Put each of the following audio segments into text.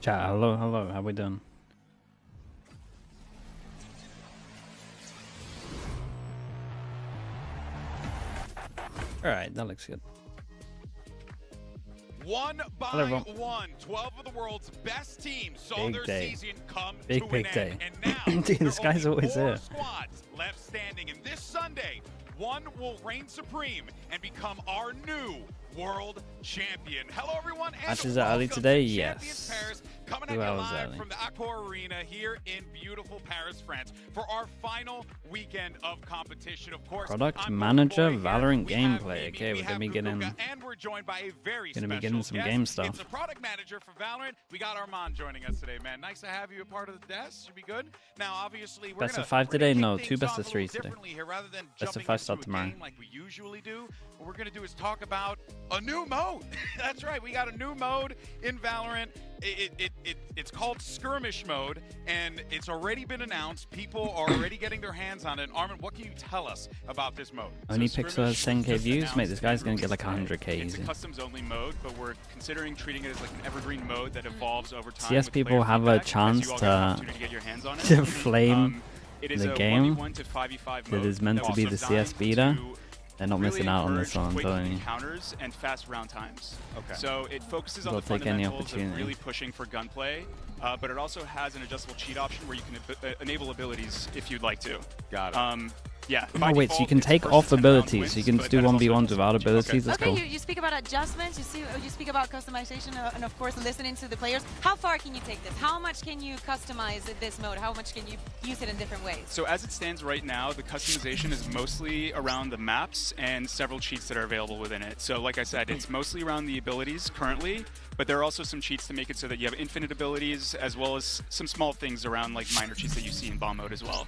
Chat, hello, hello, how we doing? Alright, that looks good. One by one, 12 of the world's best teams saw their season come to an end. And now, dude, this guy's always there. Squads left standing, and this Sunday, one will reign supreme and become our new world champion. Hello, everyone. Matches are early today, yes. Paris, coming at you live from the Accor Arena here in beautiful Paris, France, for our final weekend of competition. Of course, Product Manager Valorant gameplay. Okay, we're gonna be getting, and we're joined by a very some guest. game stuff. It's the product manager for Valorant. We got Armand joining us today, man. Nice to have you a part of the desk. Should be good. Now, obviously, we're best of 5 today. No, 2 best of 3 today. Best of 5 start tomorrow. Like we usually do. What we're gonna do is talk about a new mode. That's right. We got a new mode in Valorant. It's called skirmish mode, and it's already been announced. People are already getting their hands on it. Armin, what can you tell us about this mode? Only Pixel has 10k views, mate. This guy's gonna get like 100k easy. It's a customs-only mode, but we're considering treating it as like an evergreen mode that evolves over time. CS people have a chance to flame the game that is meant to be the CS beta. They're not missing out on this one, I'm telling you. Counters and fast round times. Okay. So it focuses on the fundamentals of really pushing for gunplay, but it also has an adjustable cheat option where you can enable abilities if you'd like to. Got it. Yeah. Oh wait, so you can take off abilities. You can do 1v1s without abilities. That's cool. You speak about adjustments. You speak about customization, and of course listening to the players. How far can you take this? How much can you customize this mode? How much can you use it in different ways? So as it stands right now, the customization is mostly around the maps and several cheats that are available within it. So like I said, it's mostly around the abilities currently, but there are also some cheats to make it so that you have infinite abilities, as well as some small things around like minor cheats that you see in bomb mode as well.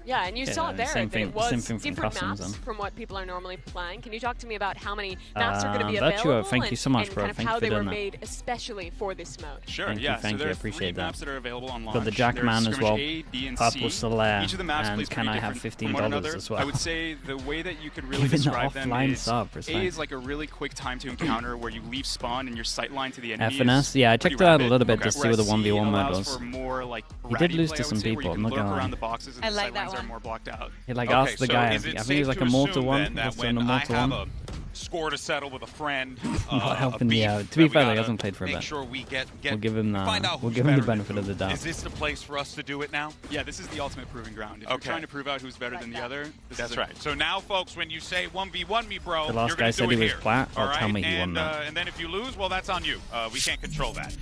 Yeah, and you saw it there that it was different maps then. from what people are normally playing. Can you talk to me about how many maps are going to be available thank you so much, and bro. kind of Thank how you for they were doing made especially for this mode? Sure, thank yeah. you, So there are appreciate 3 that. maps that are available on launch. Got the Jackman as well, A, B, and Purple C. Solaire, Each of the maps and plays can I have $15 as well? I would say the way that you could really Even describe them is sub, A is like a really quick time to encounter where you leave spawn and your sight line to the enemy FNC, yeah, I checked it out a little bit to see what the 1v1 mode was. He did lose to some people, I'm not gonna lie. I like that one. More blocked out. He like asked the guy, I think he was like a mortal one. That when I have a score to settle with a friend, not helping me out. To be fair, he hasn't played for a bit. Sure we we'll give him the benefit of the doubt. Is this the place for us to do it now? Yeah, this is the ultimate proving ground. If you're trying to prove out who's better than the other, that's right. So now, folks, when you say 1v1 me, bro, the last guy said he was plat. I'll tell me he won that. And then if you lose, well, that's on you. We can't control that.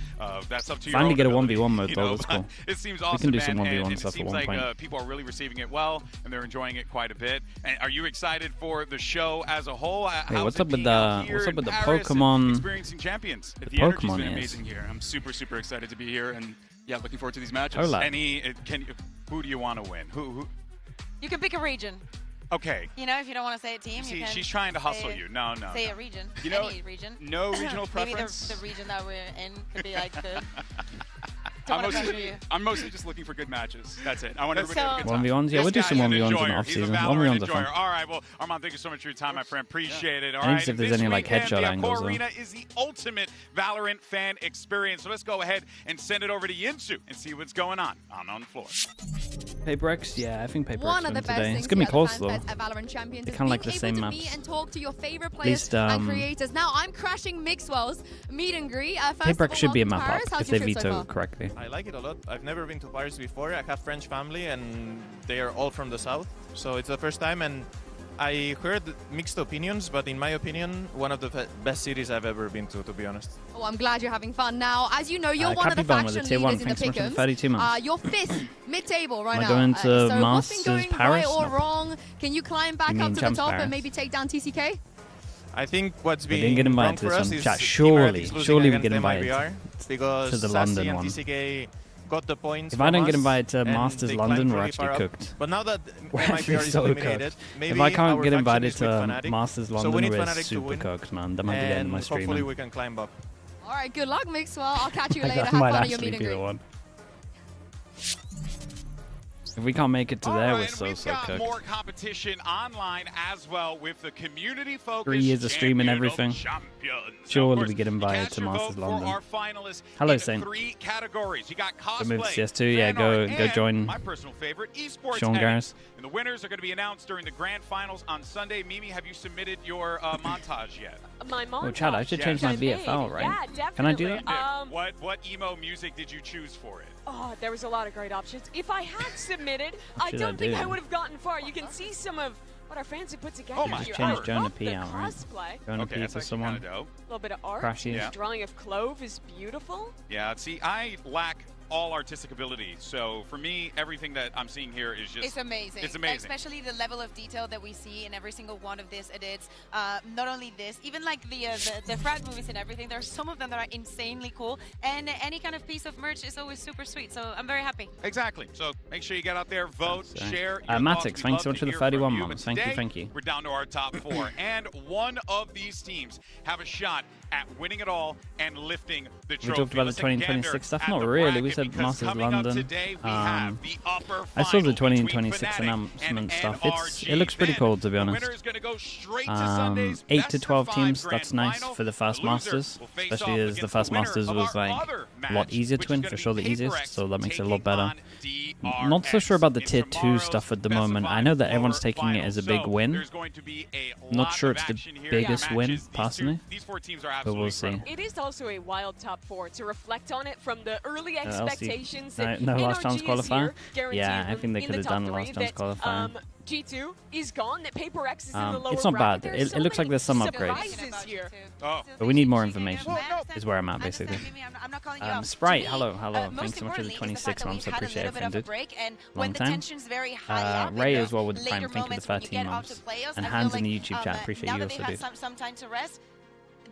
That's up to you. Finally get a 1v1 mode though. That's cool. It seems awesome. We can do some 1v1 stuff at one point. Like people are really receiving it well, and they're enjoying it quite a bit. And are you excited for the show as a whole? Hey, what's up with the Pokemon? Experiencing champions. The energy's Pokemon been amazing here. I'm super excited to be here, and yeah, looking forward to these matches. Who do you want to win? Who? You can pick a region. Okay. You know, if you don't want to say a team, you can she's trying to hustle you. No. Say a region. You know, any region. No regional preference. Maybe the region that we're in could be like the. I'm mostly just looking for good matches. That's it. I want everybody to have a good time. 1v1s? Yeah, we'll do some 1v1s in the off-season. 1v1s are fun. All right, well, Armand, thank you so much for your time, my friend. Appreciate it. All right. If there's any like headshot angles. The Arena is the ultimate Valorant fan experience. So let's go ahead and send it over to Yinsu and see what's going on the floor. PRX, yeah, I think PRX One of the wins best today. Things It's gonna be close though. Valorant Champions kind of like the same maps. Meet and talk to your favorite players and creators. Now I'm crashing Mixwell's meet and greet. PRX should be a map up if they veto correctly. I like it a lot. I've never been to Paris before. I have French family and they are all from the south, so it's the first time. And I heard mixed opinions, but in my opinion, one of the best cities I've ever been to be honest. Oh, I'm glad you're having fun. Now, as you know, you're one of the faction leaders in the Pick'ems. You're 5th mid-table right now. Going to so Masters what's been going Paris? right or wrong? Can you climb back up to the top and maybe take down TCK? I think what's been didn't get invited to this one. Chat, surely we get invited to the London one. TCK got the points. If I don't get invited to Masters London, we're actually cooked. But now that we're actually so cooked. If I can't get invited to Masters London, we're super cooked, man. That might be the end of my stream. Hopefully we can climb up. All right, good luck, Mixwell. I'll catch you later. Have That might fun at your actually meet be and the greet. one. If we can't make it to there, we're so we've got cooked. more competition online as well with the community focus. 3 years of streaming everything. Surely we get invited to Masters London. Hello, Saint. 3 categories. You got cosplay, move to CS2. Yeah, go join my personal favorite, esports. Sean Garris. And the winners are going to be announced during the grand finals on Sunday. Mimi, have you submitted your montage yet? My montage. Oh, Chad, I should change my VFL, right? Yeah, definitely. Can I do that? What emo music did you choose for it? Oh, there was a lot of great options. If I had submitted, I don't think I would have gotten far. You can see some of what our fans have put together. Oh my here. Change I Jonah love P the out, right? cosplay. Jonah P for someone. A little bit of art. Crashy. Yeah. Drawing of Clove is beautiful. Yeah, see, I lack all artistic ability, so for me, everything that I'm seeing here is just... It's amazing. It's amazing. Especially the level of detail that we see in every single one of these edits. Not only this, even like the frat movies and everything, there are some of them that are insanely cool, and any kind of piece of merch is always super sweet, so I'm very happy. Exactly. So make sure you get out there, vote, share. Matix, thanks so much for the 31 months. Thank you. We're down to our top 4, and one of these teams have a shot at winning it all and lifting the trophy. We talked about the 2026 stuff? Not really. We said Masters London. I saw the 2026 announcement stuff. It looks pretty cool, to be honest. 8 to 12 teams, that's nice for the first Masters, especially as the first Masters was like a lot easier to win, for sure the easiest, so that makes it a lot better. Not so sure about the tier 2 stuff at the moment. I know that everyone's taking it as a big win. Not sure it's the biggest win, personally, but we'll see. It is also a wild top 4 to reflect on it from the early expectations. No last chance qualifier? Yeah, I think they could have done a last chance qualifier. G2 is gone, that Paper X is in the lower it's not bad. bracket. It looks like there's some upgrades. But we need more information, is where I'm at, basically. Sprite, hello. Thanks so much for the 26 months. I appreciate everything, dude. Long time. Ray as well with the Prime. Thank you for the 13 months. And Hans in the YouTube chat. Appreciate you also, dude. Some time to rest.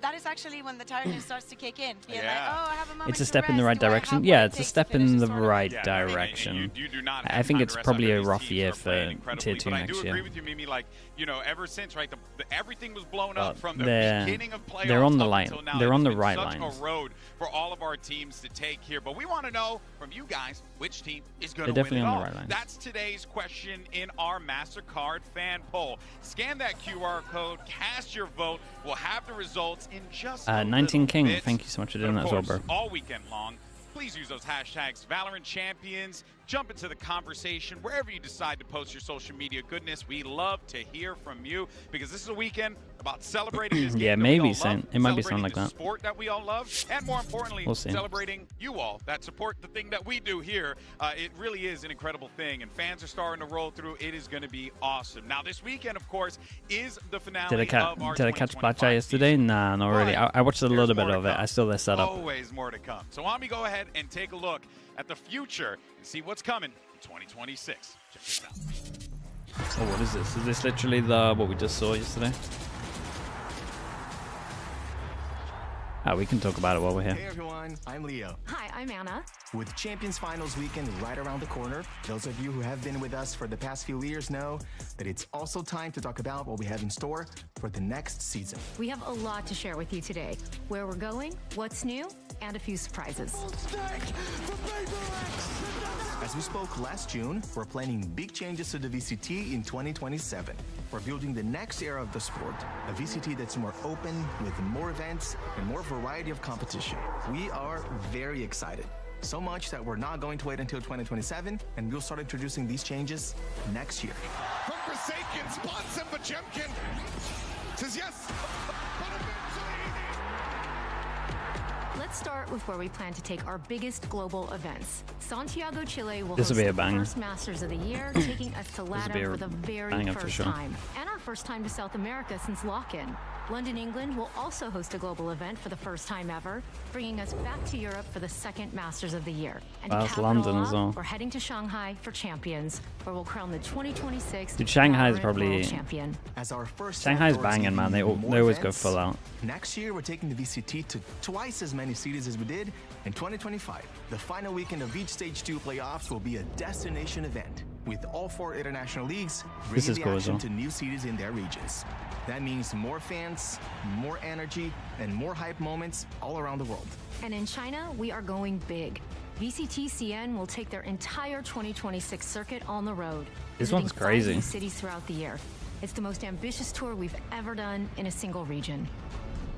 That is actually when the tiredness starts to kick in. Like, oh, I have a moment it's a step in the right direction. Yeah, it's a step in the right direction. I think it's probably a rough year for tier 2 next year. I agree with you, Mimi. Like, you know, ever since, right, everything was blown up from the beginning of playoffs. They're on the line. They're on the right lines. lines. A road for all of our teams to take here, but we want to know from you guys which team is going to win it all. That's today's question in our MasterCard fan poll. Scan that QR code, cast your vote. We'll have the results in just 19 King. Thank you so much for doing that as well, bro. All weekend long. Please use those hashtags Valorant Champions. Jump into the conversation wherever you decide to post your social media goodness. We love to hear from you because this is a weekend about celebrating this game. Yeah, maybe something. It might be something like that. Sport that we all love, and more importantly, celebrating you all that support the thing that we do here. It really is an incredible thing, and fans are starting to roll through. It is going to be awesome. Now, this weekend, of course, is the finale of our Did I catch Blackjack yesterday? Nah, not really. I watched a little bit of it. I still there set up. Always more to come. So why don't we go ahead and take a look at the future and see what's coming in 2026. Check this out. Oh, what is this? Is this literally what we just saw yesterday? We can talk about it while we're here. Hey everyone, I'm Leo. Hi, I'm Anna. With Champions Finals weekend right around the corner, those of you who have been with us for the past few years know that it's also time to talk about what we have in store for the next season. We have a lot to share with you today. Where we're going, what's new, and a few surprises. As we spoke last June, we're planning big changes to the VCT in 2027. We're building the next era of the sport, a VCT that's more open, with more events and more variety of competition. We are very excited. So much that we're not going to wait until 2027, and we'll start introducing these changes next year. From Forsaken, spots him, but Jemkin says yes. Let's start with where we plan to take our biggest global events. Santiago, Chile will host the first Masters of the year, taking us to LATAM for the very first sure. time. And our first time to South America since lock-in. London, England will also host a global event for the first time ever, bringing us back to Europe for the second Masters of the year. And that's London as well. We're heading to Shanghai for Champions, where we'll crown the 2026 Dude, Shanghai is probably champion. As our first Shanghai's banging, man. They always go full out. Next year, we're taking the VCT to twice as many cities as we did in 2025. The final weekend of each Stage 2 playoffs will be a destination event, with all 4 international leagues bringing the action to new cities in their regions. That means more fans, more energy, and more hype moments all around the world. And in China, we are going big. VCT CN will take their entire 2026 circuit on the road. This one's crazy. 5 cities throughout the year. It's the most ambitious tour we've ever done in a single region.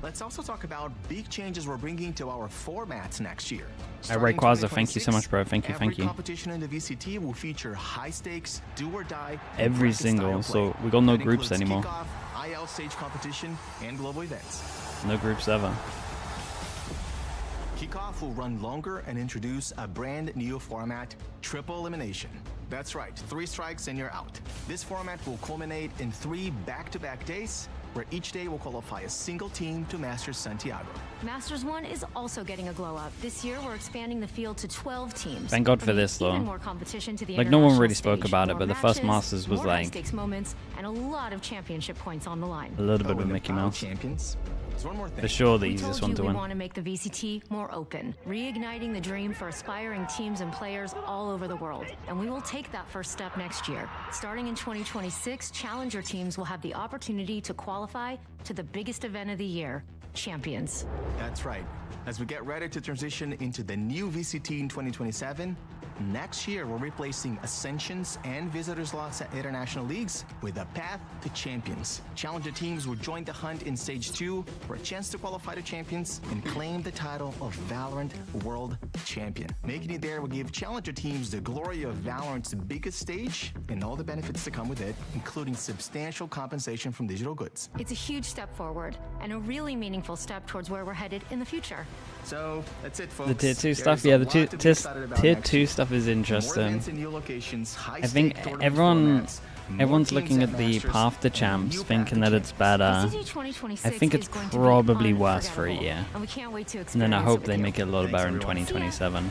Let's also talk about big changes we're bringing to our formats next year. Rayquaza, thank you so much, bro. Thank you. Every competition in the VCT will feature high stakes, do or die. Every single, so we got no groups anymore. Kickoff, IL stage competition, and global events. No groups ever. Kickoff will run longer and introduce a brand new format, triple elimination. That's right, 3 strikes and you're out. This format will culminate in 3 back-to-back days, where each day will qualify a single team to Masters Santiago. Masters 1 is also getting a glow up. This year, we're expanding the field to 12 teams. Thank God for this, though. More competition to the like, no one really spoke stage, about it, but the first Masters was like stakes moments and a lot of championship points on the line. A little bit of Mickey Mouse. Champions. There's one more thing. For sure, the easiest one to win. We want to make the VCT more open, reigniting the dream for aspiring teams and players all over the world. And we will take that first step next year. Starting in 2026, challenger teams will have the opportunity to qualify to the biggest event of the year, Champions. That's right. As we get ready to transition into the new VCT in 2027, next year we're replacing Ascensions and Visitors Lots at International Leagues with a path to Champions. Challenger teams will join the hunt in Stage 2 for a chance to qualify to Champions and claim the title of Valorant World Champion. Making it there will give Challenger teams the glory of Valorant's biggest stage and all the benefits that come with it, including substantial compensation from digital goods. It's a huge step forward and a really meaningful step towards where we're headed in the future. So that's it, folks. The tier 2 stuff, yeah, the tier 2 stuff is interesting. I think everyone's looking at the path to champs, thinking that it's better. I think it's probably worse for a year. And then I hope they make it a lot better in 2027.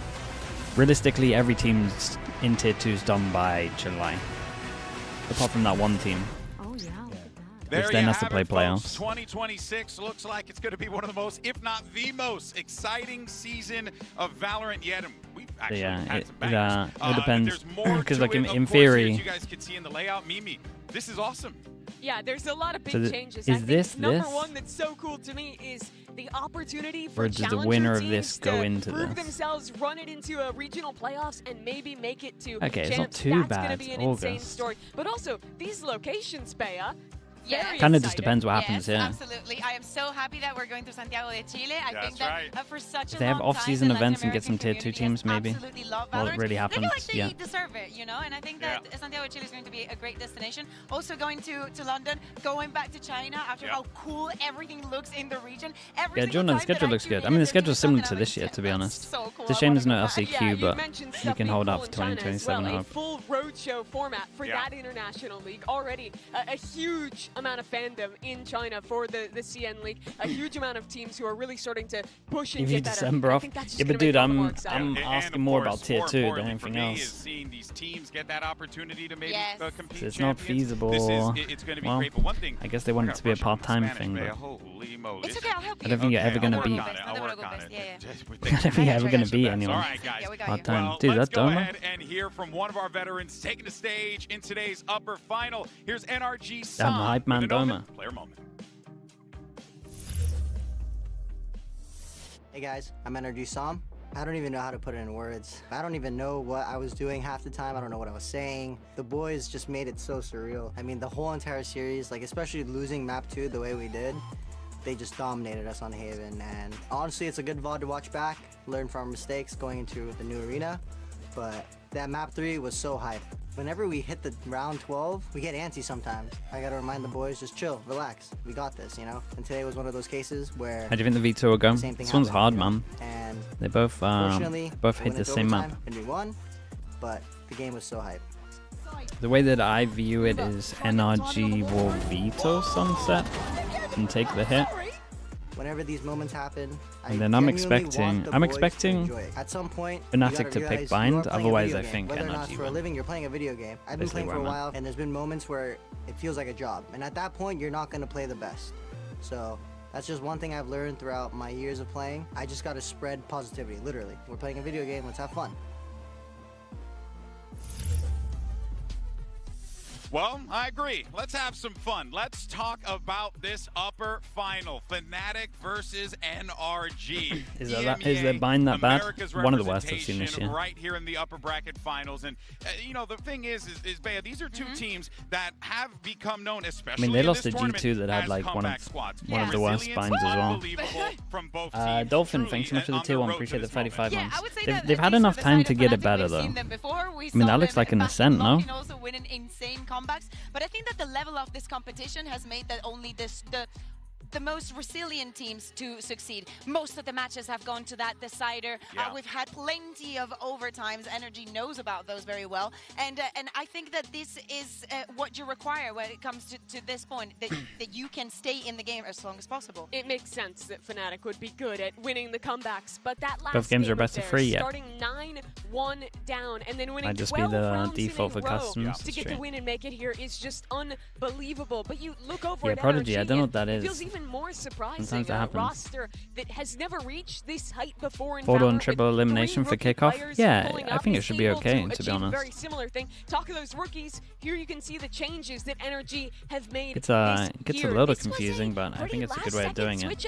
Realistically, every team's in tier 2 is done by July. Apart from that one team. Which then has to play playoffs. 2026 looks like it's going to be one of the most, if not the most, exciting season of Valorant yet. And we've actually had some bangers. It depends. Because, like, in theory, theory, you guys can see in the layout, Mimi, this is awesome. Yeah, there's a lot of big changes. Is this number one that's so cool to me is the opportunity for the winner of this go into prove this? themselves, run it into a regional playoffs, and maybe make it to okay, champs. It's not too That's bad. Gonna be an insane story. But also, these locations, Bea. Yeah, kind of just depends what happens here. Absolutely. I am so happy that we're going to Santiago de Chile. I think that for such a if they have off-season events and get some tier 2 teams, maybe. Well, it really happens. They deserve it, you know. And I think that Santiago de Chile is going to be a great destination. Also going to London, going back to China after how cool everything looks in the region. Jordan, the schedule looks good. I mean, the schedule's similar to this year, to be honest. So cool. It's a shame there's no LCQ, but we can hold out for 2027. A full roadshow format for that international league. Already a huge amount of fandom in China for the CN League. A huge amount of teams who are really starting to push and get December off. Yeah, but dude, I'm asking more about tier 2 than anything else. Seeing these teams get that opportunity to maybe compete. So it's not feasible. It's going to be well, great, but one thing, I guess they want it to be a part-time thing. But holy moly. It's okay, I'll help you. I don't think you're ever going to beat. I'll work on it. I don't think you're ever going to beat anyone. All right, guys. Part-time. Dude, that's Doma. Doma. Let's go ahead and hear from one of our veterans taking the stage in today's upper final. Here's NRG Damn, hype man Doma. Player moment. Hey guys, I'm NRG Sam. I don't even know how to put it in words. I don't even know what I was doing half the time. I don't know what I was saying. The boys just made it so surreal. I mean, the whole entire series, like especially losing map 2 the way we did, they just dominated us on Haven. And honestly, it's a good VOD to watch back, learn from our mistakes going into the new arena. But that map 3 was so hype. Whenever we hit the round 12, we get antsy sometimes. I gotta remind the boys, just chill, relax. We got this, you know? And today was one of those cases where... How do you think the V2 will go? This one's hard, man. And they both hit the same map. And we won, but the game was so hype. The way that I view it is NRG will veto Sunset and take the hit. Whenever these moments happen, and then I'm expecting at some point Fnatic to pick Bind, otherwise I think whether or not NRG for a living you're playing a video game. I've been playing for a while, and there's been moments where it feels like a job, and at that point you're not going to play the best. So that's just one thing I've learned throughout my years of playing. I just got to spread positivity, literally. We're playing a video game, let's have fun. Well, I agree. Let's have some fun. Let's talk about this upper final. Fnatic versus NRG. Is their bind that bad? One of the worst I've seen this year. Right here in the upper bracket finals. And, you know, the thing is Bea, these are two teams that have become known, especially they lost to G2 that had like one of the worst binds as well. From both teams. Dolphin, thanks so much for the tier 1. Appreciate the 35 yeah, months. I would say They've had enough time to get it better, though. I mean, that looks like an ascent, no? Also winning insane comebacks, but I think that the level of this competition has made that only the most resilient teams to succeed. Most of the matches have gone to that decider. Yeah. We've had plenty of overtimes. NRG knows about those very well. And I think that this is what you require when it comes to this point, that you can stay in the game as long as possible. It makes sense that Fnatic would be good at winning the comebacks, but that last both games are best of 3 yet. Starting 9-1 down and then winning Might just 12 be the rounds default in a for row customs. to get the win and make it here is just unbelievable. But you look over at Prodigy, NRG, I don't know what that it is. feels even more surprising. Sometimes that happens. Roster that has never reached this height before in 4-on Valorant, triple elimination for kickoff. Yeah, I think it should be okay, to be honest. Very similar thing. Talk of those rookies. Here you can see the changes that NRG have made. It gets a little confusing, but I think it's a good way of doing it.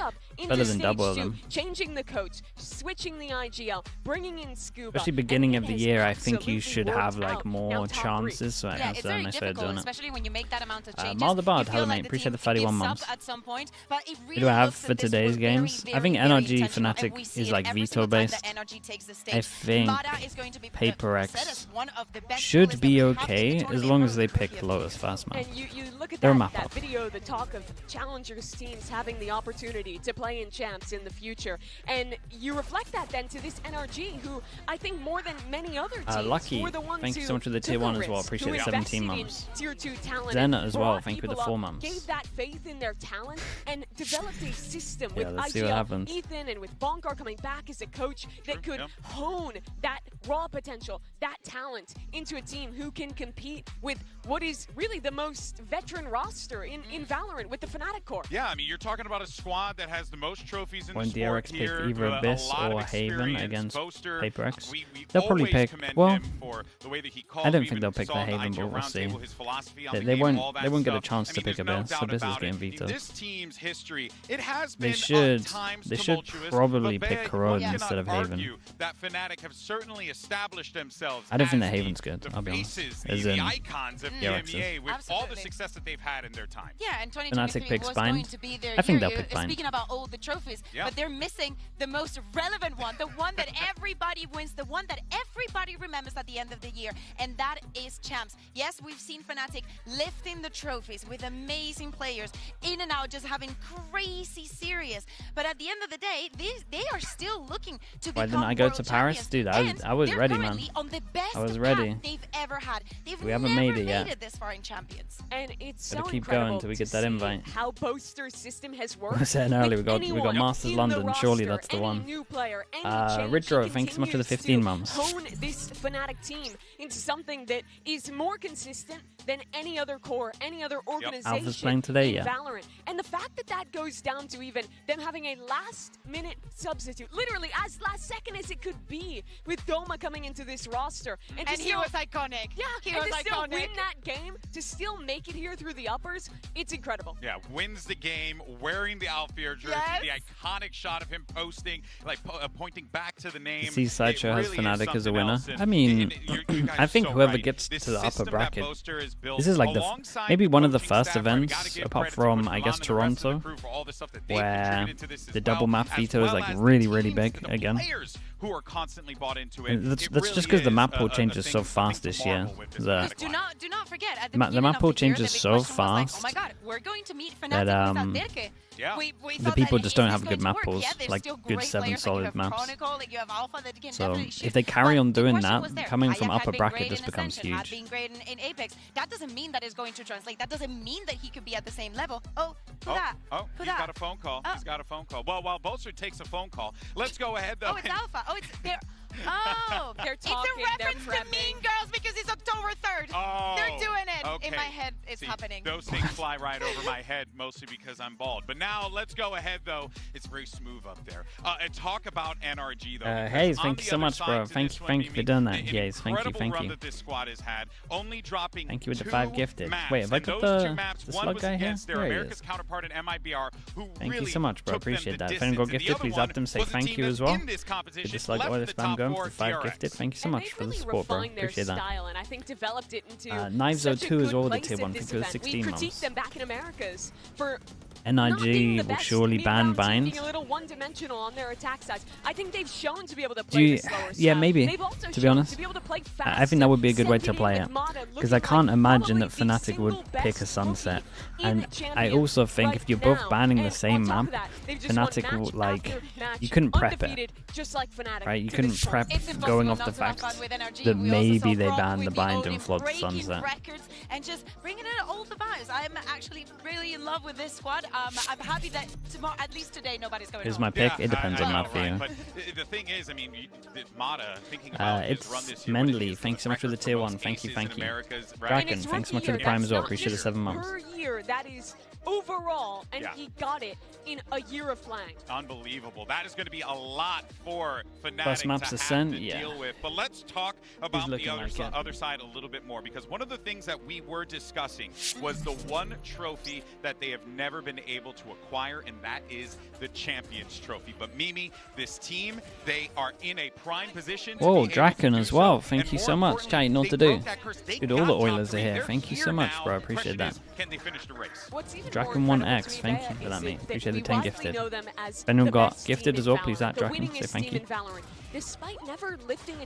Better than double of them. Changing the coach, switching the IGL, bringing in Scuba. Especially beginning of the year, I think you should have like more chances, so I think that's a nice way of doing it. Especially when you make that amount of changes. Maldebard, hello mate, appreciate the 31 months. At some point, but it really Who do I have for today's games? I think NRG Fnatic is like veto based. I think Paper X should be okay as long as they pick Lotus fast map. And you look at They're that video, the talk of challengers teams having the opportunity to play in champs in the future, and you reflect that then to this NRG, who I think more than many other teams Lucky, were the ones thank you so much for the tier 1 as well. Appreciate the 17 months. Tier 2 talent. Zena as well, thank you for the 4 months. Gave that faith in their talent and developed a system with let's see what happens. Ethan and with Bonkar coming back as a coach that could hone that raw potential, that talent into a team who can compete with what is really the most veteran roster in Valorant with the Fnatic core. Yeah, I mean, you're talking about a squad that has the most trophies in when the sport DRX here. picked either Abyss or Haven against Paper X, they'll probably pick. Well, I don't think they'll pick the Haven, but we'll see. They won't get a chance to pick Abyss. Abyss is getting vetoed. This team's history, it has They been should probably pick Corroded instead of Haven. That Fnatic have certainly established themselves. I don't think that Haven's good. I'll be honest. As in the icons of EMEA with all the success that they've had in their time. Yeah, and 2023 was going to be their I think year. they'll pick Bind. Speaking about all the trophies, but they're missing the most relevant one, the one that everybody wins, the one that everybody remembers at the end of the year, and that is champs. Yes, we've seen Fnatic lifting the trophies with amazing players, in and out, just having crazy series. But at the end of the day, they are still looking to become Why didn't I go world to Paris? champions. Dude, I was ready, man. On the best I was ready. path they've ever had. We haven't made it yet. This far in champions. And it's Gotta so keep going until we get that invite. How Boaster's system has worked. I was saying earlier, we got Masters London. Surely that's the one. Ridro, thanks so much for the 15 months. Hone this Fnatic team into something that is more consistent than any other core, any other organization Alpha's playing today, in Valorant. And the fact that that goes down to even them having a last-minute substitute, literally as last second as it could be, with Doma coming into this roster. And he was iconic. Yeah, he and was to still iconic. win that game, to still make it here through the uppers, it's incredible. Yeah, wins the game, wearing the Alfier jersey, the iconic shot of him posting, like pointing back to the name. See, Sideshow has Fnatic as a winner. I mean, I think whoever gets to the upper bracket, this is like maybe one of the first events, apart from, I guess, Toronto, where the double map veto is like really, really big again. Who are constantly bought into it. That's just because the map pool changes so fast this year. Do not forget, at the map pool changes so fast oh my God, we're going to meet Fnatic without Derke. Yeah. The people just don't have good map pools, like good 7 solid maps. So if they carry on doing that, coming from upper bracket just becomes huge. Being great in Apex, that doesn't mean that it's going to translate. That doesn't mean that he could be at the same level. He's got a phone call. He's got a phone call. Well, while Bolster takes a phone call, let's go ahead though. Oh, it's Alpha. Oh, it's there. Oh, they're talking, it's a reference to Mean Girls because it's October 3rd. Oh, they're doing it. Okay. In my head, it's happening. Those things fly right over my head, mostly because I'm bald. But now let's go ahead, though. It's very smooth up there. And talk about NRG, though. Hayes, thank you so much, bro. Thank you for doing that, Hayes. Thank you. That this squad has had, only dropping thank you with the 5 gifted. Maps. Wait, have I got the slug guy here? Their America's counterpart in MIBR, who thank really you so much, bro. Appreciate that. If anyone got gifted, please add them. Say thank you as well. With the slug oil spam going for the 5 gifted. Thank you so much for the support, bro. Appreciate that. And I think developed it into Knives 02 as well with the tier 1. Thank you for the 16 months. We critiqued them back in Americas for NRG will surely ban bind. Being a little one-dimensional on their attack sides. I think they've shown to be able to play the slower yeah, style. maybe. To be honest, I think that would be a good way to play it, because I can't imagine that Fnatic would pick a Sunset. And I also think if you're both banning the same map, Fnatic will, like, you couldn't prep it, right? You couldn't prep going off the fact that maybe they ban the bind and flood Sunset. And just bringing in all the buyers. I'm actually really in love with this squad. I'm happy that tomorrow, at least today, nobody's going. Here's my pick. It depends on that for you. But the thing is, I mean, Mata thinking about it's Mendley. Thanks so much for the tier 1. Thank you. Draken, thanks so much for the prime as well. Appreciate the 7 months. Per year, that is overall, and he got it in a year of flying. Unbelievable. That is going to be a lot for Fnatic First map's to Ascent, have to deal with. But let's talk about the other side a little bit more, because one of the things that we were discussing was the one trophy that they have never been able to acquire, and that is the Champions Trophy. But Mimi, this team, they are in a prime position. Whoa, Draken as well. Thank you so much. Chat, you know what to do. Dude, all the Oilers are here. Thank you so much, bro. I appreciate that. Can they finish the race? Draken 1X, thank you for that, mate. Appreciate the 10 gifted. If anyone got gifted as well, please add Draken. Say thank you. Despite never lifting a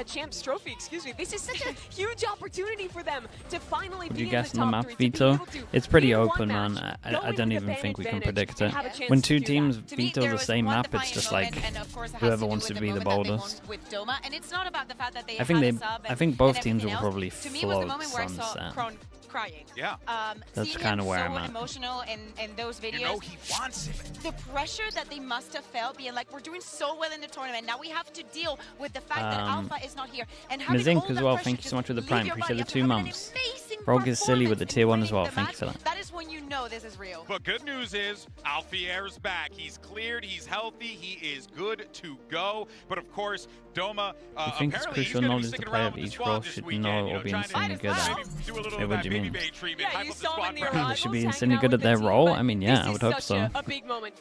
Champs Trophy, excuse me, this is such a huge opportunity for them to finally be in the top 3. Would you guess on the map, Vito? It's pretty open, man. I don't even think we can predict it. When 2 teams veto the same map, it's just like whoever wants to be the boldest. I think both teams will probably float Sunset. Crying. Yeah. That's kind of where I'm at. Emotional in those videos. You know, he wants it. The pressure that they must have felt, being like, we're doing so well in the tournament. Now we have to deal with the fact that Alpha is not here. And Mizink as well, thank you so much for the prime. Appreciate the 2 months. Frog is silly with the tier 1 as well. Thank you for that. That is when you know this is real. But good news is, Alfier's back. He's cleared. He's healthy. He is good to go. But of course, Doma, I think it's crucial knowledge the player of each role should know or be insanely good at. Hey, what do you mean? They should be insanely good at their role? I mean, yeah, I would hope so.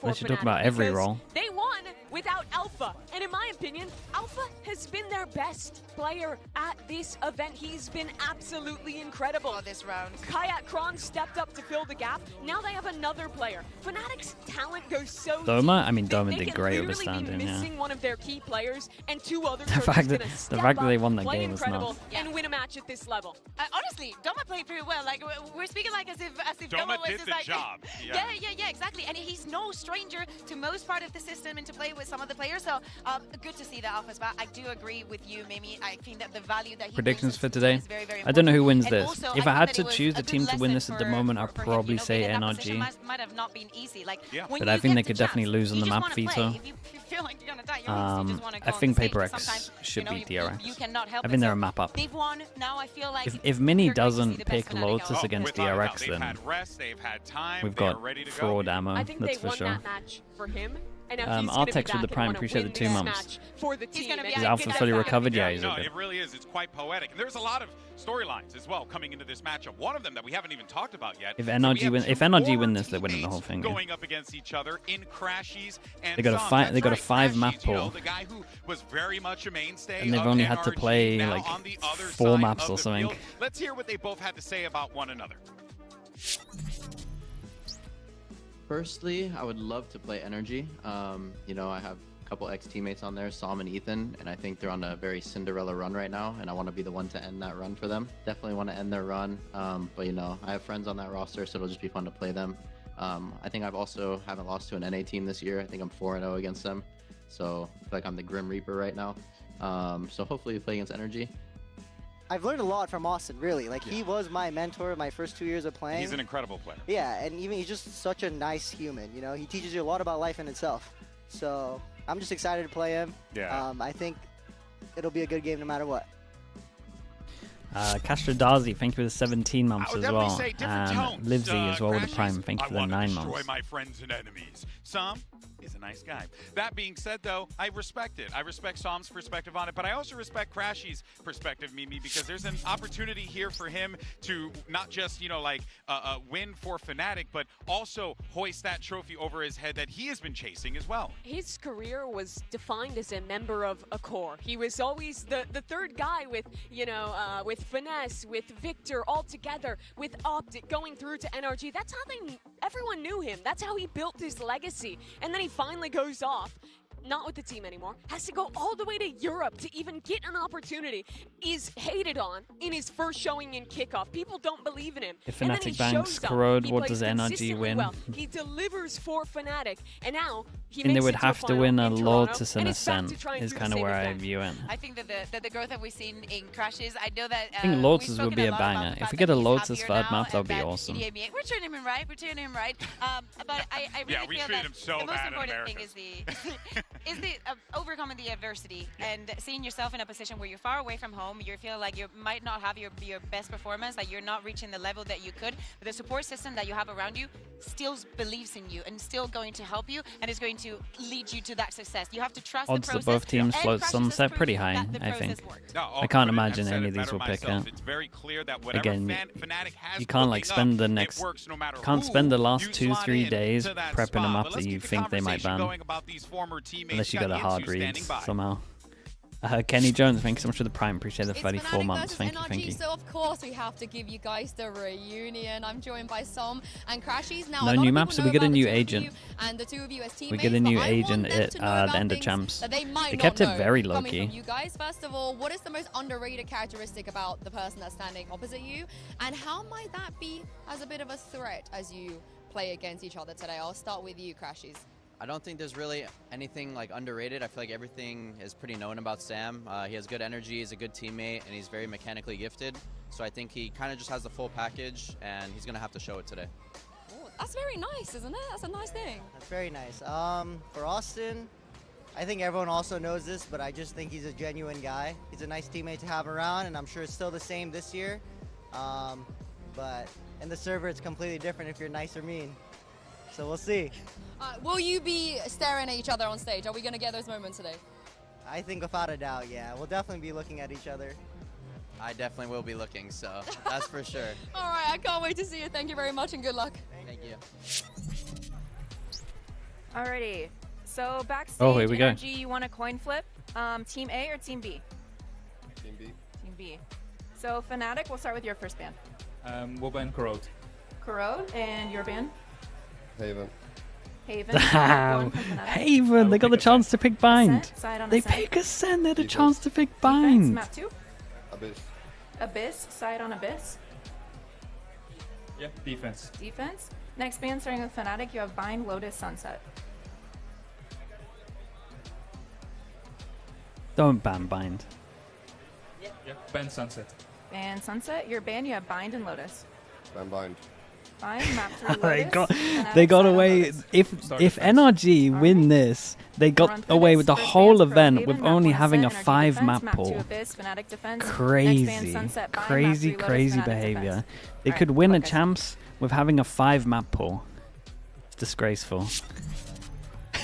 I should talk about every role. They won without Alpha. And in my opinion, Alpha has been their best player at this event. He's been absolutely incredible this round. Kayak Kron stepped up to fill the gap. Now they have another player. Fnatic's talent goes so Doma? deep. I mean, Doma did great with the stand-in, yeah. Missing one of their key players, and 2 others the fact that they won that game was nuts. And win a match at this level. Honestly, Doma played pretty well. Like, we're speaking like as if Doma was did just the like job. Yeah, exactly. And he's no stranger to most part of the system and to play with some of the players. So good to see that Alpha's back. I do agree with you, Mimi. I think that the value that he predictions for today. Is very, very I don't know who wins this. Also, if I had to choose a team to win this at the moment, I'd probably say NRG. Might have not been easy. Like, but I think they could definitely lose on the map veto. I think Paper X should beat DRX. I think they're a map up. They've won. Now I feel like if Mini doesn't pick Lotus against DRX, then we've got fraud ammo, that's for sure. Artex with the prime, appreciate the 2 months. Is Alpha fully recovered? Yeah, he's okay. It really is. It's quite poetic. And there's a lot of storylines as well coming into this matchup. One of them that we haven't even talked about yet. If NRG win this, they're winning the whole thing. Going up against each other in crashes and they got a 5 map pool. The guy who was very much a mainstay and they've only had to play like 4 maps or something. Let's hear what they both had to say about one another. Firstly, I would love to play NRG. You know, I have a couple ex-teammates on there, Sam and Ethan, and I think they're on a very Cinderella run right now, and I want to be the one to end that run for them. Definitely want to end their run, but you know, I have friends on that roster, so it'll just be fun to play them. I think I've also haven't lost to an NA team this year. I think I'm 4-0 against them, so I feel like I'm the Grim Reaper right now. So hopefully we play against NRG. I've learned a lot from Austin, really. Like, he was my mentor my first 2 years of playing. He's an incredible player. Yeah, and even he's just such a nice human, you know? He teaches you a lot about life in itself. So I'm just excited to play him. Yeah. I think it'll be a good game no matter what. Castro Darzi, thank you for the 17 months as well. And Livesy as well with the Prime, thank you for the 9 months. Destroy my friends and enemies. Sam is a nice guy. That being said, though, I respect it. I respect Sam's perspective on it, but I also respect Crashy's perspective, Mimi, because there's an opportunity here for him to not just, you know, like win for Fnatic, but also hoist that trophy over his head that he has been chasing as well. His career was defined as a member of a core. He was always the third guy with, you know, with Finesse, with Victor, all together, with Optic, going through to NRG. That's how everyone knew him. That's how he built his legacy. And then he finally goes off, not with the team anymore, has to go all the way to Europe to even get an opportunity, is hated on in his first showing in kickoff. People don't believe in him. If Fnatic banks Corrode, what does NRG win? Well. He delivers for Fnatic, and now he they makes would it have to win a Lotus and Ascent is kind of where I view it. I think that the growth that we've seen in Crashes, I know that I think Lotus would be a banger. If we get a Lotus third map, that would be awesome. We're treating him right. We're treating him right. But I really feel that the most important thing is the overcoming the adversity and seeing yourself in a position where you're far away from home. You feel like you might not have your best performance, like you're not reaching the level that you could, but the support system that you have around you still believes in you and still going to help you and is going to lead you to that success. You have to trust odds the process. That both teams float sunset pretty high, I think. I can't imagine any of these will pick it. Again, you can't like spend the the last 2-3 days prepping them up that you think they might ban, unless you got a hard read somehow. Kenny Jones, thank you so much for the Prime. Appreciate the 34 months. Thank you. So of course we have to give you guys the reunion. I'm joined by Som and Crashies. Now, no new maps, so we get a new agent. And the two of you as teammates, we get a new agent at the end of Champs. They kept it very low key. You guys, first of all, what is the most underrated characteristic about the person that's standing opposite you, and how might that be as a bit of a threat as you play against each other today? I'll start with you, Crashies. I don't think there's really anything like underrated. I feel like everything is pretty known about Sam. He has good energy, he's a good teammate, and he's very mechanically gifted. So I think he kind of just has the full package, and he's going to have to show it today. Ooh, that's very nice, isn't it? That's a nice thing. That's very nice. For Austin, I think everyone also knows this, but I just think he's a genuine guy. He's a nice teammate to have around, and I'm sure it's still the same this year. But in the server, it's completely different if you're nice or mean. So we'll see. Will you be staring at each other on stage? Are we going to get those moments today? I think without a doubt, yeah. We'll definitely be looking at each other. I definitely will be looking, so that's for sure. All right, I can't wait to see you. Thank you very much and good luck. Thank you. Alrighty, so backstage, here we go. NRG, you want a coin flip? Team A or Team B? Team B. Team B. So Fnatic, we'll start with your first band. We'll ban Corrode. Corrode, and your band? Haven. Haven. Haven, they got the chance to pick Bind. They pick Ascent, they had a chance to pick Bind. Map 2? Abyss. Abyss, side on Abyss. Yeah, defense. Defense. Next band, starting with Fnatic, you have Bind, Lotus, Sunset. Don't ban Bind. Yeah, ban Sunset. Ban Sunset. Your band, you have Bind and Lotus. Ban Bind. Fine, map 3 Lotus. They got away. If NRG win this, they got away with the whole event with only having a 5-map pool. Crazy behavior. They could win a champs with having a 5-map pool. It's disgraceful.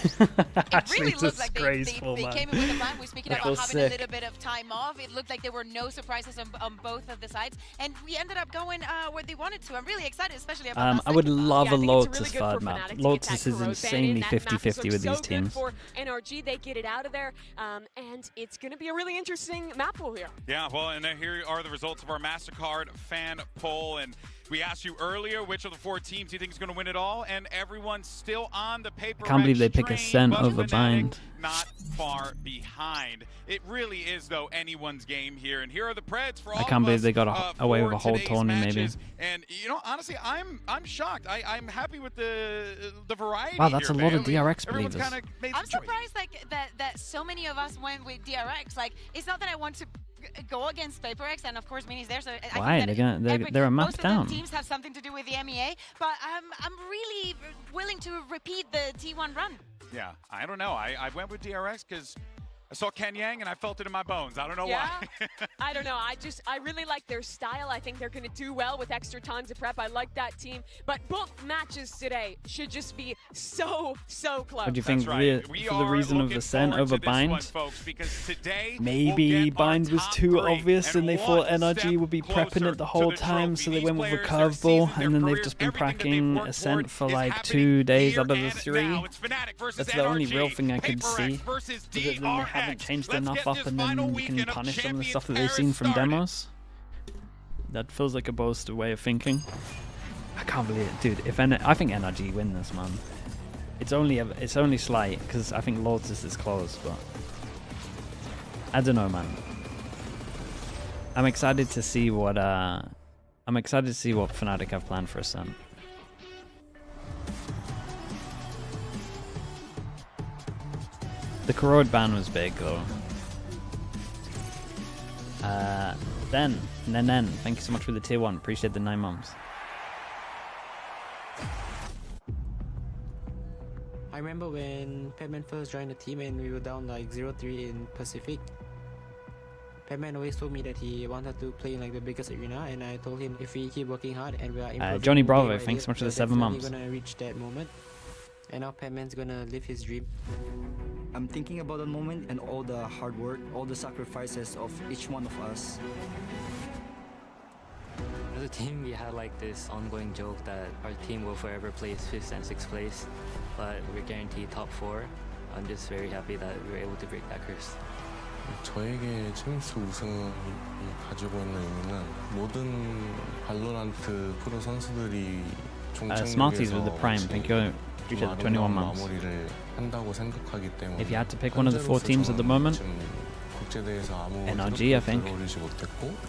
It really looked like they came in with a plan. We're speaking about having a little bit of time off. It looked like there were no surprises on both of the sides, and we ended up going where they wanted to. I'm really excited, especially about I would love a Lotus third map. Lotus is insanely 50-50 with these teams. For NRG, they get it out of there, and it's going to be a really interesting map pool here. Yeah, well, and here are the results of our MasterCard fan poll, and we asked you earlier which of the 4 teams you think is going to win it all, and everyone's still on the paper. I can't believe they pick Ascent over Bind. Not far behind. It really is, though, anyone's game here. And here are the Preds for all I can't believe they got away with a whole tourney, maybe. And you know, honestly, I'm shocked. I'm happy with the variety. Wow, that's here, a lot man. of DRX believers. I'm surprised that so many of us went with DRX. Like, it's not that I want to go against PaperX, and of course Mini's there. So why? They're a map down. Most of the teams have something to do with the MEA, but I'm really willing to repeat the T1 run. Yeah, I don't know. I went with DRX because I saw Ken Yang and I felt it in my bones. I don't know why. I don't know. I really like their style. I think they're going to do well with extra tons of prep. I like that team. But both matches today should just be so close. What do you think? Right. For the reason of Ascent over Bind? One, folks, because today maybe Bind was too obvious and they thought NRG would be prepping it the whole time, so they went with a curveball, and then they've just been practicing Ascent for like 2 days out of the 3. That's the only real thing I could see. They haven't changed enough up, and then you can punish some of the stuff that they've seen from demos. That feels like a boasted way of thinking. I can't believe it, dude. I think NRG win this, man. It's only slight because I think Lotus is close, but I don't know, man. I'm excited to see what Fnatic have planned for Ascent. The corrode ban was big though. Nen, thank you so much for the tier 1. Appreciate the 9 months. I remember when Padman first joined the team and we were down like 0-3 in Pacific. Padman always told me that he wanted to play in like the biggest arena, and I told him if we keep working hard and we are improving, Johnny Bravo, thanks so much for the 7 months. We're gonna reach that moment, and now Padman's gonna live his dream. I'm thinking about the moment and all the hard work, all the sacrifices of each one of us. As a team, we had like this ongoing joke that our team will forever place 5th and 6th place, but we're guaranteed top 4. I'm just very happy that we were able to break that curse. 저에게 챔스 우승이 가지고 있는 의미는 모든 발로란트 프로 선수들이 Smarties with the Prime, thank you. Appreciate the 21 months. If you had to pick one of the 4 teams at the moment, NRG, I think.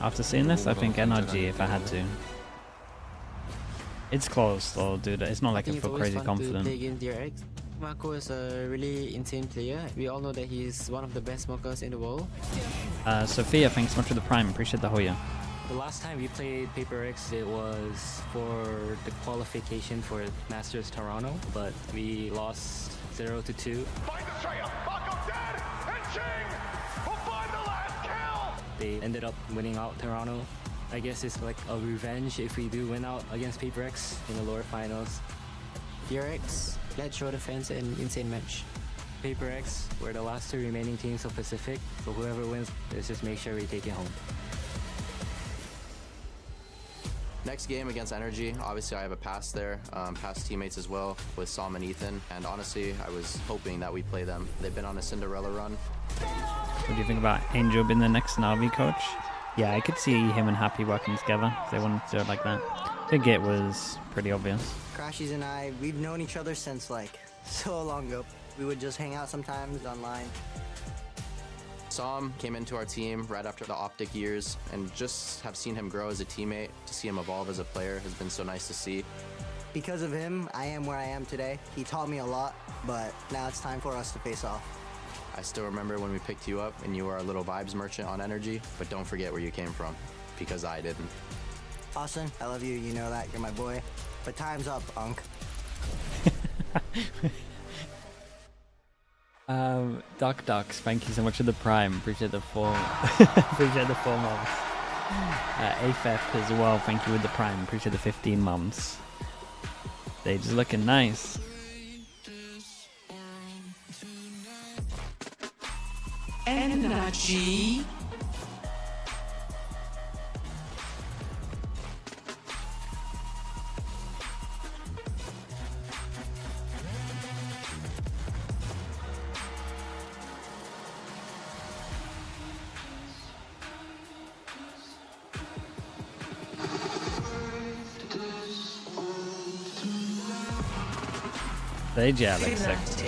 After seeing this, I think NRG if I had to. It's close though, dude. It's not like I feel crazy confident. DRX. Marco is a really insane player. We all know that he's one of the best smokers in the world. Sophia, thanks so much for the Prime. Appreciate the Hoya. The last time we played PRX, it was for the qualification for Masters Toronto, but we lost 0-2. They ended up winning out Toronto. I guess it's like a revenge if we do win out against PRX in the lower finals. DRX, let's show the fans an insane match. PRX, we're the last 2 remaining teams of Pacific, so whoever wins, let's just make sure we take it home. Next game against NRG, obviously I have a pass there, past teammates as well with Sam and Ethan, and honestly I was hoping that we play them. They've been on a Cinderella run. What do you think about Angel being the next Navi coach? Yeah, I could see him and Happy working together if they wanted to do it like that. I think it was pretty obvious. Crashies and I, we've known each other since like so long ago. We would just hang out sometimes online. Sam came into our team right after the Optic years, and just have seen him grow as a teammate, to see him evolve as a player has been so nice to see. Because of him, I am where I am today. He taught me a lot, but now it's time for us to face off. I still remember when we picked you up and you were our little vibes merchant on NRG, but don't forget where you came from, because I didn't. Austin, I love you, you know that, you're my boy. But time's up, Unk. Ducks, thank you so much for the Prime. Appreciate the 4 appreciate the 4 months. AFF as well, thank you with the Prime. Appreciate the 15 months. They just looking nice. NRG. Stage, yeah, like 6.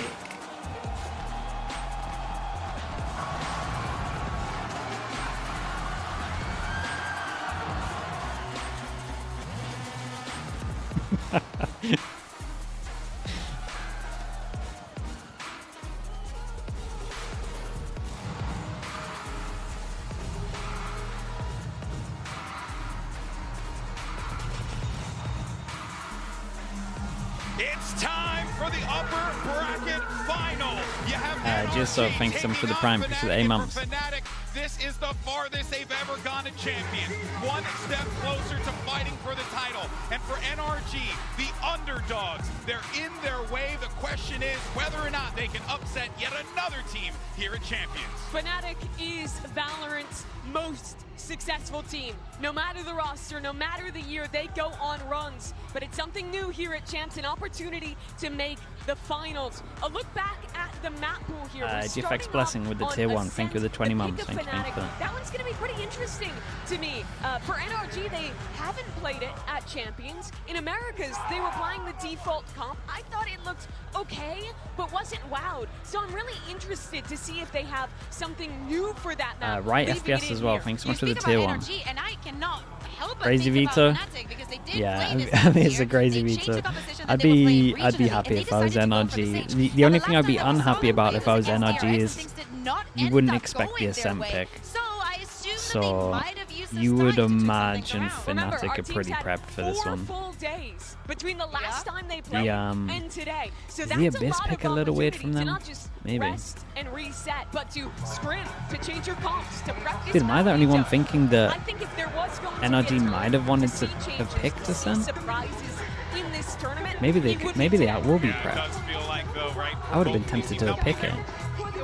It's time for the upper bracket final. You have just so thanks them for the prime for the 8 months. Fnatic. This is the farthest they've ever gone to champion. One step closer to fighting for the title. And for NRG, the underdogs, they're in their way. The question is whether or not they can upset yet another team here at Champions. Fnatic is Valorant's most successful team. No matter the roster, no matter the year, they go on runs. But it's something new here at Champs, an opportunity to make the finals. A look back at the map pool here. GFX Blessing with the tier 1. Thank you for the 20 months. Thank you for that. That one's going to be pretty interesting to me. For NRG, they haven't played it at Champions. In Americas, they were playing the default comp. I thought it looked okay, but wasn't wowed. So I'm really interested to see if they have something new for that map. Right FPS as well. Thanks so much for the tier 1. NRG, and I cannot help but Crazy think Vito. about Fnatic because they did Yeah, play this I think it's year. a crazy They changed Vito. the composition that I'd they were playing be regionally, happy and if they I was decided to go for the NRG. Sage. The only And thing I'd be last time that was unhappy about if I was against NRG DRX, is things did not you end wouldn't up expect going the their Ascent way. pick. So I assume that So they might have used this you would time to turn imagine something around. Fnatic are pretty prepped for this one. 4 full days between the last time they played The and today. So is that's the a Abyss lot pick of a little weird opportunity from to them? not just Maybe. rest and reset, but to scrim, to change your comps, to practice. Dude, am I the only one thinking that I think if there was going to NRG be a time might have wanted to see have changes, picked to see Ascent? surprises in this tournament, Maybe they it would maybe be they today. will be It prepped. does feel like, though, right? I would have been tempted to pick it.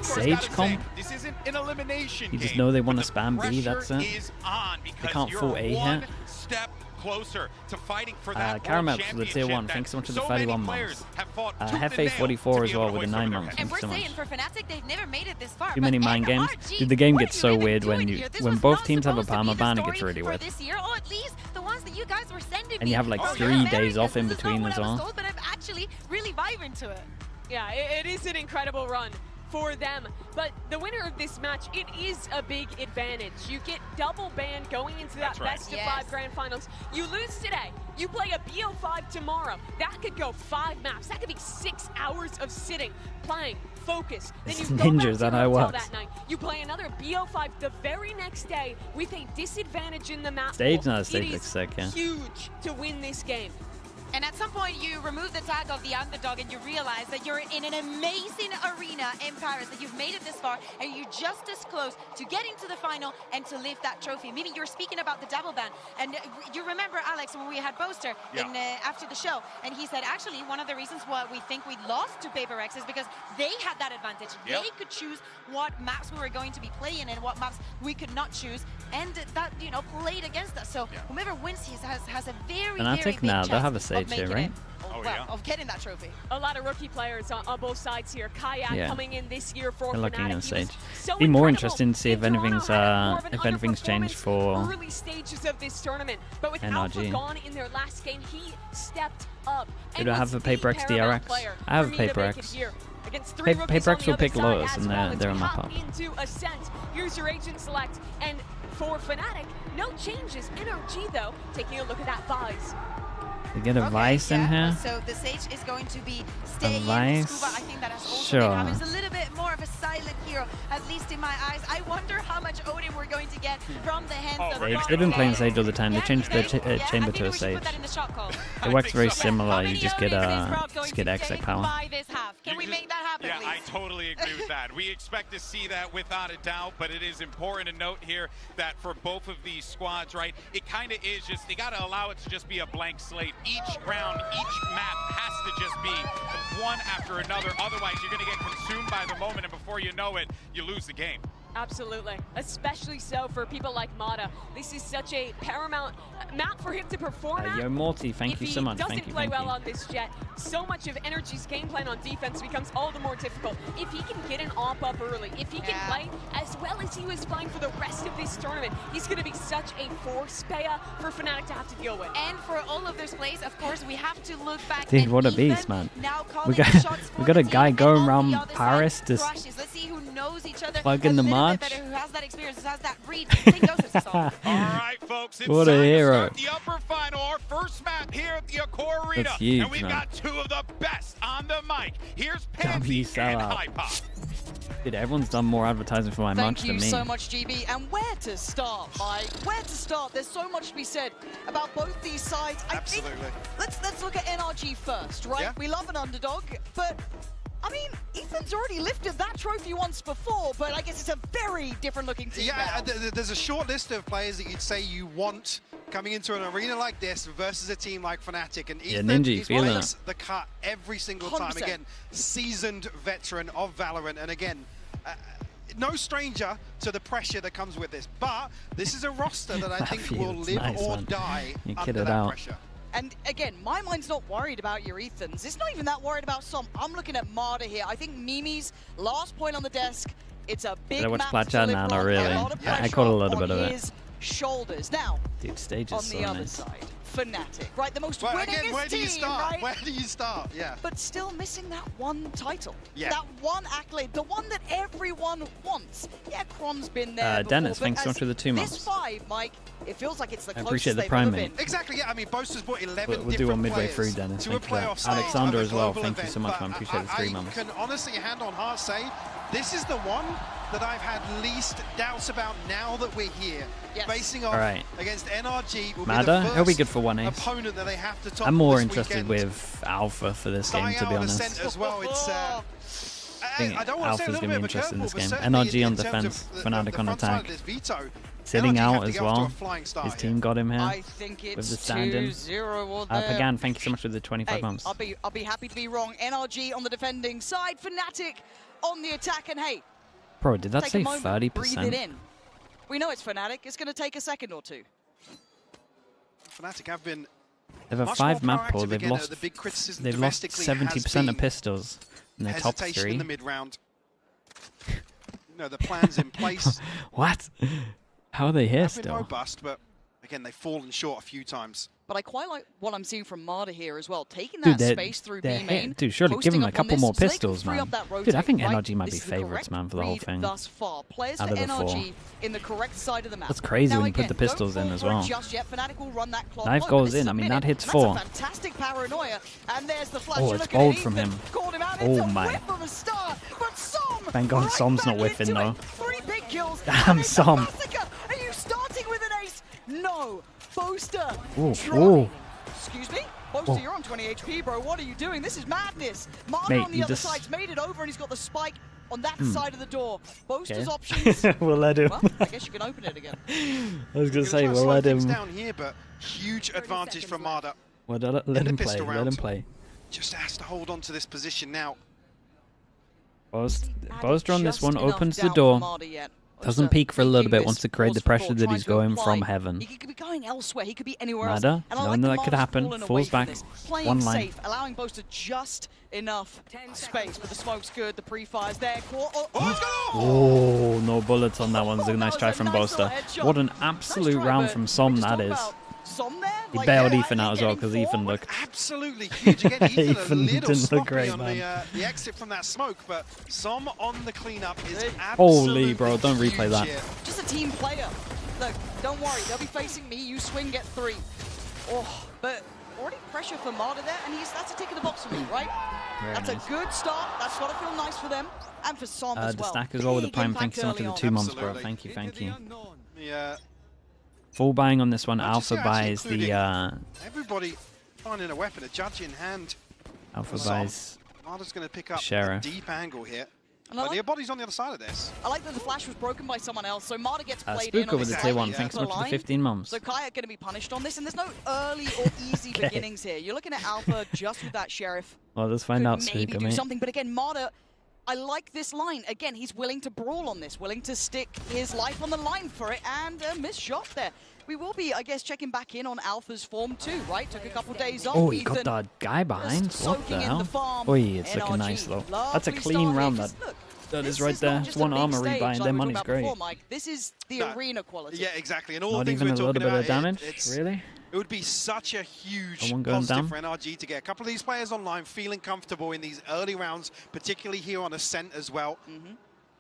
Sage comp? This isn't an elimination You just game, know they want but to the spam B, pressure that's it. is on They because can't you're full A one hit. step closer to fighting for that Caramel world for the tier 1. championship Thanks so much for that the so many 31 players months. have fought tooth and nail Hefe 44 to as be well able with to the hoist 9 over months. their And Thanks we're so much. saying for Fnatic, they've never made it this far. Too many but mind games. NRG, Dude, the game what gets are so you really weird when doing you here? This when was both not teams have a supposed to be the permaban. It story gets really for weird. this year, or at least the ones that you guys were sending And you me. have like Oh, 3 yeah, days off in this is not between what as I was well. told, but I'm actually really vibing to it. Yeah, it is an incredible run for them. But the winner of this match, it is a big advantage. You get double ban going into that best of 5 grand finals. You lose today, you play a BO5 tomorrow. That could go 5 maps. That could be 6 hours of sitting, playing, focus. Then It's you go back ninjas, to that your how it hotel works. that night. You play another BO5 the very next day with a disadvantage in the map Stage, pool. no, stage It looks is sick, yeah. huge to win this game. And at some point, you remove the tag of the underdog and you realize that you're in an amazing arena in Paris, that you've made it this far, and you're just as close to getting to the final and to lift that trophy. Maybe you're speaking about the double ban. And you remember, Alex, when we had Boaster after the show, and he said, actually, one of the reasons why we think we lost to PaperX is because they had that advantage. They could choose what maps we were going to be playing and what maps we could not choose. And that, you know, played against us. So whoever wins has a very, very big now chance they'll have a of Sage making here, right? it, of getting that trophy. A lot of rookie players on both sides here. Kayak coming in this year for They're looking Fnatic. at Sage. So Be more incredible interesting to see if in Toronto, anything's had more of an changed for early stages of this tournament. But with NRG. Alpha gone in their last game, he stepped up. Dude, I have a PaperX DRX. I have a PaperX. PaperX will pick Lotus, and they're on my pop. Into Ascent. Here's your agent select, and for Fnatic, no changes. NRG though, taking a look at that Vise. You get a Vice in here? So the Sage is going to be staying. Vice? Scuba, I think that has also Sure. been happening. It's a little bit more of a silent hero, at least in my eyes. I wonder how much Odin we're going to get from the hands of Sage. They've been playing Sage all the time. They changed their chamber to a Sage. It works very similar. You just get exec power. Can we make that happen, Yeah, please? I totally agree with that. We expect to see that without a doubt, but it is important to note here that for both of these squads, right, it kind of is just, they got to allow it to just be a blank slate. Each round, each map has to just be one after another. Otherwise, you're going to get consumed by the moment, and before you know it, you lose the game. Absolutely, especially so for people like Mata. This is such a paramount map for him to perform at. Yo, Morty, thank you so much. If he Thank doesn't you, play thank well you. on this jet, so much of NRG's game plan on defense becomes all the more difficult. If he can get an op up early, if he can play as well as he was playing for the rest of this tournament, he's going to be such a force payer for Fnatic to have to deal with. And for all of those plays, of course, we have to look back. Dude, and what a even beast, man. now We calling the shots we for got the a team, guy and going on the around other Paris side, just crushes. Let's see who knows each other plugging a the little march. bit better, who has that experience, who has that read. Think Joseph's a song. All right, folks, it's What a time hero. to start the upper final, our first map here at the Accor Arena. That's huge, and we've man. got two of the best on the mic. Here's Pansy W and sellout. Hypop. Dude, everyone's done more advertising for my Thank match you than me. so much, GB. And where to start, Mike? Where to start? There's so much to be said about both these sides. Absolutely. Let's look at NRG first, right? Yeah. We love an underdog, but I mean, Ethan's already lifted that trophy once before, but I guess it's a very different looking team. Yeah, now. there's a short list of players that you'd say you want coming into an arena like this versus a team like Fnatic. And Yeah, Ethan Ninja, feeling plays it. the cut every single time. 100%. Again, seasoned veteran of Valorant. And again, no stranger to the pressure that comes with this. But this is a roster that I think will live nice, or man. die You under kid it that out. pressure. And again, my mind's not worried about your Ethans. It's not even that worried about some. I'm looking at Marta here. I think Mimi's last point on the desk. It's a big Did I watch map Black to Chat? live Nah, on, not really. a lot of I caught a little pressure bit of on it. his shoulders. Now, Dude, stage on is the so other nice. side, Fnatic, right? The most Well, winningest again, where do you team, start? right? Where do you start? Yeah. But still missing that one title. Yeah. That one accolade, the one that everyone wants. Yeah, Cron's been there before, Dennis, but thanks so as much for the 2 This months. 5, Mike, it feels like it's the I closest appreciate the they've prime, ever mate. been. Exactly, yeah. I mean, Boaster's brought 11 We'll do one different midway players through, Dennis. to a Thank you for that. playoff stage Alexander of a as well. global Thank you event, so much, but man. Appreciate the 3 months. I can honestly, hand on heart, say this is the one that I've had least doubts about now that we're here. Yes. Facing off Alright. against NRG will Mada, be the he'll be first good for 1 ace. opponent that they have to top I'm more this interested weekend. with Alpha for this game, Starting to out be on honest. Ascent as well. It's I think I don't want to say a Alpha's little going bit to be of a interested in this curveball, game. but certainly NRG on in terms defense, of Fnatic on front side of attack. this veto, Sitting NRG out have to as get off to well. a flying start His here. team got him here I think it's with the stand-in. 2-0 or there. Pagan, thank you so much for the 25 Hey, months. I'll be happy to be wrong. NRG on the defending side, Fnatic on the attack, and hey, Bro, did that take say a moment, breathe it 30%? in. We know it's Fnatic. It's going to take a second or two. Fnatic have been They have a much 5 more map pool. proactive They've again. lost. The big criticism They've lost domestically has 70% of been pistols in their top hesitation 3. in the mid round. No, the plan's in place. What? How are they here They've been still? robust, but again, they've fallen short a few times. But I quite like what I'm seeing from Marta here as well, taking Dude, that space through B main. Dude, surely give posting him a up on couple this more so they can pistols, free man. up that Dude, I think rotate, right? NRG might This be is the favorites, correct man, for the whole read thing. Thus far, players Out for of the NRG 4. in the correct side of the map. That's crazy now when you put again, the pistols don't in fall as for it well. Just yet, Fnatic will run that clock. Knife low, but goes this is in. a I mean, minute. that hits That's 4. a fantastic paranoia, and there's the flash. Oh, You're it's looking bold at from Ethan, him. called him out. Oh It's a my. whip from a start, but Som Thank God right Som's not back whiffing, into though. it. 3 big kills. Damn, and it's a Som. massacre. Are you starting with an ace? No. Boaster. Ooh, trying. ooh. Excuse me? Boaster, Whoa. you're on 20 HP, bro. What are you doing? This is madness. Marta Mate, on the you other just- side's made it over, and he's got the spike on that Hmm. side of the door. Boaster's Okay. options. We'll let him. Well, I guess you can open it again. I was going to say, Gonna try we'll slow let things him. down here, but huge advantage from Marta. Well, let In him the play. pistol Let him round. play. Just has to hold on to this position now. Boaster on this Just one enough opens the doubt for door. Marta yet. Doesn't Boaster peek for a little thinking bit. this Wants to create the pause for pressure thought, that trying he's to going imply from heaven. He could be going elsewhere. He could be anywhere Nada, else. And I knowing like that could happen, falling away falls from back, this. Playing one line. safe, allowing Boaster just enough space. But the smoke's good. The pre-fire's there. Oh, no bullets on that one. It's a nice try from Boaster. What an absolute round from Som that is. Som there? He bailed Ethan out as well because Ethan looked. Absolutely huge. Again, Ethan, a Ethan little didn't look sloppy great, on man. the exit from that smoke, but Som on the cleanup is Holy, bro, don't replay that. Just a team player. Look, don't worry. They'll be facing me. You swing, get 3. Oh, but already pressure for Marta there, and that's a tick in the box for me, right? Very That's nice. a good start. That's got to feel nice for them, and for Som as The well. stack as well with the Big prime. Thank impact you so much for early the on. 2 months, bro. Absolutely. Thank you, thank you. Yeah. Full buying on this one. Just, Alpha yeah, buys actually the. everybody finding a weapon, a judge in hand. Alpha Som. buys. Marta's going to pick up a Sheriff. deep angle here. And I But like- the body's on the other side of this. I like that the flash was broken by someone else, so Marta gets played in Spooker on with this the side. tier 1. Thanks so much for the 15 months. So Kaya going to be punished on this, and there's no early or easy Okay. beginnings here. You're looking at Alpha just with that Sheriff. Well, let's find out, Maybe Spooker, do mate. something, but again, Marta, I like this line. Again, he's willing to brawl on this, willing to stick his life on the line for it, and a missed shot there. We will be, I guess, checking back in on Alpha's form too, right? Took a couple days off. Oh, he got Ethan that guy behind. What the soaking in the hell? farm. Oh, it's looking NRG, nice though. That's a lovely clean start here, round. 'cause That look, that this is right is not there. just It's a one big armor stage rebind. like Their we were money's talking about great. before, Mike. This is the No. arena quality. Yeah, exactly. And all Not the things even we're a little talking bit about, of damage. it's, Really? It would be such a huge One going positive down. for NRG to get a couple of these players online feeling comfortable in these early rounds, particularly here on Ascent as well.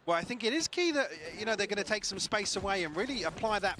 Well, I think it is key that, you know, they're going to take some space away and really apply that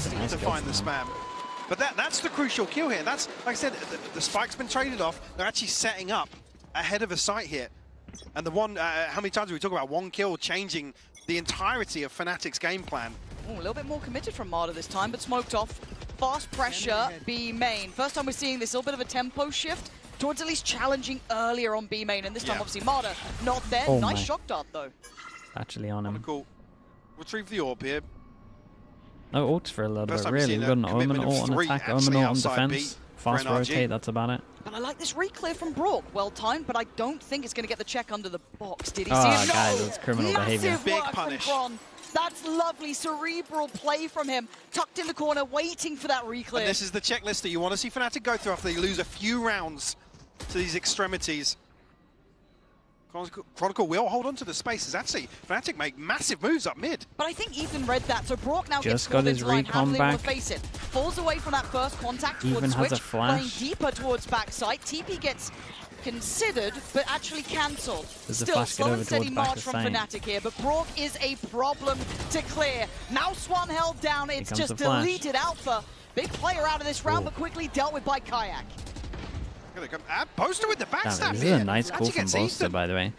nasty nice to kills find the from him. spam. But that's the crucial kill here. That's, like I said, the spike's been traded off. They're actually setting up ahead of a site here. And the one, how many times do we talk about one kill changing the entirety of Fnatic's game plan? Ooh, a little bit more committed from Marder this time, but smoked off. Fast pressure, B main. First time we're seeing this little bit of a tempo shift towards at least challenging earlier on B main, and this time obviously Marder not there. Oh nice my. shock dart though. Actually on him. Cool retrieve the orb here. No ults for a little First bit, time we've really. seen We've got an a Omen commitment of ult on 3 attack, Omen actually ult on outside B defense. for Fast NRG. rotate, that's about it. And I like this re-clear from Brook. Well timed, but I don't think it's going to get the check under the box. Did he see Oh, it? guys, No! that's criminal Massive behavior. Big work punish. from Kron. That's lovely cerebral play from him. Tucked in the corner, waiting for that re-clear. And this is the checklist that you want to see Fnatic go through after they lose a few rounds to these extremities. Chronicle will hold on to the spaces. Actually, Fnatic make massive moves up mid. But I think Ethan read that, so Brock now gets Just got his into line. How do recon they want back. to face it? Falls away from that first contact Even towards has Switch, a flash. playing deeper towards backside. TP gets considered, but actually cancelled. Does the Still, flash get slow over and steady towards march back from the same? Fnatic here, but Brock is a problem to clear. Mouse one held down, it's comes just the flash. deleted Alpha. Big player out of this round, but quickly dealt with by Kayak. Boaster with the Damn, backstab this here. is a nice call Actually from gets Boaster, Ethan. by the way.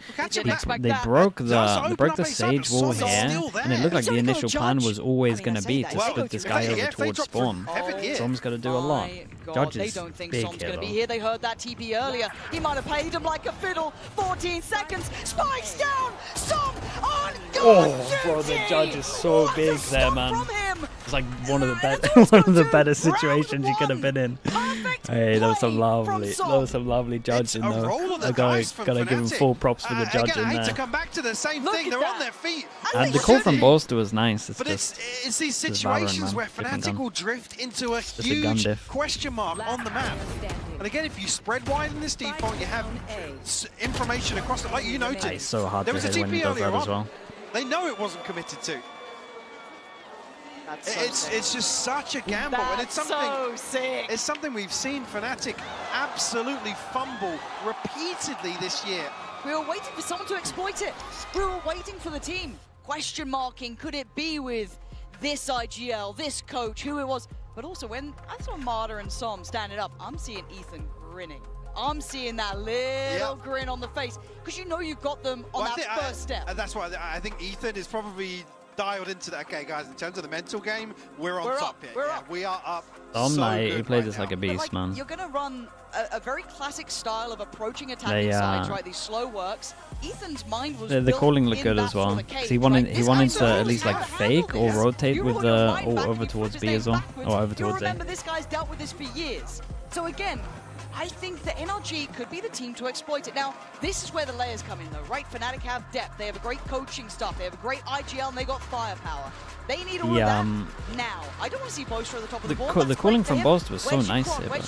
They Broke does the open broke up the a Sage second. wall Som's here, still there. and it looked like So the he got a initial plan judge. was always I going to say be that. to Well, split this if guy they- over if they towards drop spawn. through heaven here. Som's got to do a lot. My God, Judge they is don't think big Som's here, going to be though. here. They heard that TP earlier. He might have paid him like a fiddle. 14 seconds. Spikes down. Som on Oh, bro, the judge is so What a big there, stop man. from him. It's like one of the one of the better situations you could have been in. Hey, that was some lovely judging a though. roll of the I dice from gotta give him Fnatic. full props for the judging Again, I hate to there. come back to the same thing. They're on their feet. And the call from Boaster was nice. It's But just it's these just Valorant, situations man. where Different Fnatic gun. will drift into a a gun huge diff. question mark on the map. And again, if you spread wide in this default, you have information across the, like you noted. It's so hard there to was a hit when TP he does earlier that as on. well. They know it wasn't committed to. It's just such a gamble, and it's something. so sick. It's something we've seen Fnatic absolutely fumble repeatedly this year. We were waiting for someone to exploit it. We were waiting for the team. Question marking, could it be with this IGL, this coach, who it was? But also when I saw Marta and Som standing up, I'm seeing Ethan grinning. I'm seeing that little grin on the face, because you know you've got them on that first step. That's why I think Ethan is probably dialed into that. Okay, guys, in terms of the mental game, we're on top here. We're up. We are up. Dom so Knight, good he plays right this now. like a beast, Like, man. you're going to run a very classic style of approaching attacking sides, right? These slow works. Ethan's mind was The built calling looked in good that as well. sort of 'Cause cage, he wanted right? he This wanted guy's to at knows least how like to fake handle or this. rotate You with roll the your mind ult back over and you towards flip B his as well, name backwards. or over towards You'll A. remember this guy's dealt with this for years. So again, I think that NRG could be the team to exploit it. Now, this is where the layers come in though, right? Fnatic have depth, they have a great coaching staff, they have a great IGL, and they got firepower. They need all of that now. I don't want to see Boaster at the top of the board. The calling from Boaster was so nice here, but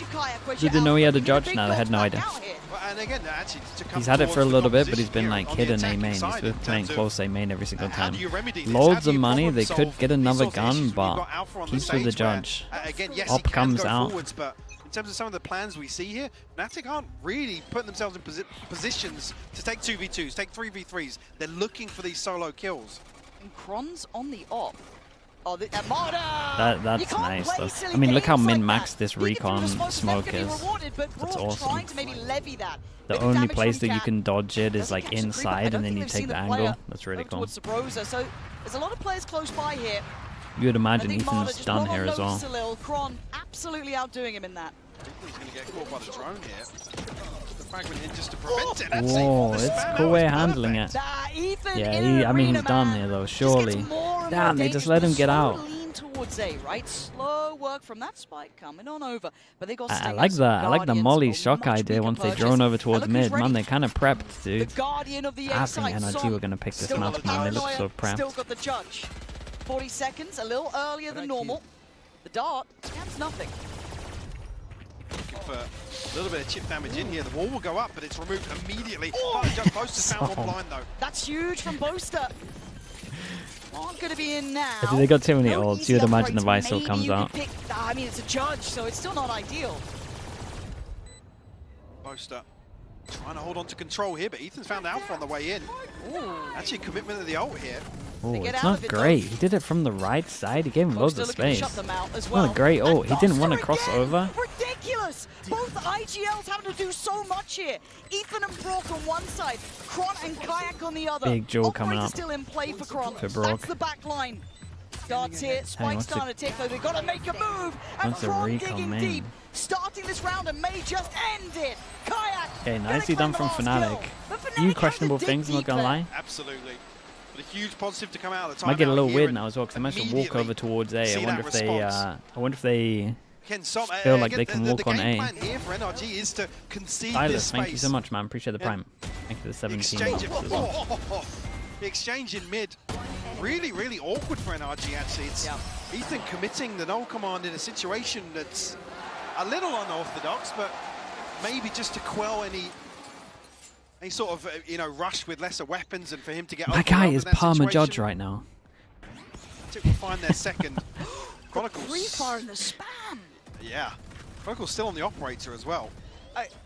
they didn't know he had a judge now, they had no idea. Well, and again, actually, to come He's had it for a towards the little bit, but he's composition been here like on the hidden A attacking main. He's side been in playing terms of close A main every single how time. do you remedy this? How Loads do of you money, problem they could solve get another resource gun, issues when you've but got Alpha on the keeps with the stage where, judge. Again, yes, Op he can comes go out. forwards, but in terms of some of the plans we see here, Fnatic aren't really putting themselves in positions to take 2v2s, take 3v3s. They're looking for these solo kills. And Kron's on the op. Oh, Marta! That's nice though. I mean, look how min-maxed this recon smoke is. That's awesome. To maybe levy that. The only place that you can dodge it is like inside, and then you take the angle. That's really cool. So there's a lot of players close by here. You would imagine I think Marta Ethan's just done not on here as well. notice a little. Kron absolutely outdoing him in that. Ethan's going to get caught by the drone here. The fragment in just to prevent it. That's Whoa, the it's spam cool out way is handling it. Ethan Yeah, I mean, he's done here though, surely. Damn, they just let him get out. Lean towards A, right? Slow work from that spike coming on over. But they got I like that. I like the Molly shock idea once they drone over towards mid. Man, they kind of prepped, dude. Guardian of the I A think side. NRG were going to pick this Still got map, the man. They look paranoia, so prepped. Still got the judge. 40 seconds, a little earlier than normal. The dart scans nothing. Looking for a little bit of chip damage in here. The wall will go up, but it's removed immediately. Just Boaster's found one blind though. That's huge from Boaster. Aren't going to be in now. If they got too many ults, easy you'd imagine the upgrades. Vice ult Maybe comes you could out. pick, I mean, it's a judge, so it's still not ideal. Boaster trying to hold on to control here, but Ethan's found Alpha on the way in. Ooh. Actually, commitment of the ult here. Oh, it's not great. He did it from the right side. He gave him loads of Boaster looking to space. shut them out as well. Not a great ult. He didn't want to Boaster cross over. Ridiculous! Both IGLs having to do so much here. Ethan and Brock on one side, Kron and Kayak on the other. Big Jewel coming Operator up still in play for Kron. for Brock. That's the back line. Darts here, Spike's what's the- starting to tick though. They've got to make a move. And What's the Kron recon digging main? deep. Starting this round and may just end it. Kayak! Okay, gonna nicely claim done the from last Fnatic. kill. But Fnatic Few have to questionable dig things, I'm not deep gonna there. lie. Absolutely. But a huge positive to come out of the timeout. Might get a little here weird and now as well, because they managed to walk over towards A. I wonder if they feel like they can walk on A. Here for NRG is to concede Silas, this thank you space. so much, man. Appreciate the prime. Thank you for the 17 Exchange, months as well. the exchange in mid, really, really awkward for NRG actually. It's Ethan committing the null command in a situation that's a little unorthodox, but maybe just to quell any sort of rush with lesser weapons and for him to get. My guy is Parma Judge right now. Until we find their second. Chronicles. Pre-fire in the spam. Yeah, Chronicles still on the operator as well.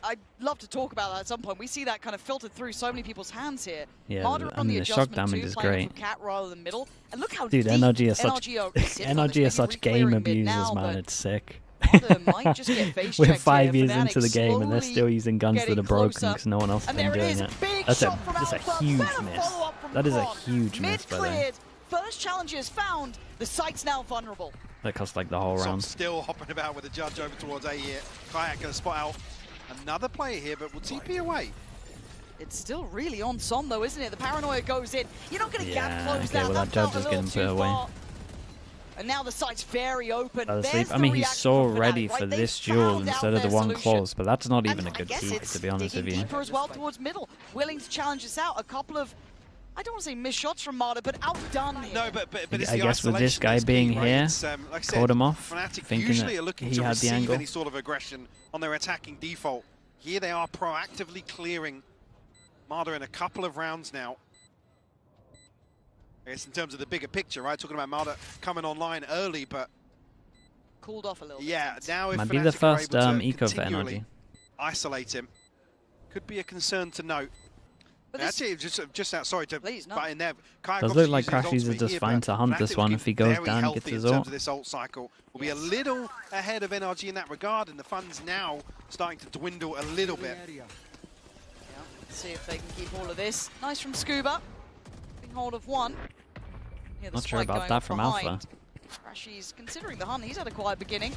I'd love to talk about that at some point. We see that kind of filtered through so many people's hands here. Yeah, Marder I mean, the shock damage is great. Cat rather than middle. And look how Dude, deep NRG are such NRG are such game abusers, man. It's sick. Might just get face We're checked 5 here. years into the game and they're still using guns that are broken closer. because no one else has been doing it. That's a huge miss. That is a huge miss by them. First challenges found. The site's now vulnerable. That cost like the whole round. Still hopping about with the judge over towards A here. Kayak going to spot out another player here, but will TP away. It's still really on Som though, isn't it? The paranoia goes in. You're not going to gap close okay, well that judge is getting put away. And now the site's very open. I mean, he's so ready for this duel instead of the one close, but that's not even a good peek, to be honest with you. Deeper as well towards middle, willing to challenge us out. A couple of, I don't want to say missed shots from Marder, but outdone here. No, but I guess with this guy being here, like caught him off, Fnatic thinking usually that are looking he to had the receive angle. any sort of aggression on their attacking default. Here they are proactively clearing Marder in a couple of rounds now. I guess in terms of the bigger picture, right? Talking about Marder coming online early, but cooled off a little. Yeah, now if might be the first eco for continually NRG. isolate him, could be a concern to note. But actually, just out. Sorry to butt in there. Does look like Crashies is just fine to hunt this one if he goes down and gets his in terms ult. of this ult cycle, will be a little ahead of NRG in that regard, and the funds now starting to dwindle a little bit. Let's see if they can keep all of this. Nice from Scuba. Taking hold of one. Yeah, Not sure about that from Alpha. Crashies considering the hunt. He's had a quiet beginning,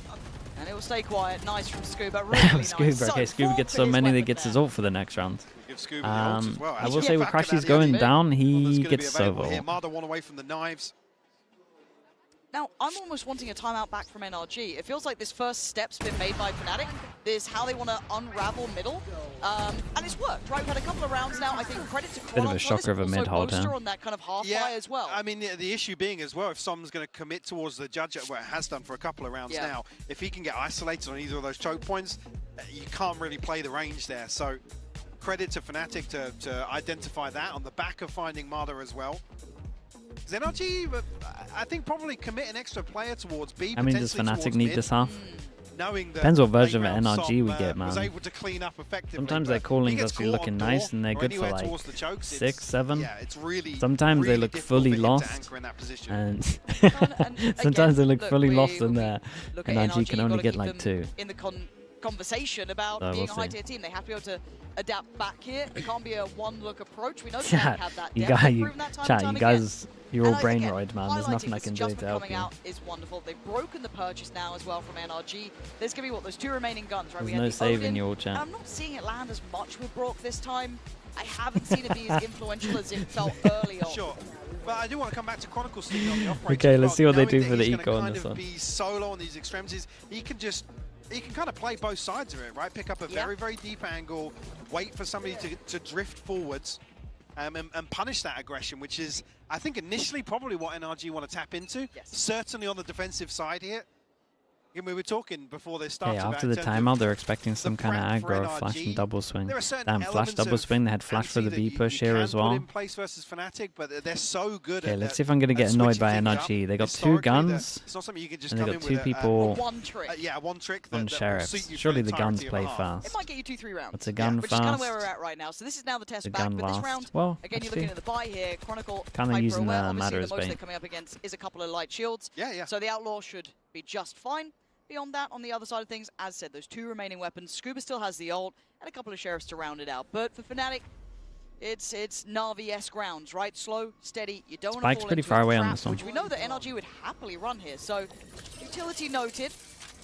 and it will stay quiet. Nice from Scuba. Really Scuba, nice. okay, Scuba gets so many that he gets his ult for the next round. Give Scuba the ult as well. I will say with Crashies going down, he gets Sova Here, ult. Marder one away from the knives. Now, I'm almost wanting a timeout back from NRG. It feels like this first step's been made by Fnatic. This how they want to unravel middle. And it's worked, right? We've had a couple of rounds now. I think credit to Bit of a shocker of a mid hold here. on that kind of half-fire as well. I mean, the issue being as well, if someone's going to commit towards the judge, well, it has done for a couple of rounds now, if he can get isolated on either of those choke points, you can't really play the range there. So credit to Fnatic to identify that on the back of finding Marder as well. NRG, I think, probably commit an extra player towards B. I mean, does Fnatic need this half? Knowing that Depends what version of Som, NRG we get, was man. able to clean up effectively, Sometimes their calling's actually looking nice and they're good for like 6, 7. Yeah, it's really, sometimes they look fully lost, and sometimes they look fully lost in there. NRG can only get like 2. In the conversation about being a high-tier team, they have to be able to adapt back here. It can't be a one-look approach. We know they have that depth. You guys, you're all brainroid, man. There's nothing I can do to help you. Out is wonderful. They've broken the purchase now as well from NRG. There's going to be, those 2 remaining guns, right? There's no saving your chat. I'm not seeing it land as much with Brock this time. I haven't seen it be as influential as it felt early on. Sure. But I do want to come back to Chronicles sticking on the operator. Okay, let's see what they do Knowing for that the he's eco on gonna this one. Be solo on these extremities. He can kind of play both sides of it, right? Pick up a very, very deep angle, wait for somebody to drift forwards, and punish that aggression, which is, I think, initially probably what NRG want to tap into. Certainly on the defensive side here. Again, we were talking before they started. Hey, after the timeout, they're expecting some kind of aggro, flash and double swing. Damn, flash double swing. They had flash for the B push here as well. In place versus Fnatic, but they're so good. Okay, let's see if I'm gonna get annoyed by NRG. They got 2 guns, it's not something you can just and they come got in 2 people one trick. one trick. on sheriffs. Surely the guns play fast. It might get you 2-3 rounds. What's a gun which fast? is kind of where we're at right now. So this is now the test The back. gun But this last. round, Well, again, you're looking at the buy here. Chronicle, Kinda using the obviously matter the as most bait. they're coming up against is a couple of light shields. Yeah. So the Outlaw should be just fine. Beyond that, on the other side of things, as said, those 2 remaining weapons. Scuba still has the ult, and a couple of sheriffs to round it out. But for Fnatic, it's Na'Vi-esque rounds, right? Slow, steady. You don't want to Spike's fall pretty into far a away on trap, this one. which we know that NRG would happily run here. So utility noted.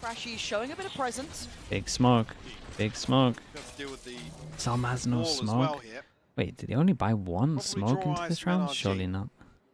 Crashies showing a bit of presence. Big smoke. Big smoke. Som has no wall as smoke. well here. Wait, did he only buy 1 Probably smoke draw into eyes this from round? NRG. Surely not.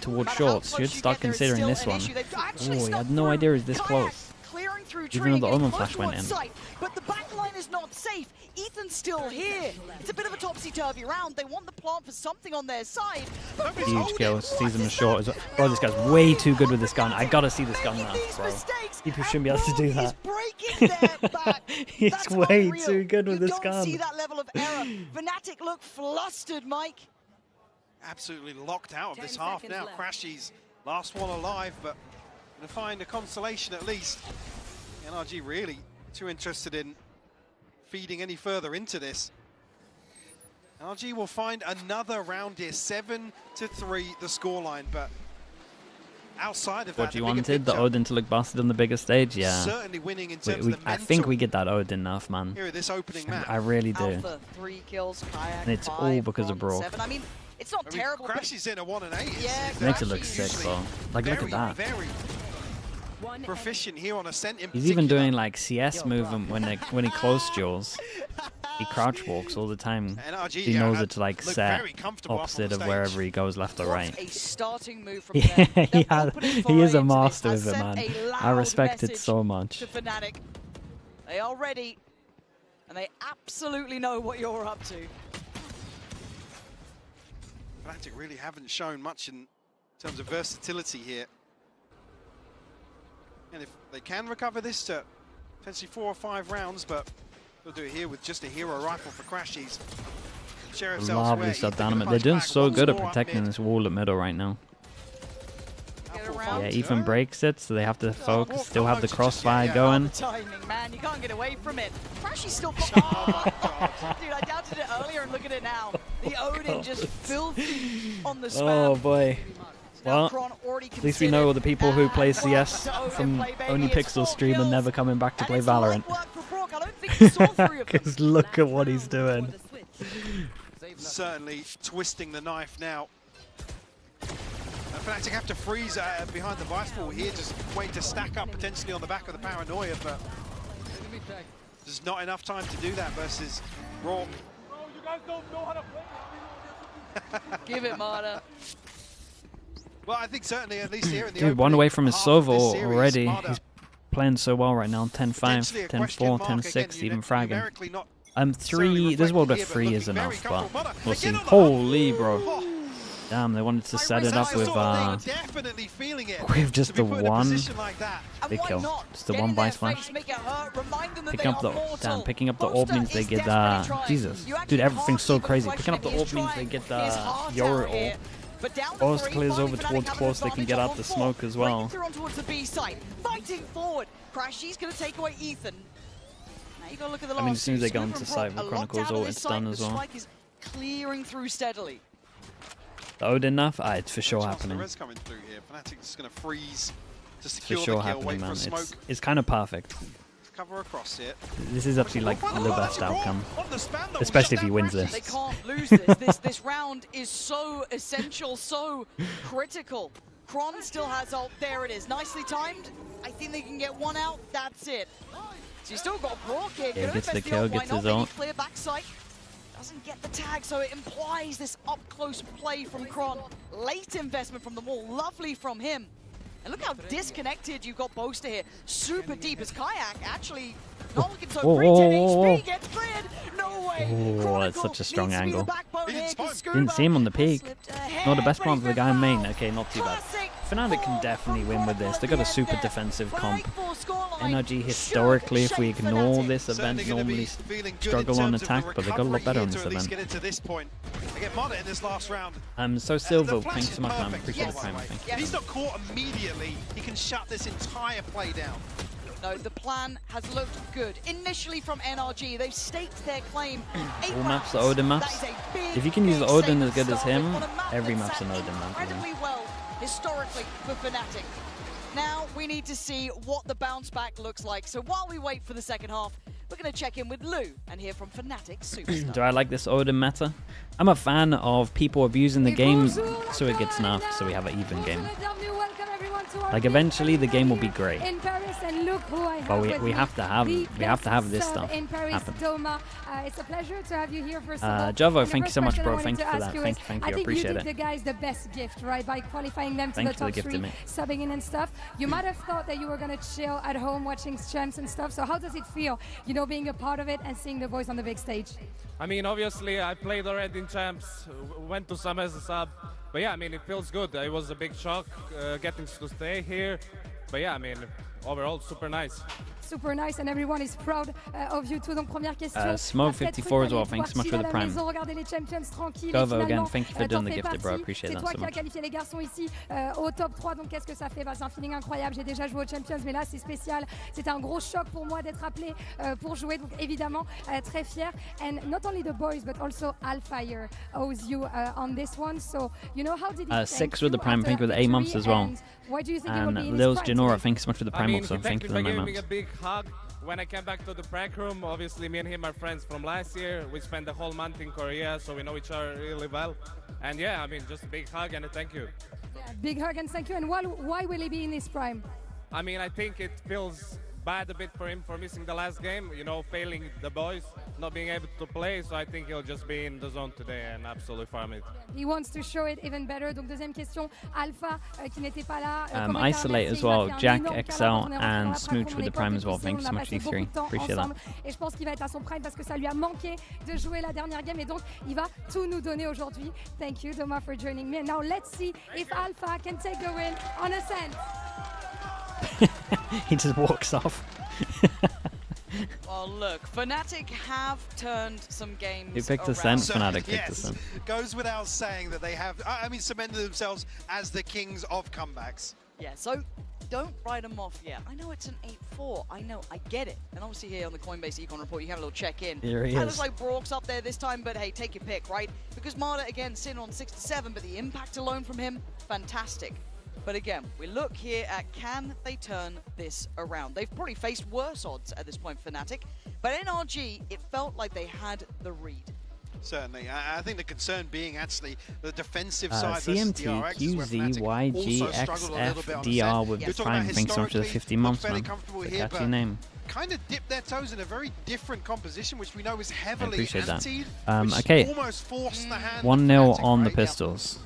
towards shorts. Should start considering this one. Oh, he had no idea he was this close. Clearing through Even though the getting Omen close flash went in. sight, but the back line is not safe. Ethan's still here. It's a bit of a topsy-turvy round. They want the plant for something on their side. But Huge kill. Sees him as short as well. Bro, this guy's way too good with this gun. I gotta see this gun now, bro. People shouldn't be able to do that. He's way too good with this gun. See that level of error. Fnatic look flustered, Mike. Absolutely locked out of this half now. Crashy's last one alive, but to find a consolation at least. NRG really too interested in feeding any further into this. NRG will find another round here, 7-3 the scoreline, but outside of that, What you wanted, the Odin to look busted on the bigger stage, yeah. Certainly winning in terms of the I think we get that Odin enough, man. here at this opening map. I really do. Alpha, 3 kills, Kayak, And it's 5, all because of Bron, Brock. 7. I mean, it's not terrible. Crashes in a 1 and 8. Yeah, Makes it look sick, though. Like, look at that. Very proficient here on Ascent in He's even doing like CS movement when he close duels. He crouch walks all the time. He knows it's like set opposite of wherever he goes, left or right. A starting move from Yeah, he is a master with it, man. I respect it so much. To Fnatic. They are ready, and they absolutely know what you're up to. Fnatic really haven't shown much in terms of versatility here. And if they can recover this to potentially 4 or 5 rounds, but they'll do it here with just a hero rifle for Crashies. Lovely stuff down. They're doing so good at protecting this wall at middle right now. Yeah, Ethan breaks it, so they have to focus. Still have the crossfire going. Timing, man, you can't get away from it. Crashy's still. Oh my God, dude! I doubted it earlier, and look at it now. The Odin just filthy on the spam. Oh boy. Well, at least we know the people who play CS from only Pixel stream and never coming back to play Valorant. Because look at what he's doing. Certainly twisting the knife now. Fnatic have to freeze behind the vice wall here, just wait to stack up potentially on the back of the paranoia, but there's not enough time to do that versus Raw. You guys don't know how to play. Give it, Marta. Well, I think certainly at least here in the Dude, one away from his Sova already. He's playing so well right now. 10-5, 10-4, 10-6, even fragging. 3. This World of 3 is enough, but we'll see. Holy, bro. Damn, they wanted to set it up with just the one. Big kill. Just the one Vice Flash. Picking up the orb means they get Jesus. Dude, everything's so crazy. Picking up the orb means they get the Yoru orb. Force clears over towards close, they can get out the smoke as well. Towards the B side, fighting forward. Crashy's going to take away Ethan. Now you got to look at the last. I mean, as soon as they go into sight with Chronicles ult, it's done as well. The is clearing through steadily. The Odin enough? It's for sure happening. Coming through here. Fnatic just going to freeze to It's secure for sure the kill, happening, wait man. for It's kind of perfect. Cover across it. This is actually like the best outcome, especially if he wins this. They can't lose this. This round is so essential, so critical. Kron still has ult. There it is. Nicely timed. I think they can get one out. That's it. So you still got Brock here. Yeah, gets the kill, gets his ult. Clear backside. Doesn't get the tag, so it implies this up-close play from Kron. Late investment from the wall. Lovely from him. And look how disconnected you got Boaster here. Super deep as Kayak actually not looking so free. 10 HP gets cleared. No way. Oh, that's such a strong angle. Didn't see him on the peak. Not the best part for the guy in main. Okay, not too bad. Fnatic can definitely win with this. They got a super defensive comp. NRG historically, if we ignore this event, normally struggle on attack, but they got a lot better on this event. So Silver, thank you so much, man. Appreciate the time. Thank you. If he's not caught immediately, he can shut this entire play down. No, the plan has looked good. Initially from NRG, they've staked their claim. All maps are Odin maps. If you can use Odin as good as him, every map's an Odin map. Incredibly well, historically, for Fnatic. Now we need to see what the bounce back looks like. So while we wait for the second half, we're going to check in with Lou and hear from Fnatic Superstar. Do I like this Odin meta? I'm a fan of people abusing the game so it gets nerfed, so we have an even game. Like eventually the game will be great. But we have to have this stuff happen. It's a pleasure to have you here first Javo, thank you so much, bro. Thank you for that. Thank you. I appreciate it. I think you did the guys the best gift, right? By qualifying them to the top 3, subbing in and stuff. You might have thought that you were going to chill at home watching champs and stuff. So how does it feel, you know, being a part of it and seeing the voice on the big stage? I mean, obviously, I played already in champs, went to some as a sub. But yeah, I mean, it feels good. It was a big shock getting to stay here. But yeah, I mean, overall super nice. Super nice, and everyone is proud of you too. Donc première question. Smoke 54 as well. Thanks so much for the prime. Regardez les champions tranquilles. Govo again. Thank you for doing the gifted, bro. I appreciate that so much. C'est toi qui as qualifié les garçons ici au top 3. Donc qu'est-ce que ça fait? C'est un feeling incroyable. J'ai déjà joué aux champions, mais là c'est spécial. C'était un gros choc pour moi d'être appelé pour jouer. Donc évidemment très fier. And not only the boys, but also Alfire owes you on this one. So you know how did he? 6 with the prime. Thank you for the 8 months as well. Why do you think and Lils Janora, thank you so much for the prime also. Thank you for the 9 giving months. me a big hug. When I came back to the prac room, obviously me and him are friends from last year. We spent the whole month in Korea, so we know each other really well. And yeah, I mean, just a big hug and a thank you. Yeah, big hug and thank you. And why will he be in his prime? I mean, I think it feels bad a bit for him for missing the last game, you know, failing the boys, not being able to play. So I think he'll just be in the zone today and absolutely farm it. He wants to show it even better. Donc deuxième question, Alpha qui n'était pas là. Isolate as well, Jack XL and Smooch with the prime as well. Thank you so much, D3. Appreciate that. Et je pense qu'il va être à son prime parce que ça lui a manqué de jouer la dernière game et donc il va tout nous donner aujourd'hui. Thank you, Thomas, for joining me. And now let's see if Alpha can take the win on Ascent. He just walks off. Well, look, Fnatic have turned some games. He picked Ascent, Fnatic picked Ascent. Goes without saying that they have, I mean, cemented themselves as the kings of comebacks. Yeah, so don't write them off yet. I know it's an 8-4. I know, I get it. And obviously here on the Coinbase Econ report, you have a little check-in. Here he It is. looks like Brock's up there this time, but hey, take your pick, right? Because Marta, again, sitting on 6-7, but the impact alone from him, fantastic. But again, we look here at can they turn this around? They've probably faced worse odds at this point, Fnatic. But NRG, it felt like they had the read. Certainly. I think the concern being actually the defensive side CMT, QZ, YG, XF, DR with the prime. Thanks so much for the 50 months, man. Catchy name. Kind of dipped their toes in a very different composition, which we know is heavily antied. Okay, almost forced the hand 1-0 on the Pistols.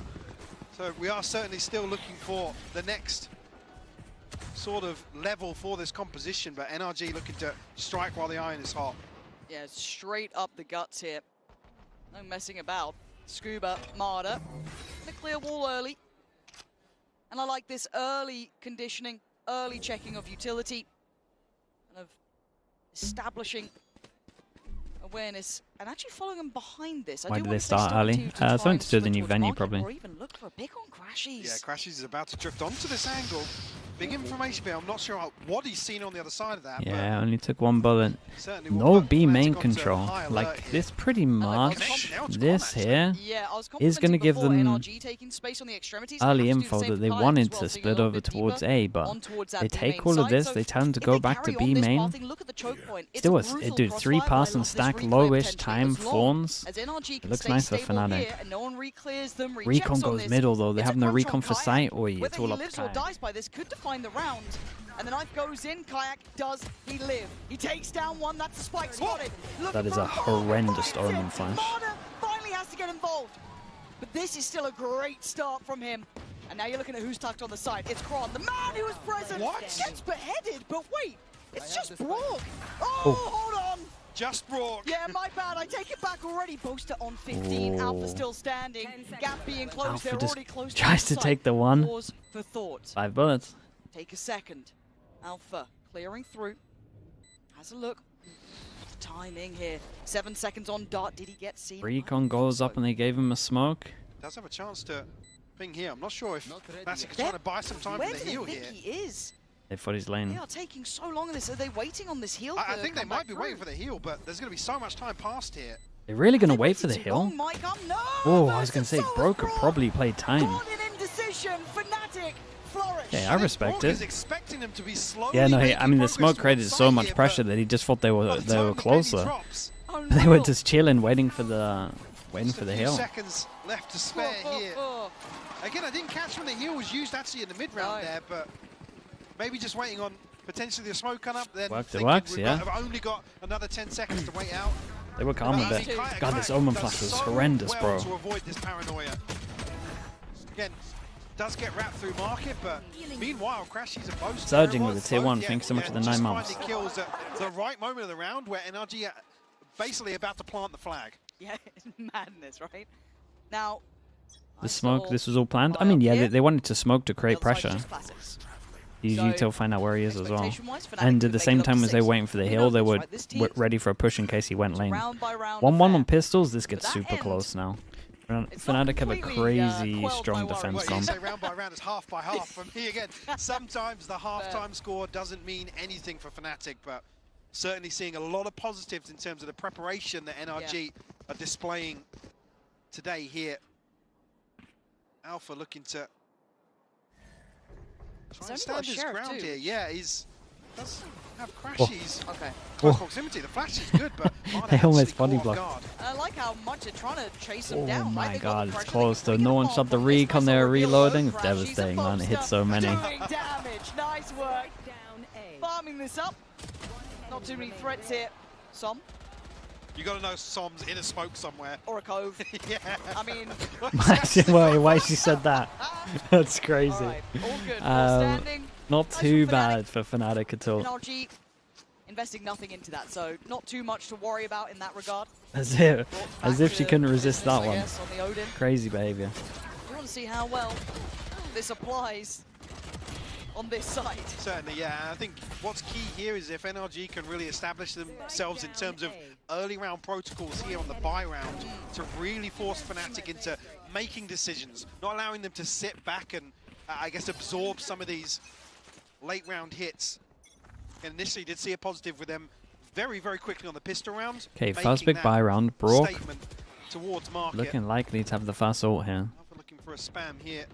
So we are certainly still looking for the next sort of level for this composition, but NRG looking to strike while the iron is hot. Yeah, straight up the guts here. No messing about. Scuba, Marta, the clear wall early. And I like this early conditioning, early checking of utility, kind of establishing awareness and actually following them behind this. Why did they start early? Something to do with the new venue, probably. Or even look for a pick on Crashies. Yeah, Crashies is about to drift onto this angle. Big information here. I'm not sure what he's seen on the other side of that. Yeah, only took 1 bullet. No B main control. Like this, pretty much. This here is going to give them early info that they wanted to split over towards A, but they take all of this, they tell them to go back to B main. Still, dude, 3-pass and stack, lowish time, Fawns. It looks nice for Fnatic. Recon goes middle though. They have no recon for sight. Oi, it's all up to Kayak. Find the round, and the knife goes in. Kayak, does he live? He takes down one. That's Spike spotted. That is a horrendous Omen flash. Marta finally has to get involved, but this is still a great start from him. And now you're looking at who's tucked on the side. It's Kron, the man who was present. Gets beheaded, but wait, it's just Brock. Oh, hold on. Just Brock. Yeah, my bad. I take it back already. Booster on 15. Alpha still standing. Gap being closed. Alpha They're just already close tries to take the one. Pause for thought. 5 bullets. Take a second. Alpha clearing through. Has a look. Timing here. 7 seconds on dot. Did he get seen? Recon goes up and they gave him a smoke. Does have a chance to ping here. I'm not sure if Massic is trying to buy some time for the heal here. Where do they think he is? They thought he's lane. They are taking so long on this. Are they waiting on this heal? I think they might be waiting for the heal, but there's going to be so much time past here. They're really going to wait for the heal? Oh, I was going to say, Bro could probably play time. Okay, I respect it. Yeah, no, I mean the smoke created so much pressure that he just thought they were closer. They were just chilling, waiting for the heal. Seconds left to spare here. Again, I didn't catch when the heal was used actually in the mid round there, but maybe just waiting on potentially the smoke come up. Then it works, yeah. I've only got another 10 seconds to wait out. They were calm a bit. God, this Omen flash was horrendous, bro. To avoid this paranoia. Again, does get wrapped through market, but meanwhile, Crashies are both surging with the tier 1. Thanks so much for the 9 months. Kills at the right moment of the round where NRG are basically about to plant the flag. Yeah, it's madness, right? Now, the smoke, this was all planned? I mean, yeah, they wanted to smoke to create pressure. Use So, util to find out where he is as well. expectation-wise, Fnatic And could at the make same it up time to as they were 6. waiting for the Who hill, knows, they were right? This team ready for a push in case he went lane. round by round 1-1 affair. on pistols, this gets that super end, close now. it's not Fnatic have a completely, crazy quelled strong my worries. defense Well, you comp. say round by round, it's half by half. For me, again, sometimes the half-time score doesn't mean anything for Fnatic, but certainly seeing a lot of positives in terms of the preparation that NRG are displaying today here. Alpha looking to try and stand his ground here. Yeah, he's does have crashes. Okay. Close proximity. The flash is good, but They almost body blocked. I like how much they're trying to chase him Oh down. my god, it's close though. No one shot the recon there reloading. It's devastating, man. It hits so many. Doing damage. Nice work. Farming this up. Not too many threats here. Som. You got to know Som's in a smoke somewhere. Or a cove. Yeah. I mean. Why she said that? That's crazy. All good. Standing. Not too bad for Fnatic at all. NRG investing nothing into that, so not too much to worry about in that regard. As if she couldn't resist that one. On the Odin. Crazy behavior. You want to see how well this applies on this side. Certainly, yeah. I think what's key here is if NRG can really establish themselves in terms of early round protocols here on the buy round to really force Fnatic into making decisions, not allowing them to sit back and, I guess, absorb some of these late round hits. And initially did see a positive with them very, very quickly on the pistol round. Okay, first big buy round. Brock towards market. looking likely to have the fast ult here. Looking for a spam here.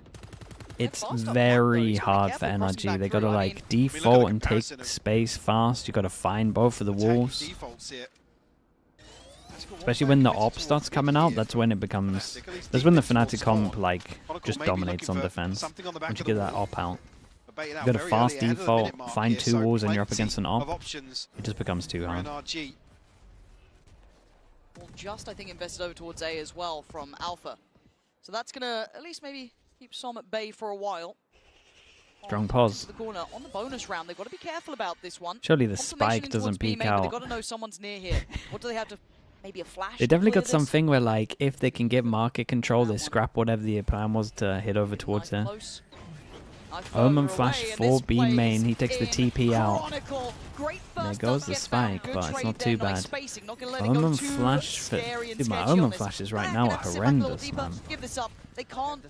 It's very hard for NRG. They gotta like default and take space fast. You gotta find both of the walls. Especially when the op starts coming out, that's when it becomes. That's when the Fnatic comp like just dominates on defense. Once you get that op out, you got a fast default, find two walls, and you're up against an op. It just becomes too hard. Well, just I think invested over towards A as well from Alpha, so that's gonna at least maybe keep Som at bay for a while. Strong pause. The corner on the bonus round, they've got to be careful about this one. Surely the spike doesn't peek out. They've got to know someone's near here. What do they have to? Maybe a flash. They definitely got something where, like, if they can get market control, they scrap whatever the plan was to hit over towards her. Omen flash for B main. He takes the TP out. There goes the spike, but it's not too bad. Omen flash for. Dude, my Omen flashes right now are horrendous, man. Give this up. They can't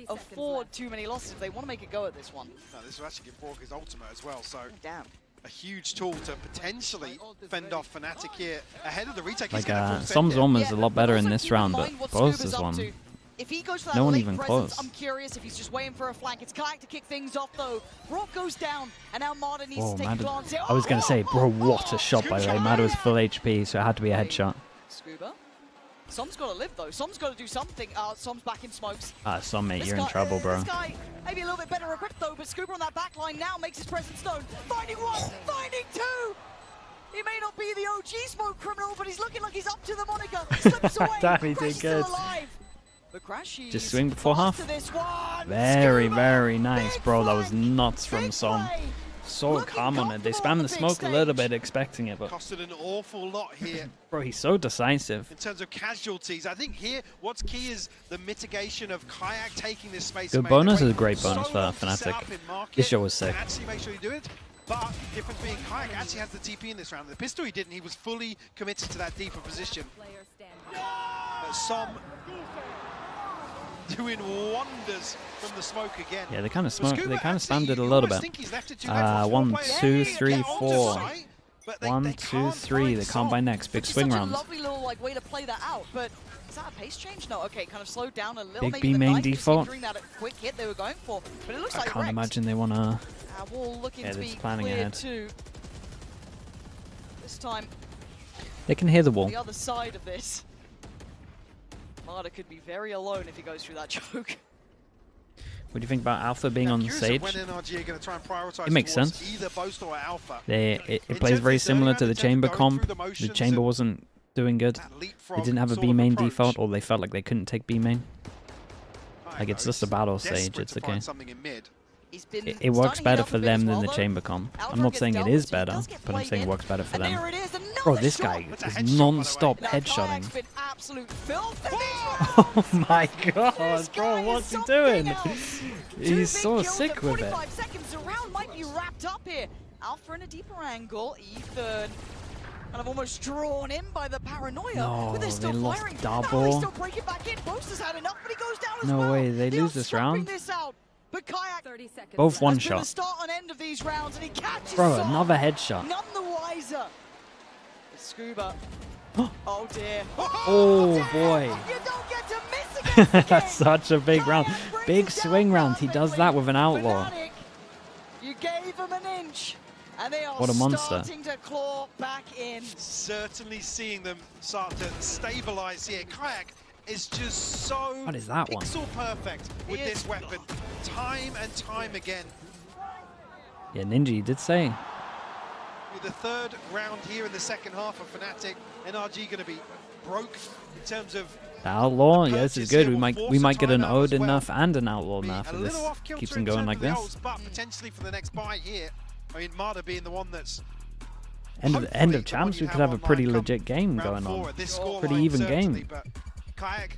afford too many losses if they want to make a go at this one. No, this will actually give Brock his ultimate as well, so. Damn. A huge tool to potentially fend off Fnatic here ahead of the retake. Like, Som's Omen is a lot better in this round, but Bo's one. If he goes for that no one late even presence, close. I'm curious if he's just waiting for a flank. It's Kayak to kick things off though. Brock goes down, and now Marta needs to take a glance here. I was going to say, bro, what a shot by the way. Marta was full HP, so it had to be a headshot. Scuba. Som's got to live though. Som's got to do something. Som's back in smokes. Som, mate, you're in trouble, bro. This guy maybe a little bit better equipped though, but Scuba on that back line now makes his presence known. Finding one, finding two. He may not be the OG smoke criminal, but he's looking like he's up to the moniker. Slips away. Damn, he did good. Just swing before half. Very, very nice, bro. That was nuts from Som. So calm on it. They spammed the smoke a little bit, expecting it, but costed an awful lot here. Bro, he's so decisive. In terms of casualties, I think here what's key is the mitigation of Kayak taking this space. Good bonus is a great bonus for Fnatic. This show was sick. Actually, make sure you do it. But difference being Kayak actually has the TP in this round. The pistol he didn't. He was fully committed to that deeper position. But Som doing wonders from the smoke again. Yeah, they kind of spammed it a little bit. 1, 2, 3, 4. 1, 2, 3. They can't buy next. Big swing rounds. Lovely little way to play that out, but is that a pace change? No. Okay, kind of slowed down a little. Big B main default. That quick hit they were going for, but it looks I like can't imagine they wanna. Wall looking yeah, to be planning ahead. Too. This time. They can hear the wall. The other side of this. Marta could be very alone if he goes through that choke. What do you think about Alpha being on the stage? It makes sense. It plays very similar to the Chamber comp. The Chamber wasn't doing good. They didn't have a B main default, or they felt like they couldn't take B main. Like, it's just a battle stage, it's okay. It works better for them than the Chamber comp. I'm not saying it is better, but I'm saying it works better for them. Bro, this guy is non-stop headshotting. Oh my god, bro, what's he doing? He's so sick with it. be wrapped up here. Alpha in a deeper angle. Ethan kind of almost drawn in by the paranoia. No, but they're still they lost firing. double. They still break it back in. Boaster's had enough, but he goes down as well. No way, they lose this round. This out. But Kayak, 30 seconds. Both one the shot. start and end of these rounds, and he catches Bro, Saw. another headshot. None the wiser. Scuba. Oh dear. Oh boy. You don't get to miss again. That's such a big round. Big swing round. He does that with an outlaw. You gave him an inch, and they are What a monster. starting to claw back in. Certainly seeing them start to stabilize here. Kayak is just so What is that one? pixel perfect with this weapon, time and time again. Yeah, Ninja, you did say. The third round here in the second half of Fnatic. NRG going to be broke in terms of The outlaw, yeah, this is good. We might get an Odin nerf and an outlaw nerf if this keeps on going like this. But potentially for the next buy here, I mean, Marta being the one that's End of champs, we could have a pretty legit game going on. Pretty even game. Kayak,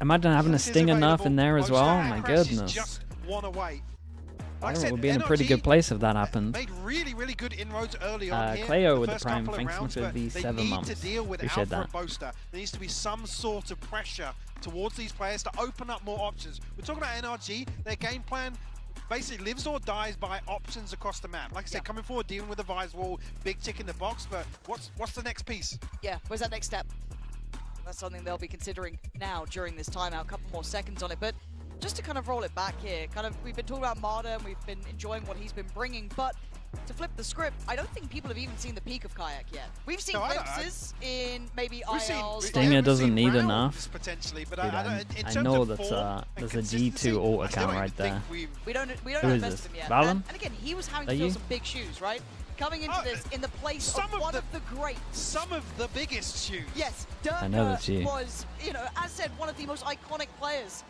Imagine having a Stinger nerf in there as well. My goodness. just one away. I Like I think said, we'll be in a pretty good place if that happens. Made really good inroads early on here. Cleo the with the first prime, couple of thanks so much rounds, for the but 7 they need months. to deal with Appreciate Alpha that. and Boaster. There needs to be some sort of pressure towards these players to open up more options. We're talking about NRG. Their game plan basically lives or dies by options across the map. Like I said, coming forward, dealing with the Vise wall, big tick in the box, but what's the next piece? Yeah, where's that next step? That's something they'll be considering now during this timeout. A couple more seconds on it, but just to kind of roll it back here, we've been talking about Marta and we've been enjoying what he's been bringing, but to flip the script, I don't think people have even seen the peak of Kayak yet. We've seen glimpses in maybe ILs. Stinger doesn't need enough. Potentially, but Dude, I know that there's a G2 alt account right there. We don't Who have is best this? of him yet. Valen? And again, he was having Are to fill you? some big shoes, right? Coming into this in the place of one of the greats. Some of the biggest shoes. Yes, I know that's you. was, as said, one of the most iconic players.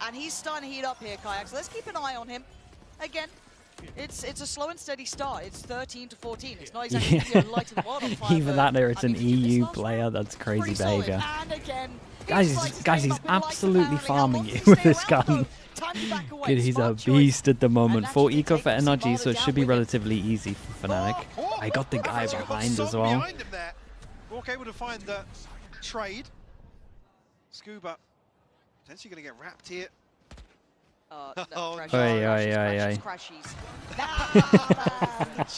And he's starting to heat up here, Kayak. So let's keep an eye on him. Again, it's a slow and steady start. It's 13-14. It's not exactly lighting the world on fire. Even that there, it's an EU player. That's crazy behavior. And again, Guys, he's absolutely farming you with this gun. Good, he's a beast at the moment. 4 eco for NRG, so it should be relatively easy for Fnatic. I got the guy behind as well. Behind him there. Walk able to find the trade. Scuba potentially going to get wrapped here. No, crashes.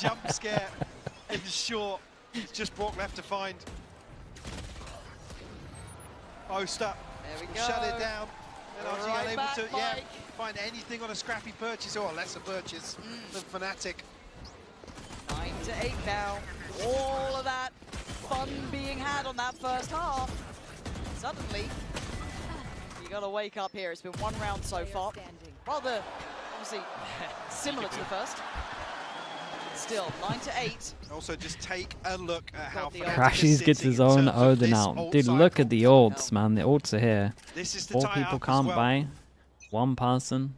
Jump scare in short. It's just Brock left to find. Boaster. There we go. Shut it down. NRG Right unable back, to Mike. find anything on a scrappy purchase or a lesser purchase than Fnatic. 9-8 now. All of that fun being had on that first half. Suddenly, you got to wake up here. It's been one round so far. Rather, obviously, similar to the first. Still, 9-8. Also, just take a look at how Crashes gets his own Odin out. Dude, look at the ults, man. The ults are here. 4 people can't buy. 1 person.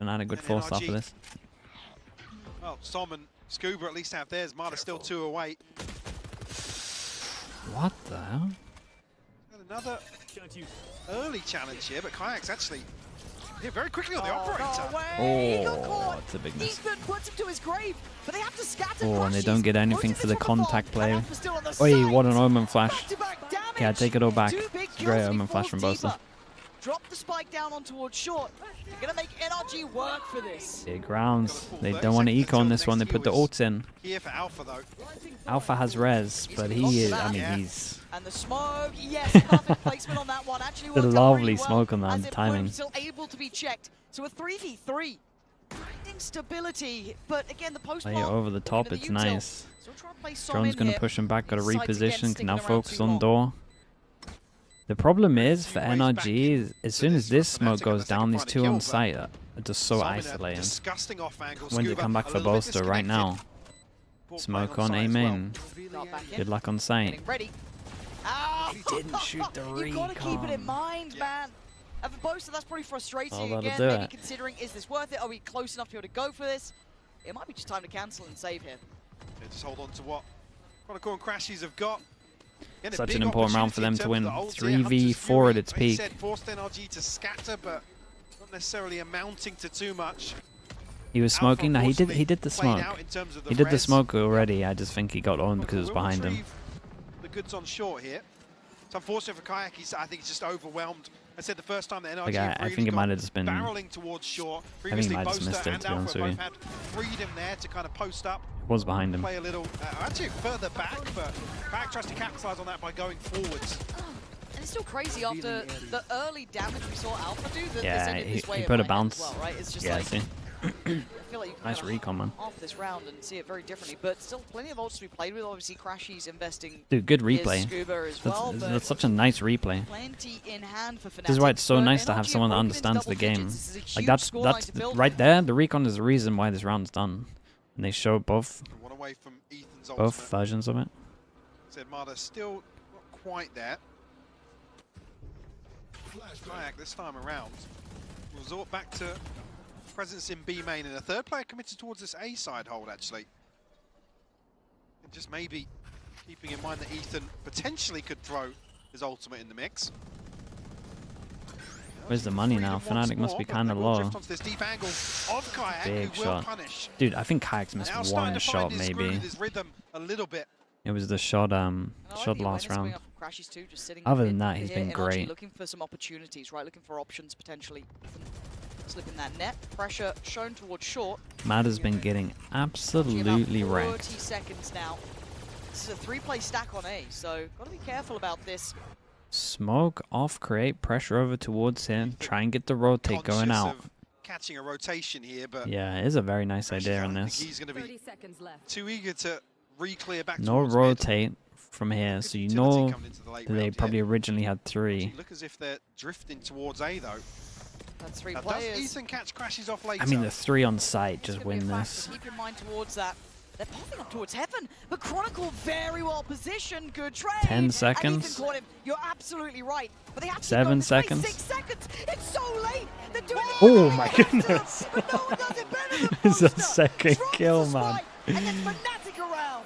Fnatic good force off of this. Well, Som and Scuba at least have theirs. Marta's still 2 away. What the hell? Another early challenge here, but Kayak's actually very quickly on the operator. Oh, it's a big miss. Ethan puts him to his grave, but they have to scatter. Oh, and they don't get anything for the contact play. Oi, what an Omen flash. Okay, I take it all back. It's a great Omen flash from Boaster. Drop the spike down on towards short. You're going to make NRG work for this. Big rounds. They don't want to eco on this one. They put the ults in. Here for Alpha, though. Alpha has res, but he is, I mean, he's... And the smoke, yes, perfect placement on that one. Actually The worked out lovely really well smoke on that, as the it timing. proved still able to be checked. So a 3v3. Finding stability, but again, the post Play it over the top, it's nice. Drone's going to push him back, got to reposition, can now focus on door. The problem is, for NRG, as soon as this smoke goes down, these 2 on site are just so isolating. When they come back for Boaster right now. Smoke on A main. Good luck on site. He didn't shoot the You got to keep it in mind, man. And for Boaster, that's probably frustrating Oh, that'll again. do Maybe it. considering, is this worth it? Are we close enough to be able to go for this? It might be just time to cancel and save here. Yeah, just hold on to what Chronicle and Crashies have got. Again, Such big an important round for them to win. 3v4 at its peak. Said forced NRG to scatter, but not necessarily amounting to too much. He was smoking. No, he did the smoke. He did the smoke already. I just think he got on because it was behind him. The goods on short here. It's unfortunate for Kayak. I think he's just overwhelmed. I said the first time that NRG I think it might have just been barreling towards short. I think he might have just missed it, to be honest with you. Had freedom there to kind of post up. It was behind him. Play a little, actually further back, but Kayak tries to capitalize on that by going forwards. And it's still crazy after the early damage we saw Alpha do. That Yeah, he put a bounce. Well, right? It's just Yeah, like, see. I feel like you can Nice recon, man. off this round and see it very differently, but still plenty of ults to be played with. Obviously, Crashy's investing. Dude, good his replay. Scuba as well, That's such a nice replay. plenty in hand for This is why it's so Fnatic, nice but to have NRG someone that have broken into understands the double game. digits. This is a Like huge that's scoreline to build. right there. The recon is the reason why this round's done. And they show both Away from Ethan's both ultimate. versions of it. Said Marta still not quite there. Kayak this time around. Resort back to presence in B main, and a third player committed towards this A side hold actually. And just maybe keeping in mind that Ethan potentially could throw his ultimate in the mix. Where's the money now? Fnatic must be kind of low. This deep angle of Kayak, Big who shot. will punish. Dude, I think Kayak's missed Now one starting to shot find his groove maybe. with his rhythm a little bit. It was the shot shot last round. Other than that, he's been great. Looking for some opportunities, right? Looking for options potentially. Slipping that net. Pressure shown towards short. Mad has been getting absolutely 30 wrecked. seconds now. This is a 3-play stack on A, so got to be careful about this. Smoke off, create pressure over towards him. Try and get the rotate going Conscious out. of catching a rotation here, but Yeah, it is a very nice idea in I think this. he's going to be too eager to re-clear back No towards mid. rotate from here, so you know that they probably originally had 3. Look as if they're drifting towards A though. That's 3 Now, players. does Ethan catch crashes off later? I mean, the 3 on site just win this. Keep your mind towards that. They're popping up towards heaven, but Chronicle very well positioned. Good trade. 10 And seconds. Ethan caught him. You're absolutely right. But they have to 7 go this way. seconds. 6 seconds. It's so late. They're doing it. Oh my goodness! It's a second kill, man. And then Fnatic around.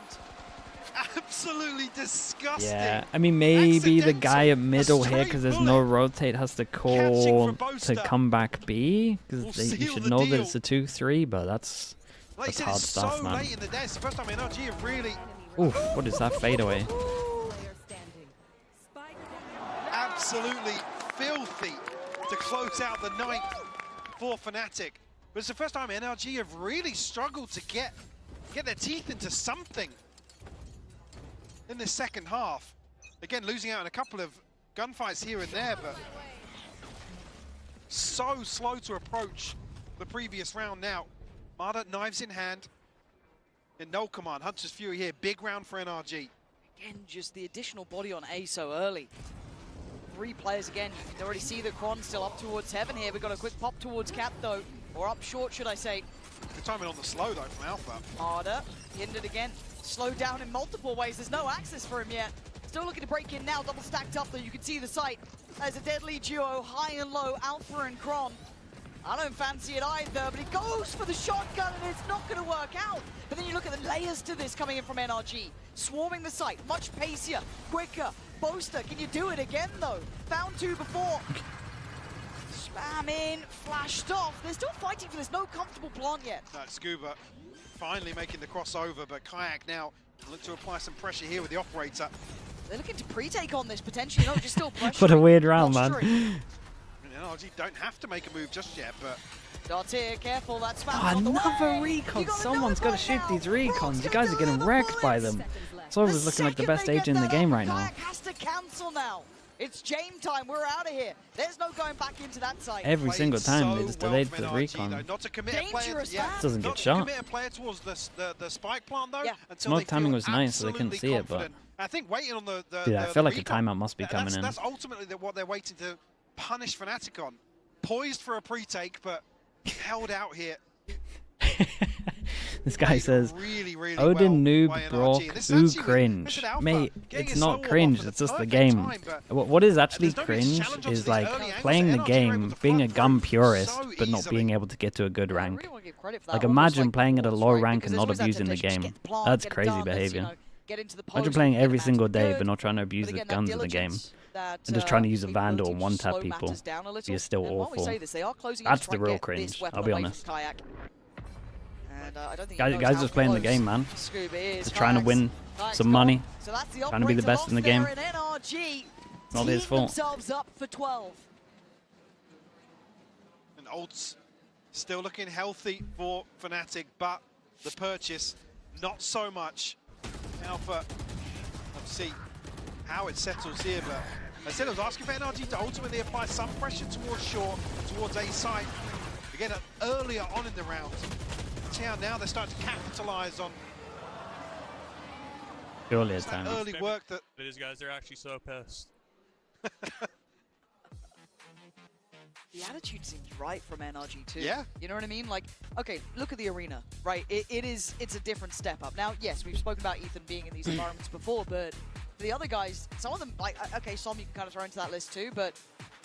Absolutely disgusting. Yeah, I mean maybe the guy at middle here, because there's no rotate, has to call to come back B, because you should know that it's a 2-3, but that's hard stuff, man. Late in the day. It's the first time NRG have really. Oof, what is that fadeaway? Absolutely filthy to close out the 9th for Fnatic. But it's the first time NRG have really struggled to get their teeth into something in the second half. Again, losing out in a couple of gunfights here and there, but so slow to approach the previous round now. Marta, knives in hand. In no command, Hunter's Fury here. Big round for NRG. Again, just the additional body on A so early. 3 players again. You can already see the Kron still up towards heaven here. We've got a quick pop towards Cap though. Or up short, should I say. The timing on the slow though from Alpha. Marta, hindered again. Slowed down in multiple ways. There's no access for him yet. Still looking to break in now. Double stacked up though. You can see the site. There's a deadly duo, high and low, Alpha and Kron. I don't fancy it either, but he goes for the shotgun and it's not going to work out. But then you look at the layers to this coming in from NRG. Swarming the site, much pacier, quicker. Boaster, can you do it again though? Found 2 before. Spam in, flashed off. They're still fighting for this, no comfortable plant yet. That Scuba finally making the crossover, but Kayak now look to apply some pressure here with the operator. They're looking to pre-take on this potentially, not just still pressure. What a weird round, man. NRG don't have to make a move just yet, but Dots here, careful, that's Oh, another recon. Someone's got to shoot these recons. You guys are getting wrecked by them. Solver's looking like the best agent in the game right now. Kayak has to cancel now. It's Jame time, we're out of here. There's no going back into that site. Every single time they just delayed for the recon. not to commit a player, Doesn't get not to shot. commit a player towards the spike plant though. Until Smoke they timing feel was nice, so they couldn't see it, but confident. I think waiting on the dude, I feel like a timeout must be That- coming in. That's ultimately what they're waiting to punish Fnatic on. Poised for a pre-take, but held out here. This guy says, really Odin well by noob NRG. brock And this ooh actually, cringe. Mr. Alpha Mate, getting it's his not soul cringe, off at it's the just the perfect game. time, but What is actually there's no reason to cringe challenge him is to these like early angles playing that the NRG are able game, to being a front gun through purist, so but not easily. being able to get to a good rank. Really want to give credit for that. Like Almost imagine like playing at a balls, low right? rank Because and there's not always that abusing the temptation game. to get plant, That's get it crazy done, let's, behavior. Get into the Imagine post, playing get every the single match day good. but not trying to abuse But the again, that guns in the game. diligence that, And just trying to use a capability vandal and to one-tap slow people. matters down a little. You're still And while we awful. say this, they are closing in to That's try the and real get this cringe, weapon I'll be away from honest. Kayak. I don't think Guys just playing the game, man. Just trying to win some money. So that's the trying to be the best in the game. NRG Not his fault. themselves up for 12. And Olds still looking healthy for Fnatic, but the purchase, not so much. Alpha, let's see how it settles here, but I said I was asking for NRG to ultimately apply some pressure towards short, towards A side. Again, earlier on in the round. See how now they're starting to capitalize on Surely it's time. early work that... These guys, they're actually so pissed. The attitude seems right from NRG too. Yeah. You know what I mean? Like, okay, look at the arena, right? It's a different step up. Now, yes, we've spoken about Ethan being in these environments before, but for the other guys, some of them, like, okay, some you can kind of throw into that list too, but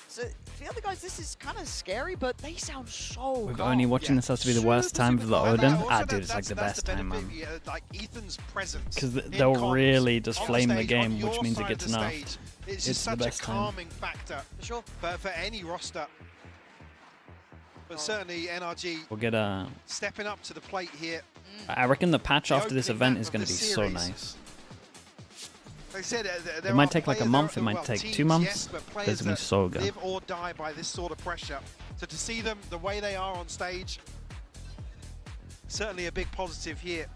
so for the other guys, this is kind of scary, but they sound so With calm. only watching this has to be the worst time for the Odin. Ah, dude, it's like the best time, man. Like Ethan's presence. Because they'll really just flame the game, which means it gets enough. It's It's the such a best time. calming factor for any roster. But certainly NRG We'll get a... stepping up to the plate here. I reckon the patch after this event is going to be so nice. Like I said, It might take like a month, it might take 2 months, but it's going to be so good. Live or die by this sort of pressure. So to see them the way they are on stage, certainly a big positive here.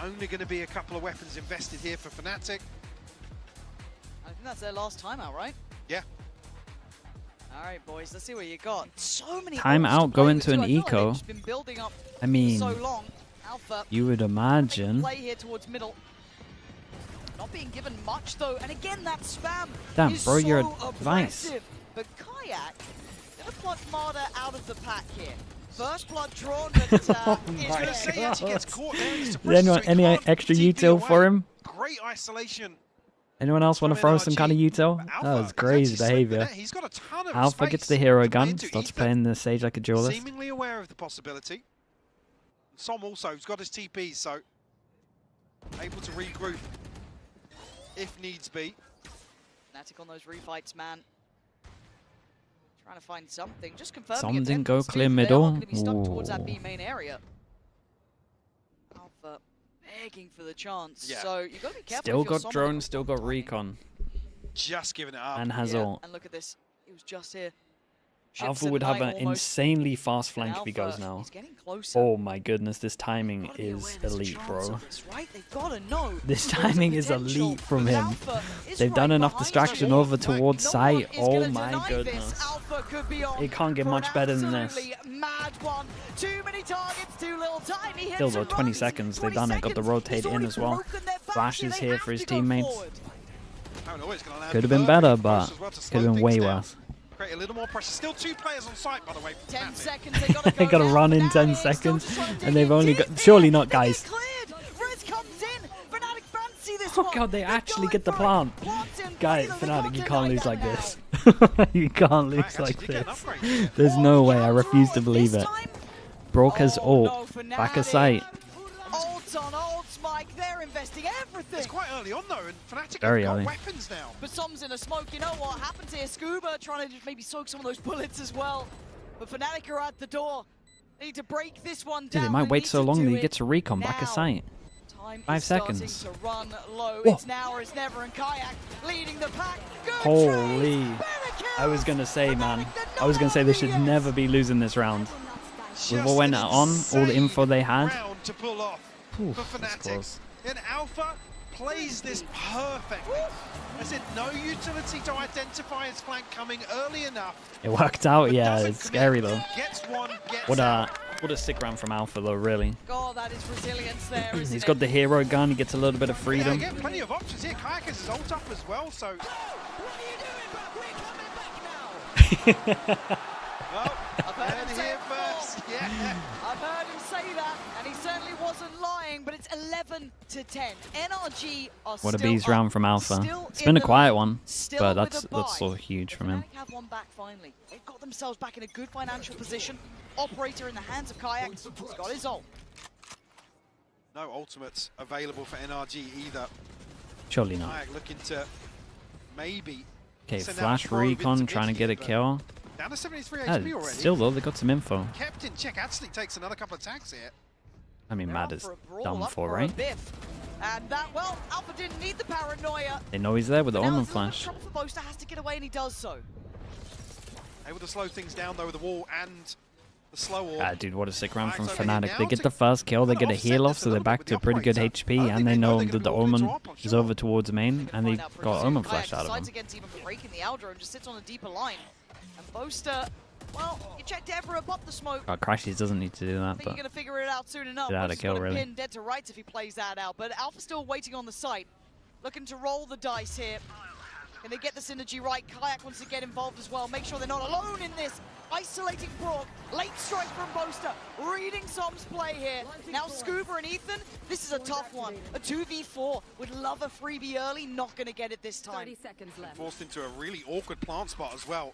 Only going to be a couple of weapons invested here for Fnatic. I think that's their last timeout, right? Yeah. All right, boys, let's see what you got. So many Timeout, go into an eco. Been building up I mean, so long. Alpha, you would imagine. play here towards middle. Not being given much though, and again that spam. Damn, is bro, so your advice. aggressive. But Kayak gonna pluck Marder out of the pack here. First blood drawn, but he's gonna say he actually gets caught there. Is there any extra util for him? Great isolation. Anyone else want to throw some kind of util? That was crazy behavior. He's got a ton of Alpha gets the hero gun, starts playing the stage like a duelist. Seemingly aware of the possibility. Som also has got his TP, so able to regroup if needs be. Fnatic on those refights, man. Trying to find something. Just confirming. Something go clear They are middle. going to be stuck towards that B main area. Alpha begging for the chance. Yeah. So you've got to be careful. Still if you're got someone drone, still got recon. Just giving it up. And has ult. And look at this. He was just here. Alpha would have an insanely fast flank if he goes now. Oh my goodness, this timing is elite, bro. This timing is elite from him. They've done enough distraction over towards site. Oh my goodness. It can't get much better than this. Still though, 20 seconds. They've done it. Got the rotate in as well. Flash is here for his teammates. Could have been better, but could have been way worse. Create a little more pressure. Still 2 players on site, by the way. 10 seconds. They gotta run in 10 seconds, and they've only got. Surely not, guys. Oh god, they actually get the plant. Guys, Fnatic, you can't lose like this. You can't lose like this. There's no way. I refuse to believe it. Broke his ult. Back of sight. Ults on ults, Mike. They're investing everything. It's quite early on though, and Fnatic Very have got early. weapons now. But Som's in the smoke. You know what happens here? Scuba trying to just maybe soak some of those bullets as well. But Fnatic are at the door. They need to break this one down. Dude, they might wait so long that he gets a recon back of sight. 5 seconds. To run low. Whoa. It's now or it's never, and Kayak leading the pack. Good Holy. I was going to say, man. I was going to say they should never be losing this round. With what went on, all the info they had. Round to pull off Ooh, for that's Fnatic. close. And Alpha plays this perfectly. I said no utility to identify his flank coming early enough. It worked out, yeah. It's scary though. Gets one, gets What out. a sick round from Alpha though, really. God, that is resilience there, isn't He's it? got the hero gun. He gets a little bit of Yeah, freedom. again, plenty of options here. Kayak has his ult up as well, so. Well, I've heard him say here it first. before. Yeah. I've heard him say that, and he certainly wasn't lying, but it's 11 to 10. NRG are What a still bees up, round from Alpha. still It's in been a the quiet lead, one, still but with that's a so bye. huge from him. Fnatic have one back finally. They've got themselves back in a good financial position. Operator in the hands of Kayak. He's got his ult. No ultimates available for NRG either. Surely not. Kayak looking to maybe. Okay, send out flash Probe recon into trying to get a but kill. Down to 73 Ah, HP already. still though, they got some info. Kept in check. Actually takes another couple of attacks here. I mean, Mad is done for, right? And that, well, Alpha didn't need the paranoia. They know he's there with the Omen Flash. Trouble for Boaster has to get away, and he does so. Able to slow things down though with the wall and the slow orb. Dude, what a sick round from Fnatic. They get the first kill, they get a heal off, so they're back to pretty good HP, and they know that the Omen is over towards main, and they got Omen Flash out of him. Against even breaking the Aldro and just sits on a deeper line. And Boaster, well, you checked Evra above the smoke. Crashies doesn't need to do that, I think but you're going to figure it out soon enough. get out of kill, really. Pin dead to rights if he plays that out, but Alpha's still waiting on the site, looking to roll the dice here. Can they get the synergy right? Kayak wants to get involved as well. Make sure they're not alone in this. Isolating Brock. Late strike from Boaster. Reading Som's play here. Now Scuba and Ethan. This is a tough one. A 2v4. Would love a freebie early. Not going to get it this time. 30 seconds left. Forced into a really awkward plant spot as well.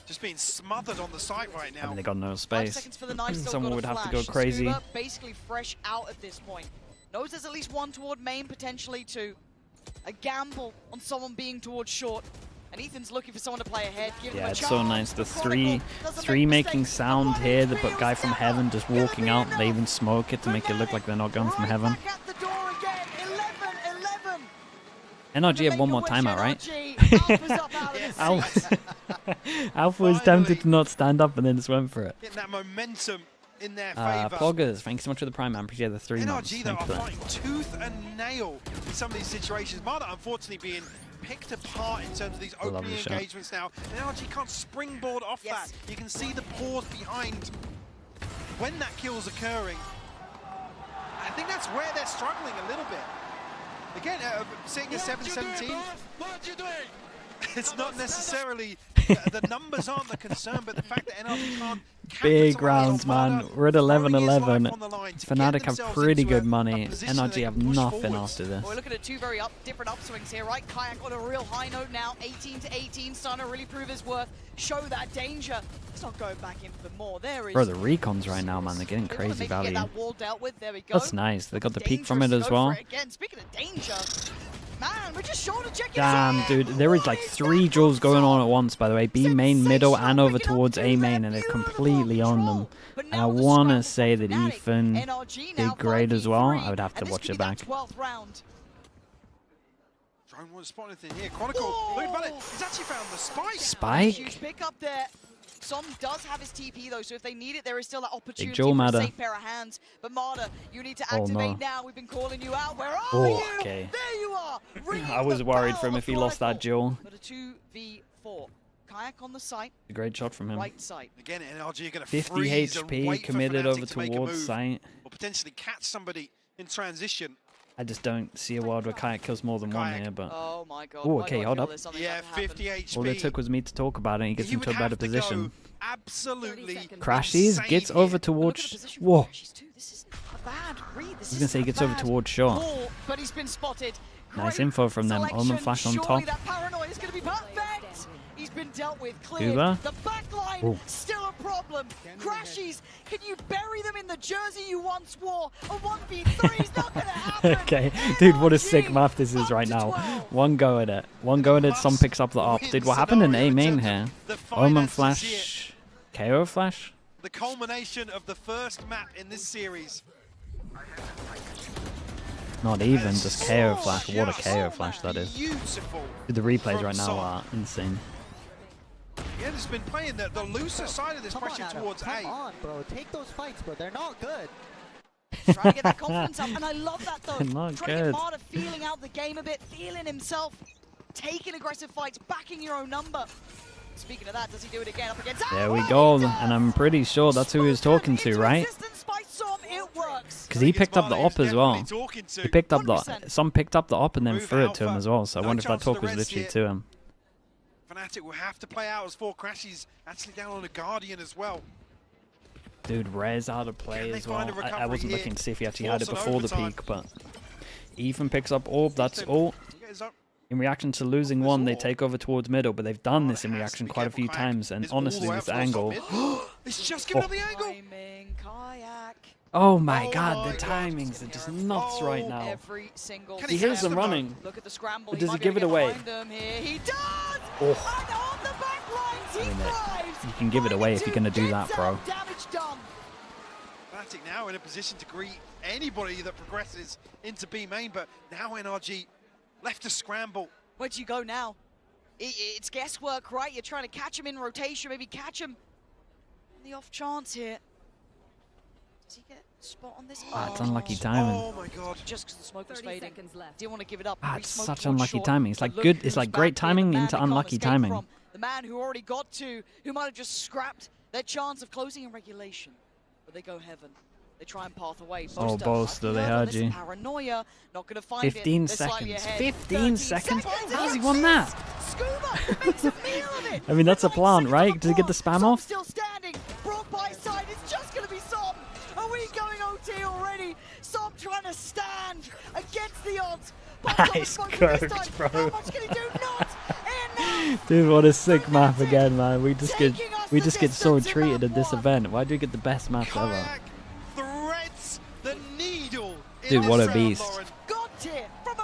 Just being smothered on the site right now. I mean, they got no space. 5 seconds for the knife. Someone would have to go crazy. Scuba basically fresh out at this point. Knows there's at least one toward main, potentially two. A gamble on someone being towards short. And Ethan's looking for someone to play ahead. Give him a It's chance. so nice. The three making sound here. They put guy from heaven just walking out. They even smoke it to make it look like they're not going from heaven. NRG have one more timeout, right? Alpha was tempted to not stand up and then just went for it. Getting that momentum in their favor. Poggers, thanks so much for the prime, man. Appreciate the 3 months. NRG though are fighting tooth and nail in some of these situations. Marta unfortunately being picked apart in terms of these opening engagements now. And NRG can't springboard off that. You can see the pause behind when that kill's occurring. I think that's where they're struggling a little bit. Again, seeing a 7-17, it's not necessarily, the numbers aren't the concern, but the fact that NRG can't big rounds, man. We're at 11-11. Fnatic have pretty good money. NRG have nothing after this. We're looking at two very different upswings here, right? Kayak on a real high note now, 18-18, starting to really prove his worth, show that danger. He's not going back in for more. There is. Bro, the recons right now, man, they're getting crazy value. That wall dealt with. There we go. That's nice. They got the peak from it as well. Again, speaking of danger, man, we're just shoulder checking. Damn, dude, there is like 3 duels going on at once, by the way. B main, middle, and over towards A main, and they're completely on them. And I want to say that Ethan did great as well. I would have to watch it back. Drone won't spot anything here. Chronicle, look about it. He's actually found the spike. Spike? Pick up there. Som does have his TP though, so if they need it, there is still that opportunity Joel for a Mada. safe pair of hands. But Marta, you need to activate now. We've been calling you out. Where are you? Okay. There you are. I was worried for him if he lost that duel. But a 2v4. Kayak on the site. A great shot from him. Right side. Again, NRG are going to 50 freeze HP and wait committed for over Fnatic to make a towards move, site. or potentially catch somebody in transition. I just don't see a world where Kayak kills more than one here, but... Oh my god. Oh, okay, hold up. Yeah, 50 HP. All it took was me to talk about it, and he gets into a better position. Absolutely. Crashies gets over towards... Whoa. A bad read. I was going to say he gets over towards short. But he's been spotted. Nice info from them. Omen Flash on top. That paranoia is going to be perfect. He's been dealt with. Clear. Uber. The backline still a problem. Crashies, can you bury them in the jersey you once wore? A 1v3 is not going to happen. Okay, dude, what a sick map this is right now. One go at it. One go at it. Some picks up the op. Dude, what happened in A main here? Omen Flash. KO Flash? The culmination of the first map in this series. Not even, just KO Flash. What a KO Flash that is. Beautiful. Dude, the replays right now are insane. Yeah, it's been playing the looser side of this, pushing towards A. Come on, bro. Take those fights, bro. They're not good. Trying to get that confidence up, and I love that though. Not Trying to good. get Marta feeling out the game a bit, feeling himself, taking aggressive fights, backing your own number. Speaking of that, does he do it again up against? There we go, and I'm pretty sure that's who he was talking to, right? Because he picked up the op as well. He picked up the some picked up the op and then threw it to him as well. So I wonder if that talk was literally to him. Fnatic will have to play out as 4 Crashies actually down on a Guardian as well. Dude, Rez out of play as well. I wasn't looking to see if he actually had it before the peak, but Ethan picks up orb. That's all. In reaction to losing one, they take over towards middle, but they've done this in reaction quite a few times, and honestly, this angle... It's just giving the angle! Oh my god, the timings are just nuts right now. He hears them running, but does he give it away? Oh. I mean, you can give it away if you're going to do that, bro. Fnatic now in a position to greet anybody that progresses into B main, but now NRG left to scramble. Where'd you go now? It's guesswork, right? You're trying to catch him in rotation, maybe catch him on the off chance here. Does he get a spot on this? It's unlucky timing. Oh my god. Just because the smoke was fading. Didn't want to give it up. It's such unlucky timing. It's like good, it's like great timing into unlucky timing. The man who already got to, who might have just scrapped their chance of closing in regulation. But they go heaven. They try and path away. Oh, Boaster, they heard you. Paranoia, not going to find 15 seconds. 15 seconds? How's he won that? Scuba makes a meal of it. I mean, that's a plant, right? To get the spam off? Still standing. Brought by side. It's just going to be Som. Are we going OT already? Som trying to stand against the odds. Nice cooked, bro. How much can he do? Not enough. Dude, what a sick map again, man. We just get so treated at this event. Why do we get the best maps ever? The needle. Dude, what a beast.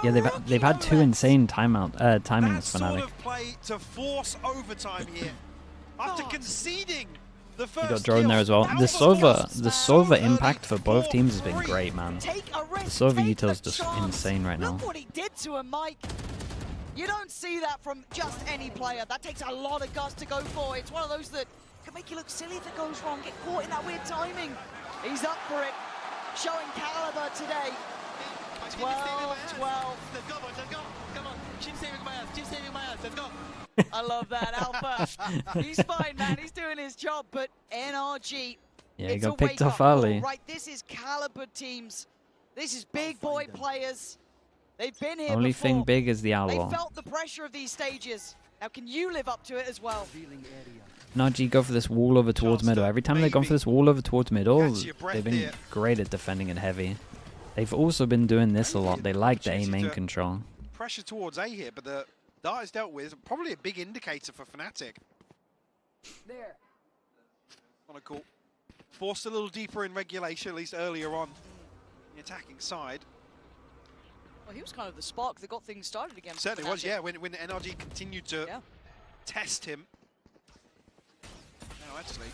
Yeah, they've had two insane timings, Fnatic. Sort of play to force overtime here. After conceding the first You got drone there as well. The Sova impact for both teams has been great, man. The Sova util is just insane right now. Look what he did to him, Mike. You don't see that from just any player. That takes a lot of guts to go for. It's one of those that can make you look silly if it goes wrong. Get caught in that weird timing. He's up for it. Showing caliber today. 12-12. Come on, keep saving my ass, let's go. I love that, Alpha. He's fine, man. He's doing his job, but NRG. Yeah, he got picked off early. Right, this is caliber teams. This is big boy players. They've been here Only before. thing big is the owl. They felt the pressure of these stages. Now, can you live up to it as well? NRG go for this wall over towards middle. Every time they've gone for this wall over towards middle, they've been great at defending it heavy. They've also been doing this a lot. They like the A main control. Pressure towards A here, but the dart is dealt with. Probably a big indicator for Fnatic. There. On a call. Forced a little deeper in regulation, at least earlier on the attacking side. Well, he was kind of the spark that got things started again. Certainly was, yeah, when NRG continued to test him. Now, actually,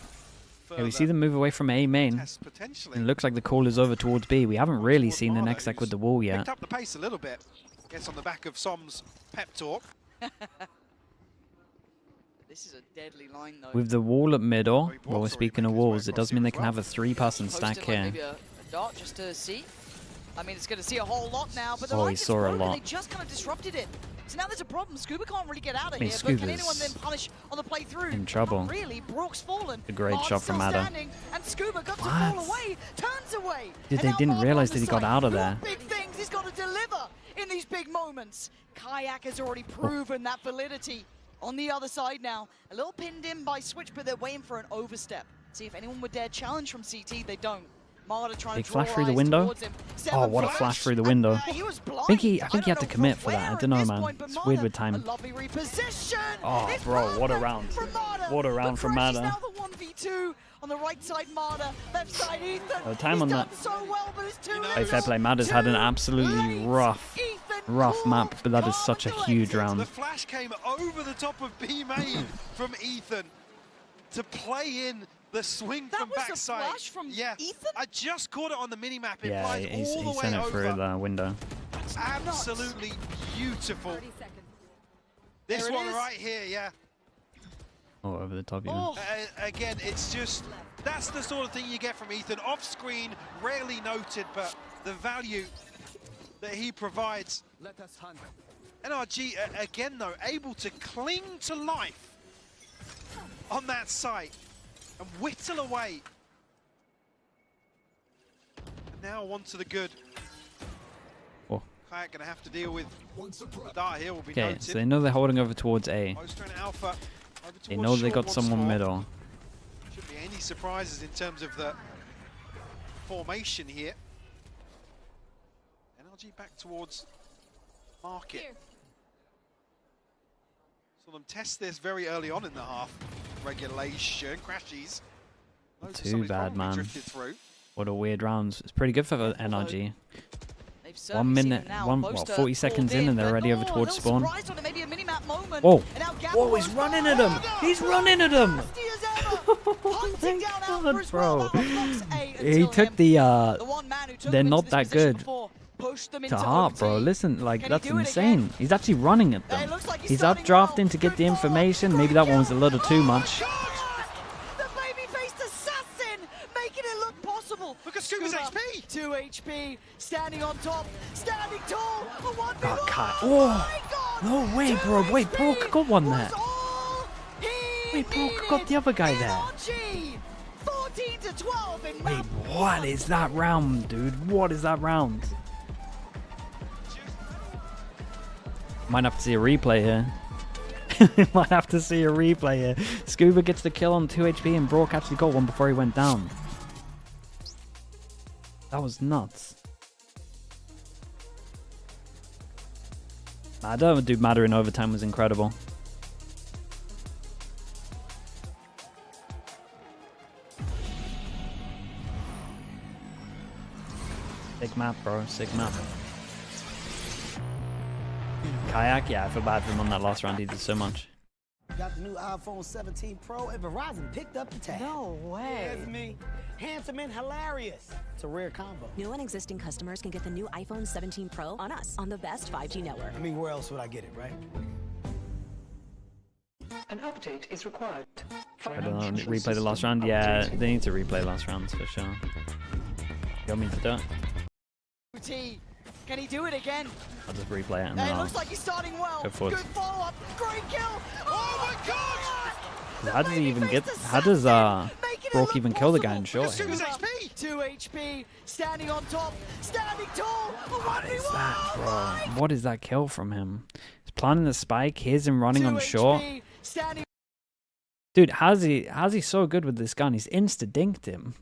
Yeah, we see them move away from A main. It looks like the call is over towards B. We haven't really seen the next sec with the wall yet. Picked up the pace a little bit. Guess on the back of Som's pep talk. This is a deadly line, though. With the wall at middle, well, we're speaking of walls, it does mean they can have a 3-person stack here. Maybe a dart just to see. I mean, it's going to see a whole lot now, but the he saw a lot. They just kind of disrupted it. So now there's a problem. Scuba can't really get out of here, but Scuba's can anyone then punish on the playthrough? in trouble. Not really, Brook's fallen. A great shot from Adder. And Scuba got to fall away, turns away. Dude, they didn't realize that he got out of there. Big things he's got to deliver in these big moments. Kayak has already proven that validity. On the other side now, a little pinned in by Switch, but they're waiting for an overstep. See if anyone would dare challenge from CT. They don't. Marta trying to flash through the window. Oh, what a flash through the window. I think he had to commit for that. I don't know, man. It's weird with time. Oh, bro, what a round. What a round from Marta. Now the 1v2 on the right side, Marta. Left side, Ethan. Time on that. So well, but it's too Hey, fair play. Marta's had an absolutely rough map, but that is such a huge round. The flash came over the top of B main from Ethan to play in the swing from backside. That was a flash from Ethan? I just caught it on the mini-map. It Yeah, he sent it through the window. Absolutely beautiful. This one right here, yeah. Oh, over the top even. Again, it's just, that's the sort of thing you get from Ethan. Off screen, rarely noted, but the value that he provides. Let us hunt. NRG, again though, able to cling to life on that site and whittle away. And now on to the good. Oh. Kayak gonna have to deal with the dart here will be Okay, noted. so they know they're holding over towards A. Boaster and Alpha over They towards know they short got once someone more. middle. Shouldn't be any surprises in terms of the formation here. NRG back towards market. Here. Saw them test this very early on in the half. Regulation, crashes. Too bad, man. Drifted through. What a weird round. It's pretty good for the NRG. 1 Certainly minute, now. 40 seconds in, and they're already over towards spawn. Maybe a mini-map moment. Whoa! And now Whoa! He's running at him! He's running at him! Hunting down Alpha as well. That unlocks a he took the they're not that good to heart, bro. Listen, like, that's insane. He's actually running at them. He's up drafting to get the information. Maybe that one was a little too much. The baby-faced assassin making it look possible. Look at Scuba's HP. 2 HP, standing on top, standing tall. A 1v1. Oh, Kai. Oh, no way, bro. Wait, Brook got one there. Wait, Brook got the other guy there. 14 to 12 in Wait, what is that round, dude? What is that round? Might have to see a replay here. Might have to see a replay here. Scuba gets the kill on 2 HP and Brook actually got one before he went down. That was nuts. I don't do matter in overtime was incredible. Sick map, bro. Sick map. Kayak, yeah, I feel bad for him on that last round. He did so much. Got the new iPhone 17 Pro and Verizon picked up the tab. No way. It's me. Handsome and hilarious. It's a rare combo. New and existing customers can get the new iPhone 17 Pro on us on the best 5G network. I mean, where else would I get it, right? An update is required. I don't know, replay the last round? Yeah, they need to replay last rounds for sure. You want me to do it? Can he do it again? I'll just replay it and It then looks like he's starting well. go forward. Good follow-up. Great kill. Oh my God! How does he even get? How does Brook even kill the guy in short? 2 HP, standing on top, standing tall. What is that, bro? What is that kill from him? He's planting the spike. Here's him running on short. Dude, how's he so good with this gun? He's insta-dinked him.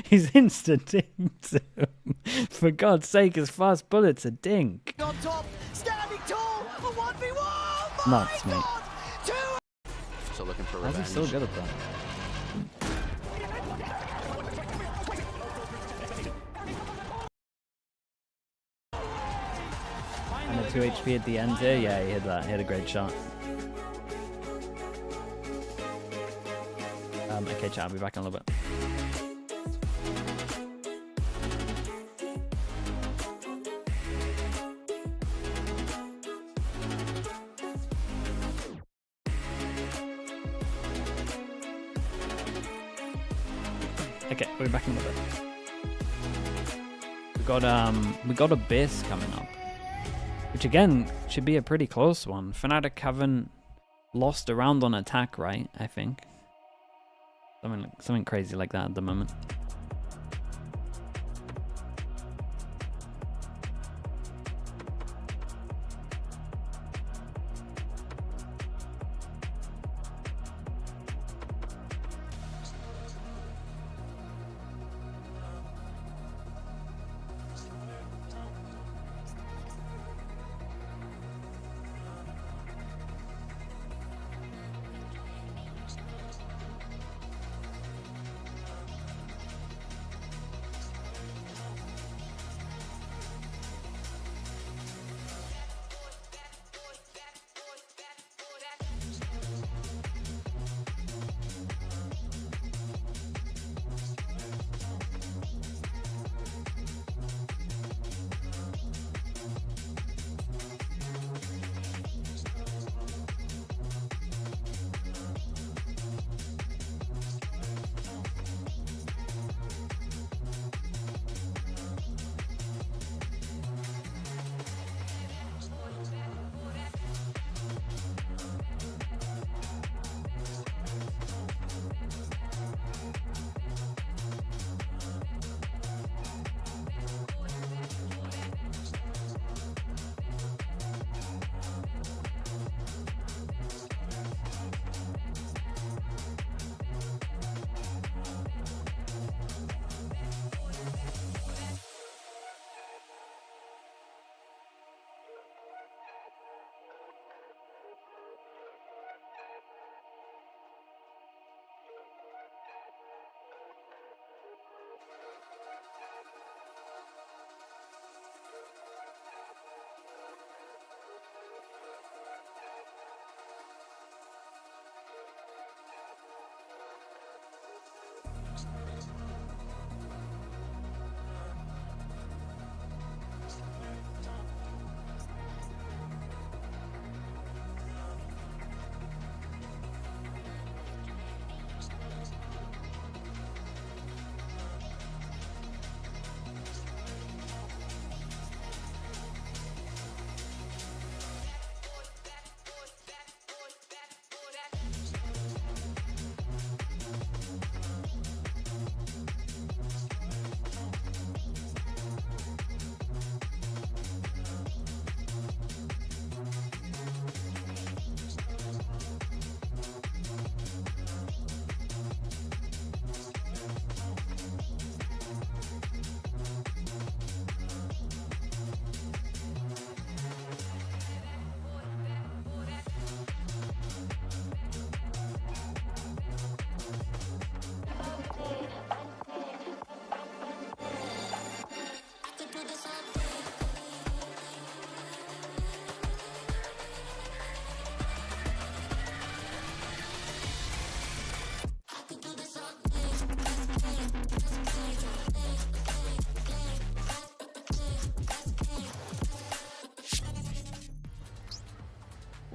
He's insta-dinked him. For God's sake, his first bullet's a dink. On top, standing tall, a 1v1. Nuts, mate. So looking for How's he revenge. so good at that? And a 2 HP at the end here. Yeah, he hit that. He had a great shot. Okay, chat, I'll be back in a little bit. Okay, we'll be back in a little bit. We got a base coming up, which again should be a pretty close one. Fnatic haven't lost a round on attack, right? I think. Something crazy like that at the moment.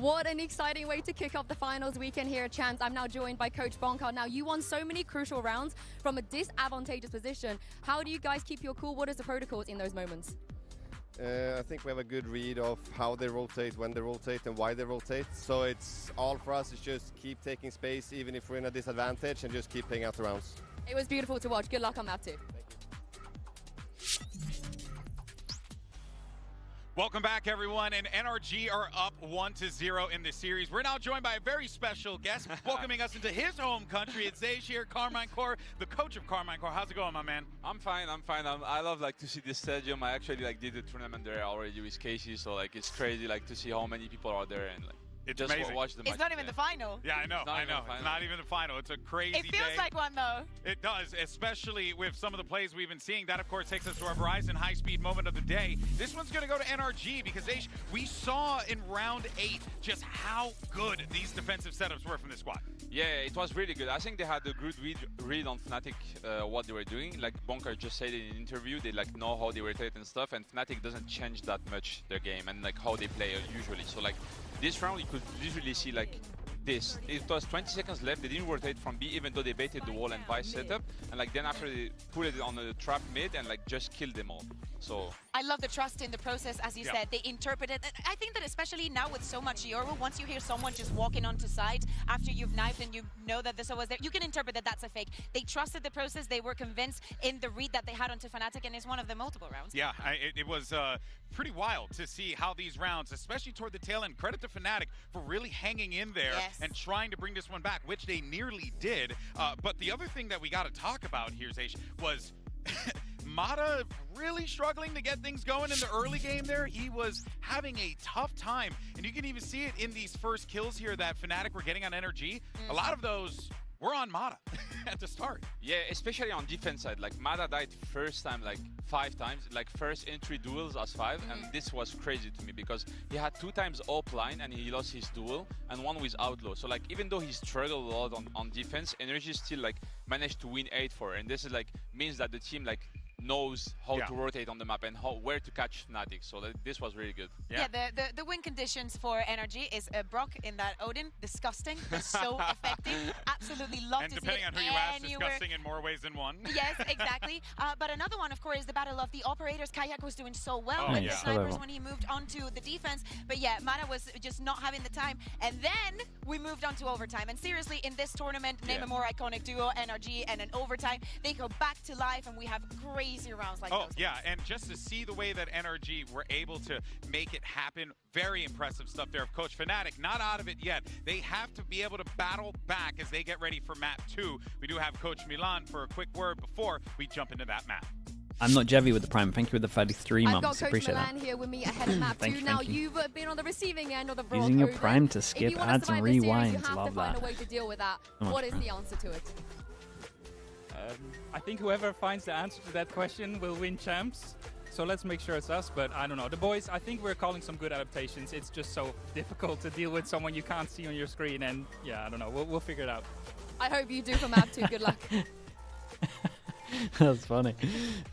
What an exciting way to kick off the finals weekend here at Champs. I'm now joined by Coach Bonkard. Now, you won so many crucial rounds from a disadvantageous position. How do you guys keep your cool? What is the protocols in those moments? I think we have a good read of how they rotate, when they rotate, and why they rotate. So it's all for us is just keep taking space, even if we're in a disadvantage, and just keep playing out the rounds. It was beautiful to watch. Good luck on that too. Welcome back, everyone, and NRG are up 1-0 in this series. We're now joined by a very special guest, welcoming us into his home country. It's Zage here, Carmine Corps, the coach of Carmine Corps. How's it going, my man? I'm fine. I love to see this stadium. I actually did the tournament there already with Casey, so it's crazy to see how many people are there and it's just amazing. Watch the match. It's not even the final. Yeah, I know. It's not even the final. It's a crazy It feels day. like one, though. It does, especially with some of the plays we've been seeing. That, of course, takes us to our Verizon high-speed moment of the day. This one's going to go to NRG because we saw in round 8 just how good these defensive setups were from this squad. Yeah, it was really good. I think they had a good read on Fnatic, what they were doing. Like Bonkard just said in an interview, they know how they rotate and stuff, and Fnatic doesn't change that much their game and how they play usually. So this round you could literally see this. It was 20 seconds left, they didn't rotate from B even though they baited the wall and Vice setup, and then after they put it on the trap mid and just killed them all. So I love the trust in the process, as you said. They interpreted. I think that especially now with so much Euro, once you hear someone just walking onto site after you've knifed and you know that this was there, you can interpret that that's a fake. They trusted the process. They were convinced in the read that they had onto Fnatic, and it's one of the multiple rounds. Yeah, it was pretty wild to see how these rounds, especially toward the tail end, credit to Fnatic for really hanging in there and trying to bring this one back, which they nearly did. But the other thing that we got to talk about here, Zage, was Mata really struggling to get things going in the early game there. He was having a tough time, and you can even see it in these first kills here that Fnatic were getting on NRG. A lot of those were on Mata at the start. Yeah, especially on defense side. Mata died first time 5 times, first entry duels as 5, and this was crazy to me because he had 2 times up line and he lost his duel, and 1 with outlaw. So even though he struggled a lot on defense, NRG still managed to win 8-4, and this is means that the team knows how to rotate on the map and where to catch Fnatic. So this was really good. Yeah, the win conditions for NRG is Brock in that Odin, disgusting, but so effective. Absolutely love to see it. And depending on who you ask, disgusting in more ways than one. Yes, exactly. But another one, of course, is the battle of the operators. Kayak was doing so well with the snipers when he moved onto the defense. But yeah, Mata was just not having the time. And then we moved on to overtime. And seriously, in this tournament, name a more iconic duo, NRG and an overtime. They go back to life, and we have crazy rounds like those. Yeah, and just to see the way that NRG were able to make it happen, very impressive stuff there. Coach Fnatic not out of it yet. They have to be able to battle back as they get ready for map 2. We do have Coach Milan for a quick word before we jump into that map. I'm not Jevi with the Prime. Thank you with the 33 months. I've got Coach Appreciate Milan that. here with me ahead of map 2. Now, thank you. you've been on the receiving end of the Using your Prime to skip ads and rewinds. You have Love to find that. a way to deal with that. So What is the answer to it? I think whoever finds the answer to that question will win Champs. So let's make sure it's us, but I don't know. The boys, I think we're calling some good adaptations. It's just so difficult to deal with someone you can't see on your screen, and yeah, I don't know. We'll figure it out. I hope you do for map 2. Good luck. That's funny.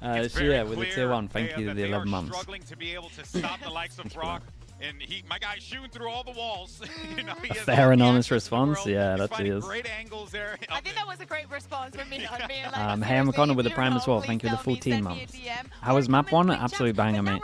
So yeah, with the tier 1, thank you to the 11 months. Struggling to be able to stop the likes of Brock. And my guy's shooting through all the walls. A fair and honest response. Yeah, that is. Great angles there. I think that was a great response from me. Being hey, I'm McConnell with the Prime as well. Thank you for the 14 months. How was map 1? Absolute banger, mate.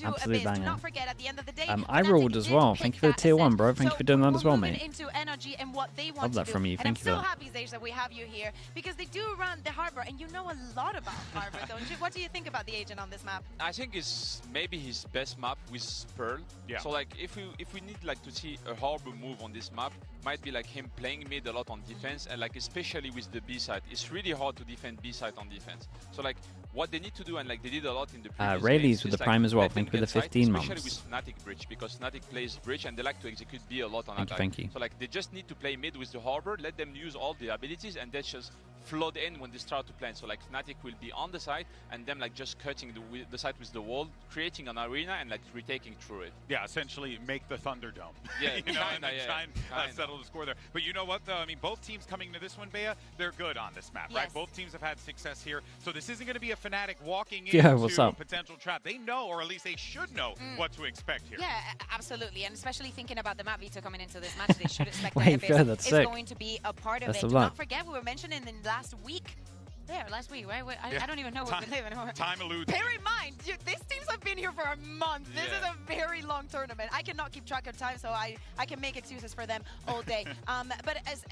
Absolute banger. Not forget, at the end of the day, I rolled as well. Thank you for the tier 1, bro. Thank you for doing that as well, mate. Into NRG and what they want Love that to do. from you. And Thank you for I'm so that. happy, Zage, that we have you here because they do run the harbor, and you know a lot about harbor, don't you? What do you think about the agent on this map? I think it's maybe his best map with Pearl. Yeah. So if we need to see a harbor move on this map, might be him playing mid a lot on defense, and especially with the B side. It's really hard to defend B side on defense. So what they need to do, and they did a lot in the previous Rayleigh's games, with is, the Prime as well. let them Thank you for the get side, 15 especially months. with Fnatic bridge, because Fnatic plays bridge and they like to execute B a lot on attack. Thank you. So they just need to play mid with the harbor, let them use all the abilities, and then just flood in when they start to play. So like Fnatic will be on the side and them like just cutting the side with the wall, creating an arena and like retaking through it. Yeah, essentially make the Thunderdome. Yeah, you know, and then try and settle the score there. But you know what, though? I mean, both teams coming into this one, Bea, they're good on this map, right? Both teams have had success here. So this isn't going to be a Fnatic walking into a potential trap. They know, or at least they should know, what to expect here. Yeah, absolutely. And especially thinking about the map Vito coming into this match, they should expect Wait, that that's is going to be a part of it. Do not forget, we were mentioning in last week. Yeah, last week, right? I don't even know what we live anymore. Time eludes. Bear in mind, these teams have been here for a month. This is a very long tournament. I cannot keep track of time, so I can make excuses for them all day. But as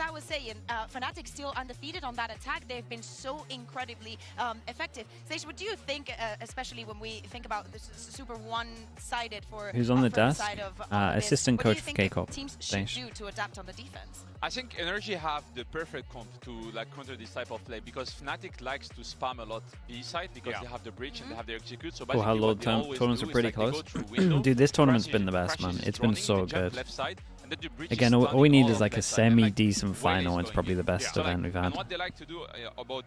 I was saying, Fnatic still undefeated on that attack. They've been so incredibly effective. Sage, what do you think, especially when we think about this super one-sided for who's on the desk? Assistant coach for K-Corp. Teams should do to adapt on the defense? I think NRG have the perfect comp to like counter this type of play because Fnatic likes to spam a lot B side because they have the breach and they have their execute. So how low tournaments are pretty close. Dude, this tournament's been the best, man. It's been so good. Again, all we need is like a semi-decent final. It's probably the best event we've had.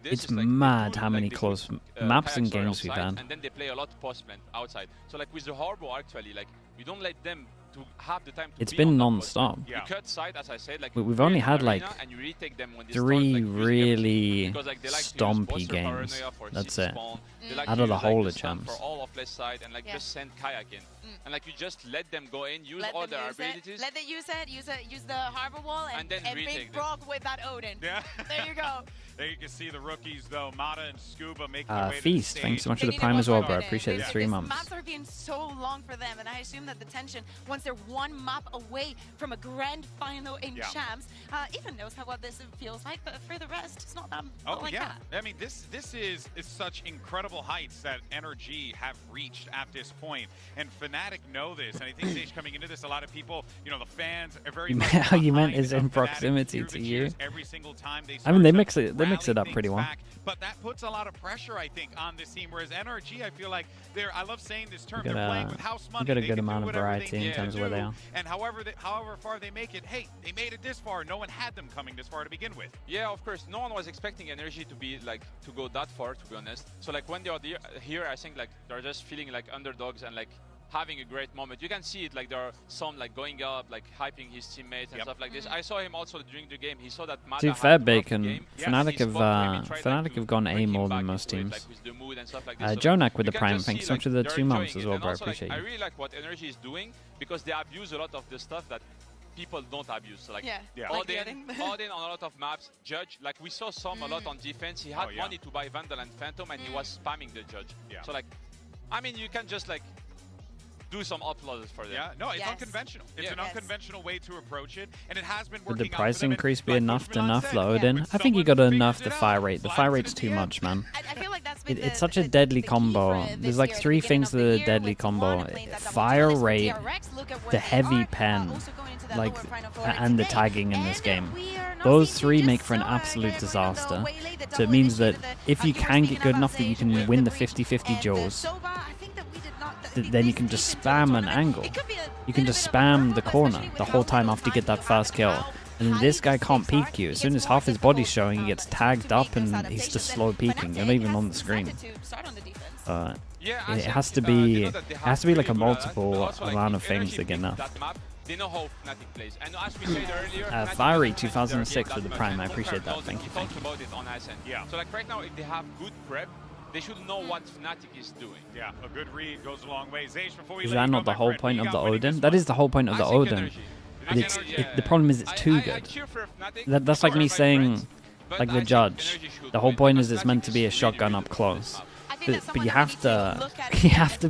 It's mad how many close maps and games we've had. And then they play a lot post-plant outside. So like with the Harbor, actually, like you don't let them to have the time to it's been non-stop. You cut side, as I said, like we've only had like 3 really like stompy games. That's it. Out of the whole of champs. For all of left side and like just send Kayak in. And like you just let them go in, use all their abilities. Let them use the harbor wall and then big Brock with that Odin. Yeah. There you go. There you can see the rookies though, Mata and Scuba making their way Feast, to the thanks so much for the prime as well, bro. I appreciate the 3 months. Maps are being so long for them, and I assume that the tension, once they're one map away from a grand final in champs, even knows what this feels like, but for the rest, it's not that like that. I mean, this is such incredible heights that NRG have reached at this point, and Fnatic know this, and I think Sage coming into this, a lot of people, you know, the fans are very much how you meant is in proximity to you. Every single time I mean, they mix it up pretty well. But that puts a lot of pressure, I think, on this team. Whereas NRG, I feel like I love saying this term, they're playing with house money. Got a good amount of variety in terms of where they are. And however far they make it, hey, they made it this far. No one had them coming this far to begin with. Yeah, of course. No one was expecting NRG to be like to go that far, to be honest. So like when they are here, I think like they're just feeling like underdogs and like having a great moment. You can see it, like there are some like going up, like hyping his teammates and stuff like this. I saw him also during the game. He saw that Mata to fair Bacon, Fnatic have gone A more than most teams. Jonak with the prime, thanks so much for the 2 months as well, bro. I appreciate you. I really like what NRG is doing because they abuse a lot of the stuff that people don't abuse. So like Odin on a lot of maps, Judge, like we saw some a lot on defense. He had money to buy Vandal and Phantom and he was spamming the Judge. So like, I mean, you can just like do some uploads for them. Yeah, no, it's unconventional. It's an unconventional way to approach it, and it has been working. Would the price increase be enough to nerf the Odin? I think you got to nerf the fire rate. The fire rate's too much, man. I feel like that's it's such a deadly combo. There's like 3 things that are deadly combo: fire rate, the heavy pen, like, and the tagging in this game. Those 3 make for an absolute disaster. So it means that if you can get good enough that you can win the 50-50 duels, then you can just spam an angle. You can just spam the corner the whole time after you get that first kill. And this guy can't peek you. As soon as half his body's showing, he gets tagged up and he's just slow peeking. You're not even on the screen. It has to be like a multiple amount of things that get enough. They know how Fnatic plays. And as we said earlier, Fiery 2006 with the prime. I appreciate that. Thank you. Talked about it on Ascent. So like right now, if they have good prep, they should know what Fnatic is doing. Yeah, a good read goes a long way. Zage, before we is that not the whole point of the Odin? That is the whole point of the Odin. The problem is it's too good. That's like me saying, like the Judge. The whole point is it's meant to be a shotgun up close. But you have to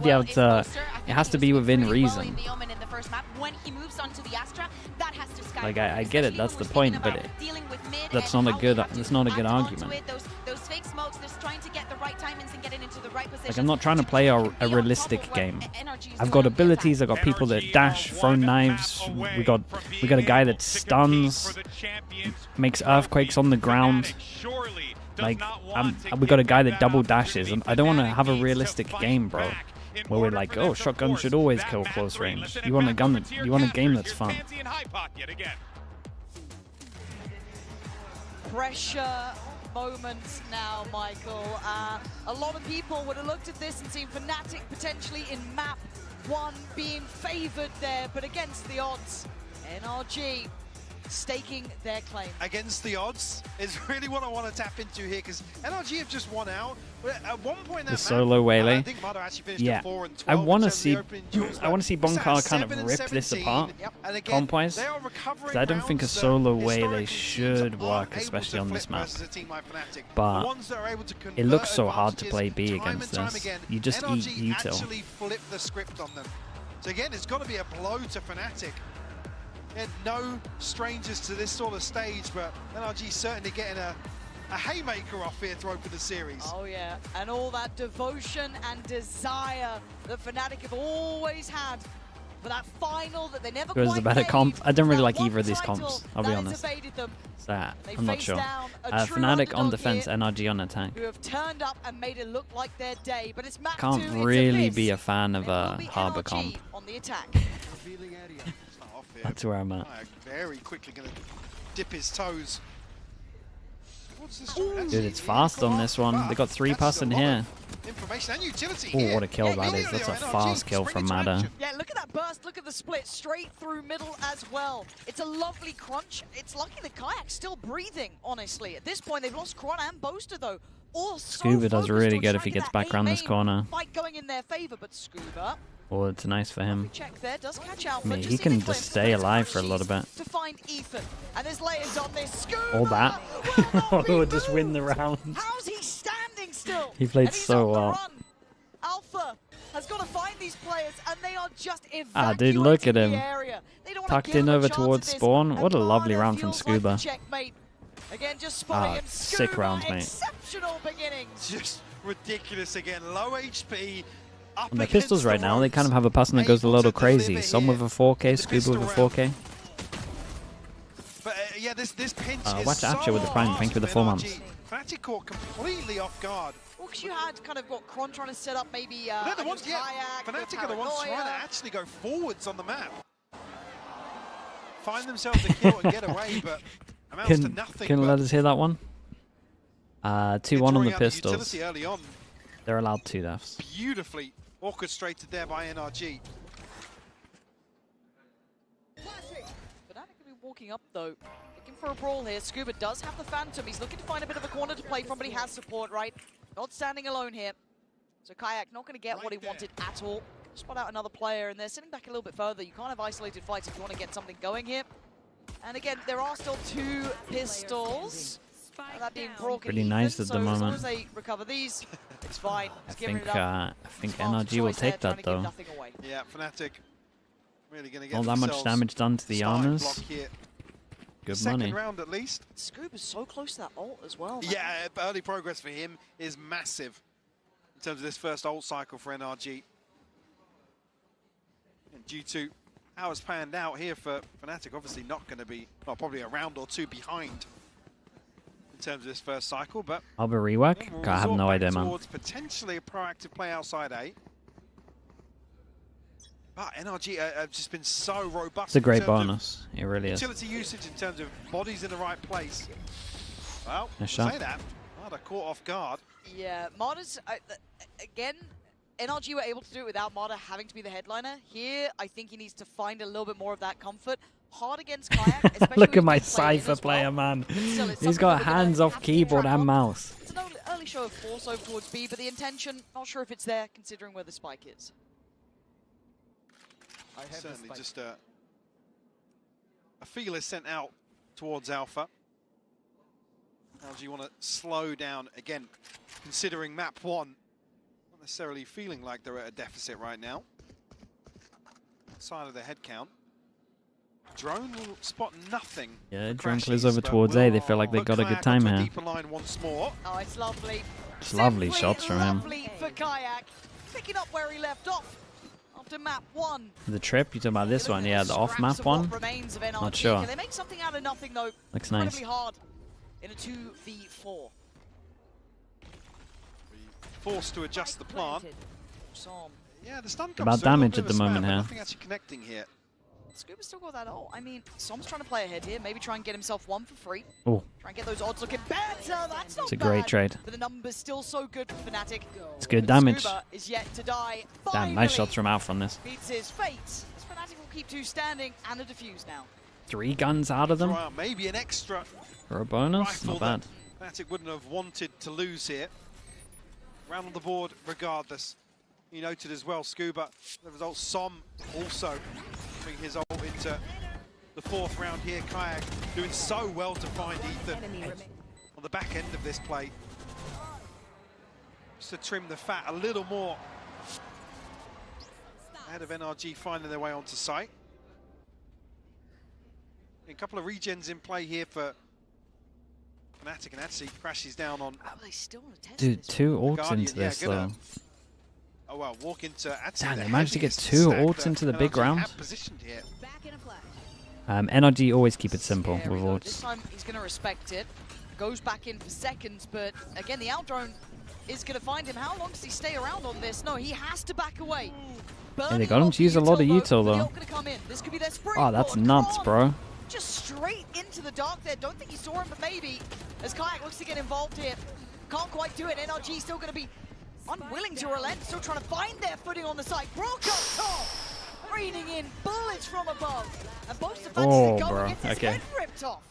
be able to. It has to be within reason. Like I get it, that's the point, but that's not a good argument. Like I'm not trying to play a realistic game. I've got abilities, I've got people that dash, throw knives, we got a guy that stuns, makes earthquakes on the ground. Like we got a guy that double dashes, and I don't want to have a realistic game, bro. Where we're like, oh, shotgun should always kill close range. You want a game that's fun. Pressure moment now, Michael. A lot of people would have looked at this and seen Fnatic potentially in map 1 being favored there, but against the odds, NRG staking their claim. Against the odds is really what I want to tap into here, because NRG have just won out. At one point, The solo Waylay. I think Mado actually finished Yeah, at 4 and 12 I want to in terms of see. the opening duels, I want to see but Bonkar it's kind at of 7 rip and this 17. apart, And again, comp-wise. they are recovering Because I don't think a rounds that solo Waylay historically should teams work, aren't especially able on to this flip map. versus a team like Fnatic. But The ones that are able to it looks so convert hard to play advantages B time against and time this. again, You just eat NRG util. actually flip the script on them. So again, it's got to be a blow to Fnatic. They're no strangers to this sort of stage, but NRG certainly getting a haymaker off here to open the series. Oh yeah, and all that devotion and desire that Fnatic have always had for that final that they never It was quite a better made. comp. I don't really That like one either of these title comps, I'll be that has honest. evaded them. So, They I'm not face sure. down a true Fnatic on underdog defense, here, NRG on attack. who have turned up and made it look like their day, but it's map 2, Can't it's really Abyss. be a fan of It will a be Harbor NRG comp. on the attack. That's where I'm at. Very quickly going to dip his toes. Dude, it's fast on this one. They got 3 pass in here. Information and utility Oh, here. what a kill that is. That's a fast kill from Mada. Yeah, look at that burst. Look at the split straight through middle as well. It's a lovely crunch. It's lucky the Kayak's still breathing, honestly. At this point, they've lost Kron and Boaster, though. All so Scuba does focused really on good if he trying to gets get back that around this A-main corner. Fight going in their favor, but Scuba, Oh, it's nice for him. check there, does catch Alpha. I mean, Just he see can the just glimpse stay of alive for a She's little bit. to find Ethan, and there's layers on this. Scuba All that. Oh, just win the round. How's he standing still? He played And he's so on the well. run. Alpha has got to find these players, and they are just evacuating Ah, dude, look at him. the area. They don't wanna Tucked give in him a over chance towards at this, spawn. and What a lovely Mada round from feels like the Scuba. checkmate. Again, just spotting him. Sick Scuba, rounds, mate. exceptional beginnings. Just ridiculous again. Low HP. Up And the against pistols right the now, they kind of have a person that goes a little crazy. Some with a 4K, Scuba with a 4K. But yeah, this pinch is Watch so Archer with the prime. hard Thank you for the for 4 NRG. months. Fnatic caught completely off guard. Well, because you had kind of got Kron trying to set up maybe They're the ones, Kayak, Fnatic are the ones Paranoia. trying to actually go forwards on the map. Find themselves a kill and get away, but amounts to nothing. Can but let us hear that one? 2-1 on the drawing out pistols. utility early on. They're allowed 2 deaths. Beautifully orchestrated there by NRG. Fnatic could be walking up though, looking for a brawl here. Scuba does have the Phantom. He's looking to find a bit of a corner to play from, but he has support, right? Not standing alone here. So Kayak not going to get what he wanted at all. Spot out another player, and they're sitting back a little bit further. You can't have isolated fights if you want to get something going here. And again, there are still 2 pistols. That being broken Pretty nice even, at the so as long moment. as they recover these, it's fine. I Just giving think it up. Smart NRG will choice there, take trying that to give though. nothing away. Yeah, Fnatic really going to get All that much themselves damage done to the starting armors. block here. Good Second money. round at least. Scuba's so close to that ult as well. Man. Yeah, early progress for him is massive in terms of this first ult cycle for NRG. And due to how it's panned out here for Fnatic, obviously not going to be, well, probably a round or 2 behind in terms of this first cycle, but Arbor rework? yeah, we'll God, I have resort no back idea, man. towards potentially a proactive play outside A. But NRG have just been so robust. It's a great in terms of bonus. It really is. utility usage in terms of bodies in the right place. Well, Nice say shot. that. Mada caught off guard. Yeah, Mada's, again, NRG were able to do it without Mada having to be the headliner. Here, I think he needs to find a little bit more of that comfort. Hard against Kayak, especially Look with at my good play in Cypher as well. player, man. Still, it's He's something got that we're gonna hands off have to keyboard track and on. mouse. It's an early show of force over towards B, but the intention, not sure if it's there, considering where the spike is. Certainly just a feel is sent out towards Alpha. How do you want to slow down again, considering map 1? Not necessarily feeling like they're at a deficit right now. Outside of the head count. Drone will spot nothing. Yeah, for drone Crashies, clears over but towards will A. They feel like they put got a good Kayak time onto a here. deeper line once more. Oh, it's lovely. It's lovely shots from him. Lovely for Kayak, picking up where he left off after map 1. The trip, you talking about this one? Yeah, the Scraps off-map of one? what remains of NRG. Not sure. Can they make something out of nothing though? Looks Incredibly nice. hard in a 2v4. Forced to adjust the plant. Som. Yeah, the stun About comes through a little damage bit at of the a spam, moment but here. Nothing actually connecting here. Scuba's still got that ult. I mean, Som's trying to play ahead here. Maybe try and get himself one for free. Oh. Try and get those odds looking better. That's not It's a great bad, trade. But the number's still so good for Fnatic. It's good damage. Scuba is yet to die. Damn, nice shots from Alpha on this. Beats his fate. As Fnatic will keep 2 standing and a defuse now. 3 guns out of them. Well, maybe an extra For a bonus? Not bad. Fnatic wouldn't have wanted to lose here. Round on the board regardless. You noted as well, Scuba, the result, Som also putting his ult into the 4th round here. Kayak doing so well to find Ethan on the back end of this play. Just to trim the fat a little more. Ahead of NRG finding their way onto site. A couple of regens in play here for Fnatic, and actually crashes down on... Dude, 2 ults into this though. Oh well, walk into... Damn, they managed to get 2 ults into the big round. NRG always keep it simple with ults. This time he's going to respect it. Goes back in for seconds, but again, the out drone is going to find him. How long does he stay around on this? No, he has to back away. Yeah, they got him to use a lot of util though. Oh, that's nuts, bro. Just straight into the dark there. Don't think he saw him, but maybe. As Kayak looks to get involved here. Can't quite do it. NRG still going to be unwilling to relent. Still trying to find their footing on the site. Broke up top. Raining in bullets from above. And both defenses go and gets his head ripped off.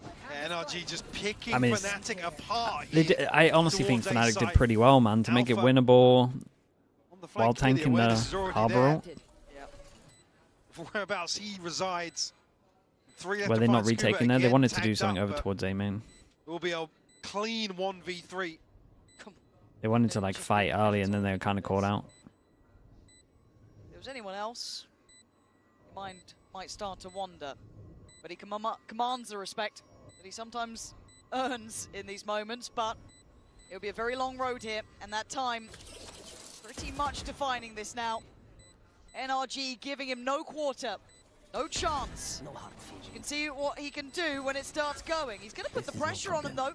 Yeah, NRG just picking Fnatic apart. I honestly think Fnatic did pretty well, man, to make it winnable while tanking the Harbor ult. Whereabouts he resides. Were they not retaking there? They wanted to do something over towards A main. It will be a clean 1v3. They wanted to like fight early and then they were kind of caught out. If there was anyone else, mind might start to wander. But he commands the respect that he sometimes earns in these moments. But it'll be a very long road here, and that time pretty much defining this now. NRG giving him no quarter. No chance. You can see what he can do when it starts going. He's going to put the pressure on him, though.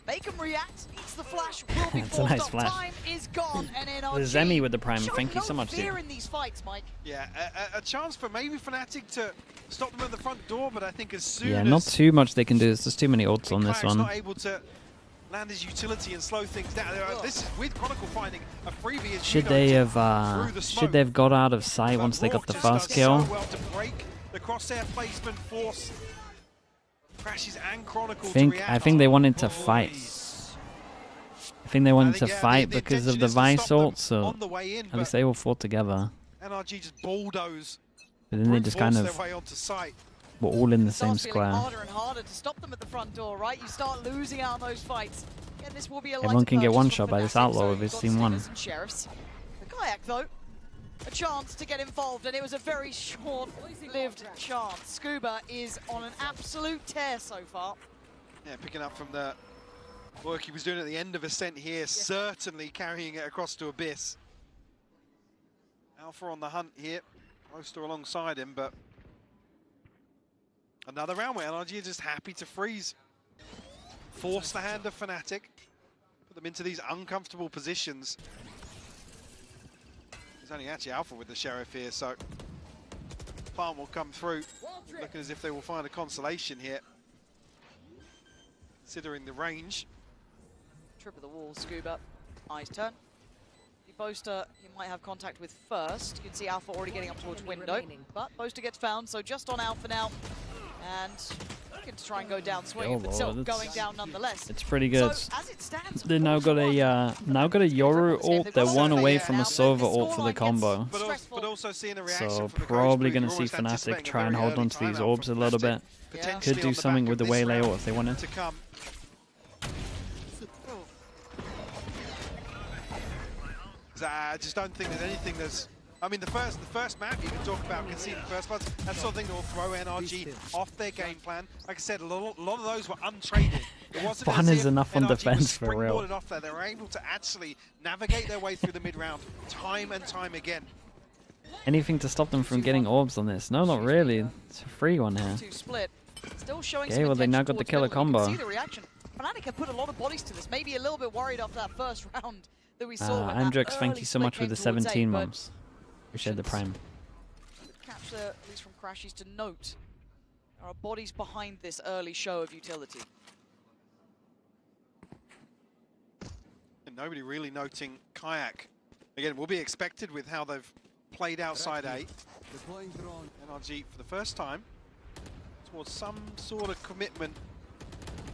Make him react. Eats the flash. Will be That's a nice flash. Time is gone, and NRG The Zemi with the prime. Thank you so much, dude. Fear in these fights, Mike. Yeah, a chance for maybe Fnatic to stop them at the front door, but I think as soon Yeah, as not too much they can do. There's just too many ults on this one. Not able to land his utility and slow things down. This is with Chronicle finding a freebie. As Should they have got out of sight once they got the first kill? So well to break the crosshair placement, force Crashes and Chronicle I think they wanted to fight. I think they wanted to fight because of the Vice ult, so at least they all fought together. NRG just bulldoze. But then they just kind of were all in the same square. Harder and harder to stop them at the front door, right? You start losing out on those fights. Yeah, this will be a Everyone can get one shot by this outlaw with his team 1. Sheriffs. The Kayak, though, a chance to get involved, and it was a very short-lived chance. Scuba is on an absolute tear so far. Yeah, picking up from the work he was doing at the end of Ascent here, certainly carrying it across to Abyss. Alpha on the hunt here, Roaster alongside him, but another round where NRG are just happy to freeze. Force the hand of Fnatic, put them into these uncomfortable positions. There's only actually Alpha with the Sheriff here, so Plant will come through, looking as if they will find a consolation here, considering the range. Trip of the wall, Scuba. Eyes turn. The Boaster he might have contact with first. You can see Alpha already getting up towards window, but Boaster gets found, so just on Alpha now. And looking to try and go down swinging, but still going down nonetheless. It's pretty good. So, as it stands, they now got a Yoru ult. They're one away from a Sova ult for the combo. But also seeing a reaction So from the probably coach, going to see Fnatic try and hold on to these orbs a little bit. Could do something with the Waylay ult if they wanted. I just don't think there's anything that's... I mean, the first map you can talk about conceding first bloods, that's something that will throw NRG off their game plan. Like I said, a lot of those were untraded. It wasn't Fun is enough on NRG defense for real. off there. They were able to actually navigate their way through the mid-round time and time again. Anything to stop them from getting orbs on this? No, not really. It's a free one here. Still showing Okay, well they now got the killer combo. See the reaction. Fnatic have put a lot of bodies to this. Maybe a little bit worried after that first round that we saw. Andrex, thank you so much with the 17 months. Appreciate the prime. enough, at least from Crashies, to note there are bodies behind this early show of utility. And nobody really noting Kayak. Again, will be expected with how they've played outside A. NRG for the first time towards some sort of commitment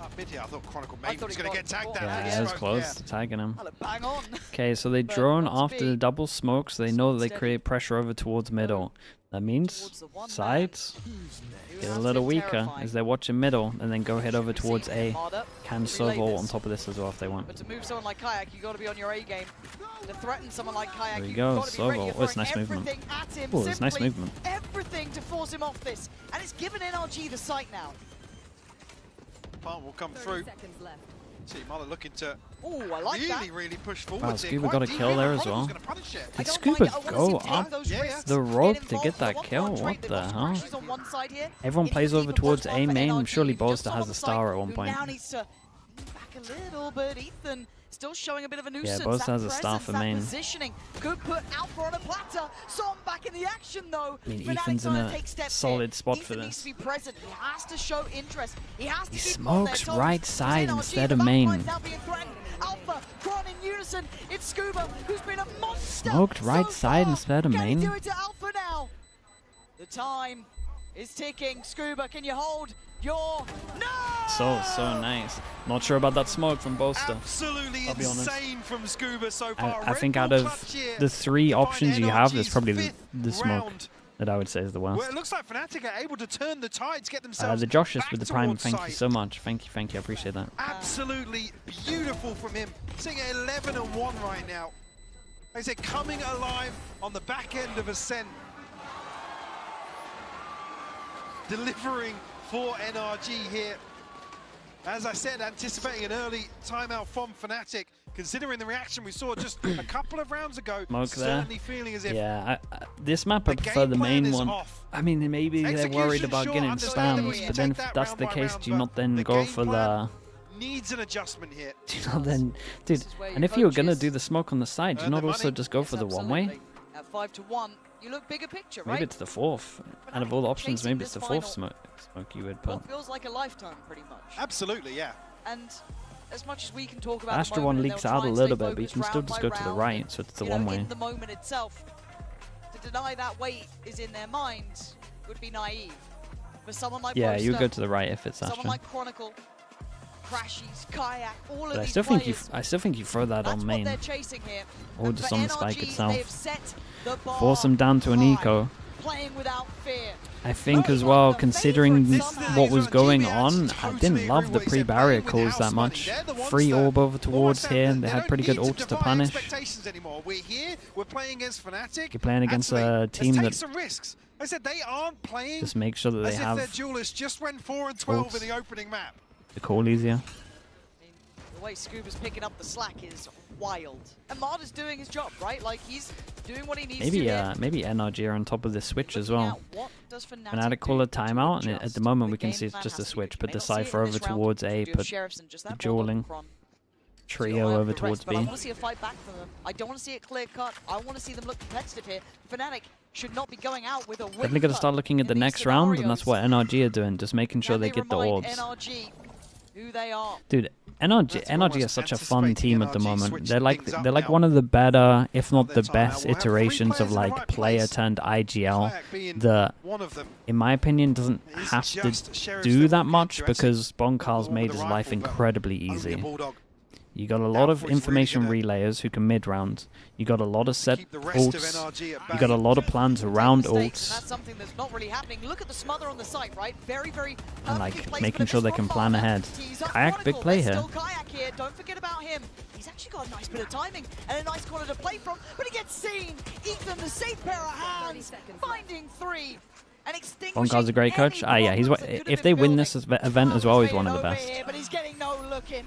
up mid here. I thought Chronicle maybe was going to get tagged. Yeah, it was close to tagging him. Bang on. Okay, so they drone after the double smoke, so they know that they create pressure over towards middle. That means sides get a little weaker as they're watching middle, and then go head over towards A. Can Sovo on top of this as well if they want. But to move someone like Kayak, you got to be on your A game. To threaten someone like Kayak, There we you've go, got to be ready. Sovo. Oh, it's nice movement. Oh, it's nice movement. Everything to force him off this, and it's given NRG the sight now. Part will come through. See, Mother looking to really push forward. Wow, Scuba got a kill there as well. Did Scuba go up the rope to get that kill? What the hell? Everyone plays over towards A main. Surely Boaster has a star at one point. Now needs to back a little, but Ethan still showing a bit of a nuisance. Yeah, Boaster has a star for main. Positioning. Good put Alpha on a platter. Som back in the action though. I mean, Ethan's in a solid spot for Ethan needs this. to be present. He has to show interest. He has to He keep on there. smokes right side NRG, instead the of back main. line's now being threatened. Alpha, Kron in unison. It's Scuba, who's been a monster. Smoked right so side far. instead of Can he main. do it to Alpha now? The time is ticking. Scuba, can you hold your... No! So nice. Not sure about that smoke from Boaster. Absolutely I'll be honest. insane from Scuba so far. I think out of the 3 options you have, there's probably the smoke that I would say is the worst. Well, it looks like Fnatic are able to turn the tides, get themselves The Josh's back with the Prime, towards thank you side. so much. Thank you, I appreciate that. Absolutely beautiful from him. Sitting at 11-1 right now. Like I said, coming alive on the back end of Ascent. Delivering for NRG here. As I said, anticipating an early timeout from Fnatic. Considering the reaction we saw just a couple of rounds ago, Smoke there. certainly feeling as if Yeah, this map I prefer the main one. I mean, maybe they're worried about getting spams, but then if that's the case, do you not then go for the... needs an adjustment here. Do you not then... Dude, and if you were going to do the smoke on the side, do you not also just go for the one-way? At 5-1, you look bigger picture, right? Maybe it's the 4th. Out of all the options, maybe it's the 4th smoke you would put. What feels like a lifetime, pretty much. Absolutely, yeah. And as much as we can talk about Astra one leaks out a little bit, but you can still just go to the right, so it's the one-way. In the moment itself, to deny that weight is in their minds would be naive. For someone like Yeah, Boaster, you go to the right if it's someone Astra. like Chronicle, Crashies, Kayak, all of But these I still think you throw that on main, they're chasing here. or And just for on the NRG, spike they've itself. set the bar Force them down to an eco. playing without fear. I think as well, considering what was going on, I didn't love the pre-barrier calls that much. Free orb over towards here, they had pretty good ults to punish. We're here, we're playing against Fnatic. You're playing against a team Let's take that some risks. I said they aren't playing just make sure that they as if have their duelists just went 4 and 12 ults. in the opening map. the call easier. The way Scuba's picking up the slack is wild. And Marder's doing his job, right? Like, he's doing what he needs to. Maybe NRG are on top of this switch as well. What does Fnatic Fnatic call a timeout, and at the moment we can see it's just a switch. Put the Cypher over towards A, put the dueling trio over towards But I B. want to see a fight back from them. I don't want to see it clear cut. I want to see them look competitive here. Fnatic should not be going out with a win. Definitely got to start looking at the next round, and that's what NRG are doing, just making sure they get the orbs. NRG, who they are. Dude, NRG is such a fun team at the moment. They're like one of the better, if not the best, iterations of like player turned IGL. That, in my opinion, doesn't have to do that much because Bonkar's made his life incredibly easy. You got a lot of information relayers who can mid-round. You got a lot of set ults. You got a lot of plans around ults. That's something that's not really happening. Look at the smother on the site, right? Very And like making sure they can plan ahead. Kayak, big play here. Still Kayak here. Don't forget about him. He's actually got a nice bit of timing and a nice corner to play from, but he gets seen. Ethan, the safe pair of hands, finding 3. Bonkar's a great coach. Yeah, if they win this event as well, he's one of the best. But he's getting no look in.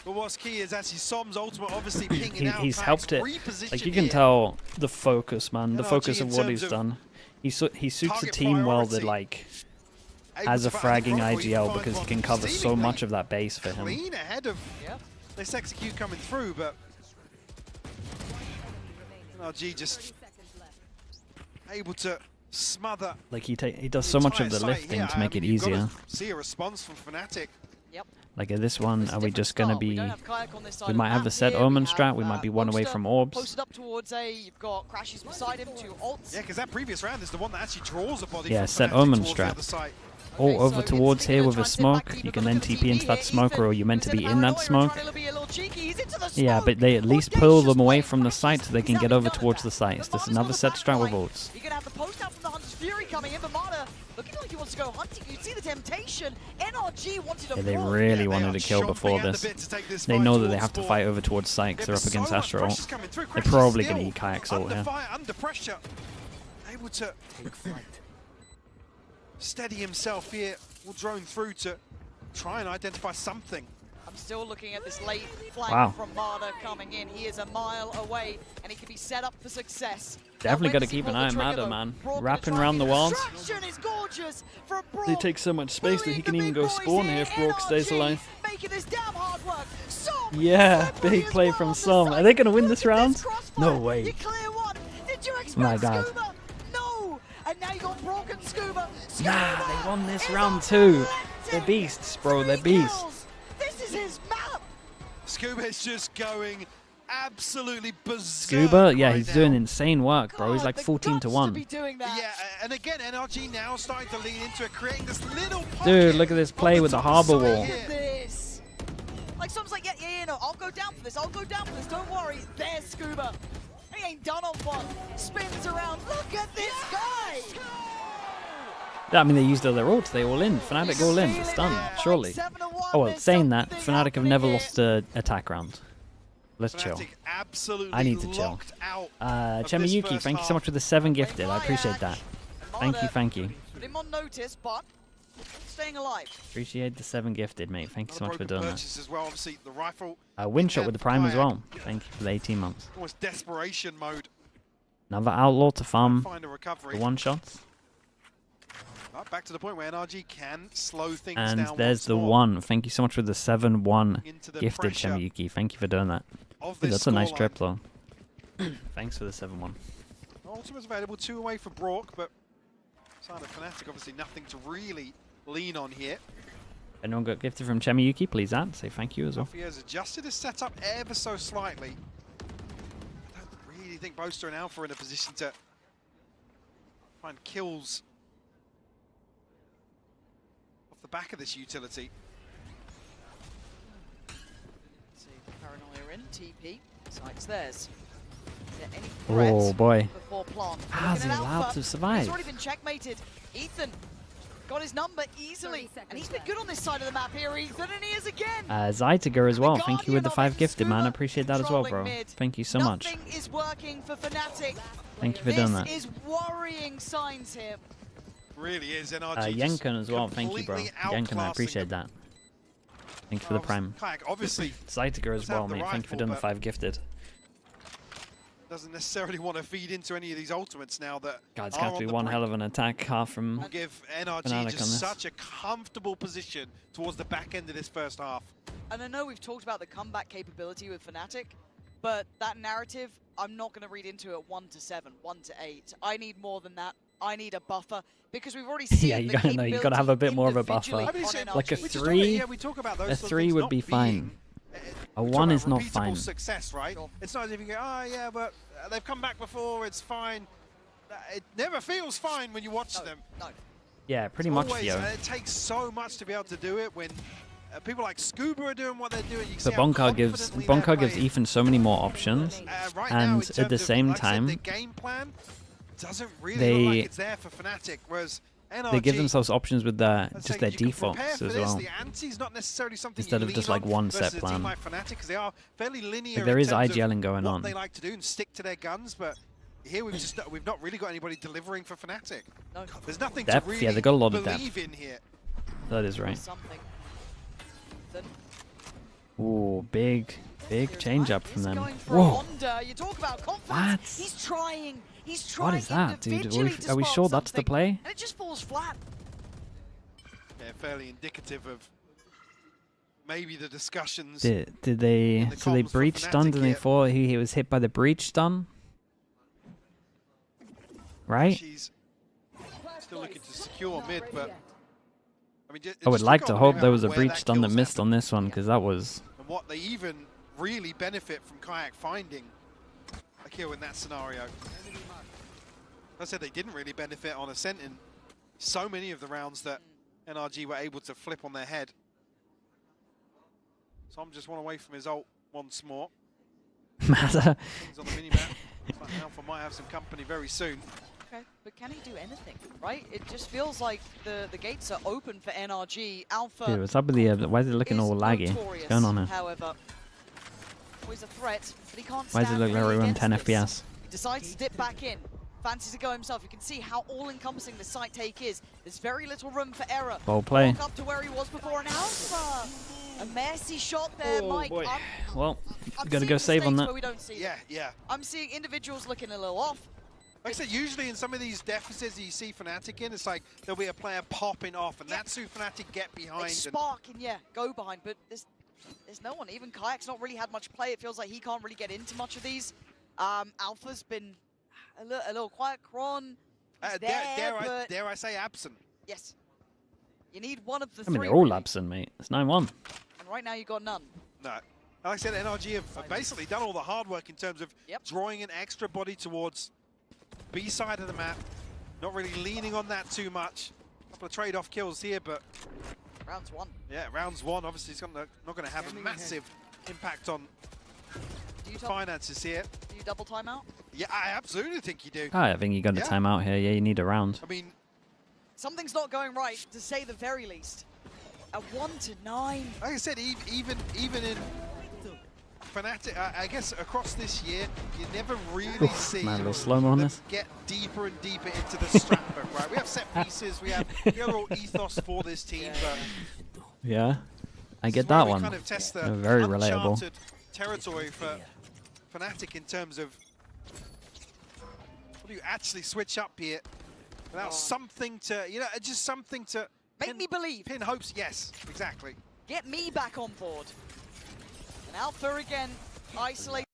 But what's key is actually Som's ultimate obviously pinging out. He's helped it. Like you can tell the focus, man. The focus of what he's done. He suits a team well that like has a fragging IGL because he can cover so much of that base for him. Clean ahead of this execute coming through, but NRG just able to smother. Like he does so much of the lifting to make it easier. See a response from Fnatic. Yep. Like at this one, are we just gonna be? We might have a set Omen strat. We might be one away from orbs. Posted up towards A. You've got Crashes beside him, 2 ults. Yeah, because that previous round is the one that actually draws a body. Yeah, from set Fnatic Omen towards the other strat. side. Or over towards here with a smoke. You can then TP into that smoke, or you're meant to be in that smoke. Yeah, but they at least pull them away from the site so they can get over towards the site. There's another set strat with ults. You're gonna have the post out from the Hunter's Fury coming in, but Mata looking like he wants to go hunting. You see the temptation. NRG wanted to. Yeah, they really wanted to kill before this. They know that they have to fight over towards site because they're up against Astro. They're probably going to eat Kayak's ult here. Under pressure, able to take flight. Steady himself here. Will drone through to try and identify something. I'm still looking at this late flank Wow. from Mata coming in. He is a mile away, and he can be set up for success. Definitely got to keep an eye on Mata, man. Wrapping around the walls. Is gorgeous from Brock. They take so much space that he can even go spawn here if Brock stays alive. Making this damn hard work. Yeah, big play from Som. Are they going to win this round? No way. You clear one. Did you expect My God. Scuba? No. And now you got Brock and Scuba. Nah, they won this round too. They're beasts, bro. They're beasts. This is his map. Scuba is just going absolutely berserk. Scuba, yeah, right he's now. doing insane work, bro. He's like 14 to 1. Yeah, and again, NRG now starting to lean into it, creating this little pocket. Dude, look at this play with the harbor wall. Look at this. Like someone's like, yeah, no, I'll go down for this. I'll go down for this. Don't worry. There's Scuba. He ain't done on one. Spins around. Look at this guy. Yeah, I mean, they used all their ults. They all in. Fnatic all in. It's done, surely. Oh, well, saying that, Fnatic have never lost an attack round. Let's chill. I need to chill. Chemiyuki, thank you so much for the 7 gifted. I appreciate that. Thank you, thank you. Put him on notice, but staying alive. Appreciate the 7 gifted, mate. Thank you so much for doing that. As well, obviously, the rifle. Windshot with the Prime as well. Thank you for the 18 months. Almost desperation mode. Another Outlaw to farm Find a recovery. the one-shots. Back to the point where NRG can slow things down. And there's the more. 1. Thank you so much for the 7-1 Into the gifted, pressure Chemiyuki. Thank you for doing that. of Ooh, this that's a nice scoreline. trip, though. Thanks for the 7-1. Ultimate's available, 2 away for Brock, but side of Fnatic, obviously nothing to really lean on here. Anyone got gifted from Chemiyuki, please add. Say thank you as well. He has adjusted his setup ever so slightly. I don't really think Boaster and Alpha are in a position to find kills off the back of this utility. Let's see, Paranoia in, TP, site's theirs. Is there any Oh, threat boy. before plant? How's Looking he at allowed Alpha, to survive? He's already been checkmated. Ethan got his number easily, and he's been good on this side of the map here, Ethan, and he is again. Zytiger as well. Thank you with the 5 gifted, man. I appreciate that as well, bro. Controlling mid. Thank you so much. Nothing is working for Fnatic. Thank you for doing that. This is worrying signs here. Really is NRG. Yenken as well. Thank you, bro. Yenken, I appreciate that. Thank you for the Prime. Kayak, obviously, Zytiger as does have well, the mate. Thank you for rifle, doing the but 5 gifted. doesn't necessarily want to feed into any of these ultimates now that God, it's are got to on be the one brink. hell of an attack half from Will give NRG Fnatic on just this. such a comfortable position towards the back end of this first half. And I know we've talked about the comeback capability with Fnatic, but that narrative, I'm not going to read into it 1 to 7, 1 to 8. I need more than that. I need a buffer because we've already seen Yeah, you the gotta know. You gotta have a bit more of a buffer. capability on Like a NRG. 3, yeah, we talk about those a sort of 3 things would not be fine. A we talk 1 about is not repeatable fine. success, right? It's not as if you go, oh yeah, but they've come back before, it's fine. It never feels fine when you watch them. No. Yeah, pretty It's much, always, Theo. it takes so much to be able to do it when people like Scuba are doing what they're doing. You can But see how Bonkar gives Ethan so many more options, right now, in and terms at the of, same like I said, time, the game plan doesn't really they- look like it's there for Fnatic, whereas NRG, they give themselves options with their let's just say their you can defaults prepare for as this. well. The ante's not necessarily something Instead you of just lean like on one versus set a team plan. like Fnatic, because they are fairly linear. Like, there is in terms of IGLing going what on. they like to do and stick to their guns, but here we've not really got anybody delivering for Fnatic. No. There's nothing Depth, to really yeah, they got a lot of believe depth. in here. That is right. Something. Ethan Ooh, big change up from them. going for a Whoa, wonder. You talk about confidence. What? He's trying. He's trying what is that, dude? individually to Are we spark sure that's the something, play? And it just falls flat. Yeah, fairly indicative of maybe the discussions. Did they? the So they comms for breach stunned Fnatic and they here. thought he was hit by the breach stun, right? She's Still looking to secure mid, but I mean, I would like to hope there was a breach done that missed on this one, because that was... And what they even really benefit from Kayak finding a kill in that scenario. I said they didn't really benefit on Ascent in so many of the rounds that NRG were able to flip on their head. Tom just one away from his ult once more. Matter. Things on the mini-map. Like Alpha might have some company very soon. Okay, but can he do anything, right? It just feels like the gates are open for NRG. Alpha. Dude, what's up with the... why is it looking all laggy? What's going on here? However, always a threat, but he can't Why does it look like we're on 10 FPS? He decides to dip back in. Fancies to go himself. You can see how all-encompassing the site take is. There's very little room for error. Bold play. Walk up to where he was before, and Alpha. A messy shot there, Mike. Boy. Well, gotta go save on that. We don't see yeah. I'm seeing individuals looking a little off. Like I said, usually in some of these deficits that you see Fnatic in, it's like there'll be a player popping off, and that's who Fnatic get behind. They spark and go behind, but there's no one. Even Kayak's not really had much play. It feels like he can't really get into much of these. Alpha's been a little quiet. Kron, dare I say absent? Yes. You need one of the I mean, three. they're all absent, mate. It's 9-1. And right now you got none. No. Like I said, NRG have basically done all the hard work in terms of drawing an extra body towards B side of the map. Not really leaning on that too much. A couple of trade-off kills here, but... Rounds one. Yeah, rounds one. Obviously, it's not going to have a massive impact on finances here. Do you double timeout? Yeah, I absolutely think you do. I think you got a timeout here. Yeah, you need a round. I mean... Something's not going right, to say the very least. A 1-9. Like I said, even in Fnatic, I guess across this year, you never really see Man, a little slow-mo on them this. get deeper and deeper into the strapbook, right? We have set pieces, we have the overall ethos for this team, but Yeah, I get that one. Kind of test the They're very relatable. uncharted territory for Fnatic in terms of what do you actually switch up here without something to, just something to make me believe. Pin hopes, yes, exactly. Get me back on board. And Alpha again, isolate.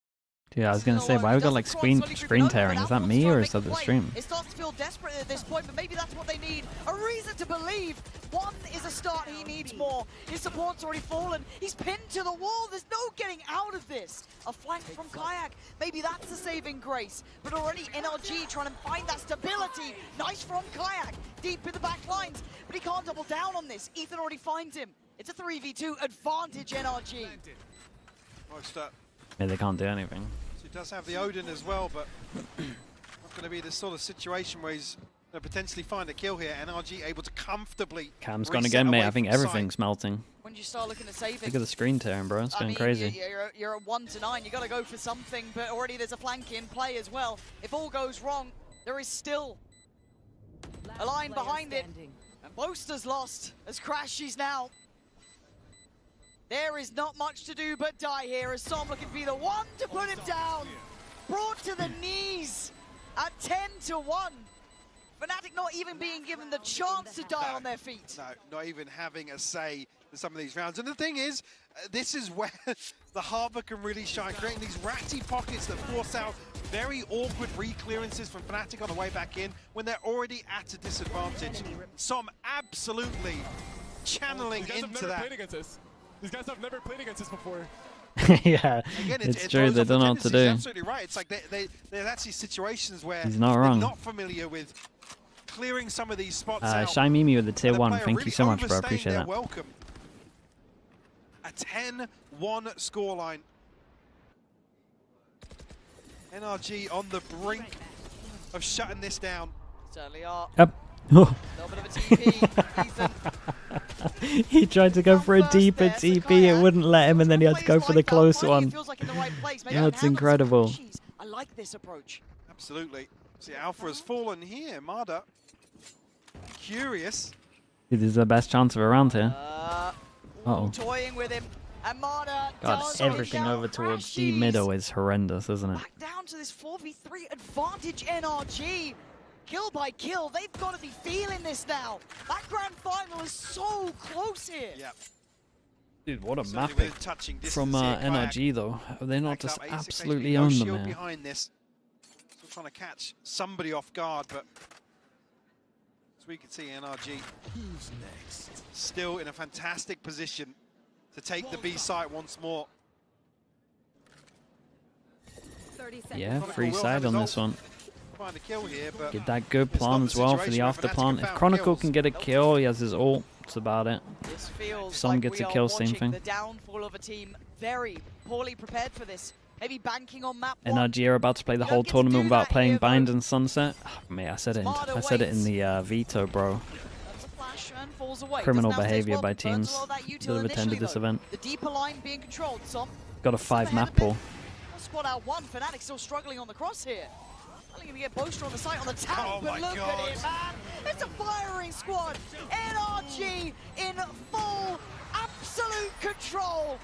Yeah, I was gonna say, why we got like screen tearing? Is that me or is that the stream? It starts to feel desperate at this point, but maybe that's what they need. A reason to believe. One is a start, he needs more. His support's already fallen. He's pinned to the wall. There's no getting out of this. A flank from Kayak. Maybe that's the saving grace. But already NRG trying to find that stability. Nice from Kayak. Deep in the back lines. But he can't double down on this. Ethan already finds him. It's a 3v2 advantage NRG. Yeah, they can't do anything. So he does have the Odin as well, but not going to be this sort of situation where he's going to potentially find a kill here. NRG able to comfortably. Cam's gone again, mate. I think everything's melting. When you start looking to save it. Look at the screen tearing, bro. It's going crazy. You're at 1-9. You got to go for something, but already there's a flank in play as well. If all goes wrong, there is still a line behind it. And Boaster's lost as Crashy's now. There is not much to do but die here as Som looking to be the one to put him down. Brought to the knees at 10-1. Fnatic not even being given the chance to die on their feet. No, not even having a say in some of these rounds. And the thing is, this is where the Harbor can really shine, creating these ratty pockets that force out very awkward re-clearances from Fnatic on the way back in when they're already at a disadvantage. Som absolutely channeling into that. These guys have never played against us before. Yeah, again, it's true. They don't know what to do. He's absolutely right. It's like there's actually situations where he's not wrong. They're not familiar with clearing some of these spots out. Shy Mimi with the tier 1. Thank really you so much, bro. Appreciate that. Welcome. A 10-1 scoreline. NRG on the brink of shutting this down. Certainly are. Yep. Little bit of a TP, Ethan. He tried to go for a deeper TP, it wouldn't let him, and then he had to go for the close one. That's incredible. I like this approach. Absolutely. See, Alpha has fallen here. Marda, curious. This is the best chance of a round here. Uh-oh. Toying with him. And Marda God, everything over towards deep middle is horrendous, isn't it? Back down to this 4v3 advantage NRG. Kill by kill, they've got to be feeling this now. That grand final is so close here. Yep. Dude, what a mapping from NRG though. They not just absolutely own them here. Behind this. Still trying to catch somebody off guard, but as we can see NRG still in a fantastic position to take the B site once more. Yeah, free side on this one. Find a kill here, but Get that good plant as well for the after plant. If Chronicle can get a kill, he has his ult. That's about it. This feels If someone like gets we a are kill, same watching thing. the downfall of a team very poorly prepared for this. Maybe banking on map one. NRG are about to play the whole tournament without playing Bind and Sunset. Oh, mate, I said it in the veto, bro. Falls away. Criminal Doesn't behavior well, by burns teams a lot of that that util have attended initially, this though. event. The deeper line being controlled, Som. Got a 5 map pool. Squad out one. Fnatic still struggling on the cross here. Only going to get Boaster on the site on the tank, but look at it, man. It's a firing squad. NRG in full, absolute control.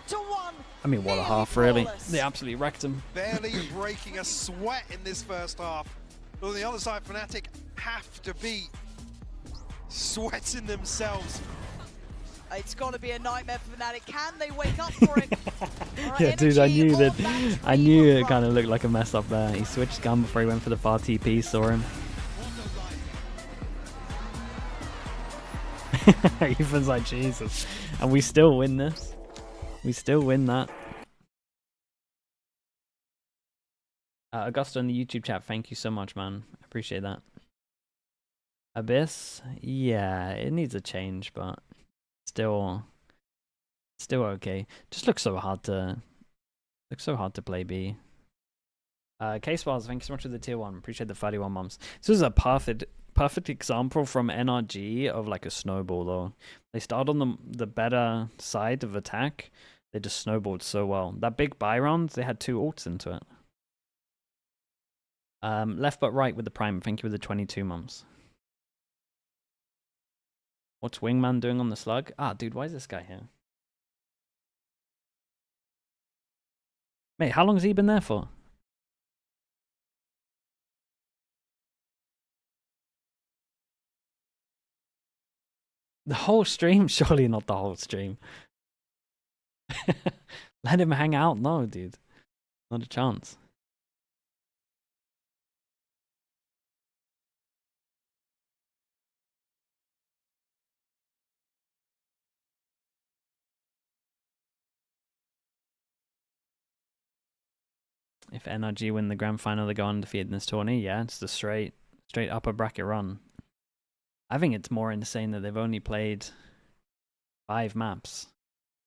11-1. I mean, what a half, really. They absolutely wrecked him. barely breaking a sweat in this first half. But on the other side, Fnatic have to be sweating themselves. It's going to be a nightmare for Fnatic. Can they wake up for it? Yeah, dude, I knew that. I knew it kind of looked like a mess up there. He switched gun before he went for the far TP, saw him. Ethan's like, Jesus. And we still win this. We still win that. Augusta in the YouTube chat, thank you so much, man. I appreciate that. Abyss? Yeah, it needs a change, but still okay. Just looks so hard to play B. K-Spars, thank you so much for the tier 1. Appreciate the 31 months. This is a perfect example from NRG of like a snowball though. They start on the better side of attack. They just snowballed so well. That big buy round, they had 2 ults into it. Left but right with the prime. Thank you with the 22 months. What's Wingman doing on the slug? Ah, dude, why is this guy here? Mate, how long has he been there for? The whole stream? Surely not the whole stream. Let him hang out? No, dude. Not a chance. If NRG win the grand final, they go undefeated in this tourney. Yeah, it's the straight upper bracket run. I think it's more insane that they've only played 5 maps.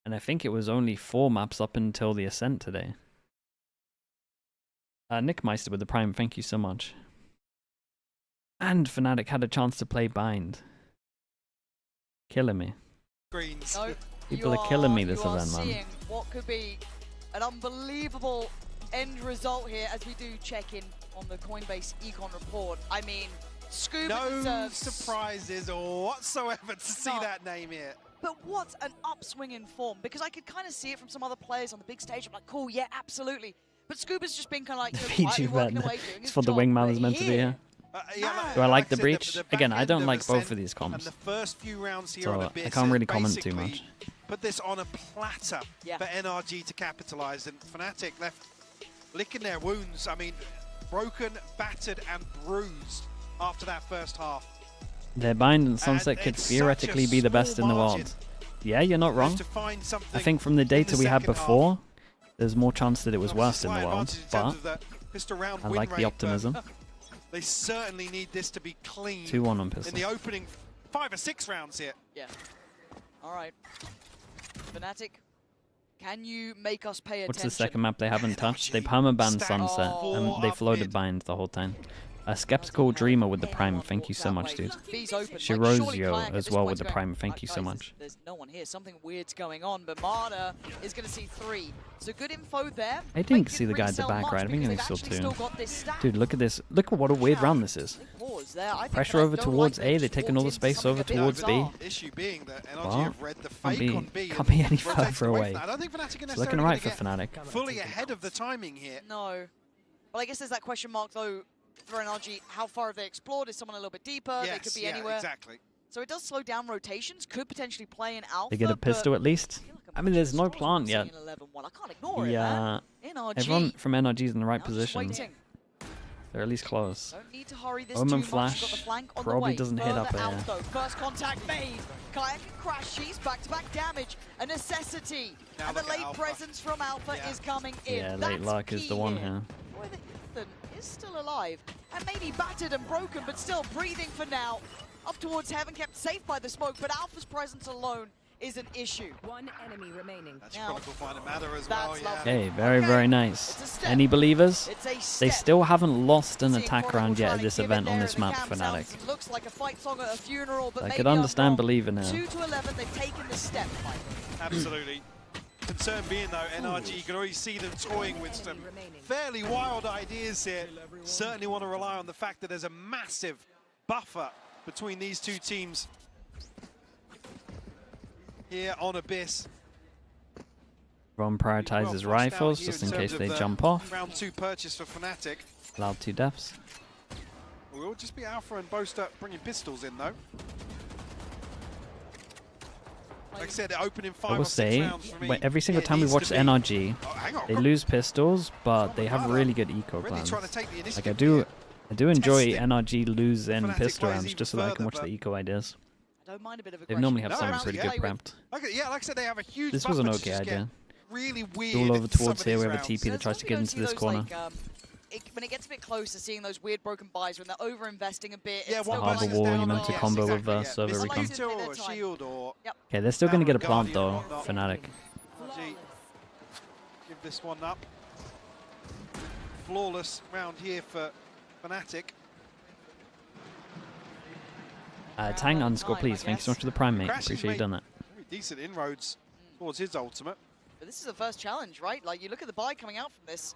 And I think it was only 4 maps up until the Ascent today. Nick Meister with the Prime, thank you so much. And Fnatic had a chance to play Bind. Killing me. Greens. No, People are killing me this event, man. Seeing what could be an unbelievable end result here as we do check in on the Coinbase Econ report. I mean, Scuba no deserves surprises whatsoever to see that name here. But what an upswing in form, because I could kind of see it from some other players on the big stage. I'm like, cool, yeah, absolutely. But Scuba's just been kind of like, PG event. It's for the Wingman was meant to be here. Do I like the breach? Again, I don't like both of these comps. The first few rounds here so on Abyss I can't really comment too much. Put this on a platter for NRG to capitalize, and Fnatic left licking their wounds. I mean, broken, battered, and bruised after that first half. Their Bind and Sunset could theoretically be the best in the world. Yeah, you're not wrong. I think from the data we had before, there's more chance that it was worst in the world, but I like the optimism. They certainly need this to be clean 2-1 on pistol. in the opening 5 or 6 rounds here. Yeah. All right. Fnatic, can you make us pay attention? What's the second map they haven't touched? They perma-banned Sunset, and they floated Bind the whole time. A Skeptical Dreamer with the Prime, thank you so much, dude. Shirozio as well with the Prime, thank you so much. There's no one here, something weird's going on, but Marta is going to see 3. So good info there. I didn't see the guy at the back, right? I think he saw 2. Dude, look at this. Look at what a weird round this is. Pressure over towards A, they're taking all the space over towards B. Issue being that NRG have read the fake on B. Can't be any further away. I don't think Fnatic It's looking right for Fnatic. Fully ahead of the timing here. No. Well, I guess there's that question mark, though, for NRG. How far have they explored? Is someone a little bit deeper? Yes, they could be anywhere. Exactly. So it does slow down rotations. Could potentially play in alpha. They get a pistol at least. I mean, there's no plant yet. I can't ignore it, man. Everyone from NRG is in the right position. They're at least close. Don't need to hurry this Omen too Flash much. Got the flank on probably the way. doesn't hit up Further here. out, though. First contact made. Kayak and Crash, she's back-to-back damage. A necessity. Now and the look at late Alpha. presence from Alpha is coming in. Yeah, That's late luck is key the one here. Boy, the Ethan is still alive. And maybe battered and broken, but still breathing for now. Up towards heaven, kept safe by the smoke, but Alpha's presence alone is an issue. One enemy remaining. That's Chronicle Finder matter as well, yeah. Hey, very nice. Any believers? They still haven't lost an attack round yet at this event on this map, Fnatic. Looks like a fight song at a funeral, but I maybe could I'm understand wrong. believing it. 2 to 11, they've taken the step, Mike. Absolutely. Concern being, though, NRG, you can already see them toying with some fairly wild ideas here. Certainly want to rely on the fact that there's a massive buffer between these two teams here on Abyss. Ron prioritizes rifles just in case they jump off. Round 2 purchase for Fnatic. Allowed 2 deaths. It will just be Alpha and Boaster bringing pistols in, though. Like I said, they're opening 5 I will or 6 say, rounds for me. every single time we It watch needs to be- NRG, Oh, hang on. they lose pistols, but they have really good eco Really plans. trying to take the Like initiative I do enjoy Testing. NRG losing Fnatic pistol plays rounds even just so that I can further, watch but- the eco ideas. I don't mind a bit of They aggression. normally have No, something round pretty to good play with. prepped. Like I said, they have a huge This was an buffer to okay just idea. get really weird. All over in some towards of here, we these have a rounds. TP that tries to get into this corner. When it gets a bit closer, seeing those weird broken buys, when they're over-investing a bit. Yeah, it's one still Harbor person's wall, down you meant to on- combo yes, with exactly, server yeah. recon. Missile or shield or... Yep. Okay, they're still going to get a Guardian plant though, or whatnot. Fnatic. NRG, give this one up. Flawless round here for Fnatic. Tang _ please. Thank you so much for the prime, mate. Crash has Appreciate you made done that. Very decent inroads towards his ultimate. But this is the first challenge, right? Like, you look at the buy coming out from this.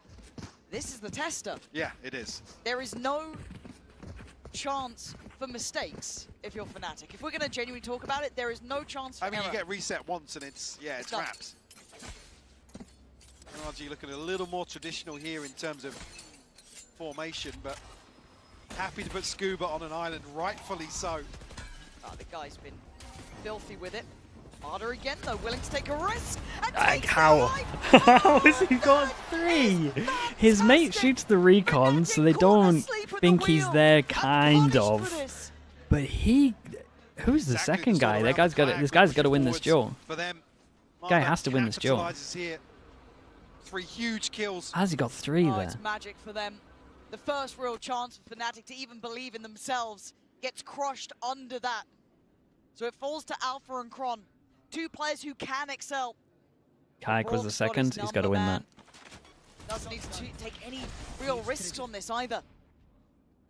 This is the tester. Yeah, it is. There is no chance for mistakes if you're Fnatic. If we're going to genuinely talk about it, there is no chance for I mean, error. you get reset once and it's It's done. wraps. NRG looking a little more traditional here in terms of formation, but happy to put Scuba on an island, rightfully so. The guy's been filthy with it. Harder again, though, willing to take a risk. And Like takes how? the life. How has he got 3? His mate shoots the recon, so they don't think he's there, kind of. But he, who's the second guy? That guy's got. This guy's got to win this duel. For them, Guy has to win this duel. capitalizes here. 3 huge kills. How's he got 3 Oh, there? it's magic for them. The first real chance for Fnatic to even believe in themselves gets crushed under that. So it falls to Alpha and Kron. 2 players who can excel. Kayak was the second. He's got to win that. Doesn't need to take any real risks on this either.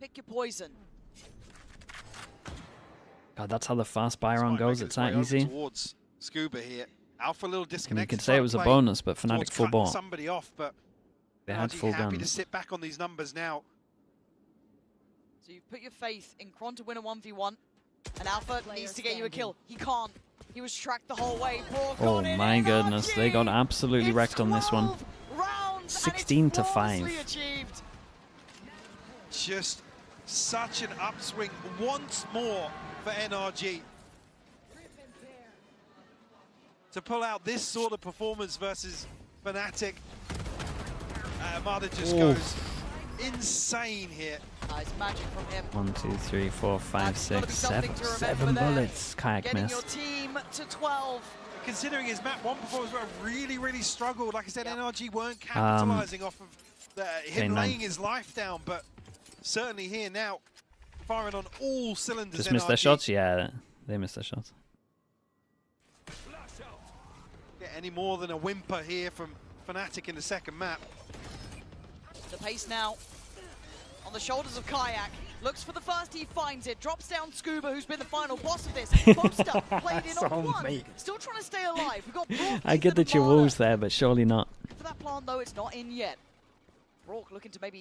Pick your poison. God, that's how the fast buy round goes. It's that easy. Towards Scuba here. Alpha a little And disconnected. you could say it was a bonus, but Fnatic full bought. Somebody off, but They had NRG full happy to guns. sit back on these numbers now. So you've put your faith in Kron to win a 1v1. And Alpha needs to get you a kill. He can't. He was tracked the whole way. Brock Oh on in, my goodness, they got absolutely It's wrecked on this one. 12 rounds, 16 to 5. flawlessly achieved. Just such an upswing once more for NRG. To pull out this sort of performance versus Fnatic, Armada just goes insane here. It's magic from him. 1, 2, 3, 4, 5, 6, something 7. to remember 7 there. bullets. Kayak Getting your missed. team to 12. Considering his map 1 performance where really struggled. Like I said, NRG weren't capitalizing off of him nine. laying his life down, but certainly here now, firing on all cylinders. Just missed their NRG. shots? Yeah, they missed their shots. Get any more than a whimper here from Fnatic in the second map. The pace now on the shoulders of Kayak. Looks for the first, he finds it. Drops down Scuba, who's been the final boss of this. Boaster played in on So 1. mate. Still trying to stay alive. We've got Brock, I get Ethan, that you're Armada. wolves there, but surely not. For that plan, though, it's not in yet. Brock looking to maybe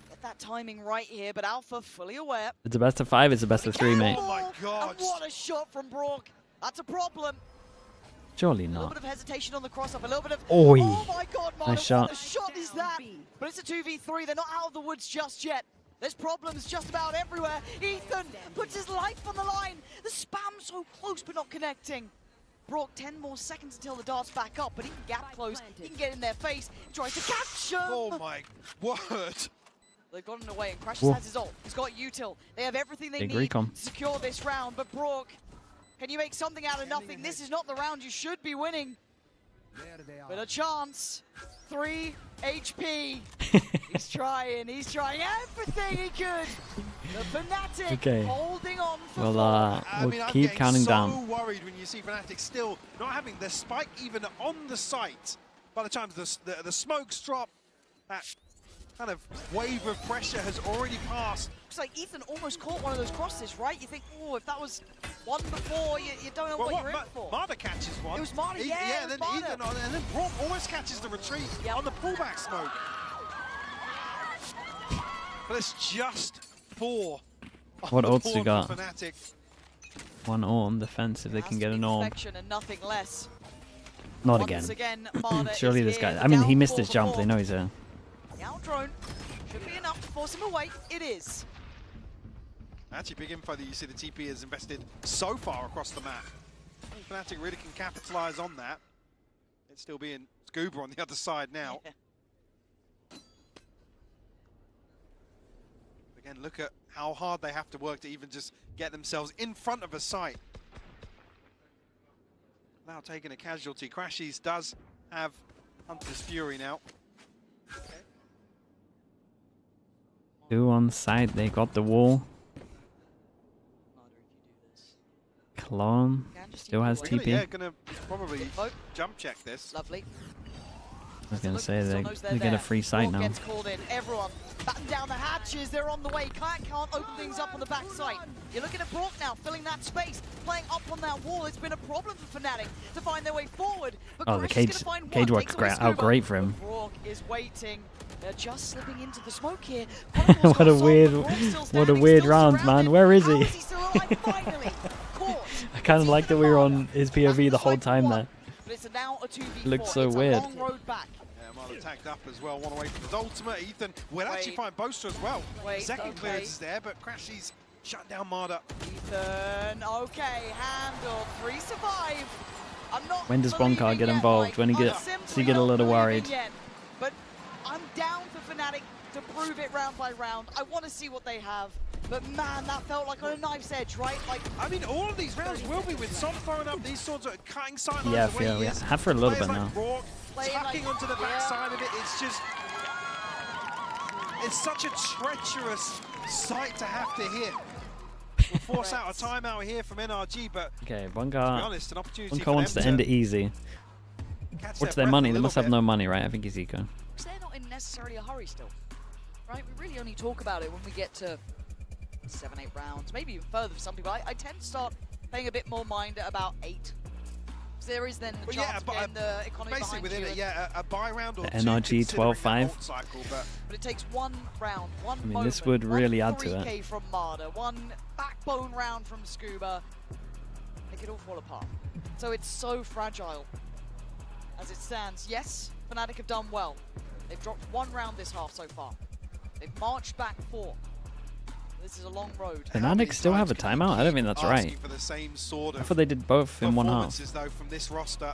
get that timing right here, but Alpha fully aware. It's a best of 5, it's a best of 3, mate. Oh my God. And what a shot from Brock. That's a problem. Surely A little not. bit of hesitation on the cross-up, a little bit of... Oi. Oh my God, Marlon, Nice shot. what a shot is that? But it's a 2v3, they're not out of the woods just yet. There's problems just about everywhere. Ethan puts his life on the line. The spam so close but not connecting. Brock, 10 more seconds until the dart's back up, but he can gap close, he can get in their face, he tries to catch him. Oh my word. They've gotten away, and Crash Whoa. has his ult. He's got util. They have everything they Big need recon. to secure this round. But Brook, can you make something out of nothing? This is not the round you should be winning. But a chance. 3 HP. He's trying everything he could. The Fnatic holding on for Well, we'll keep counting down. I'm so worried when you see Fnatic still not having the spike even on the site. By the time the smokes drop, that kind of wave of pressure has already passed. Looks like Ethan almost caught one of those crosses, right? You think, oh, if that was one before, you don't know what you're in for. Marta catches one. It was Marta, yeah, and then Marta. Ethan, and then Brook almost catches the retreat on the pullback smoke. But it's just 4. What odds you got? Fnatic. 1 ult on defense if they can get an orb. And nothing less. Not Once again. Marta Surely is this here. guy. The I mean, he missed downfall his jump. for They know he's there. The out drone should be enough to force him away. It is. Actually, big info that you see the TP has invested so far across the map. I think Fnatic really can capitalize on that. It's still being Scuba on the other side now. Yeah. Again, look at how hard they have to work to even just get themselves in front of a site. Now taking a casualty. Crashies does have Hunter's Fury now. 2 on side. They got the wall. Clone still has TP. Yeah, gonna probably jump check this. Lovely. I was gonna say they get a free site now. Gets called in. Everyone batten down the hatches. They're on the way. Can't open things up on the back side. You're looking at Brook now, filling that space, playing up on that wall. It's been a problem for Fnatic to find their way forward. But Oh, the Crash cage works out great for him. Brook is waiting. They're just slipping into the smoke here. What a weird round, man. Where is he? I kind of like that we were on his POV the whole time there. But it's now a 2v4. It looks so weird. A long road back. Yeah, Marta tagged up as well, one away from his ultimate. Ethan will actually find Boaster as well. Second clearance is there, but Crashies shut down Marta. Ethan, okay, handled. 3 survive. I'm not When does Bonkar get involved? When he gets you get a little worried. Yet, but I'm down for Fnatic to prove it round by round. I want to see what they have. But man, that felt like on a knife's edge, right? Like, I mean, all of these rounds will be with Som throwing up these sorts of cutting sightlines. Yeah, we have for a little bit like now. Brook, tucking onto the backside of it. It's just, it's such a treacherous sight to have to hit. We'll force out a timeout here from NRG, but Okay, to be honest, an opportunity Bonkar wants to end it easy. What's their money? They must have no money, right? I think he's eco. they're not in necessarily a hurry still, right? We really only talk about it when we get to 7-8 rounds, maybe even further for some people. I tend to start paying a bit more mind at about 8. So there is then the chance of getting the economy basically behind within you. a buy round or The two. NRG 12-5. But it takes one round, one I mean, moment, this would really add to 3K it. from Marta, one backbone round from Scuba. They could all fall apart. So it's so fragile as it stands. Yes, Fnatic have done well. They've dropped 1 round this half so far. They've marched back 4. This is a long road. Fnatic still have a timeout? I don't think that's right. For the same sort I of thought they did both in one half. performances, though, from this roster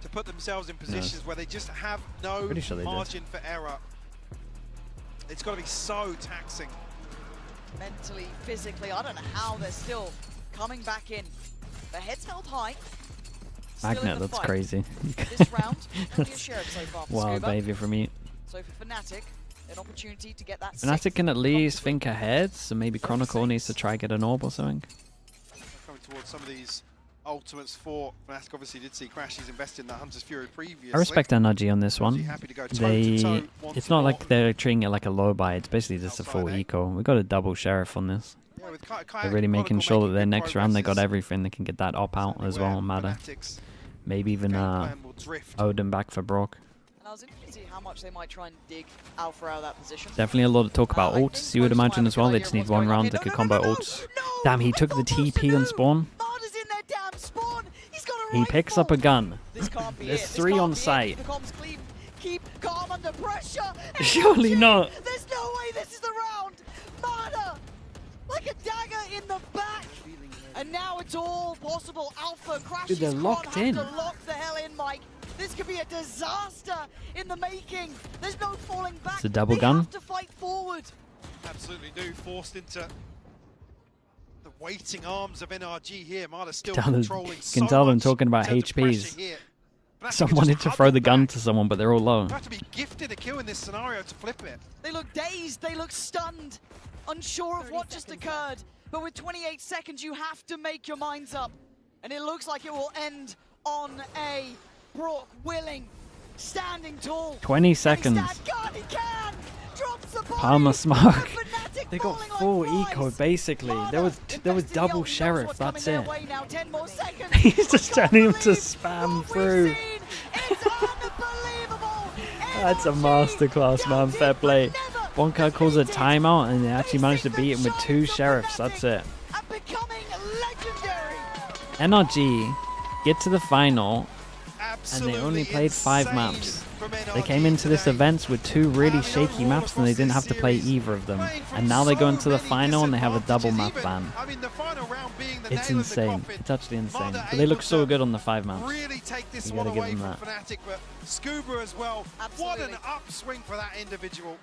to put themselves in positions where they just have no Pretty sure they did. margin for error. It's got to be so taxing. Mentally, physically, I don't know how they're still coming back in. Their heads held high. Still in Magnet, the that's fight. crazy. This round, only a share so far for Wild Scuba. behavior from you. So for Fnatic, an opportunity to get that Fnatic can at least think ahead, so maybe Chronicle needs to try get an orb or something. Coming towards some of these ultimates for Fnatic, obviously did see Crashies invest in the Hunter's Fury previously. I respect NRG on this one. Happy to go toe-to-toe once It's not more. like they're treating it like a low buy, it's basically just a full eco. We got a double sheriff on this. Yeah, with They're really making sure that their next round they got everything. They can get that op out as well, Matter. Maybe even Odin back for Brock. And I was interested to see how much they might try and dig Alpha out of that position. Definitely a lot of talk about ults, you would imagine as well. They just need 1 round, they could combo ults. Damn, he took the TP on spawn. Marta's in their damn spawn. He's got a He picks up a gun. This can't be There's it. 3 on site. The comms clean. Keep calm under pressure. Surely not. There's no way this is the round. Marta, like a dagger in the back. And now it's all possible. Alpha crashes. Dude, they're locked in. Have to lock the hell in, Mike. This could be a disaster in the making. There's no falling back. It's a double they gun. have to fight forward. Absolutely do. Forced into the waiting arms of NRG here. Mada still You controlling can tell them talking about HPs. Someone wanted to throw the gun to someone, but they're all low. You have to be gifted a kill in this scenario to flip it. They look dazed, they look stunned, unsure of what just occurred. But with 28 seconds, you have to make your minds up. And it looks like it will end on a Brock willing, standing tall. 20 seconds. God, he can! Drops the body. Palmer smoke. They got full eco basically. There was double sheriff. That's it. He's just telling him to spam through. That's a masterclass, man. Fair play. Bonka calls a timeout and they actually managed to beat him with 2 sheriffs. That's it. NRG get to the final and they only played 5 maps. They came into this event with 2 really shaky maps and they didn't have to play either of them. And now they go into the final and they have a double map ban. It's insane. It's actually insane. But they look so good on the 5 maps. Really take this You one gotta give away them from that. Fnatic, but Scuba as well. What an upswing for that individual.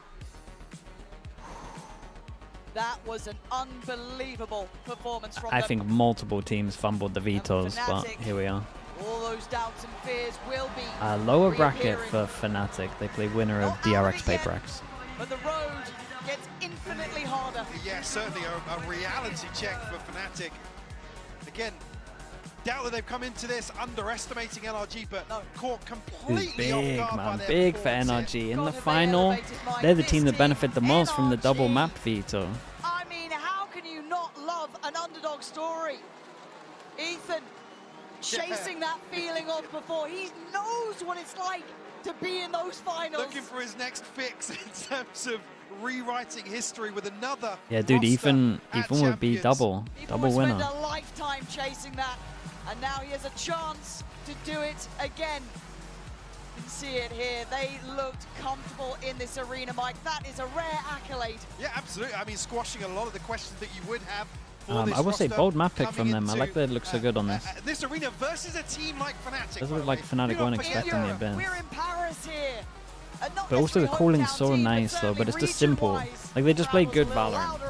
That was an unbelievable performance from I them. think multiple teams fumbled the vetoes, but here we are. All those doubts and fears will be Lower bracket reappearing. for Fnatic. They play winner of DRX PRX. But the road gets infinitely harder. Yeah, certainly a reality check for Fnatic. Again, doubt that they've come into this underestimating NRG, but caught completely Big, off guard by man. their Big for performance NRG. here. In the final, they're the team that benefit the most from the double map veto. I mean, how can you not love an underdog story? Ethan chasing that feeling of before. He knows what it's like to be in those finals. Looking for his next fix in terms of rewriting history with another. Yeah, dude, roster Ethan at would be Champions. double winner. Spent a lifetime chasing that, and now he has a chance to do it again. You can see it here. They looked comfortable in this arena, Mike. That is a rare accolade. Yeah, absolutely. I mean, squashing a lot of the questions that you would have. I will say bold map pick from them. I like that it looks so good on this. This arena versus a team like Fnatic. Does look like Fnatic weren't expecting the event. We're in Paris here. But also the calling's so nice though, but it's just simple. Like they just play good Valorant.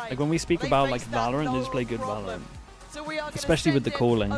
Like when we speak about like Valorant, they just play good Valorant. Especially with the calling.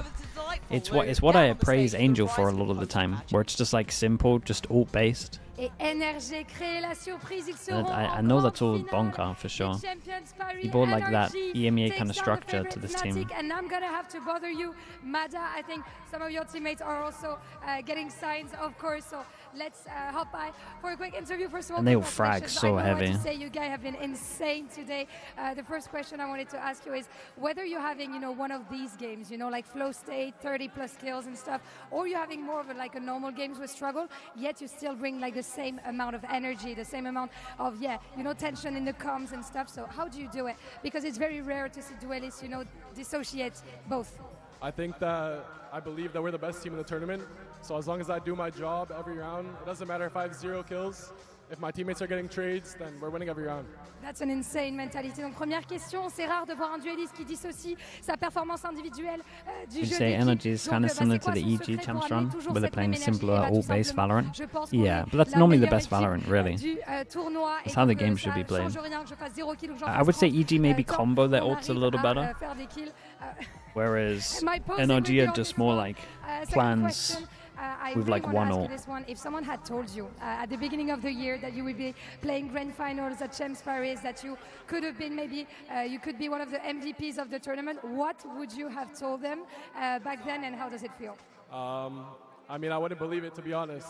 It's what I praise Angel for a lot of the time, where it's just like simple, just ult based. Et NRG crée la surprise, ils seront I en know grande that's all finale Bonka for sure. des Champions Paris. He brought like that NRG EMEA takes kind of down the structure favorite to this Fnatic, team. And I'm gonna have to bother you, Mada. I think some of your teammates are also getting signs, of course. So let's hop by for a quick interview. First of all, And they all frag congratulations. so I know heavy. what to say. You guys have been insane today. The first question I wanted to ask you is whether you're having, one of these games, like flow state, 30+ kills and stuff, or you're having more of a normal games with struggle, yet you still bring like the same amount of energy, the same amount of tension in the comms and stuff. So how do you do it? Because it's very rare to see duelists, dissociate both. I think that I believe that we're the best team in the tournament. So as long as I do my job every round, it doesn't matter if I have 0 kills. If my teammates are getting trades, then we're winning every round. That's an insane mentality. Donc première question, c'est rare de voir un dueliste qui dissocie sa performance individuelle du You'd jeu say d'équipe. NRG is kind of Donc, similar c'est to quoi the son EG secret champs pour run, amener toujours where they're cette playing même énergie? simpler Eh ben, tout ult-based simplement, Valorant. je pense qu'on Yeah, est but that's la normally the meilleure best équipe, Valorant, really. du tournoi. That's Et how the donc, game ça should be played. change rien que je fasse 0 kill ou que j'en I fasse would say 30, EG maybe tant combo their qu'on ults a arrive little à, better, faire des kills. whereas Am I posing with NRG you are on just this more one? like Second plans question, I with really like wanna one ask you ult. this one. If someone had told you at the beginning of the year that you would be playing grand finals at Champs Paris, that you could have been maybe, you could be one of the MVPs of the tournament, what would you have told them back then, and how does it feel? I mean, I wouldn't believe it, to be honest.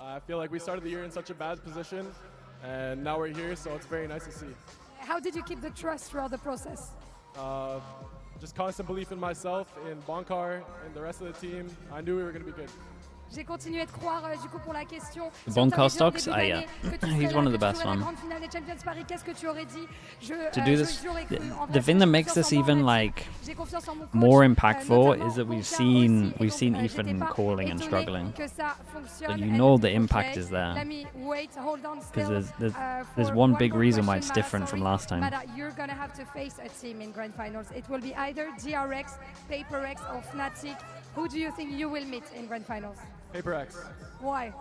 I feel like we started the year in such a bad position, and now we're here, so it's very nice to see. How did you keep the trust throughout the process? Just constant belief in myself, in Bonkar, and the rest of the team. I knew we were going to be good. J'ai continué de croire du coup pour la question. Bonkar stocks? Yeah. He's one of the best ones. To do this, the thing that makes this even like more impactful is that we've seen Ethan calling and struggling, but you know the impact is there because there's one big reason why it's different from last time. You're gonna have to face a team in grand finals. It will be either DRX, PRX, or Fnatic. Who do you think you will meet in grand finals? Paper X. Why?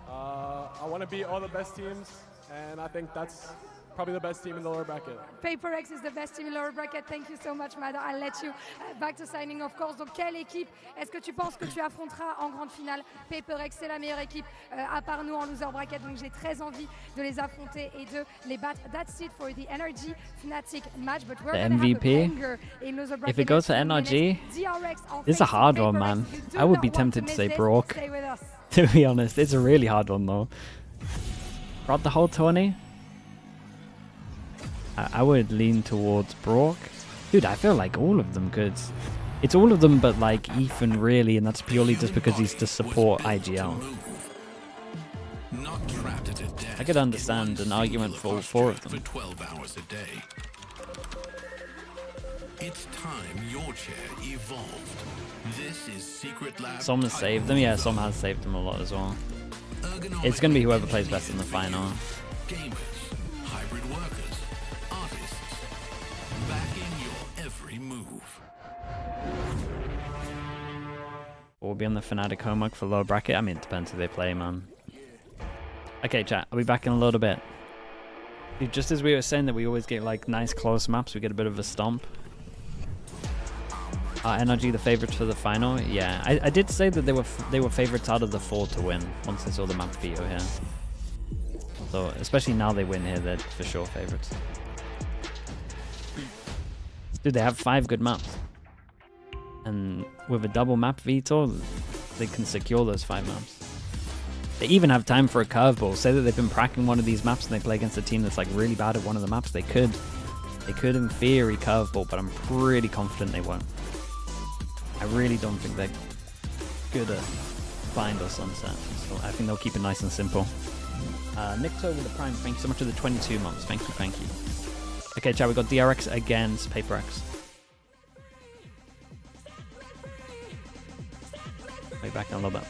I want to beat all the best teams, and I think that's probably the best team in the lower bracket. Paper X is the best team in lower bracket. Thank you so much, Mada. I'll let you back to signing, of course. Donc, quelle équipe est-ce que tu penses que tu affronteras en grande finale? Paper X, c'est la meilleure équipe à part nous en loser bracket. Donc, j'ai très envie de les affronter et de les battre. That's it for the NRG Fnatic match. But we're The gonna MVP, have a banger in loser bracket. if it goes to NRG, this is a hard one, man. I would be tempted to say Brock. To be honest, it's a really hard one, though. Throughout the whole tourney, I would lean towards Brock. Dude, I feel like all of them could. It's all of them but like Ethan, really, and that's purely just because he's to support IGL. I could understand an argument for all four of them. 12 hours a day. It's time your chair evolved. This is Secret Lab. Some has saved them, yeah, some has saved them a lot as well. It's going to be whoever plays best in the final. Gamers, hybrid workers, artists, backing your every move. We'll be on the Fnatic homework for lower bracket. I mean, it depends who they play, man. Okay, chat, I'll be back in a little bit. Dude, just as we were saying that we always get like nice close maps, we get a bit of a stomp. NRG the favorites for the final. Yeah, I did say that they were favorites out of the 4 to win once I saw the map veto here. So especially now they win here, they're for sure favorites. Dude, they have 5 good maps, and with a double map veto, they can secure those 5 maps. They even have time for a curveball. Say that they've been practicing one of these maps and they play against a team that's like really bad at one of the maps. They could in theory curveball, but I'm pretty confident they won't. I really don't think they're good at Bind or Sunset, so I think they'll keep it nice and simple. Nicto with the Prime, thank you so much for the 22 months. Thank you, thank you. Okay, chat, we got DRX against Paper X. Wait back in a little bit.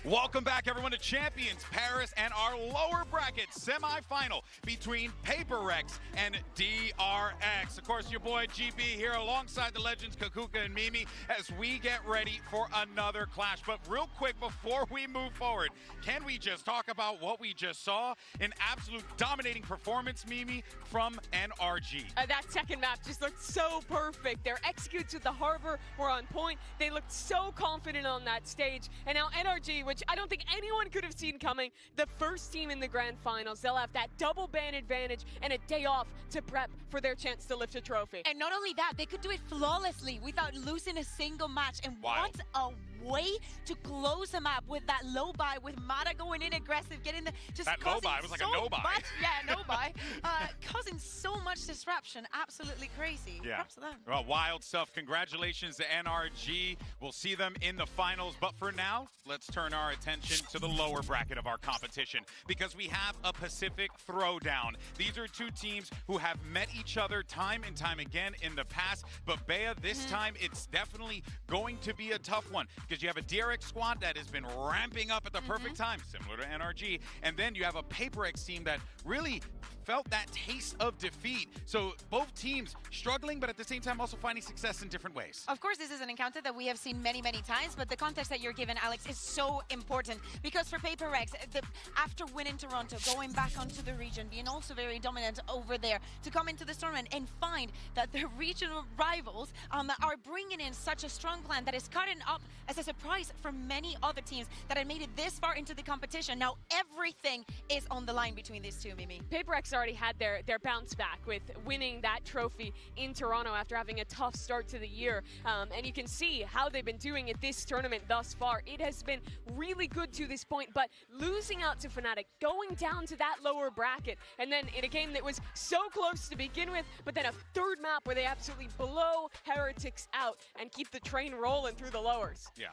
Welcome back, everyone, to Champions Paris and our lower bracket semifinal between PaperX and DRX. Of course, your boy GB here alongside the legends Kakuka and Mimi as we get ready for another clash. But real quick, before we move forward, can we just talk about what we just saw? An absolute dominating performance, Mimi, from NRG. That second map just looked so perfect. Their executes with the harbor were on point. They looked so confident on that stage. And now NRG, which I don't think anyone could have seen coming, the first team in the grand finals. They'll have that double ban advantage and a day off to prep for their chance to lift a trophy. And not only that, they could do it flawlessly without losing a single match. And what a way to close the map with that low buy, with Mata going in aggressive, getting the just that low buy was like a no buy. Yeah, no buy, causing so much disruption. Absolutely crazy. Yeah. Props to them. Well, wild stuff. Congratulations to NRG. We'll see them in the finals. But for now, let's turn our attention to the lower bracket of our competition because we have a Pacific Throwdown. These are two teams who have met each other time and time again in the past. But Bea, this time it's definitely going to be a tough one because you have a DRX squad that has been ramping up at the perfect time, similar to NRG. And then you have a PaperX team that really felt that taste of defeat. So both teams struggling, but at the same time also finding success in different ways. Of course, this is an encounter that we have seen many, many times, but the context that you're given, Alex, is so important because for PaperX, after winning Toronto, going back onto the region, being also very dominant over there, to come into this tournament and find that the regional rivals are bringing in such a strong plan that is cutting up as a surprise for many other teams that had made it this far into the competition. Now everything is on the line between these two, Mimi. PaperX already had their bounce back with winning that trophy in Toronto after having a tough start to the year. And you can see how they've been doing at this tournament thus far. It has been really good to this point, but losing out to Fnatic, going down to that lower bracket, and then in a game that was so close to begin with, but then a third map where they absolutely blow Heretics out and keep the train rolling through the lowers. Yeah,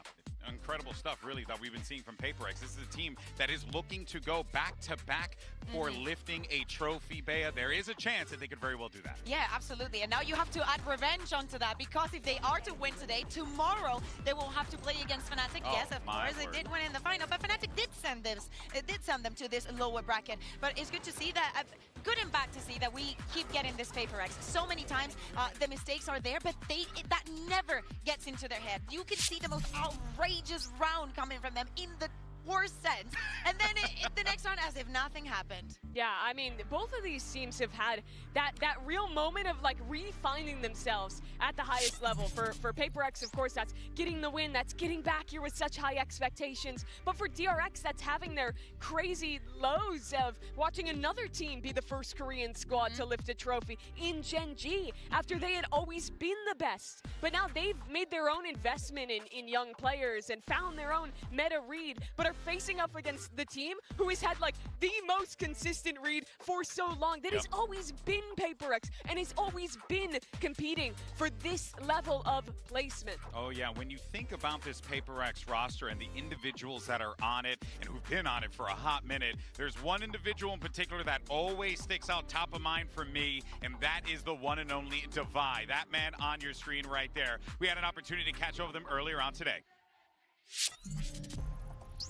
incredible stuff really that we've been seeing from PaperX. This is a team that is looking to go back-to-back for lifting a trophy, Bea. There is a chance that they could very well do that. Yeah, absolutely. And now you have to add revenge onto that because if they are to win today, tomorrow they will have to play against Fnatic. Yes, of course, they did win in the final, but Fnatic did send them to this lower bracket. But it's good to see that, good and bad to see that we keep getting this PaperX. So many times the mistakes are there, but that never gets into their head. You can see the most outrageous round coming from them in the worst sense, and then the next round as if nothing happened. Yeah, I mean, both of these teams have had that real moment of like refinding themselves at the highest level. For PaperX, of course, that's getting the win, that's getting back here with such high expectations. But for DRX, that's having their crazy lows of watching another team be the first Korean squad to lift a trophy in Gen G after they had always been the best. But now they've made their own investment in young players and found their own meta read, but are facing up against the team who has had like the most consistent read for so long. That has always been PaperX and has always been competing for this level of placement. Oh yeah, when you think about this PaperX roster and the individuals that are on it and who've been on it for a hot minute, there's one individual in particular that always sticks out top of mind for me, and that is the one and only Divide. That man on your screen right there. We had an opportunity to catch up with him earlier on today.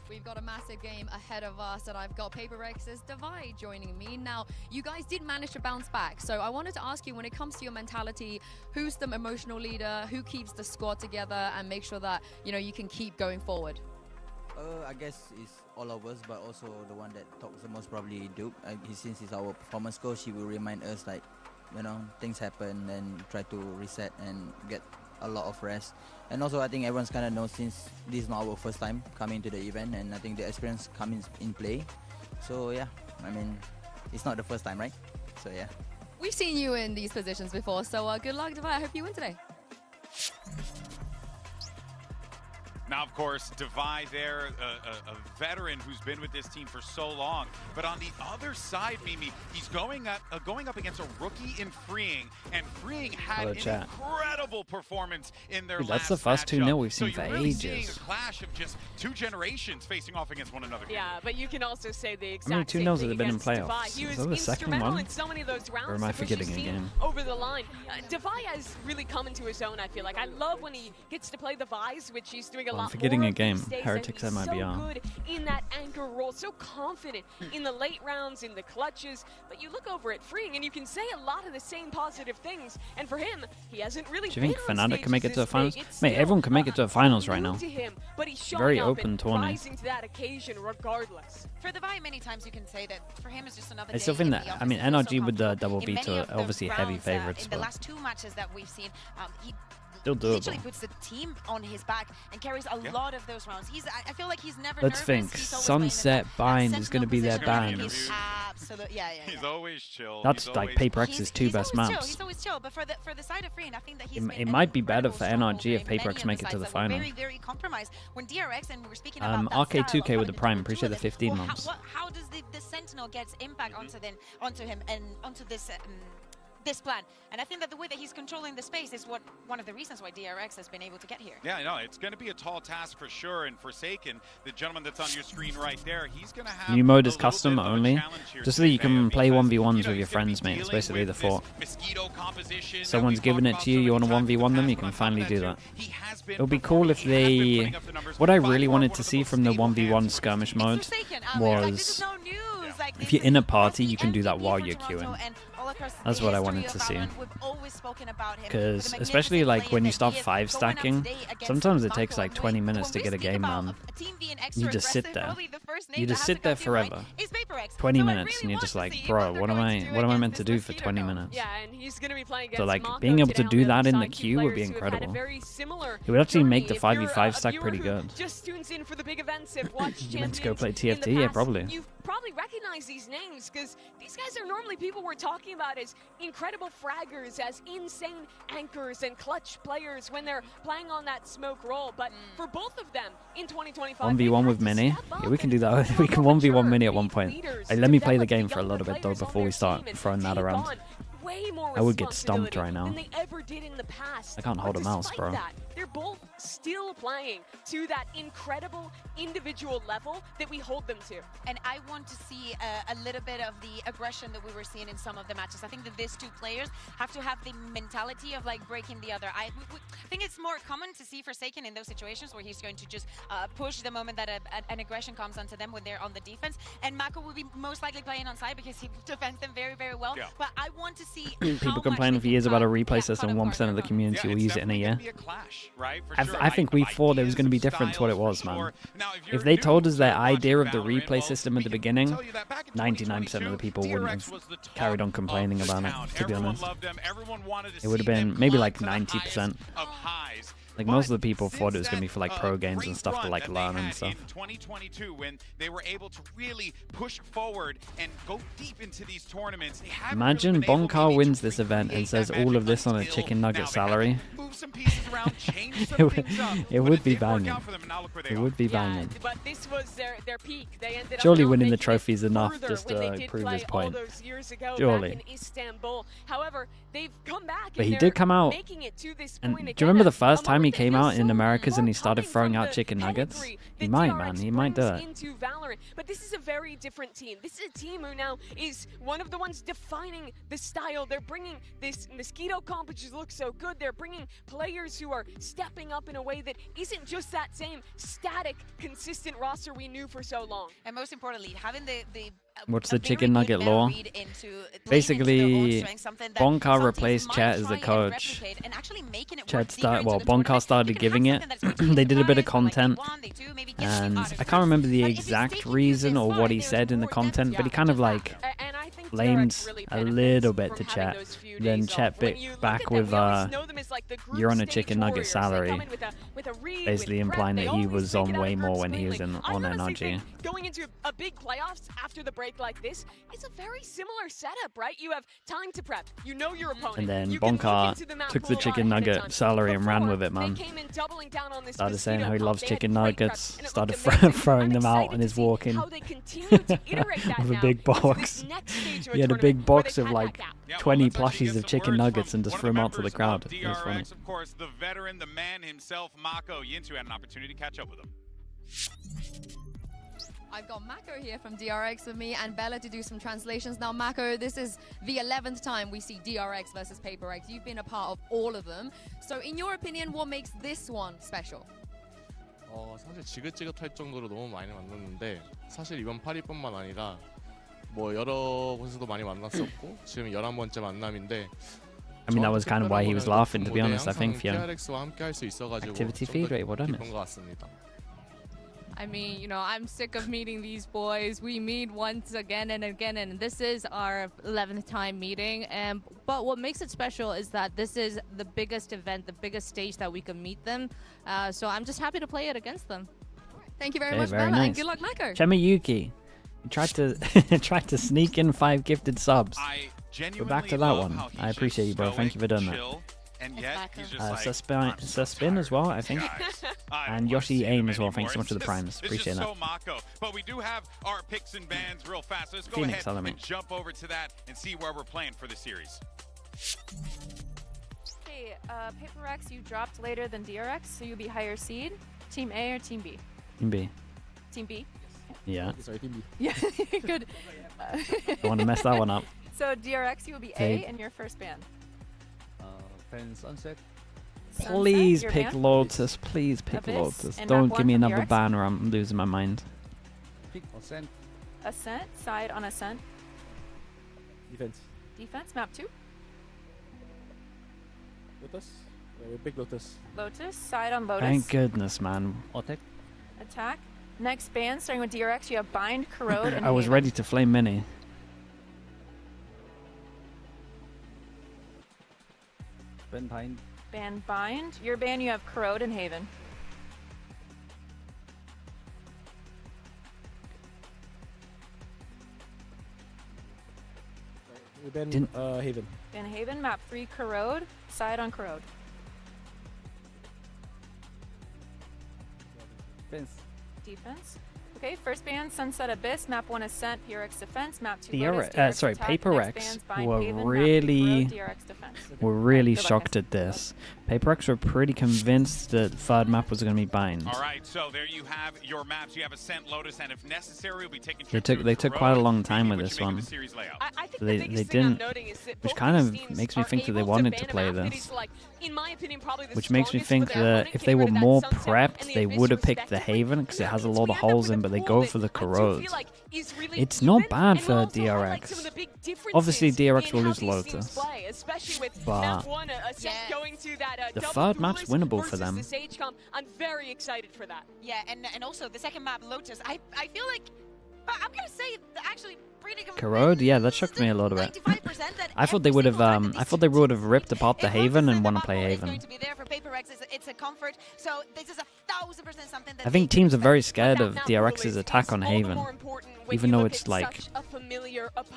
We've got a massive game ahead of us, and I've got PaperX's Divide joining me. Now, you guys did manage to bounce back, so I wanted to ask you, when it comes to your mentality, who's the emotional leader, who keeps the squad together and make sure that, you know, you can keep going forward? I guess it's all of us, but also the one that talks the most, probably Duke. Since he's our performance coach, he will remind us, like, you know, things happen and try to reset and get a lot of rest. And also I think everyone's kind of knows, since this is not our first time coming to the event, and I think the experience comes in play. So yeah, I mean, it's not the first time, right? So yeah. We've seen you in these positions before, so good luck, Divide. I hope you win today. Now, of course, Divide there, a veteran who's been with this team for so long. But on the other side, Mimi, he's going up against a rookie in Freeing, and Freeing had an incredible performance in their last That's the first 2-0 we've seen so for you're really ages. seeing a clash of just two generations facing off against one another. Yeah, but you can also say the exact How many 2-0s same have thing there been in against Divide. playoffs? He Is was that the second instrumental one? in so many of those rounds. Or am I to push forgetting his team again? over the line. Divide has really come into his own, I feel like. I love when he gets to play the Vise, which he's doing a lot lot forgetting more a of game. these days, Heretics and he's MIBR. so good in that anchor role, so confident in the late rounds, in the clutches. But you look over at Freeing, and you can say a lot of the same positive things. And for him, he hasn't really. Do you think been on Fnatic can make it to the stages finals? this big. It's Mate, still everyone can make it to the finals right new now. to him, but he's showing Very up open and tournament. rising to that occasion regardless. For the Vi, many times you can say that for him it's just another I still day think in that, the I mean, office. He's so NRG with the comfortable. double In beat many are of the obviously heavy rounds, favorites, in the but last 2 matches that we've seen, he still literally doable. puts the team on his back and carries a lot of those rounds. I feel like he's never Let's nervous. think. He's always playing in Sunset that Bind is going to be their sentinel band. position. Absolutely, yeah. He's always chill. That's He's like always Paper X's two best maps. He's always chill, but for the side of Freeing, I think that he's It might be better for NRG if Paper X make it to the final. Very, very compromised. When DRX, and we were speaking about that RK2K style with the of Prime. the Appreciate the 15 well, months. how does the Sentinel gets impact onto him and onto this this plan? And I think that the way that he's controlling the space is one of the reasons why DRX has been able to get here. Yeah, I know. It's going to be a tall task for sure. And Forsaken, the gentleman that's on your screen right there, he's going to have New mode is custom only, just so that you can play 1v1s with your friends, mate. It's basically the thought. Someone's giving it to you, you want to 1v1 them, you can finally do that. It would be cool if they... What I really wanted to see from the 1v1 skirmish mode was... If you're in a party, you can do that while you're queuing. That's what I wanted to see. Because especially like when you start 5 stacking, sometimes it takes like 20 minutes to get a game on. You just sit there. You just sit there forever. 20 minutes and you're just like, bro, what am I meant to do for 20 minutes? Yeah, and he's going to be playing So like being able to do that in the queue would be incredible. It would actually make the 5v5 stack pretty good. Just tunes in for the big events of Watch You meant to go play Champions TFT? Yeah, probably. You've probably recognized these names because these guys are normally people we're talking about as incredible fraggers, as insane anchors and clutch players when they're playing on that smoke roll. But for both of them in 2025, 1v1 with Mini? Yeah, we can do that. We can 1v1 Mini at one point. Hey, let me play the game for a little bit though before we start throwing that around. Way more I would get stumped right now. than they ever did in the past. I can't hold a mouse, bro. That, they're both still playing to that incredible individual level that we hold them to. And I want to see a little bit of the aggression that we were seeing in some of the matches. I think that these two players have to have the mentality of like breaking the other. I think it's more common to see Forsaken in those situations where he's going to just push the moment that an aggression comes onto them when they're on the defense. And Mako will be most likely playing on side because he defends them very, very well. Yeah. But I want to see People complain for years about a replay system and 1% of the community will use it in a year. I think we thought it was going to be different to what it was, man. If they told us their idea of the replay system at the beginning, 99% of the people wouldn't have carried on complaining about it, to be honest. It would have been maybe like 90%. Like most of the people thought it was going to be for like pro games and stuff to like learn and stuff. In 2022, when they were able to really push forward and go deep into these tournaments. Imagine Bonkar wins this event and says all of this on a chicken nugget salary. It would be banging. It would be banging. But this was their peak. They ended Surely up winning the trophy is enough just to prove his point. Surely. Back in Istanbul. However, they've come back. But he did come out. And do you remember the first time he came out in Americas and he started throwing out chicken nuggets? He might, man. He might do it. Into Valorant. But this is a very different team. This is a team who now is one of the ones defining the style. They're bringing this mosquito comp, which looks so good. They're bringing players who are stepping up in a way that isn't just that same static, consistent roster we knew for so long. And most importantly, having the What's the chicken nugget lore? Basically, Bonkar replaced Chet as the coach. Bonkar started giving it. They did a bit of content, and I can't remember the exact reason or what he said in the content, but he kind of like blamed a little bit to Chet. Then Chet bit back with, you're on a chicken nugget salary, basically implying that he was on way more when he was on NRG. Going into a big playoffs after the break like this, it's a very similar setup, right? You have time to prep. You know your opponent. And then Bonkar took the chicken nugget salary and ran with it, man. Started saying how he loves chicken nuggets, started throwing them out in his walking with a big box. He had a big box of like 20 plushies of chicken nuggets and just threw them out to the crowd. It was funny. Of course, the veteran, the man himself, Mako Yintu, had an opportunity to catch up with him. I've got Mako here from DRX with me and Bella to do some translations. Now, Mako, this is the 11th time we see DRX versus Paper X. You've been a part of all of them. So in your opinion, what makes this one special? 사실 지긋지긋할 정도로 너무 많이 만났는데 사실 이번 파리뿐만 아니라 뭐 여러 곳에서도 많이 만났었고 지금 11번째 만남인데 I mean, that was kind of why he was laughing, to be honest, I think, Fiona. TRX와 함께 할 수 있어가지고 Activity feed rate, what 기쁜 것 같습니다. I mean, you know, I'm sick of meeting these boys. We meet once again and again, and this is our 11th time meeting. But what makes it special is that this is the biggest event, the biggest stage that we can meet them. So I'm just happy to play it against them. Thank you very Okay, much, very Bella, and nice. good luck, Mako. Chemayuki, you tried to tried to sneak in 5 gifted subs. We're back to that one. I appreciate you, bro. Thank you for doing that. And yet, he's just Suspin as well, I think. And Yoshi Aim as well. Thanks so much for the primes. Appreciate that. So Mako. But we do have our picks and bans real fast. Let's go Phoenix ahead Element. and jump over to that and see where we're playing for the series. Hey, Paper X, you dropped later than DRX, so you'll be higher seed. Team A or Team B? Team B. Team B? Yeah. Sorry, Team B. Yeah, good. I want to mess that one up. So DRX, you will be A in your first ban. Fan Sunset. Please your pick ban? Lotus. Please pick Abyss, Lotus. and Don't map give me one from another DRX? ban or I'm losing my mind. Pick Ascent. Ascent, side on Ascent. Defense. Defense, map 2. Lotus. Big Lotus. Lotus, side on Lotus. Thank goodness, man. Attack. Attack. Next ban, starting with DRX, you have Bind, Corrode, and I was Haven. ready to flame Mini. Ben Bind. Ban Bind. Your ban, you have Corrode and Haven. Ben Haven. Ban Haven, map 3, Corrode, side on Corrode. Defense. Defense. Okay, first ban, Sunset Abyss, map 1 Ascent, PRX Defense, map 2 DRX, Lotus, DRX sorry, Attack, Paper next X ban's Bind were Haven, map 3 really, Corrode, DRX Defense. were really Good luck, shocked at this. Paper X were pretty convinced that third map was going to be Bind. All right, so there you have your maps. You have Ascent, Lotus, and if necessary, we'll be taking They took quite a long time with this one. I think They didn't, which kind of makes me think that they wanted to play this. In my opinion, probably the Which makes me think strongest for their that opponent, if they getting were rid of that more Sunset prepped, and the they Abyss would have picked the respectively. Haven because it has a lot of holes in, but they go for the Corrode. like is really It's not bad and for also highlight some DRX. of the big Obviously, differences DRX will in how lose these teams Lotus. play, especially with But map 1 Ascent going to that the double third map's duelist winnable for versus them. the Sage comp. I'm very excited for that. Yeah, and also the second map, Lotus. I feel like I'm gonna say actually pretty Corrode, yeah, that shocked me a little bit. I thought they would have, ripped apart the Haven and want to play Haven. to be there for Paper X. It's a comfort. So this is 1,000% something that I think teams are very scared of DRX's attack on Haven, even though it's like,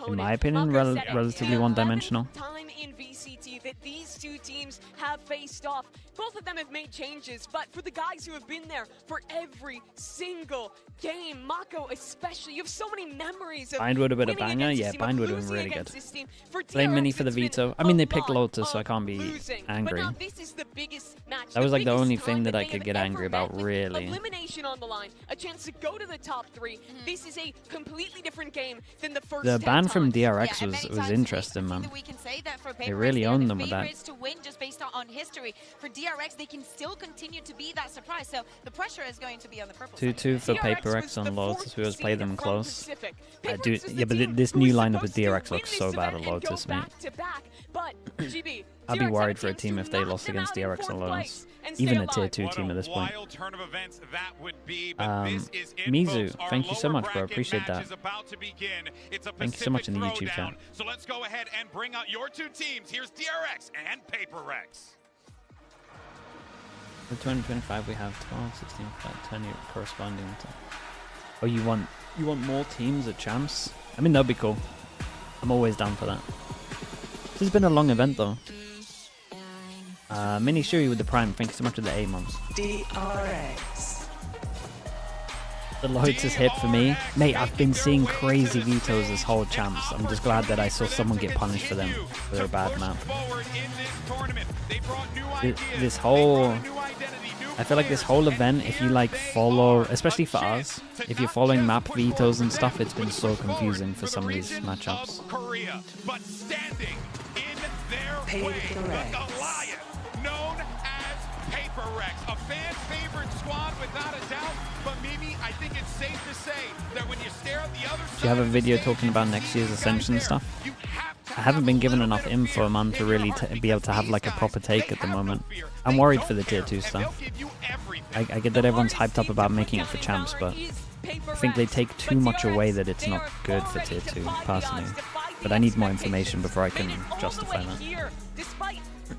in my opinion, relatively one-dimensional. Time in VCT that these two teams have faced off. Both of them have made changes, but for the guys who have been there for every single game, Mako especially, you have so many memories of Bind would have been a winning banger, against yeah, this team, Bind of would have been losing really good. against this team. For Flame Mini DRX, for the it's been veto. I mean, they picked a lot Lotus, so I of can't be losing. angry. But now this is the biggest match, That was like the biggest only time thing that I they could have get ever angry met, about, with really. Elimination on the line, a chance to go to the top 3. This is a completely different game than the first The 10 ban from times. DRX was interesting, man. we can say that for They Paper really X, owned they're them the with that. favorites to win just based on history. For DRX, they can still continue to be that surprise. So the pressure is going to be on the purple side. 2-2 for Paper X on Lotus. We always play them close. Yeah, but this new lineup of DRX looks so bad at Lotus, mate. I'd be worried for a team if they lost against DRX on Lotus. Even a tier 2 team at this point. Mizu, thank you so much, bro. Appreciate that. Thank you so much in the YouTube chat. So let's go ahead and bring out your two teams. Here's DRX and Paper X. For 2025, we have 12, 16, 10 corresponding to... Oh, you want more teams at champs? I mean, that'd be cool. I'm always down for that. This has been a long event, though. Mini Shuri with the Prime. Thank you so much for the 8 months. DRX. The Lotus hit for me. Mate, I've been seeing crazy vetoes this whole champs. I'm just glad that I saw someone get punished for them, for their bad map. This whole... I feel like this whole event, if you like follow, especially for us, if you're following map vetoes and stuff, it's been so confusing for some of these matchups. But standing in their way, the Goliath, known as Paper PRX, a fan-favorite squad without a doubt. But Mimi, I think it's safe to say that when you stare at the other side, Do you have a video talking about next year's Ascension stuff? I haven't been given enough info, man, to really be able to have like a proper take at the moment. I'm worried for the tier 2 stuff. I get that everyone's hyped up about making it for champs, but I think they take too much away that it's not good for tier 2, personally. But I need more information before I can justify that.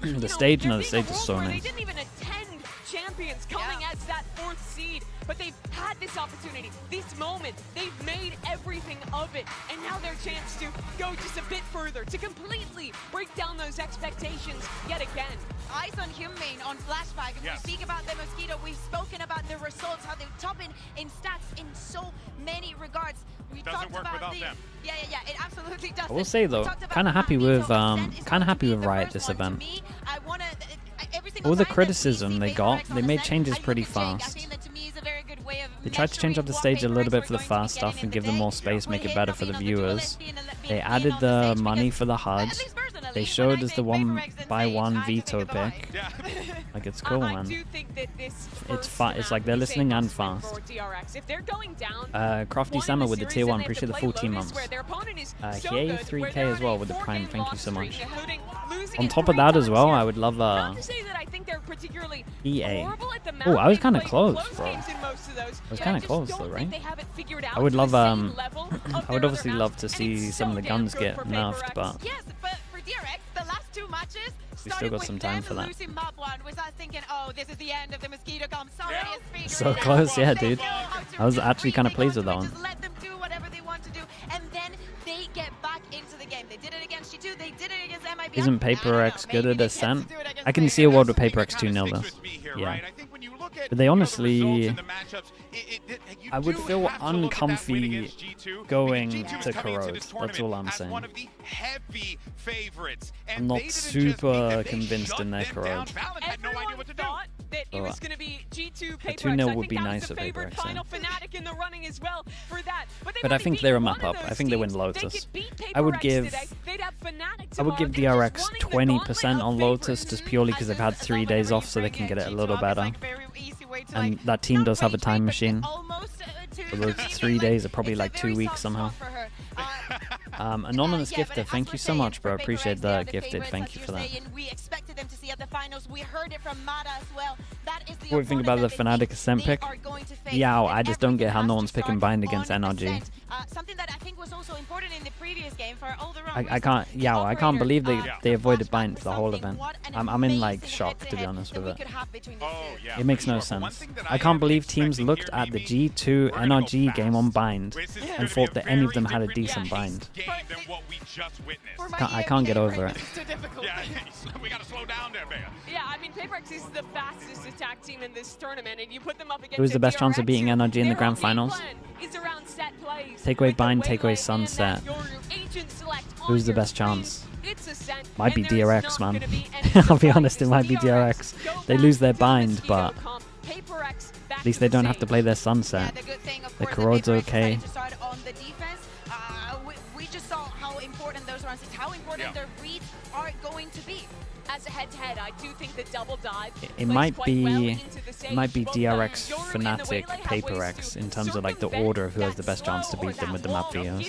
The stage is so nice. They didn't even attend champions coming as that 4th seed, but they've had this opportunity, this moment. They've made everything of it, and now their chance to go just a bit further, to completely break down those expectations yet again. Eyes on Humane on Flashback. If we speak about the Mosquito, we've spoken about the results, how they're top in stats in so many regards. We doesn't work without them. Yeah, it absolutely does. I will say though, kind of happy with Riot this event. All the criticism they got, they made changes pretty fast. They tried to change up the stage a little bit for the fast stuff and give them more space, make it better for the viewers. They added the money for the HUD. They showed us the 1x1 veto pick. Like, it's cool, man. It's like they're listening and fast. Crafty Summer with the tier 1, appreciate the full team months. Yay 3K as well with the prime, thank you so much. On top of that as well, I would love EA. Oh, I was kind of close, bro. I was kind of close though, right? I would love I would obviously love to see some of the guns get nerfed, but Yes, but for DRX, the last 2 matches we still got some time for that. losing map 1 was us thinking, oh, this is the end of the Mosquito Comp. Sorry, it's So close, yeah, dude. I was actually kind of pleased with that one. Just let them do whatever they want to do, and then they get back into the game. They did it against G2, they did it against MIB. Isn't PaperX good at Ascent? I can see a world with PaperX 2-0 this. Yeah. But they honestly... I would feel uncomfy going to Corrode. That's all I'm saying. I'm not super convinced in their Corrode. That it was going to be G2 PaperX. 2-0 would be nice at PaperX. Final Fnatic in the running as well for that. But I think they're a map up. I think they win Lotus. I would give DRX 20% on Lotus just purely because they've had 3 days off, so they can get it a little better. And that team does have a time machine. So those 3 days are probably like 2 weeks somehow. Anonymous Gifter, thank you so much, bro. Appreciate the gifted. Thank you for that. We expected them to see at the finals. We heard it from Mada as well. That is the what do you think about the Fnatic Ascent pick? Yeah, I just don't get how no one's picking Bind against NRG. Something that I think was also important in the previous game for all the I can't believe they avoided Bind the whole event. I'm in like shock, to be honest with it. It makes no sense. I can't believe teams looked at the G2 NRG game on Bind and thought that any of them had a decent Bind. I can't get over it. We gotta slow down there, Bea. Yeah, I mean, PaperX is the fastest attack team in this tournament, and you put them up against Who's the best chance of beating NRG in the grand finals? Take away Bind, take away Sunset. Who's the best chance? Might be DRX, man. I'll be honest, it might be DRX. They lose their Bind, but at least they don't have to play their Sunset. The Corrode's okay. We just saw how important those runs is, how important their reads are going to be. As a head-to-head, I do think the double dive it might be DRX, Fnatic, PaperX in terms of like the order of who has the best chance to beat them with the map videos.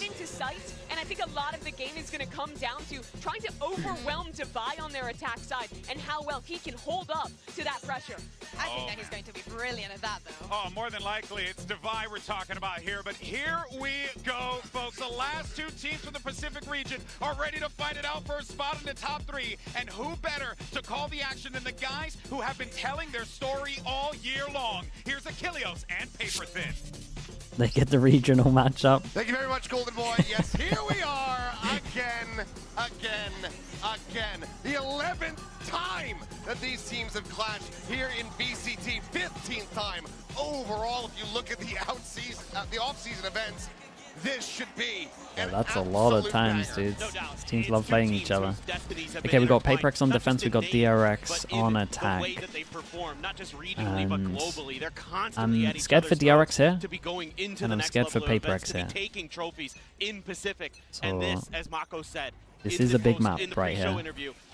And I think a lot of the game is going to come down to trying to overwhelm Devi on their attack side and how well he can hold up to that pressure. I think that he's going to be brilliant at that, though. Oh, more than likely, it's Devi we're talking about here. But here we go, folks. The last 2 teams from the Pacific region are ready to fight it out for a spot in the top 3. And who better to call the action than the guys who have been telling their story all year long? Here's Achilleos and Paper Thin. They get the regional matchup. Thank you very much, Golden Boy. Yes, here we are again. The 11th time that these teams have clashed here in VCT. 15th time overall. If you look at the off-season events, this should be that's a lot of times, dudes. These teams love playing each other. Okay, we got PaperX on defense, we got DRX on attack. And I'm scared for DRX here, and I'm scared for PaperX here. So this is a big map right here.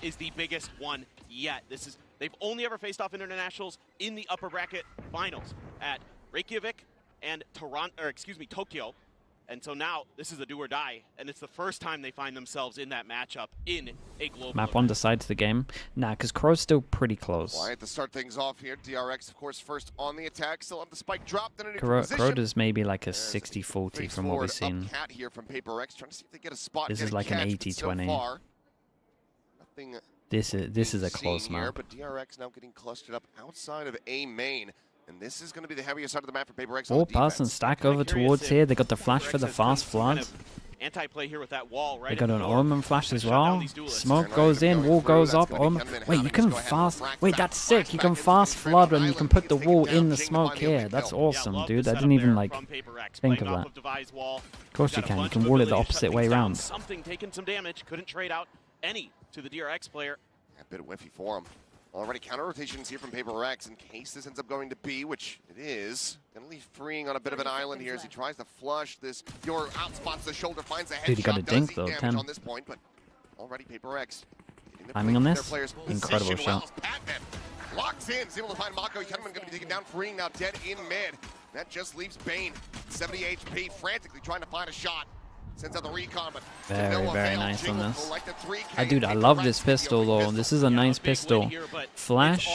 Is the biggest one yet. This is They've only ever faced off in internationals in the upper bracket finals at Reykjavik and Tokyo. And so now this is a do or die, and it's the first time they find themselves in that matchup in a global Map 1 decides the game. Nah, because Crow's still pretty close. Quiet to start things off here. DRX, of course, first on the attack. Still have the spike dropped in a new Crow position. does maybe like a 60-40 from what we've seen. Cat here from PaperX, trying to see if they get a spot. This is like an 80-20. So nothing. This is a close here, map. but DRX now getting clustered up outside of A main. And this is going to be the heaviest side of the map for PaperX. Oh, pass and stack over towards here. They got the flash for the fast flood. Anti-play here with that wall, right? They got an Orman flash as well. Smoke goes in, wall goes up. Wait, you can fast. Wait, that's sick. You can fast flood and you can put the wall in the smoke here. That's awesome, dude. I didn't even like think of that. Of course you can. You can wall it the opposite way around. Something taking some damage. Couldn't trade out any to the DRX player. A bit of whiffy for him. Already counter rotations here from PaperX in case this ends up going to B, which it is. Gonna leave freeing on a bit of an island here as he tries to flush this. Your outspots the shoulder, finds a headshot. Dude, he got a dink though, 10. On this point, but already PaperX. Timing on this? Incredible shot. Locks in, is able to find Mako. Kenman gonna be taken down, freeing now dead in mid. That just leaves Bane, 70 HP, frantically trying to find a shot. Sends out the recon, but very nice on this. Dude, I love this pistol though. This is a nice pistol. Flash,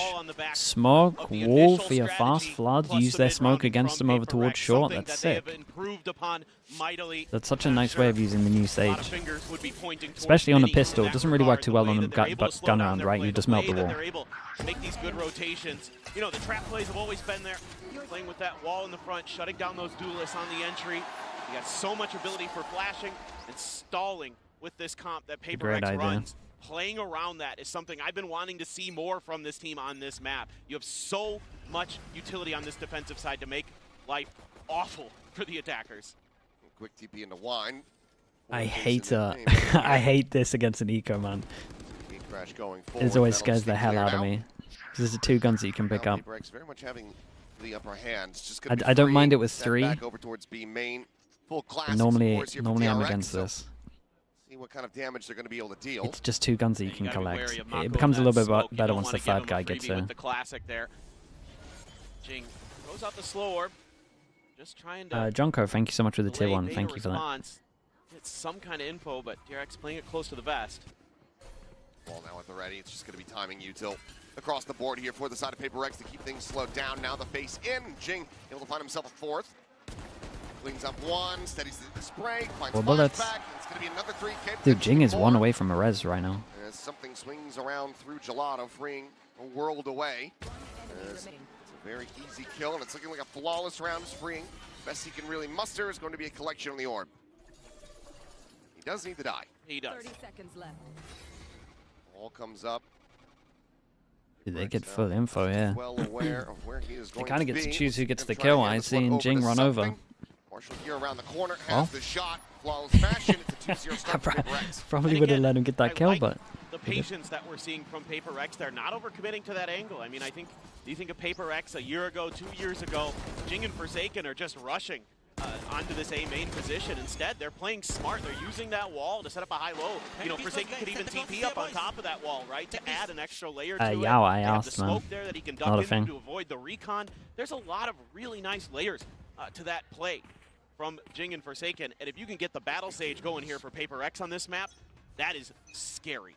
smoke, wall for your fast flood. Use their smoke against them over towards short. That's sick. That's such a nice way of using the new stage. Especially on a pistol. It doesn't really work too well on the gun round, right? You just melt the wall. Make these good rotations. You know, the trap plays have always been there. Playing with that wall in the front, shutting down those duelists on the entry. You got so much ability for flashing and stalling with this comp that PaperX runs. Playing around that is something I've been wanting to see more from this team on this map. You have so much utility on this defensive side to make life awful for the attackers. Quick TP into wine. I hate I hate this against an eco, man. It always scares the hell out of me. There's the 2 guns that you can pick up. Very much having the upper hand. I don't mind it with 3. Back over towards B main. Full class, normally I'm against this. See what kind of damage they're going to be able to deal. It's just 2 guns that you can collect. It becomes a little bit better once the 3rd guy gets there. The classic there. Jing goes out the slow orb. Just trying to Jonko, thank you so much for the tier 1. Thank you for that. It's some kind of info, but DRX playing it close to the vest. Ball now at the ready. It's just going to be timing util across the board here for the side of PaperX to keep things slowed down. Now the face in. Jing able to find himself a 4th. Cleans up 1, steadies the spray, finds bullets. Back. It's going to be another 3 kick. Dude, Jing is 1 away from a res right now. As something swings around through Gelato, freeing a world away. It's a very easy kill, and it's looking like a flawless round. Just freeing. Best he can really muster is going to be a collection on the orb. He does need to die. He does. 30 seconds left. All comes up. Dude, they get full info, yeah. Well aware of where he is going they kind of to get be. to choose who gets the kill. I seen Jing run over. Marshall here around the corner has the shot. Flawless fashion. It's a 2-0 start for PaperX. Probably would have let him get that kill, but the patience that we're seeing from PaperX, they're not overcommitting to that angle. I mean, do you think of PaperX a year ago, 2 years ago, Jing and Forsaken are just rushing onto this A main position. Instead, they're playing smart. They're using that wall to set up a high-low. You know, Forsaken could even TP up on top of that wall, right, to add an extra layer to it. Yeah, I asked, the smoke there that he can duck into to avoid the recon. There's a lot of really nice layers to that play from Jing and Forsaken. And if you can get the Battle Sage going here for PaperX on this map, that is scary.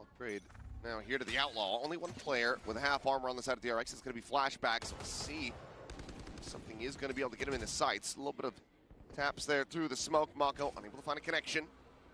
Upgrade now here to the Outlaw. Only 1 player with half armor on the side of DRX. It's going to be flashbacks. So we'll see. Something is going to be able to get him in his sights. A little bit of taps there through the smoke. Mako unable to find a connection.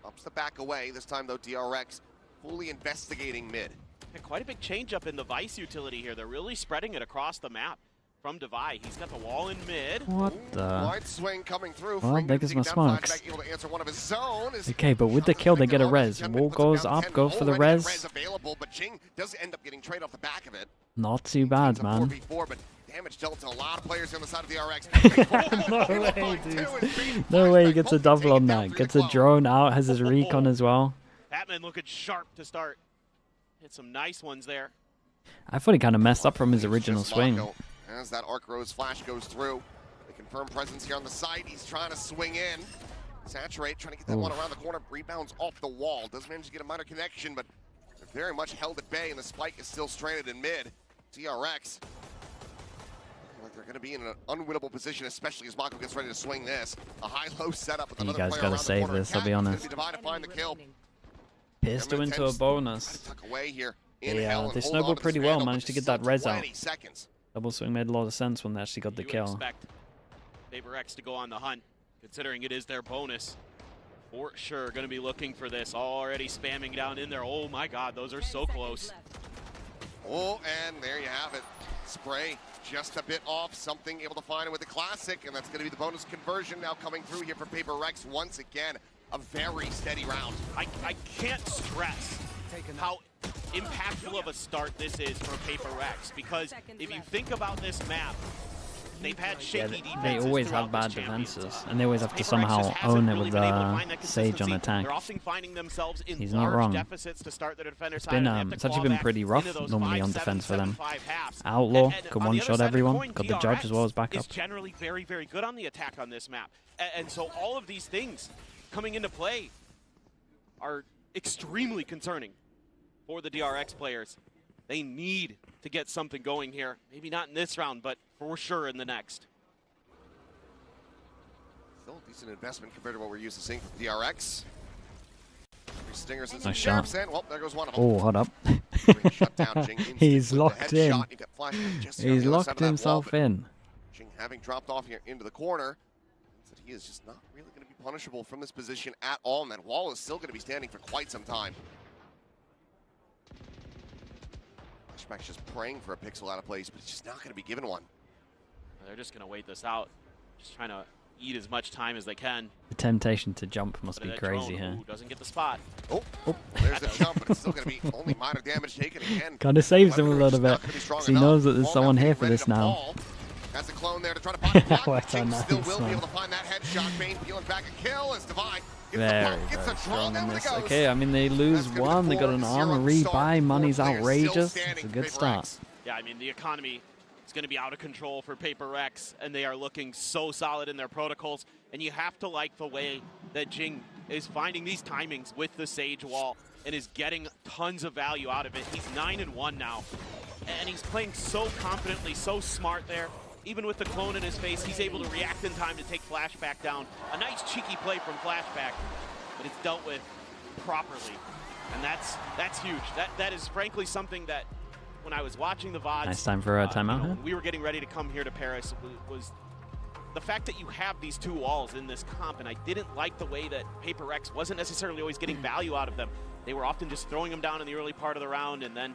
Ups the back away. This time, though, DRX fully investigating mid. And quite a big change up in the Vice utility here. They're really spreading it across the map from Devi. He's got the wall in mid. What the? Wide swing coming through. Well, there goes my smokes. Able to answer one of his zone. Okay, but with the kill, they get a res. Wall goes up, go for the res. Available, but Jing does end up getting trade off the back of it. Not too bad, man. 4v4, but damage dealt to a lot of players on the side of the RX. No way, dude. No way he gets a double on that. Gets a drone out, has his recon as well. Batman looking sharp to start. Hit some nice ones there. I thought he kind of messed up from his original swing. As that Arc Rose flash goes through, the confirmed presence here on the side. He's trying to swing in. Saturate, trying to get that one around the corner. Rebounds off the wall. Does manage to get a minor connection, but they're very much held at bay, and the spike is still stranded in mid. DRX, like they're going to be in an unwinnable position, especially as Mako gets ready to swing this. A high-low setup with You another guys player gotta around the save corner. this, I'll be honest. Divide to find the kill. Pistol into a bonus. Tuck away here. Yeah, they snowballed pretty well, managed to get that res out. Double swing made a lot of sense when they actually got the kill. Expect PaperX to go on the hunt, considering it is their bonus. For sure, going to be looking for this. Already spamming down in there. Oh my God, those are so close. Oh, and there you have it. Spray just a bit off, something able to find it with the classic, and that's going to be the bonus conversion now coming through here for PaperX once again. A very steady round. I can't stress how impactful of a start this is for PaperX, because if you think about this map, they've had shaky defenses. They always have bad defenses, and they always have to somehow own it with Sage on attack. They're often finding themselves in He's not wrong. deficits to start their defender It's side. actually been pretty rough normally on defense for them. Outlaw could one-shot everyone, got the judge as well as backup. Is generally very, very good on the attack on this map. And so all of these things coming into play are extremely concerning for the DRX players. They need to get something going here. Maybe not in this round, but for sure in the next. Still a decent investment compared to what we're used to seeing from DRX. Stingers and Nice some shot. well, there goes one of them. Oh, hold up. He's locked in. He's locked himself in. Jing having dropped off here into the corner, that he is just not really going to be punishable from this position at all, and that wall is still going to be standing for quite some time. Flashback's just praying for a pixel out of place, but he's just not going to be given one. They're just going to wait this out, just trying to eat as much time as they can. The temptation to jump must be crazy here. Ooh, doesn't get the spot. Oh, there's the jump, but it's still going to be only minor damage taken again. Kind of saves him a little bit, because he knows that there's someone here for this now. That's a clone there to try to find the block. Jing nice, still will be able to find that headshot. Bane peeling back a kill as Divine Very strong on this. Okay, I mean, they lose one, they got an armor rebuy, money's outrageous. It's a good start. Yeah, I mean, the economy is going to be out of control for PaperX, and they are looking so solid in their protocols. And you have to like the way that Jing is finding these timings with the Sage wall and is getting tons of value out of it. He's 9-1 now, and he's playing so confidently, so smart there. Even with the clone in his face, he's able to react in time to take Flashback down. A nice cheeky play from Flashback, but it's dealt with properly. And that's huge. That is frankly something that when I was watching the VODs, Nice time for a timeout here. when we were getting ready to come here to Paris, was the fact that you have these two walls in this comp, and I didn't like the way that PaperX wasn't necessarily always getting value out of them. They were often just throwing them down in the early part of the round, and then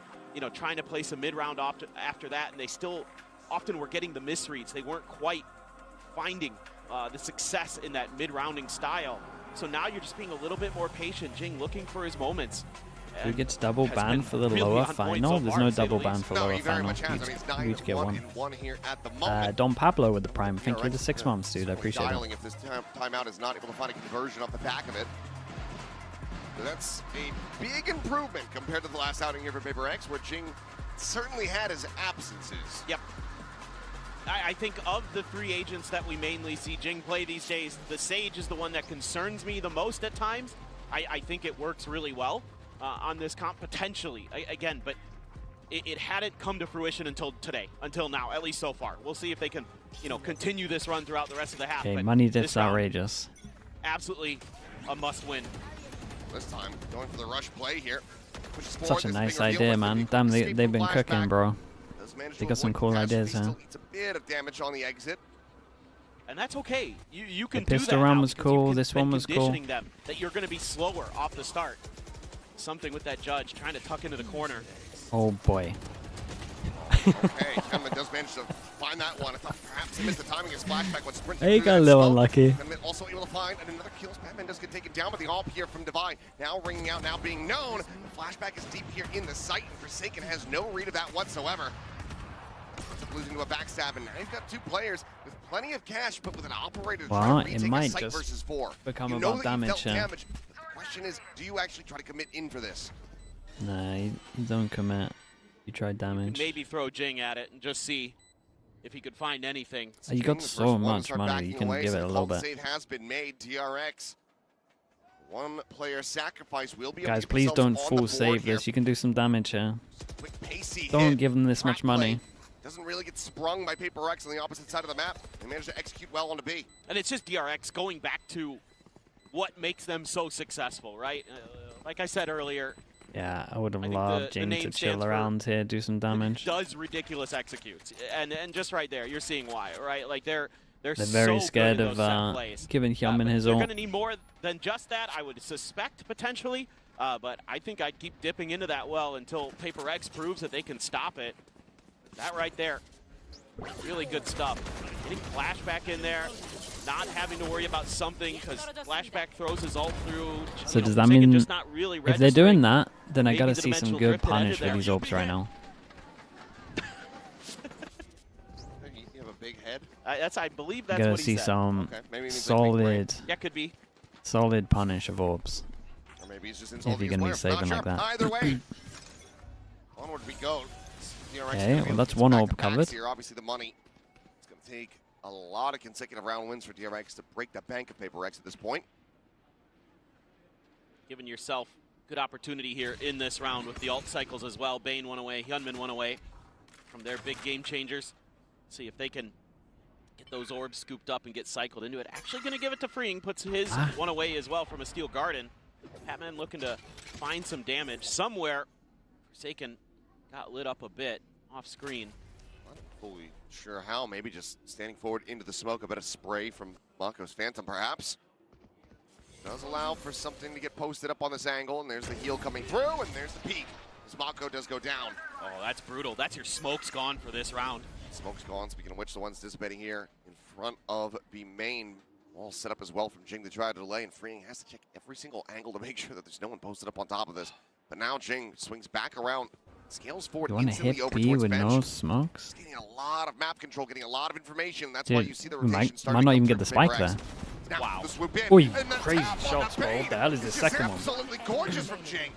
trying to place a mid-round after that, and they still often were getting the misreads. They weren't quite finding the success in that mid-rounding style. So now you're just being a little bit more patient. Jing looking for his moments. Who gets double banned for the lower final? There's no double ban for lower final. You'd get one. Don Pablo with the prime. Thank you for the 6 months, dude. I appreciate it. If this timeout is not able to find a conversion off the back of it. So that's a big improvement compared to the last outing here for PaperX, where Jing certainly had his absences. Yep. I think of the three agents that we mainly see Jing play these days, the Sage is the one that concerns me the most at times. I think it works really well on this comp, potentially, again, but it hadn't come to fruition until today, until now, at least so far. We'll see if they can, continue this run throughout the rest of the half. Okay, money diff's outrageous. Absolutely a must-win. This time, going for the rush play here. Such a nice idea, man. Damn, they've been cooking, bro. They got some cool ideas, huh? It's a bit of damage on the exit. And that's okay. You can the do pistol that round now was cool. This one was cool. Conditioning them that you're going to be slower off the start. Something with that judge trying to tuck into the corner. Oh boy. Okay, Kevin does manage to find that one. I thought perhaps he missed the timing of his flashback when sprinting. He got a little unlucky. And also able to find another kill. Batman does get taken down, but the AWP here from Divine now ringing out, now being known. The flashback is deep here in the site, and Forsaken has no read of that whatsoever. Ends up losing to a backstab, and now he's got two players with plenty of cash, but with an operator to try to retake a site versus 4. Become you about know damage here. Damage. The question is, do you actually try to commit in for this? Nah, you don't commit. You try damage. Maybe throw Jing at it and just see if he could find anything. You got so much money, you can give it a little bit. Save has been made. DRX One player sacrifice will be able Guys, to get please themselves don't on the full save board here. this. You can do some damage here. Quick pacey Don't hit. give them this much money. Doesn't really get sprung by PaperX on the opposite side of the map. They managed to execute well on the B. And it's just DRX going back to what makes them so successful, right? Like I said earlier, Yeah, I would have loved Jing to chill around here, do some damage. does ridiculous executes, and just right there, you're seeing why, right? Like they're very so scared good in of those set plays. giving Hyunmin his They're ult. going to need more than just that, I would suspect potentially. But I think I'd keep dipping into that well until PaperX proves that they can stop it. That right there, really good stuff. Getting Flashback in there, not having to worry about something because Flashback throws his ult through. So does that mean just not really if they're doing that, then I Maybe gotta the see some dimensional good drift that ended punish for there. these orbs right now. You have a big head. I believe that's Gotta what he see said. some Okay, maybe it means like big brain. solid, Yeah, could be. solid punish of orbs. Or maybe he's just If insulting you're his gonna player. be Not saving sure. like that. Either way, onward we go. DRX Okay, gonna be well, able to that's get one back orb to backs covered. Here. Obviously, the money. It's going to take a lot of consecutive round wins for DRX to break the bank of PaperX at this point. Giving yourself good opportunity here in this round with the ult cycles as well. Bane one away, Hyunmin one away from their big game changers. See if they can get those orbs scooped up and get cycled into it. Actually going to give it to Freeing, puts his one away as well from a Steel Garden. Patman looking to find some damage somewhere. Forsaken got lit up a bit off screen. Not fully sure how. Maybe just standing forward into the smoke. A bit of spray from Mako's Phantom, perhaps. Does allow for something to get posted up on this angle, and there's the heal coming through, and there's the peak. As Mako does go down. Oh, that's brutal. That's your smoke's gone for this round. Smoke's gone. Speaking of which, the one's dissipating here in front of B main. All set up as well from Jing to try to delay, and Freeing has to check every single angle to make sure that there's no one posted up on top of this. But now Jing swings back around, scales forward You want to instantly hit over B towards with bench. no smokes? Getting a lot of map control, getting a lot of information. That's why Dude, you see the we rotation might starting not to even come get the through for spike there. PaperX. Now Wow. the swoop in, Oi, and the crazy tap on shots, the bro. Bane. What the hell is the It's second just one? absolutely gorgeous from Jing.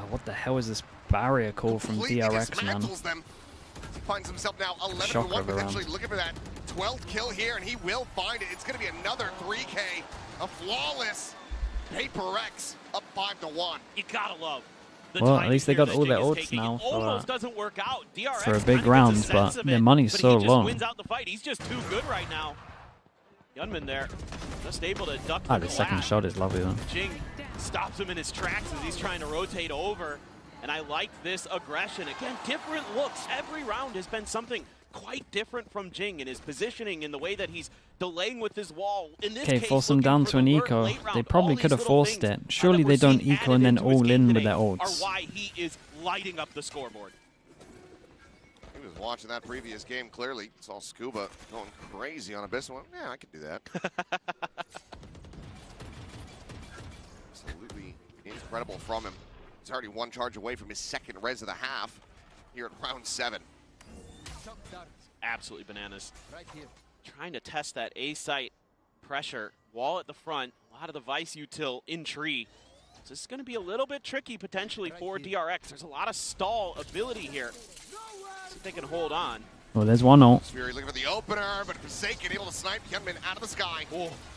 What the hell is this barrier call from Completely DRX, man? dismantles them. He finds himself now 11 Shock to 1, of a round. potentially looking for that 12th kill here, and he will find it. It's going to be another 3K, a flawless PaperX up 5-1. You gotta love. Well, at least they got all their ults now Almost doesn't work out. DRX for a kinda big gets round, sense but of their it, money's but so he just low. wins out the fight. He's just too good right now. Hyunmin there, just able to duck Ah, the the second glass. shot is lovely though. Jing stops him in his tracks as he's trying to rotate over. And I like this aggression. Again, different looks. Every round has been something quite different from Jing in his positioning, in the way that he's delaying with his wall. In this Okay, case, force them looking down for to the an lurk eco. late round. They probably All could have these little forced things it. Surely that they we're don't seeing eco and then added into his all game in with today their are ults. why he is lighting up the scoreboard. He was watching that previous game clearly. Saw Scuba going crazy on Abyss. Well, yeah, I could do that. Absolutely incredible from him. He's already one charge away from his second res of the half here at round 7. Absolutely bananas. Trying to test that A site pressure. Wall at the front. A lot of the Vice util in tree. So this is going to be a little bit tricky potentially for DRX. There's a lot of stall ability here. See if they can hold on. Oh, there's one ult. Fury looking for the opener, but Forsaken able to snipe Hyunmin out of the sky.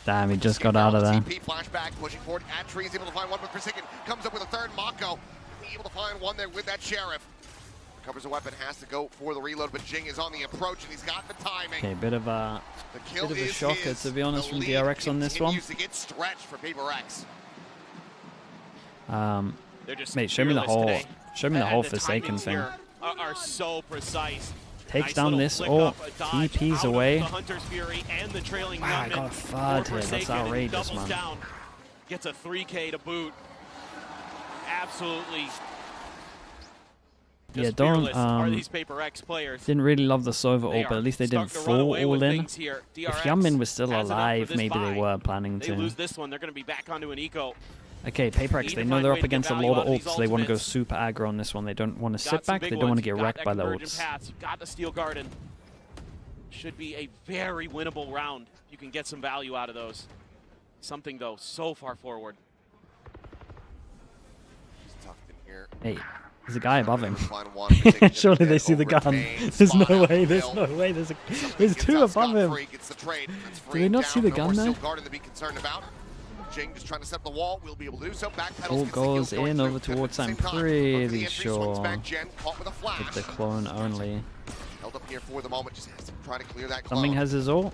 Damn, he just got out of there. TP flashback, pushing forward at trees, able to find one with Forsaken. Comes up with a third Mako. Able to find one there with that Sheriff. Recovers a weapon, has to go for the reload, but Jing is on the approach and he's got the timing. Okay, bit of a shocker, his. to be honest, The from lead DRX on this one. continues to get stretched for PaperX. They're just Mate, show me the fearless whole, today. show me the And whole the Forsaken timings thing. here are so precise. Takes Nice down little this flick ult, up, a dodge TP's out of away. the Hunter's Fury and the trailing Wow, I Hyunmin got a for FUD here. That's Forsaken, and outrageous, doubles man. down. Gets a 3K to boot. Absolutely. Yeah, Just don't, fearless are these PaperX players. didn't really love the Sova They ult, but are at least they didn't starting to run full away all with in. things here. If DRX Hyunmin was still has enough for alive, this maybe they bye. were planning They to. lose this one, they're going to be back onto an eco. Okay, PaperX, Need they to know find they're a way up to get against a value lot out of of these ults, so they want to go ultimates. super aggro on this one. They don't want to Got sit some back, they big don't want to ones. get Got wrecked that by the convergent ults. paths. Got the Steel Garden. Should be a very winnable round. You can get some value out of those. Something, though, so far forward. He's tucked in here. Hey, there's a guy above him. Find one, Forsaken Surely gonna they get see the over gun. Bane, There's spot no out way, the there's hill. no way. There's Something two gets out above him. scot-free, gets the trade. That's Do they Freeing not down, see the no gun more there? Steel Garden to be concerned about. Jing just trying to set the wall. We'll be able to do so. Backpedals. All goes in over towards. I'm pretty sure with the clone only. Held up here for the moment. Just has to try to clear that Something clone. has his ult.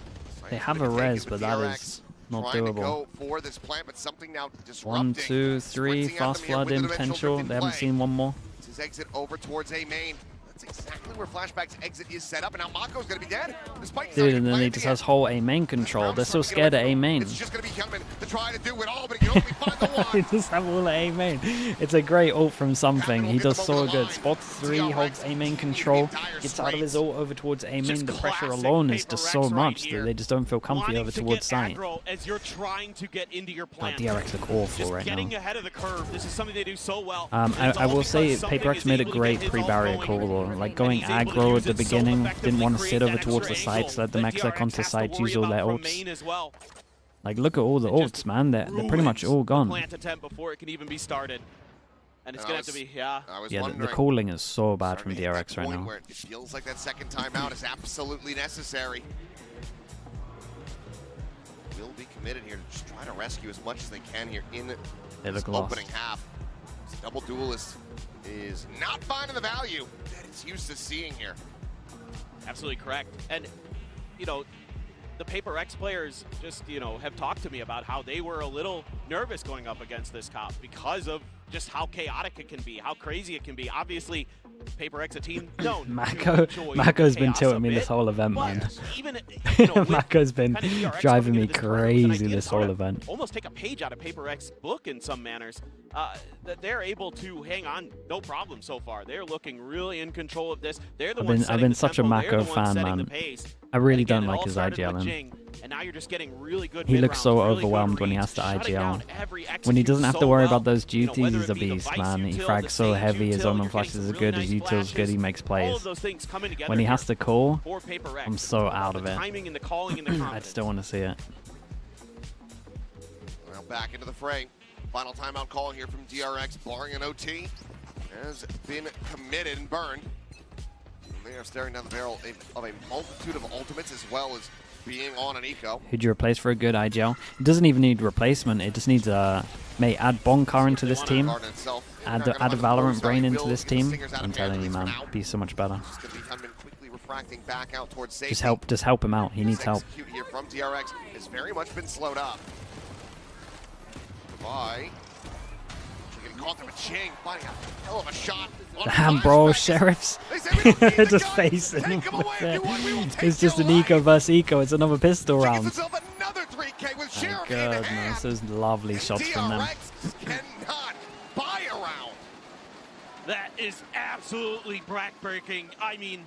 They have a res, but that is not trying to doable. go for this plant, but something now 1, 2, 3, fast flood in potential. They haven't seen one more. It's his exit over towards A main. That's exactly where Flashback's exit is set up, and now Mako's gonna be dead. Despite Dude, and then he just has whole A main control. They're so scared of A main. It's just gonna be coming to try to do it all, but he can only find the one. He just have all A main. It's a great ult from something. He does so good. Spot 3 holds A main control. Gets out of his ult over towards A main. The pressure alone is just so much that they just don't feel comfy over towards site. As you're trying to get into your plant. DRX look awful right getting now. ahead of the curve. This is something they do so well. I will say PaperX made a great pre-barrier call, though. Like going aggro at the beginning, didn't want to sit over towards the sites, let the Mexec onto sites, use all their ults. Like, look at all the ults, man. They're pretty much all gone. Plant attempt before it can even be started. And it's going to have to be, Yeah, the calling is so bad from DRX right now. Where it feels like that second timeout is absolutely necessary. Will be committed here to just try to rescue as much as they can here in this opening half. This double duelist is not finding the value that it's used to seeing here. Absolutely correct. And, you know, the PaperX players just, you know, have talked to me about how they were a little nervous going up against this comp because of just how chaotic it can be, how crazy it can be. Obviously, PaperX, a team known. Mako's been tilting me this whole event, man. Even, you know, Mako's been driving me crazy this whole event. Almost take a page out of PaperX book in some manners. That they're able to hang on no problem so far. They're looking really in control of this. They're the ones I've been such a Mako fan, man. I really don't like his IGLing. And now you're just getting really good. He looks so overwhelmed when he has to IGL. When he doesn't have to worry about those duties, he's a beast, man. He frags so heavy, his own flashes are good, his util's good, he makes plays. When he has to call, I'm so out of it. I just don't want to see it. Well, back into the fray. Final timeout call here from DRX, barring an OT, has been committed and burned. And they are staring down the barrel of a multitude of ultimates as well as being on an eco. Who'd you replace for a good IGL? It doesn't even need replacement. It just needs a add Bonkar into this team. Add a Valorant brain into this team. I'm telling you, man, be so much better. Just help him out. He needs help. Here from DRX has very much been slowed up. By caught them a Ching, finding a hell of a shot. Damn, bro, Sheriffs just facing him with it. It's just an eco versus eco. It's another pistol round. Another 3K with Sheriff. Goodness, those lovely shots from them. Cannot buy a round. That is absolutely backbreaking. I mean,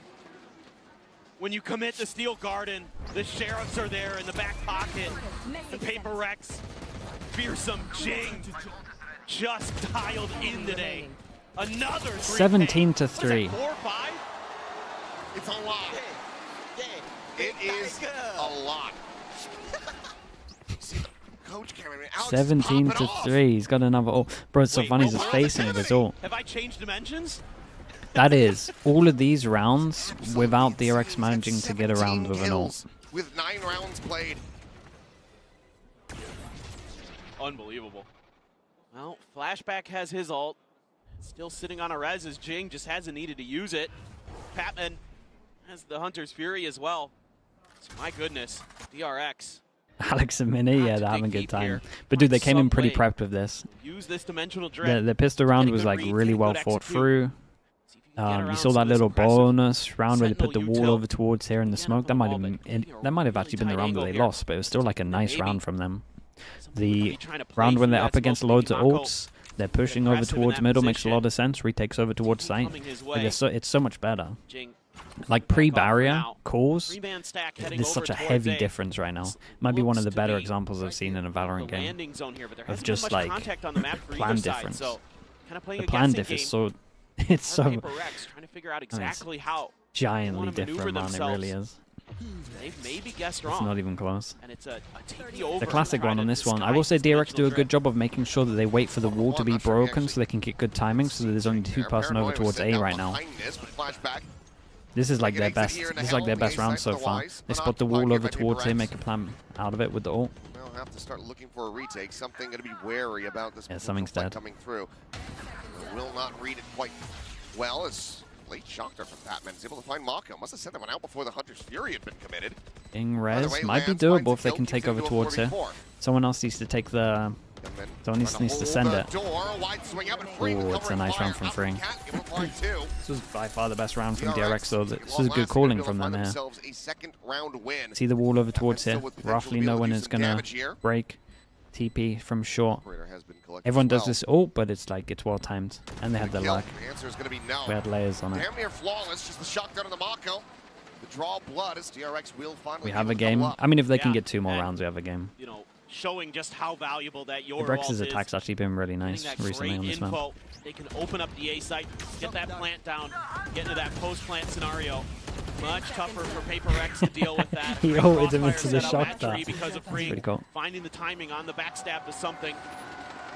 when you commit the Steel Garden, the Sheriffs are there in the back pocket. The PaperX, fearsome Jing just dialed in today. Another 17 to 3. 4 or 5? It's a lot. It is a lot. See the coach cameraman. 17 to 3. He's got another ult. Bro, it's so funny. He's just facing with his ult. Have I changed dimensions? That is all of these rounds without DRX managing to get around with an ult. With 9 rounds played. Unbelievable. Well, Flashback has his ult. Still sitting on a res as Jing just hasn't needed to use it. Patman has the Hunter's Fury as well. So my goodness, DRX. Alex and Mini, yeah, they're having a good time. But dude, they came in pretty prepped with this. Use this dimensional dread. The pistol round was like really well thought through. You saw that little bonus round where they put the wall over towards here in the smoke. That might have actually been the round that they lost, but it was still like a nice round from them. The round when they're up against loads of ults, they're pushing over towards middle, makes a lot of sense. Retakes over towards site. But it's so much better. Like pre-barrier calls, there's such a heavy difference right now. Might be one of the better examples I've seen in a Valorant game of just like plan difference. The plan diff is so it's so giantly different, man. It really is. They've maybe guessed wrong. It's not even close. And it's a TP over. The classic one on this one. I will say DRX do a good job of making sure that they wait for the wall to be broken so they can get good timing, so that there's only 2-person over towards A right now. This is like their best. This is like their best round so far. They spot the wall over towards here, make a plan out of it with the ult. They'll have to start looking for a retake. Something going to be wary about this something's dead. coming through. Will not read it quite well as late shocker from Batman is able to find Mako. Must have sent that one out before the Hunter's Fury had been committed. Ing res might be doable if they can take over towards here. Someone else needs to take the... Someone needs to send it. Oh, it's a nice round from Freeing. This was by far the best round from DRX, so this was good calling from them here. See the wall over towards here. Roughly know when it's going to break. TP from short. Everyone does this ult, but it's like it's well timed. And they had their luck. We had layers on it. Damn near flawless, just the shotgun on the Mako. The draw blood as DRX will finally We have a game. I mean, if they can get 2 more rounds, we have a game. You know, showing just how valuable that your DRX's attack's actually been really nice recently on this map. They can open up the A site, get that plant down, get into that post-plant scenario. Much tougher for PaperX to deal with that. He ulted him into the shock dart. Because of Pretty cool. Finding the timing on the backstab is something.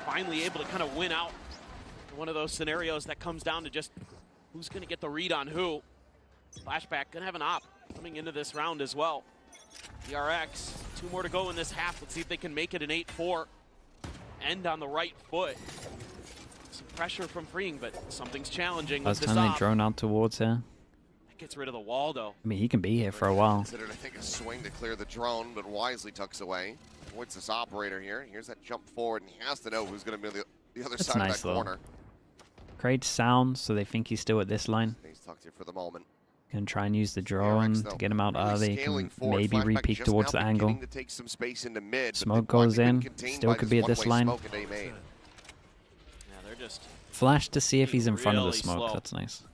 Finally able to kind of win out. One of those scenarios that comes down to just who's going to get the read on who. Flashback going to have an op coming into this round as well. DRX, 2 more to go in this half. Let's see if they can make it an 8-4. End on the right foot. Some pressure from Freeing, but something's challenging. Last time they drone out towards here. Gets rid of the wall, though. I mean, he can be here for a while. Considered, I think, a swing to clear the drone, but wisely tucks away. Avoids this operator here. Here's that jump forward, and he has to know who's going to be the other side of that corner. Creates sound, so they think he's still at this line. He's tucked here for the moment. Can try and use the drone to get him out early. Can maybe re-peek towards the angle. To take some space into mid, Smoke goes in. Still could be at this line. Yeah, they're just Flash to see if he's in front of the smoke. Slow. That's nice.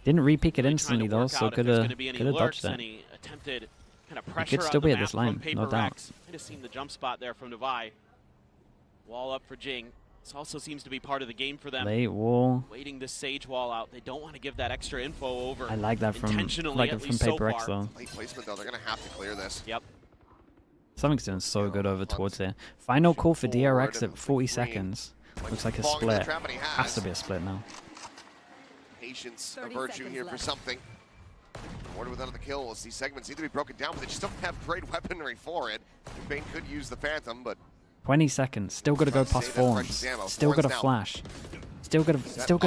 Didn't re-peek it instantly though, so could have dodged that. Attempted kind of He pressure could still be on at the this map line, from no doubt. PaperX. Might have seen the jump spot there from Devi. Wall up for Jing. This also seems to be part of the game for them. Late wall. Waiting this Sage wall out. They don't want to give that extra info over. I like that from PaperX though. Late placement though, they're going to have to clear this. Yep. Something's doing so good over towards here. Final call for DRX at 40 seconds. Looks like a split. Has to be a split now. Patience, a virtue here for something. Order without the kill. We'll see segments need to be broken down, but they just don't have great weaponry for it. Bane could use the Phantom, but 20 seconds. Still got to go past Forms. Still got to flash. Still got a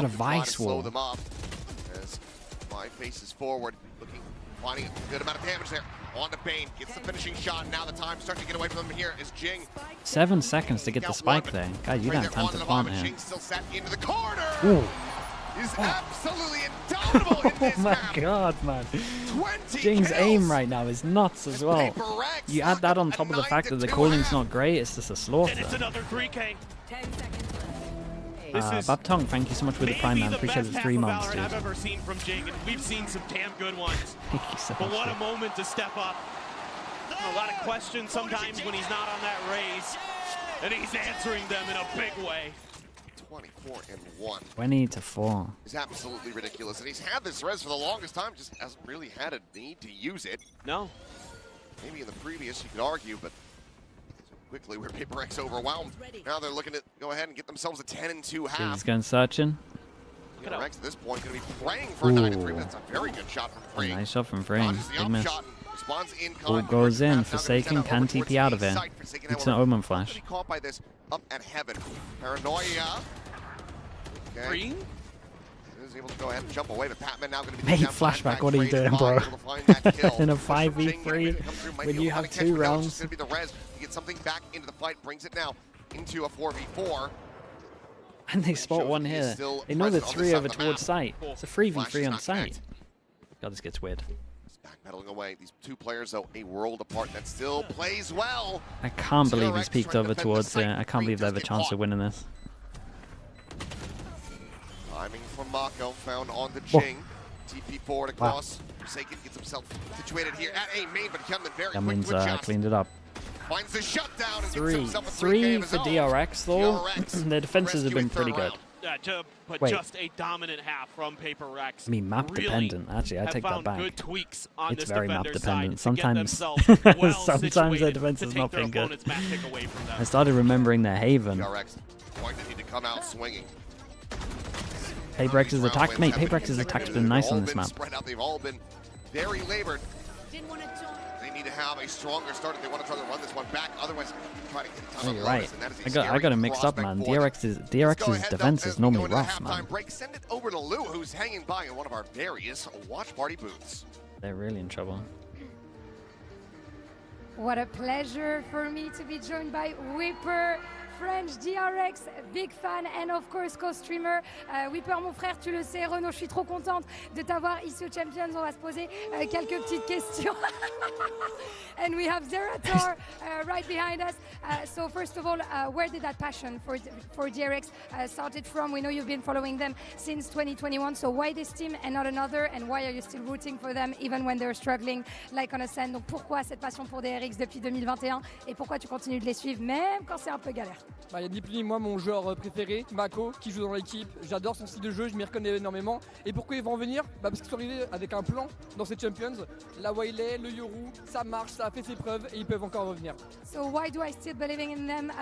Vice wall. Slow them up as my faces forward, finding a good amount of damage there. On to Bane, gets the finishing shot. Now the time starting to get away from him here is Jing. 7 seconds to get the spike there. God, you don't have time to plant here. Jing still sat into the corner. Ooh. Is absolutely indomitable in this Oh my map. god, man. Jing's aim right now is nuts as well. You add that on top of the fact that the calling's not great, it's just a slaughter. And it's another 3K. Babtong, thank you so much for the prime, man. Appreciate the 3 months, dude. I've ever seen from Jing, and we've seen some damn good ones. Thank you so But much, what a dude. moment to step up. A lot of questions sometimes when he's not on that raise, and he's answering them in a big way. 24-1. 20-4. Is absolutely ridiculous, and he's had this res for the longest time, just hasn't really had a need to use it. No. Maybe in the previous you could argue, but so quickly we're PaperX overwhelmed. Now they're looking to go ahead and get themselves a 10-2 half. He's going searching. PaperX at this point going to be praying for a 9-3, but that's a very good shot from Free. Nice shot from Freeing. Big miss. Responds in All goes in. Forsaken can TP out of it. It's an Omen flash. Caught by this up at heaven. Paranoia. Okay. Is able to go ahead and jump away, but Patman now going to be Mate, flashback, what are you doing, bro? In a 5v3 when you have 2 rounds. Going to be the res. You get something back into the fight, brings it now into a 4v4. And they spot one here. They know the 3 over towards site. It's a 3v3 on site. God, this gets weird. Backpedaling away. These 2 players, though, a world apart. That still plays well. I can't believe he's peeked over towards it. I can't believe they have a chance of winning this. Timing from Mako, found on the Jing. TP forward across. Forsaken gets himself situated here at A main, but Kemlin very quick Kemlin's to adjust. cleaned it up. Finds the shutdown and 3 gets himself a 3K for DRX though. Their defenses have been pretty good. But Wait. just a dominant half from PaperX. I mean, map dependent. Actually, I take that back. Good tweaks on It's this very map defender's dependent. side Sometimes, to get themselves well sometimes their situated defense to has take not their been good. opponent's map pick away from them. I started remembering their Haven. DRX going to need to come out swinging. PaperX's attack, mate. PaperX's attack's been nice on this map. Spread out. They've all been very labored. They need to have a stronger start if they want to try to run this one back. Otherwise, try to get a ton of You're right. lows, and that is a I got it mixed up, man. DRX's defense is normally rough, man. Break. Send it over to Lou, who's hanging by in one of our various watch party booths. They're really in trouble. What a pleasure for me to be joined by Whipper, French DRX, big fan, and of course co-streamer. Whipper, mon frère, tu le sais, Renaud, je suis trop contente de t'avoir ici au Champions. On va se poser quelques petites questions. And we have Zerator right behind us. So first of all, where did that passion for DRX started from? We know you've been following them since 2021. So why this team and not another? And why are you still rooting for them even when they're struggling like on a scène? Donc pourquoi cette passion pour DRX depuis 2021? Et pourquoi tu continues de les suivre même quand c'est un peu galère? Bah, y a ni plus ni moins mon joueur préféré, Mako, qui joue dans l'équipe. J'adore son style de jeu, je m'y reconnais énormément. Et pourquoi ils vont en venir? Bah, parce qu'ils sont arrivés avec un plan dans ces Champions. La Waylay, le Yoru, ça marche, ça a fait ses preuves et ils peuvent encore revenir. So why do I still believing in them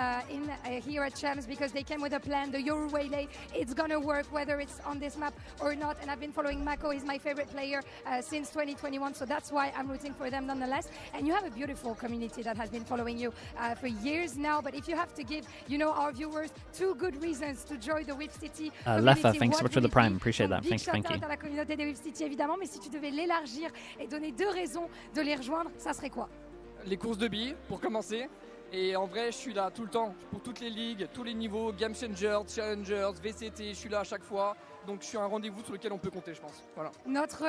here at Champs? Because they came with a plan, the Yoru Waylay, it's gonna work whether it's on this map or not. And I've been following Mako, he's my favorite player since 2021. So that's why I'm rooting for them nonetheless. And you have a beautiful community that has been following you for years now. But if you have to give, you know, our viewers 2 good reasons to join the VCT Lefa, thanks so much for the prime. Appreciate that. Thank you. À la communauté des VCT évidemment, mais si tu devais l'élargir et donner 2 raisons de les rejoindre, ça serait quoi? Les courses de billes, pour commencer. Et en vrai, je suis là tout le temps, pour toutes les ligues, tous les niveaux, Game Changers, Challengers, VCT, je suis là à chaque fois. Donc je suis un rendez-vous sur lequel on peut compter, je pense. Voilà. Notre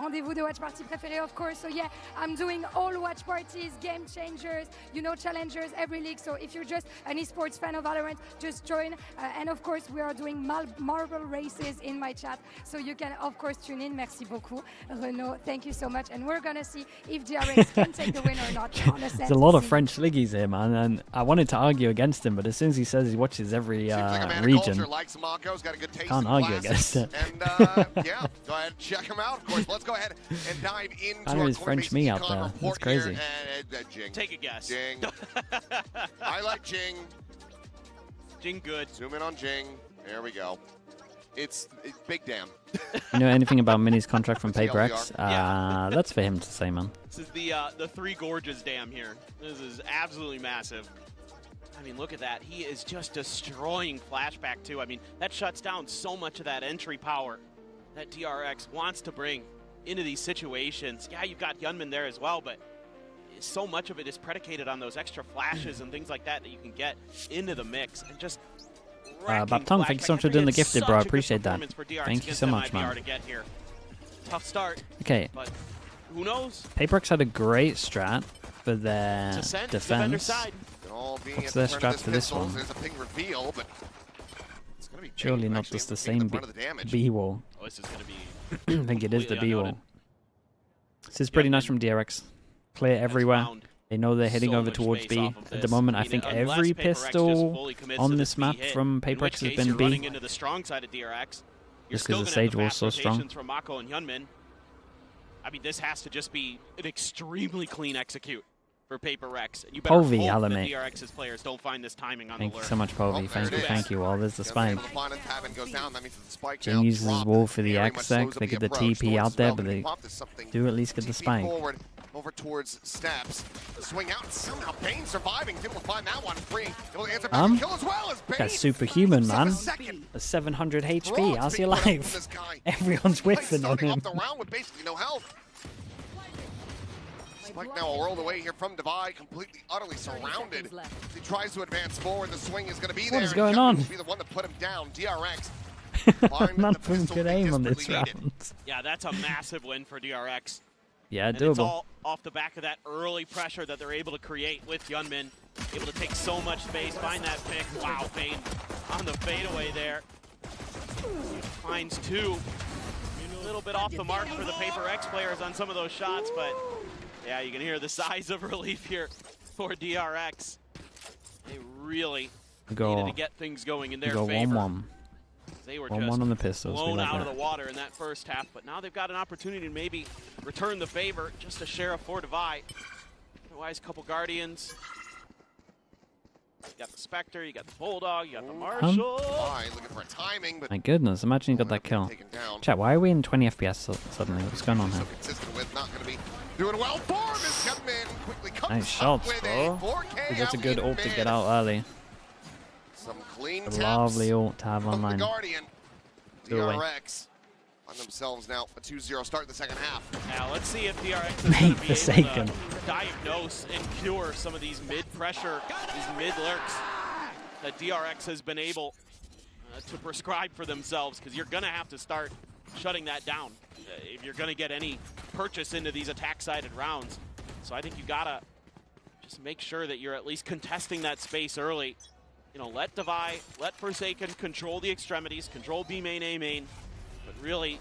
rendez-vous de watch party préféré, of course. So yeah, I'm doing all watch parties, game changers, you know, challengers, every league. So if you're just an esports fan of Valorant, just join. And of course, we are doing marble races in my chat. So you can, of course, tune in. Merci beaucoup, Renaud. Thank you so much. And we're going to see if DRX can take the win or not. There's a lot of French Sliggies here, man. And I wanted to argue against him, but as soon as he says he watches every region, can't argue against it. And yeah, go ahead and check him out. Of course, let's go ahead and dive into our French me out there. That's crazy. Jing. Take a guess. Jing. I like Jing. Jing good. Zoom in on Jing. There we go. It's big damn. You know anything about Mini's contract from PaperX? That's for him to say, man. This is the Three Gorges Dam here. This is absolutely massive. I mean, look at that. He is just destroying Flashback, too. I mean, that shuts down so much of that entry power that DRX wants to bring into these situations. Yeah, you've got Yunmin there as well, but so much of it is predicated on those extra flashes and things like that that you can get into the mix. And just Baptong, thank you so much for doing the gifted, bro. I appreciate that. Thank you so much, man. Tough start. Okay. But who knows? PaperX had a great strat for their defense. What's their strat for this one? Surely not just the same B wall. Oh, this is going to be I think it is the B wall. This is pretty nice from DRX. Clear everywhere. They know they're heading over towards B. At the moment, I think every pistol on this map from PaperX has been B. Into the strong side of DRX. Just because the Sage wall is so strong. From Mako and Yunmin. I mean, this has to just be an extremely clean execute for PaperX. And you better hope that DRX's players don't find this timing on the lure. Thank you so much, Povey. Thank you. Well, there's the spike. Jing uses his wall for the X-Sec. They get the TP out there, but they do at least get the spike. Over towards Snaps. Swing out, somehow Bane surviving. Able to find that one free. Able to answer back and kill as well as Bane. That's superhuman, man. A 700 HP. How's he alive? Everyone's whiffing on him. The round with basically no health. Spike now a world away here from Divide, completely, utterly surrounded. He tries to advance forward. The swing is going to be there. What is going on? Be the one to put him down. DRX. None of them could aim on this round. Yeah, that's a massive win for DRX. Yeah, and doable. It's all off the back of that early pressure that they're able to create with Yunmin. Able to take so much space, find that pick. Wow, Bane on the fadeaway there. Finds 2. A little bit off the mark for the PaperX players on some of those shots, but yeah, you can hear the sighs of relief here for DRX. They really needed to get things going in their favor. 1-1. They were 1-1 on the pistols. blown out of the water in that first half, but now they've got an opportunity to maybe return the favor, just a sheriff for Divide. Otherwise, a couple Guardians. You got the Spectre, you got the Bulldog, you got the Marshall. Looking for a timing, but My goodness, imagine you got that kill. Chat, why are we in 20 FPS suddenly? What's going on here? consistent with, not going to be doing well for him. His gunman quickly comes Nice shots, up with bro. a 4K That's a good out in ult to mid. get out early. Some clean A taps lovely ult to have from the online. Guardian. Go away. DRX on themselves now, a 2-0 start in the second half. Now let's see if DRX is going to be Forsaken. able to diagnose and cure some of these mid-pressure, these mid-lurks that DRX has been able to prescribe for themselves, because you're going to have to start shutting that down if you're going to get any purchase into these attack-sided rounds. So I think you got to just make sure that you're at least contesting that space early. You know, let Devi, let Forsaken control the extremities, control B main, A main. But really,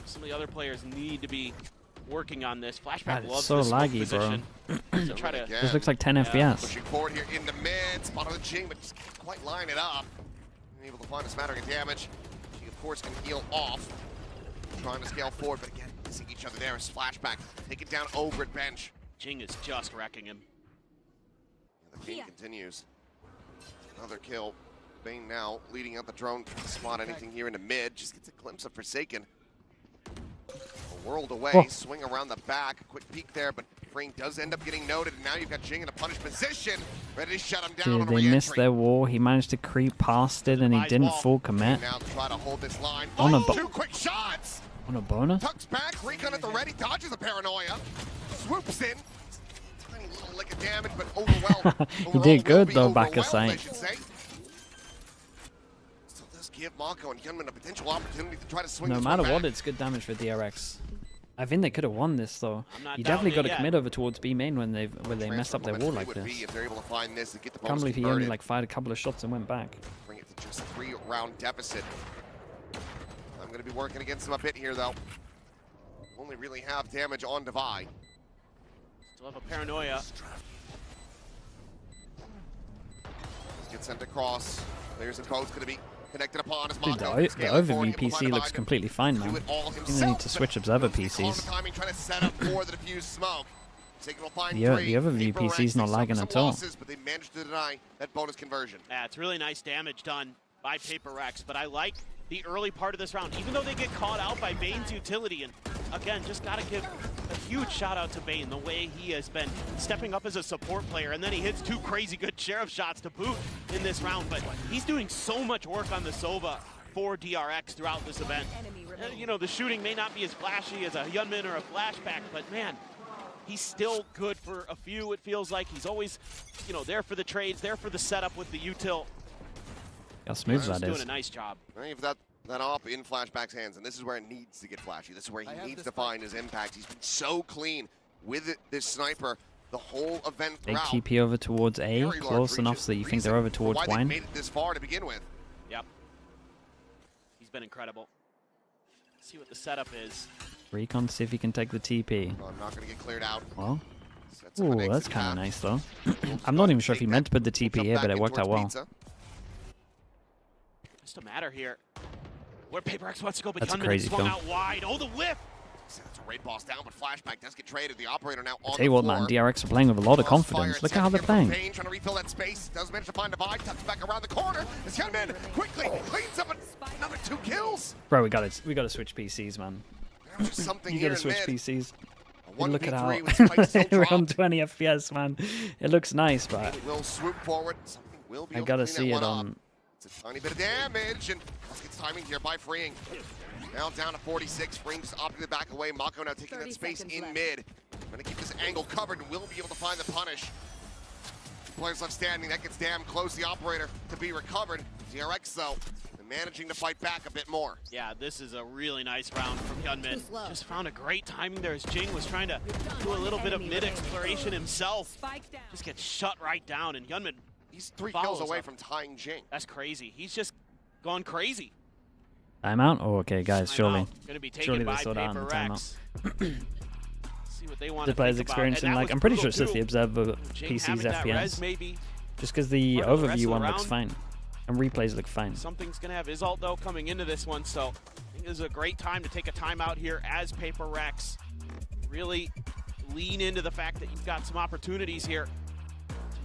some of the other players need to be working on this. Flashback God, it's loves so the smoke laggy, position. bro. To try to This looks like 10 FPS. Pushing forward here in the mid, spot on the Jing, but just can't quite line it up. Able to find a smattering of damage. She, of course, can heal off. Trying to scale forward, but again, missing each other there. As Flashback, take it down over at bench. Jing is just wrecking him. And the game continues. Another kill. Bane now leading out the drone. Trying to spot anything here in the mid. Just gets a glimpse of Forsaken. A world away. Swing around the back. A quick peek there, but Freeing does end up getting noted. And now you've got Jing in a punished position. Ready to shut him down on a Dude, they missed re-entry. their wall. He managed to creep past it and he didn't full commit. Now try to hold this line. On a Oh, two quick shots. On a bonus? Tucks back. Recon at the ready. Dodges the paranoia. Swoops in. Tiny little lick of damage, but overwhelmed. He did good though, back of Overwhelmed, I sight. should say. Still does give Mako and Gunman a potential opportunity to try to swing No this matter one what, back. it's good damage for DRX. I think they could have won this though. not You definitely got doubting to it commit yet. over towards B main when they messed up their wall like Would this. be if they're able to find this and get the Can't bonus believe he only converted. like fired a couple of shots and went back. Bring it to just a 3-round deficit. I'm going to be working against him a bit here, though. Only really have damage on Devi. Still have a paranoia. Gets sent across. Players and boats going to be connected upon as Dude, Mako. the scaling forward, overview able to PC find looks Devi. completely fine, man. Do it all I think they need himself, to but switch observer All the PCs. timing, trying to set up for the diffused smoke. Forsaken will find The three. overview Paper PC is not Rex, they lagging suffer at some all. losses, but they managed to deny that bonus conversion. Yeah, it's really nice damage done by Paper Rex, but I like the early part of this round, even though they get caught out by Bane's utility. And again, just got to give a huge shout out to Bane, the way he has been stepping up as a support player, and then he hits two crazy good sheriff shots to boot in this round. But he's doing so much work on the Sova for DRX throughout this event. You know, the shooting may not be as flashy as a Yunmin or a Flashback, but man, he's still good for a few, it feels like. He's always, you know, there for the trades, there for the setup with the util. How smooth He's that doing is. a nice job. Now you've got that op in Flashback's hands, and this is where it needs to get flashy. This is where he needs to find his impact. He's been so clean with this sniper the whole event Big throughout. TP over towards A, Very large close enough reason- so that you think reason they're over for towards why they wine. made it this far to begin with. Yep. He's been incredible. Let's see what the setup is. Recon, see if he can take the TP. Well, I'm not going to get cleared out. Well, Sets up an ooh, that's exit kind of path. nice though. I'm not even sure if he meant to put the TP here, Back but it in worked out towards well. Pizza. Just a matter here. Where Paper X wants to go, but That's a Yunmin crazy swung kill. out wide. Oh, the whiff! That's a raid boss down, but Flashback does get traded. The operator now on Tell you what, man, DRX are playing with a lot of confidence. Look at how they're playing. Bane trying to refill that space. Does manage to find Divide. Tucks back around the corner. This young man quickly cleans up another 2 kills. Bro, we got to switch PCs, man. There's just something You here got to in switch mid. PCs. A Look at how 1v3 with spikes still we're on dropped. 20 FPS, man. It looks nice, but It will swoop forward. Something will be I able gotta to clean see that it one up. on. It's a tiny bit of damage, and let's get timing here by Freeing. Now down to 46. Freeing just opting to back away. Mako now taking that space in mid. Trying to keep this angle covered, and will be able to find the punish. 2 players left standing. That gets damn close. The operator to be recovered. DRX, though, managing to fight back a bit more. Yeah, this is a really nice round from Yunmin. Just found a great timing there as Jing was trying to do a little bit of mid-exploration himself. Just gets shut right down, and Yunmin, he's 3 kills away from tying Jing. That's crazy. He's just gone crazy. timeout? Oh, okay, guys, surely. Going to be taken Surely by they sort out in Paper the Rex. timeout. See what they want The to players think about. experiencing, And that like, was I'm pretty brutal, sure it's just too. the observer Jing PC's having that res, FPS. maybe. Just because the part of the rest overview of the one looks round. fine. And replays look fine. Something's going to have his ult, though, coming into this one, so I think this is a great time to take a timeout here as Paper Rex. Really lean into the fact that you've got some opportunities here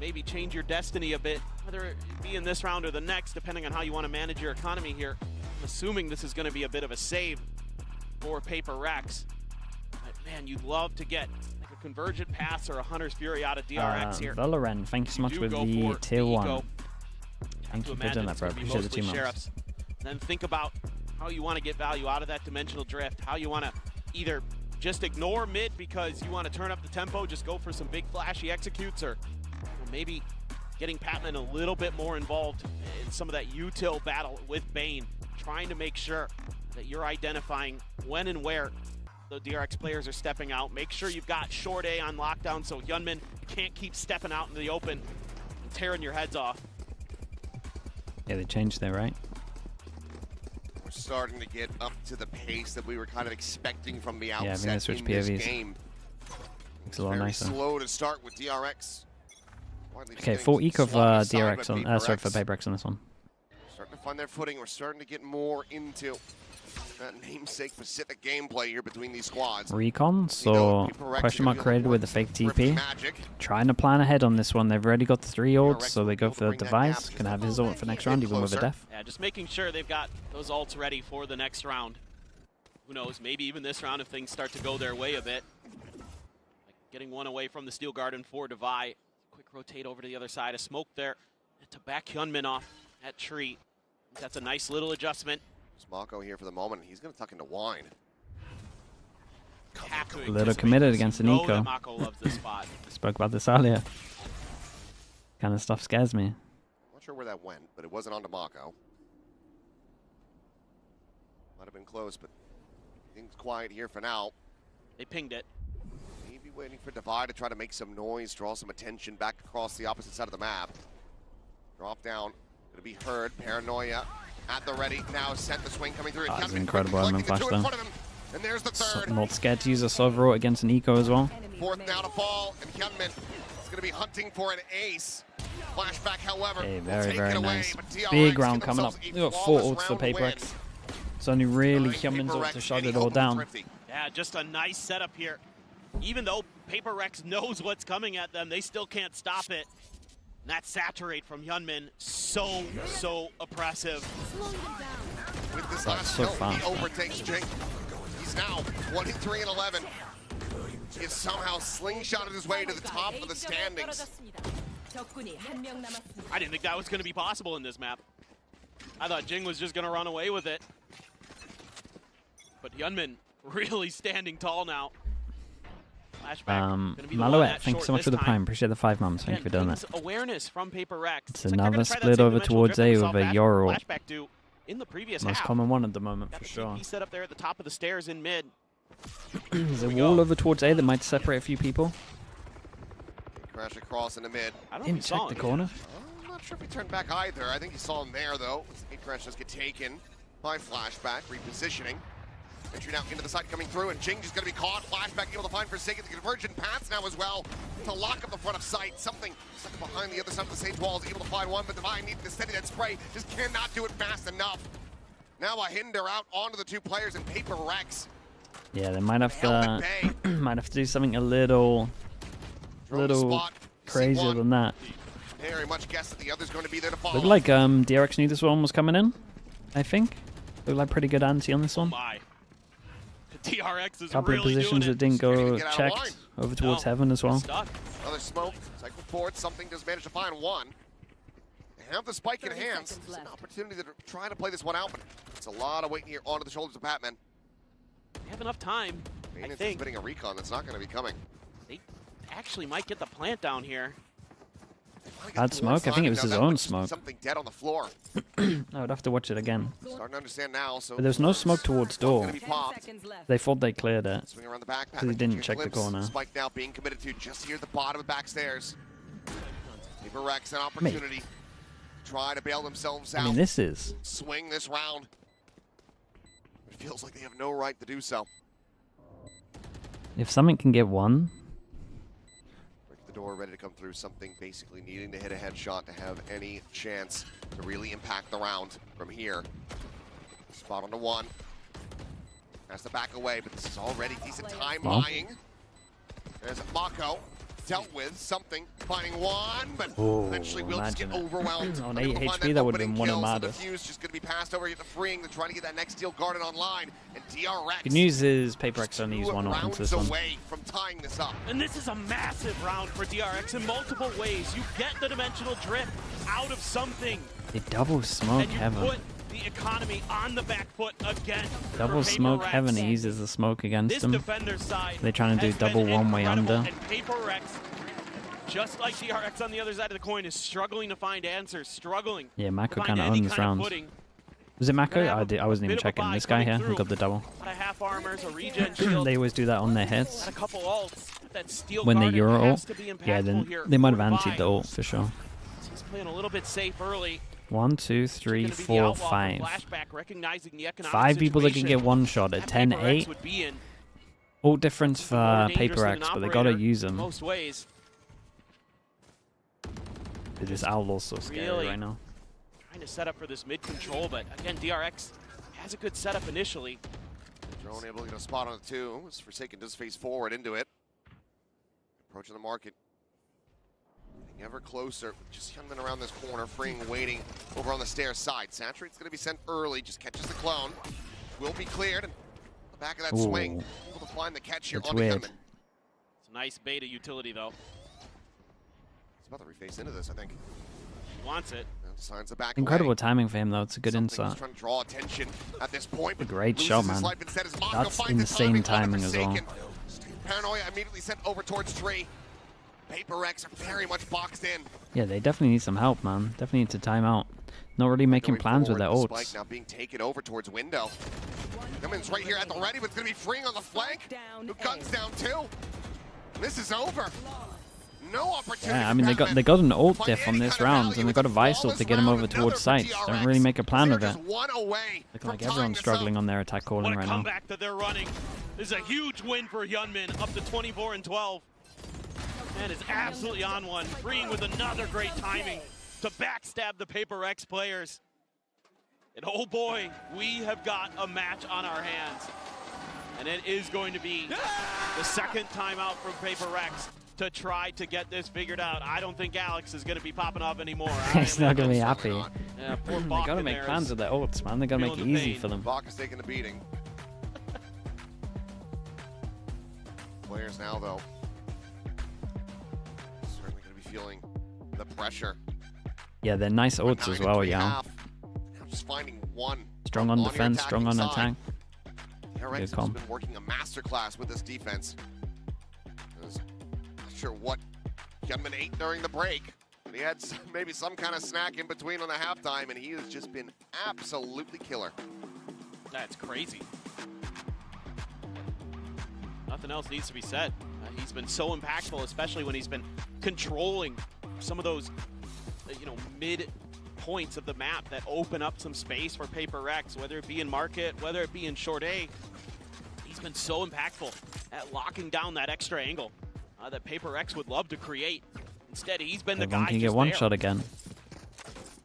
maybe change your destiny a bit, whether it be in this round or the next, depending on how you want to manage your economy here. I'm assuming this is going to be a bit of a save for PaperX. But man, you'd love to get like a Convergent Pass or a Hunter's Fury out of DRX here. Valorant, thank you so much with the tier 1. Thank you for doing that, bro. Appreciate the 2 months. Then think about how you want to get value out of that dimensional drift, how you want to either just ignore mid because you want to turn up the tempo, just go for some big flashy executes, or maybe getting Patman a little bit more involved in some of that util battle with Bane, trying to make sure that you're identifying when and where the DRX players are stepping out. Make sure you've got short A on lockdown so Hyunmin can't keep stepping out into the open and tearing your heads off. Yeah, they changed there, right? We're starting to get up to the pace that we were kind of expecting from the outset. Yeah, I think they switched in this POVs. game. It's a lot nicer. Slow to start with DRX. Okay, full eco for DRX on, sorry, for PaperX on this one. Starting to find their footing. We're starting to get more into that namesake Pacific gameplay here between these squads. Recon, so question mark created with the fake TP. Trying to plan ahead on this one. They've already got the 3 ults, so they go for the device. Can have his ult for next round, even with a def. Yeah, just making sure they've got those ults ready for the next round. Who knows, maybe even this round if things start to go their way a bit. Like getting one away from the Steel Garden for Devi. Quick rotate over to the other side. A smoke there to back Hyunmin off that tree. That's a nice little adjustment. Mako here for the moment. He's going to tuck into wine. A little committed against an eco. Mako loves this spot. Spoke about this earlier. Kind of stuff scares me. Not sure where that went, but it wasn't onto Mako. Might have been close, but things quiet here for now. They pinged it. Maybe waiting for Devi to try to make some noise, draw some attention back across the opposite side of the map. Drop down, going to be heard. Paranoia at the ready. Now sent the swing coming through. That's incredible. I'm flash down. And there's the third. Not scared to use a Sovro against an eco as well. 4th now to fall, and Hyunmin is going to be hunting for an ace. Flashback, however, okay, very nice. Big round coming up. They got 4 ults for PaperX. It's only really Hyunmin's ult to shut it all down. Yeah, just a nice setup here. Even though PaperX knows what's coming at them, they still can't stop it. And that saturate from Hyunmin, so oppressive. With this last so kill, he overtakes Jing. He's now 23 and 11. He has somehow slingshotted his way to the top of the standings. I didn't think that was going to be possible in this map. I thought Jing was just going to run away with it. But Hyunmin really standing tall now. Malouette, thanks so much for the prime. Appreciate the 5 months. Thank you for doing that. Awareness from PaperX. It's another split over towards A with a Yoru. In the previous most common one at the moment, for sure. He set up there at the top of the stairs in mid. There's a wall over towards A that might separate a few people. Crash across in the mid. I don't Didn't check the corner. I'm not sure if he turned back either. I think he saw him there, though. Crash does get taken by Flashback, repositioning. Entry now into the side coming through, and Jing is going to be caught. Flashback able to find Forsaken. The convergent paths now as well to lock up the front of sight. Something stuck behind the other side of the stage wall is able to find one, but Divine needs to steady that spray. Just cannot do it fast enough. Now a hinder out onto the 2 players in PaperX. Yeah, they might have to do something a little crazier than that. Very much guess that the other's going to be there to follow. Looked like DRX knew this one was coming in, I think. Looked like pretty good ante on this one. DRX is couple really of positions that didn't go checked over towards Heaven as well. Another smoke, cycle forward, something does manage to find one. They have the spike in hands. It's an opportunity to try to play this one out, but it's a lot of weight here onto the shoulders of Patman. They have enough time. I think spitting a recon that's not going to be coming. They actually might get the plant down here. Bad smoke? I think it was his own smoke. Something dead on the floor. I would have to watch it again. Starting to understand now. So but there's no smoke towards door. They thought they cleared it. Swing around the back. So they didn't check the corner. Spike now being committed to just here at the bottom of the back stairs. PaperX an opportunity. Try to bail themselves out. I mean, this is. Swing this round. It feels like they have no right to do so. If something can get one. The door ready to come through, something basically needing to hit a headshot to have any chance to really impact the round from here. Spot on to 1. Has to back away, but this is already decent time buying. There's Mako. dealt with. Something finding one, but eventually will just get imagine it. overwhelmed. On Unable 8 to find HP, that would have been one of kills, so the Maddest. fuse just going to be passed over to the freeing. They're trying to get that next steel garden online, and DRX Good news is PaperX only use one ult into this one. away from tying this up. And this is a massive round for DRX in multiple ways. You get the dimensional drift out of something. They double smoke and you heaven. put the economy on the back foot again. Double smoke heaven. He uses the smoke against This them. defender side They're trying to do has double been one way incredible, under. And PaperX, just like DRX on the other side of the coin, is struggling to find answers, struggling. Yeah, to Mako find kind of any owns kind of rounds. footing. Was it Mako? I wasn't even checking. This guy here who got the double. A half armors, a regen shield, They always do that on their hits. and a couple ults. That steel When they garden Euro has ult, to be yeah, impactful then here they might have for antied Divide. the ult for sure. He's playing a little bit safe early. 1, 2, 3, 4, 5. Flashback, recognizing the economic 5 people that can situation get one shot at that 10, PaperX 8. would be in. Ult difference for More dangerous than an PaperX, but they gotta operator use in them. most ways. This Owl's so scary Really right now. Trying to set up for this mid control, but again, DRX has a good setup initially. Drone able to get a spot on the 2. As Forsaken does face forward into it. Approaching the market. Getting ever closer. Just Hyunmin around this corner. Freeing waiting over on the stairs side. Saturate's going to be sent early. Just catches the clone. Will be cleared. And the back of that swing. Able to find the catch here That's on weird. Hyunmin. It's a nice beta utility though. He's about to reface into this, I think. He wants it. Signs the back Incredible away. timing for him though. It's a good He's insight. trying to draw attention at this point. A great loses shot, his man. life instead as Mako That's finds the insane timing on as well. Forsaken. Paranoia immediately sent over towards 3. PaperX are very much boxed in. Yeah, they definitely need some help, man. Definitely need to time out. Not really making Going plans with their forward, the ults. Spike now being taken over towards window. Hyunmin's right here at the ready, but it's going to be freeing on the flank. Who guns down too. This is over. No opportunity. Yeah, I mean they got an ult diff on this round, and they got a vice ult to get him over towards sites. Don't really make a plan of it. Looking like everyone's struggling on their attack calling right now. Comeback that they're running. This is a huge win for Hyunmin, up to 24-12. And is absolutely on one, freeing with another great timing to backstab the PaperX players. And oh boy, we have got a match on our hands. And it is going to be the second timeout from PaperX to try to get this figured out. I don't think Alex is going to be popping off anymore. He's not going to be happy. Yeah, poor They Bach got to in make there plans is with their ults, man. They got to make it feeling the easy pain. for them. Bach is taking the beating. Players now, though, certainly going to be feeling the pressure. Yeah, they're nice ults as well, yeah. Now just finding one. Strong on your defense, strong on attacking attack. side. DRX has comp. been working a masterclass with this defense. Not sure what Hyunmin ate during the break. But he had maybe some kind of snack in between on the halftime, and he has just been absolutely killer. That's crazy. Nothing else needs to be said. He's been so impactful, especially when he's been controlling some of those, mid points of the map that open up some space for PaperX, whether it be in market, whether it be in short A. He's been so impactful at locking down that extra angle that PaperX would love to create. Instead, he's been the Everyone guy can get just one there. shot again.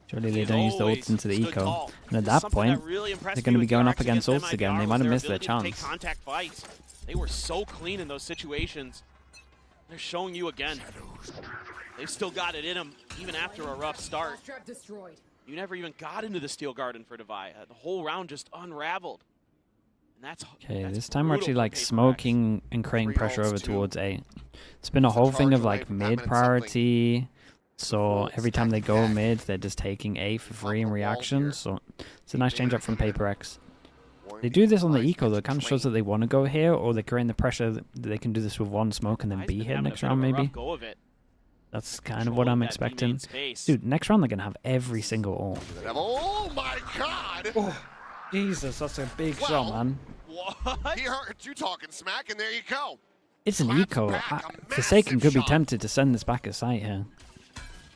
Surely they He's don't use the always ults into the stood eco. tall. And at that Something point, that really impressed they're me going to be with going DRX up against ults MIBR again. They was might have their missed their ability to take chance. contact fights. They were so clean in those situations. They're showing you again. They've still got it in them, even after a rough start. You never even got into the Steel Garden for Divide. The whole round just unraveled. And that's Okay, this time we're actually brutal like for PaperX. smoking and creating pressure over towards A. It's been a whole thing of like mid priority. So every time they go mid, they're just taking A for free in reactions. So it's a nice change up from PaperX. They do this on the eco though. It kind of shows that they want to go here, or they're creating the pressure that they can do this with one smoke and then be here next round maybe. Go of it. That's kind of what I'm expecting. Dude, next round they're going to have every single ult. Oh my God! Jesus, that's a big shot, man. What? He heard you talking smack, and there you go. It's an eco. Forsaken could be tempted to send this back at site here.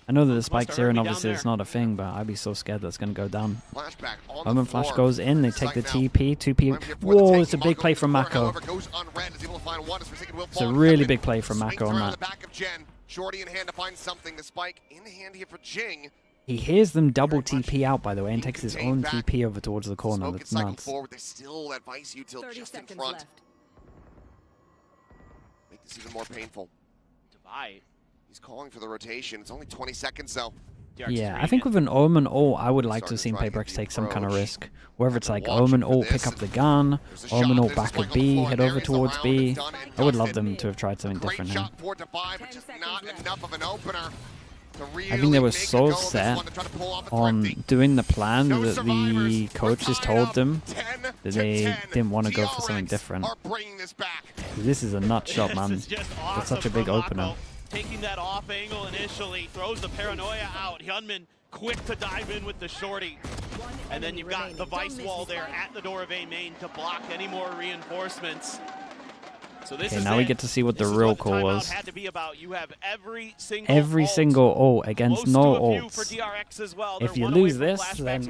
I know that the spike's here and obviously it's not a thing, but I'd be so scared that's going to go down. Flashback on Moment the Flash floor. goes in, they take the Sight now. TP, 2P. Whoa, it's a big play from Mako. Goes unread, is able to find one, as Forsaken will It's a fall. really big play from Mako on Swings around that. the back of Jen. Shorty in hand to find something. The spike in hand here for Jing. He hears them double TP out, by the way, and takes his own TP over towards the corner. Smoke That's cycled nuts. forward. There's still that Vice util just in front. Make this even more painful. He's calling for the rotation. It's only 20 seconds though. Yeah, I think with an Omen ult, I would like to have seen PaperX take some kind of risk. Whether it's like Omen ult, pick up the gun, Omen ult back at B, head over towards B. I would love them to have tried something different here. I think they were so set on doing the plan that the coaches told them that they didn't want to go for something different. This is a nut shot, man. It's such a big opener. Taking that off angle initially, throws the paranoia out. Hyunmin quick to dive in with the shorty. And then you've got the Vice wall there at the door of A main to block any more reinforcements. So this Okay, now we get to see what the real call was. Had to be about. You have every single ult against no ults. For DRX as well. If you lose this, then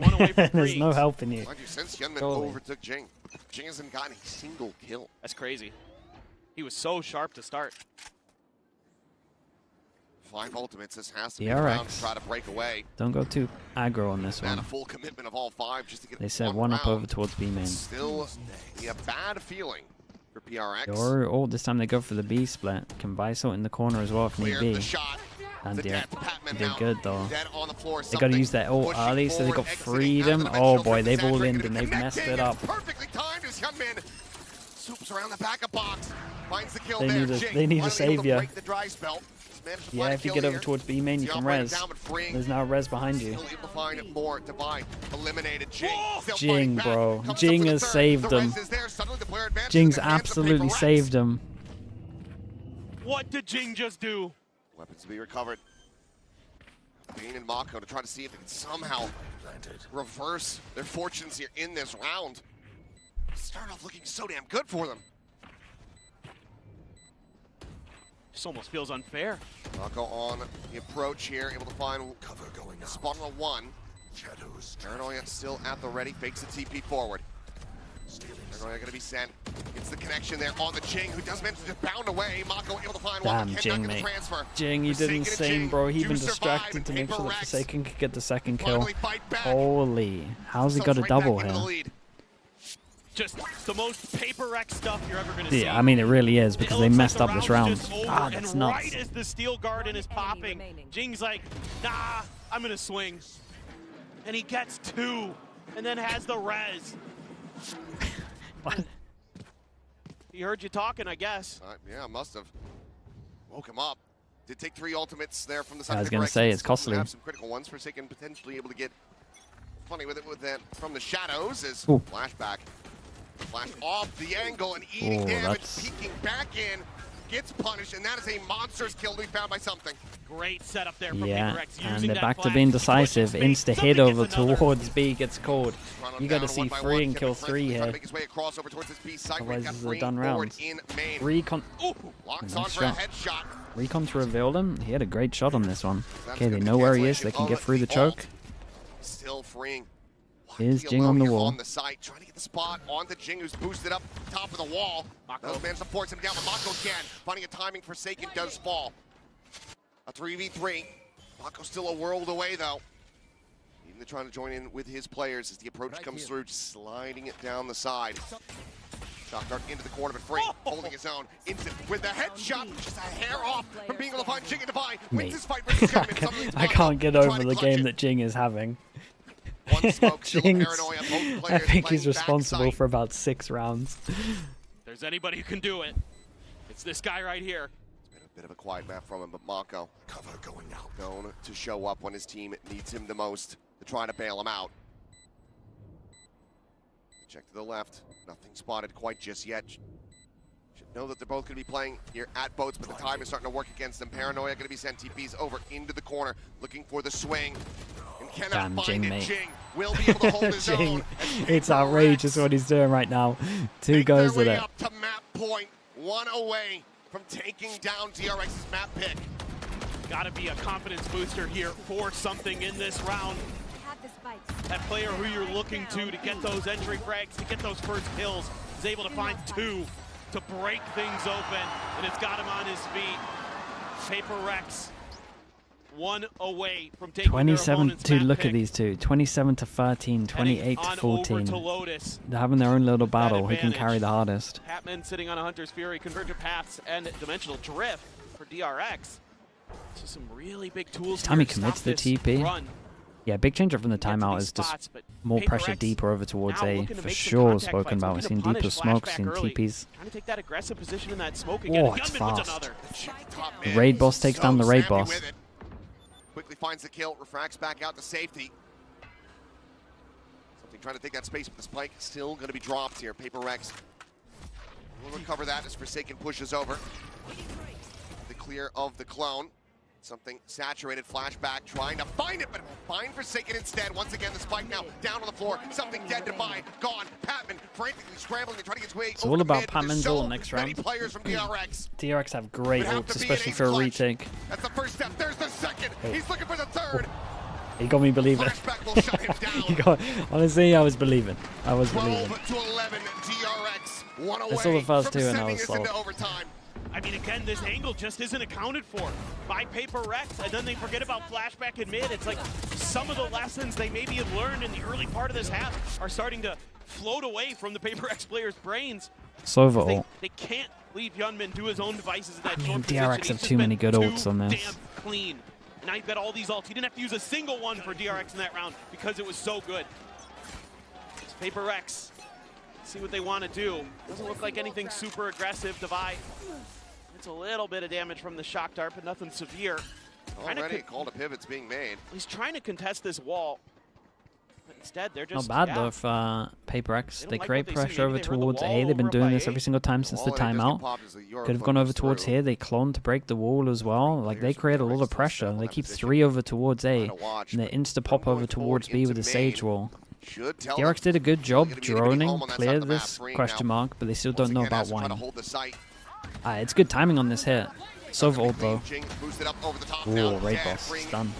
there's no helping you. Since Hyunmin overtook Jing, Jing hasn't gotten a single kill. That's crazy. He was so sharp to start. 5 ultimates. This has to be around to try to break away. Don't go too aggro on this one. A full commitment of all 5 just to get they said one up over towards B main. Still a bad feeling for PRX. Your ult this time they go for the B split. Can buy salt in the corner as well if need be. And they did good though. They got to use their ult early, so they got freedom. Oh boy, they've all in and they've messed it up. Perfectly timed as Hyunmin swoops around the backup box, finds the kill there. They need a savior. Yeah, if you get over here. towards B main, you can res. There's now a res behind you. Still able to find more to buy. Eliminated Jing. Jing, bro. Jing has saved them. Jing's absolutely saved them. What did Jing just do? Weapons to be recovered. Bane and Mako to try to see if they can somehow reverse their fortunes here in this round. Start off looking so damn good for them. This almost feels unfair. Mako on the approach here, able to find cover going up. Spot on a 1. Shadows. Paranoia still at the ready, fakes the TP forward. Paranoia gonna be sent. It's the connection there on the Jing, who does manage to bound away. Mako able to find one. Damn, Jing, mate. Jing, he did insane, bro. He even distracted to make sure that Forsaken could get the second kill. Holy, how's he got a double here? Just the most PaperX stuff you're ever going to see. Yeah, I mean, it really is, because they messed up this round. Ah, that's nuts. Right as the steel garden is popping, Jing's like, nah, I'm going to swing. And he gets 2, and then has the res. What? He heard you talking, I guess. Yeah, must have. Woke him up. Did take 3 ultimates there from the side. I was going to say, it's costly. Have some critical ones. Forsaken potentially able to get funny with it with that from the shadows as flashback. Flash off the angle and eating damage, peeking back in, gets punished, and that is a monstrous kill to be found by something. Great setup there from PaperX. And they're back to being decisive. Insta hit over towards B gets called. You got to see 3 and kill 3 here. Otherwise, this is a done round. Recon. Nice shot. Recon to reveal them. He had a great shot on this one. Okay, they know where he is. They can get through the choke. Still freeing. Here's Jing on the wall. On the site, trying to get the spot on the Jing, who's boosted up top of the wall. Those man supports him down, but Mako can. Finding a timing, Forsaken does fall. A 3v3. Mako still a world away, though. Even they're trying to join in with his players as the approach comes through, just sliding it down the side. Shock dart into the corner, but free, holding his own. Instant with the headshot, just a hair off from being able to find Jing and Divine. Wins his fight versus Hyunmin. I can't get over the game that Jing is having. I think he's responsible for about 6 rounds. If there's anybody who can do it, it's this guy right here. It's been a bit of a quiet map from him, but Mako cover going out, known to show up when his team needs him the most to try to bail him out. Check to the left, nothing spotted quite just yet. Should know that they're both going to be playing here at boats, but the time is starting to work against them. Paranoia going to be sent TPs over into the corner, looking for the swing. Damn, Jing, mate. Jing will be able to hold his own. It's outrageous what he's doing right now. 2 goes with it. Up to map point, 1 away from taking down DRX's map pick. Gotta be a confidence booster here for something in this round. That player who you're looking to get those entry frags, to get those first kills, is able to find 2 to break things open, and it's got him on his feet. PaperX 1 away from taking 27 to look at these two. 27 to 13, 28 to 14. They're having their own little battle. Who can carry the hardest? Hatman sitting on a Hunter's Fury, Convergent Paths, and Dimensional Drift for DRX. So some really big tools. Time here he to commits stop the this TP. run. Yeah, big change up from the timeout is just more pressure deeper over towards A, for sure spoken about. We've seen deeper smokes, seen TPs. Trying to take that aggressive position in that smoke Oh, again. it's Yunmin with fast. another. The raid boss takes down the raid boss. Quickly finds the kill, refracts back out to safety. Something trying to take that space with the spike. Still going to be dropped here. PaperX will recover that as Forsaken pushes over. The clear of the clone. Something saturated, flashback, trying to find it, but find Forsaken instead. Once again, the spike now down on the floor. Something dead to buy, gone. Patman frantically scrambling to try to get his way. It's all about Patman's ult next round. Players from DRX. DRX have great ults, especially for a retake. That's the first step. There's the second. Oh. He's looking for the third. He got me believing. He got, honestly, I was believing. I was believing. 12 to 11, DRX. One away I saw the first two and I was sending us sold. into overtime. I mean, again, this angle just isn't accounted for by PaperX, and then they forget about flashback and mid. It's like some of the lessons they maybe have learned in the early part of this half are starting to float away from the PaperX players' brains. Sova ult. They can't leave Yunmin to his own devices in that Man, short DRX position. have too many good ults on this. Damn clean. And now you've got all these ults. He didn't have to use a single one for DRX in that round because it was so good. It's PaperX. See what they want to do. Doesn't look like anything super aggressive. Divide. It's a little bit of damage from the shock dart, but nothing severe. Already a call to pivots being made. He's trying to contest this wall. But instead, they're just Not bad though for PaperX. They create pressure over towards A. They've been doing this every single time since the timeout. Could have gone over towards here. They cloned to break the wall as well. Like, they create a lot of pressure. They keep 3 over towards A, and they insta-pop over towards B with the Sage wall. DRX did a good job droning, clear this question mark, but they still don't know about wine. It's good timing on this hit. Sova ult though. Ooh, raid boss. It's done.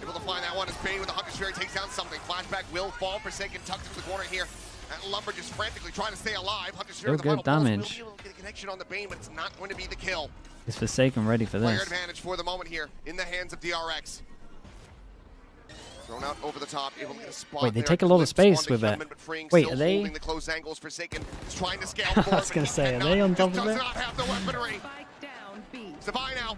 Able to find that one as Bane with the Hunter Sphere takes down something. Flashback will fall. Forsaken tucked into the corner here. That Lumber just frantically trying to stay alive. Hunter Sphere with the good final damage. will be able to get a connection on the Bane, but it's not going to be the kill. Is Forsaken ready for Player this? advantage for the moment here in the hands of DRX. Thrown out over the top, able to get a spot. Wait, they there. take a lot of space Spawned with it. Yunmin, but freeing, Wait, still are they? holding the close angles. Forsaken is trying to scale I forward, was gonna but he say, are cannot. they on top Just of does it? not have the weaponry. Savai now.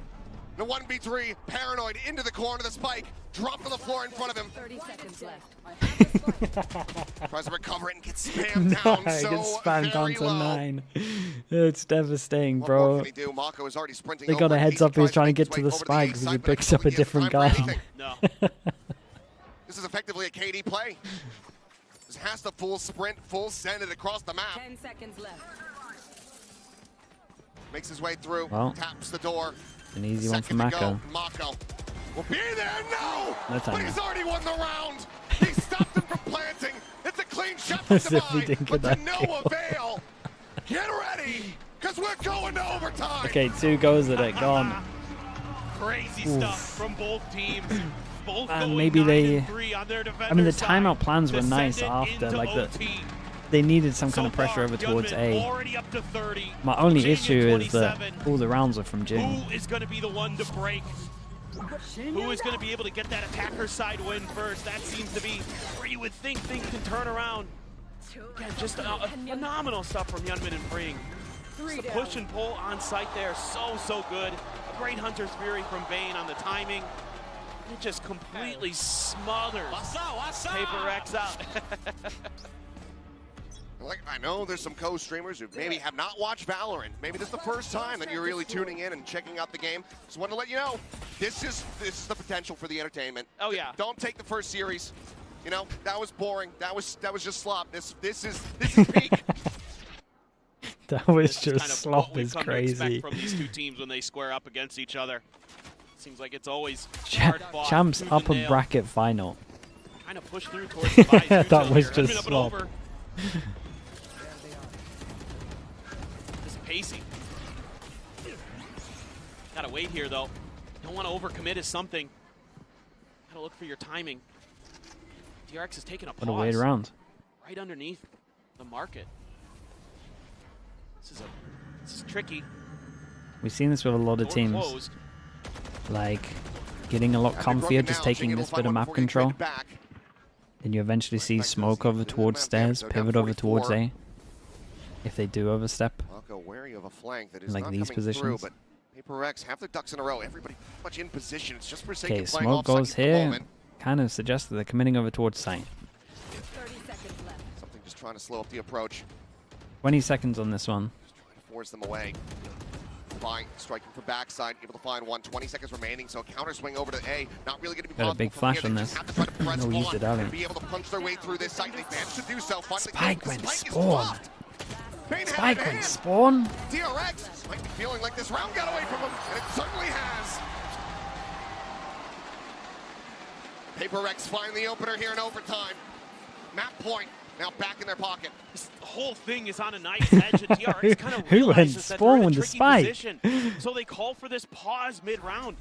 The 1v3, paranoid into the corner, the spike, dropped on the floor in front of him. 30 seconds left. Tries to recover it and gets spammed down. It So gets spammed down very to low. 9. It's devastating, What bro. more can he do? Mako is already sprinting They got over. a heads Casey up, he was tries trying to make get his to way the over spike A because he side, but picks up a doesn't give different time for guy. anything. No. This is effectively a KD play. This has to full sprint, full send it across the map. 10 seconds left. Makes his way through, Well, taps the door. An easy one for Second to go. Mako. Mako will be there. No! No time. But he's already won the round. He stopped him from planting. It's a clean shot from As if he Divide, didn't but get to that no kill. avail. Get ready, because we're going to overtime. Okay, 2 goes at it, gone. Crazy Oof. stuff from both teams. Both And going maybe 9 they. and 3 on their I mean, the defender's side timeout plans to were send nice it after, into like OT. they needed some kind So of pressure far, over towards Yunmin A. already up to 30. My only Jing issue at is that 27. all the rounds are from Jing. Who is going to be the one to break? Who is going to be able to get that attacker side win first? That seems to be where you would think things can turn around. Again, just a phenomenal stuff from Yunmin and Freeing. Just the push and pull on site there, so good. A great Hunter's Fury from Bane on the timing. It just completely smothers PaperX out. Like, I know there's some co-streamers who maybe have not watched Valorant. Maybe this is the first time that you're really tuning in and checking out the game. Just want to let you know, this is the potential for the entertainment. Oh yeah. Don't take the first series. You know, that was boring. That was just slop. This is peak. That was This just kind of slop what we've is come to crazy. expect from these two teams when they square up against each other. Seems like it's always hard fought, Champs tooth upper and nail. bracket final. Trying to push through towards the buys. That was Yunmin just up and slop. over. Just pacey. Gotta wait here though. Don't want to overcommit is something. Gotta look for your timing. DRX is taking a pause. Gotta wait around. Right underneath the market. This is tricky. We've seen this with a lot of Door teams. closed. Like, getting a lot comfier, just taking this bit of map control. Then you eventually see smoke over towards stairs, pivot over towards A. If they do overstep. Mako wary of a flank that is Like not these coming positions. through, but PaperX have their ducks in a row. Everybody pretty much in position. It's just Forsaken Okay, playing smoke off goes Sliggy for the here. moment. Kind of suggests that they're coming over towards site. 30 seconds left. Something just trying to slow up the approach. 20 seconds on this one. Just trying to force them away. Fine, striking from backside, able to find one. 20 seconds remaining, so counter swing over to A. Not really going to be Got a possible big from flash here. on They this. just have to try to press No, used on it early. and be able to punch their way through this site. They managed to do so. Finally, Spike went Spike is spawn. blocked. Bane Spike had it in went hand. spawn. DRX might be feeling like this round got away from him, and it certainly has. PaperX find the opener here in overtime. Map point now back in their pocket. This whole thing is on a nice edge, and DRX kind of Who went realizes that they're spawn in a with the tricky spike? position. So they call for this pause mid-round.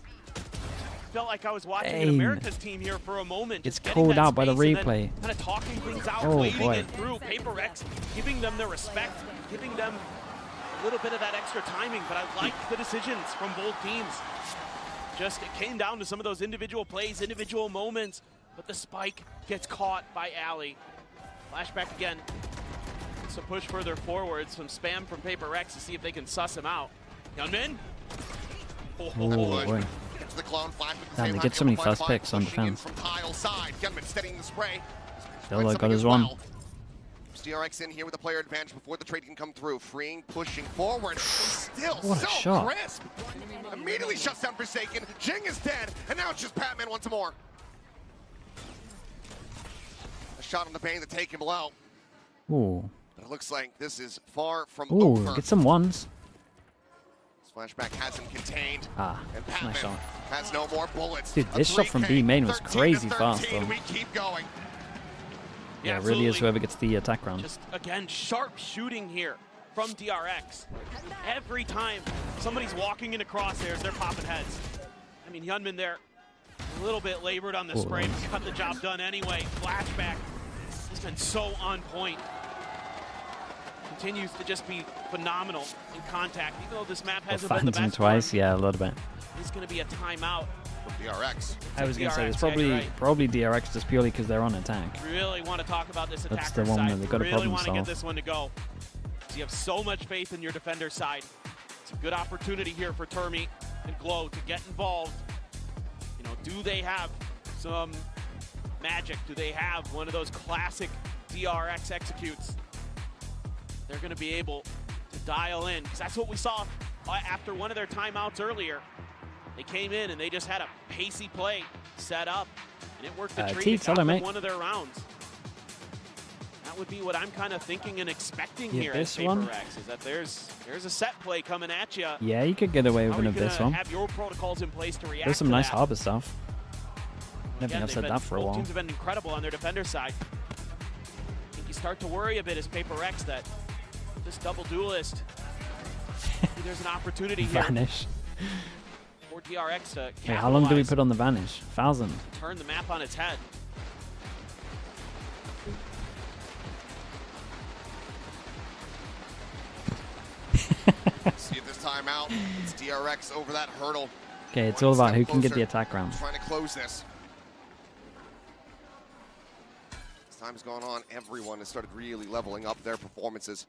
Felt like I was watching an Dang. America's team here for a moment. It's just getting called that out by the space and then replay. Kind of talking things out, Oh, waiting boy. it through. PaperX giving them their respect, giving them a little bit of that extra timing, but I like the decisions from both teams. Just it came down to some of those individual plays, individual moments, but the spike gets caught by Ali. Flashback again. So push further forward, some spam from PaperX to see if they can suss him out. Gunman. Oh, boy. Gets the clone flash at the Damn, same they time, get so many able to find first Spike picks on pushing in defense. From Kyle's side. Gunman steadying the spray. Still got his one. DRX in here with a player advantage before the trade can come through. Freeing, pushing forward. Still What a so shot. crisp. Immediately shuts down Forsaken. Jing is dead, and now it's just Patman once more. A shot on the Bane to take him low. Ooh. But it looks like this is far from Ooh, over. get some ones. Flashback has him contained. Ah, And nice Patman shot. has no more bullets. Dude, A this shot from 3K, B main was 13 crazy to fast, 13. though. We keep going. Yeah, it really is absolutely. whoever gets the attack round. Just, again, sharp shooting here from DRX. Every time somebody's walking into crosshairs, they're popping heads. I mean, Hyunmin there, a little bit labored on the Oh, spray, nice. but got the job done anyway. Flashback has been so on point. Continues to just be phenomenal in contact, even though this map Well, hasn't been the Phantom best twice, one. yeah, a little bit. It's going to be a timeout. From DRX. I was going to say, it's DRX, yeah, probably you're right. probably DRX just purely because they're on attack. Really want to talk about this That's attacker the one side. where they've got to Really problem want to get solve. this one to go. So you have so much faith in your defender side. It's a good opportunity here for Termi and Glow to get involved. You know, do they have some magic? Do they have one of those classic DRX executes? They're going to be able to dial in, because that's what we saw after one of their timeouts earlier. They came in and they just had a pacey play set up, and it worked a treat. Teats, It got hello, them mate. one of their rounds. That would be what I'm kind of thinking and expecting Yeah, here this at one? PaperX, is that there's a set play coming at you. Yeah, you could get away with How an are you Abyss gonna one. have your protocols in place to react There's some to nice that? harbor stuff. Never think Again, I've they've said been- that for a both while. teams have been incredible on their defender side. I think you start to worry a bit as PaperX that this double duelist, maybe there's an opportunity here Vanish. for DRX to Wait, how long do we capitalize, put on the Vanish? 1,000. turn the map on its head. See if this time out, it's DRX over that hurdle. Okay, it's One all about step who can get closer, the attack round. Trying to close this. As time's gone on, everyone has started really leveling up their performances.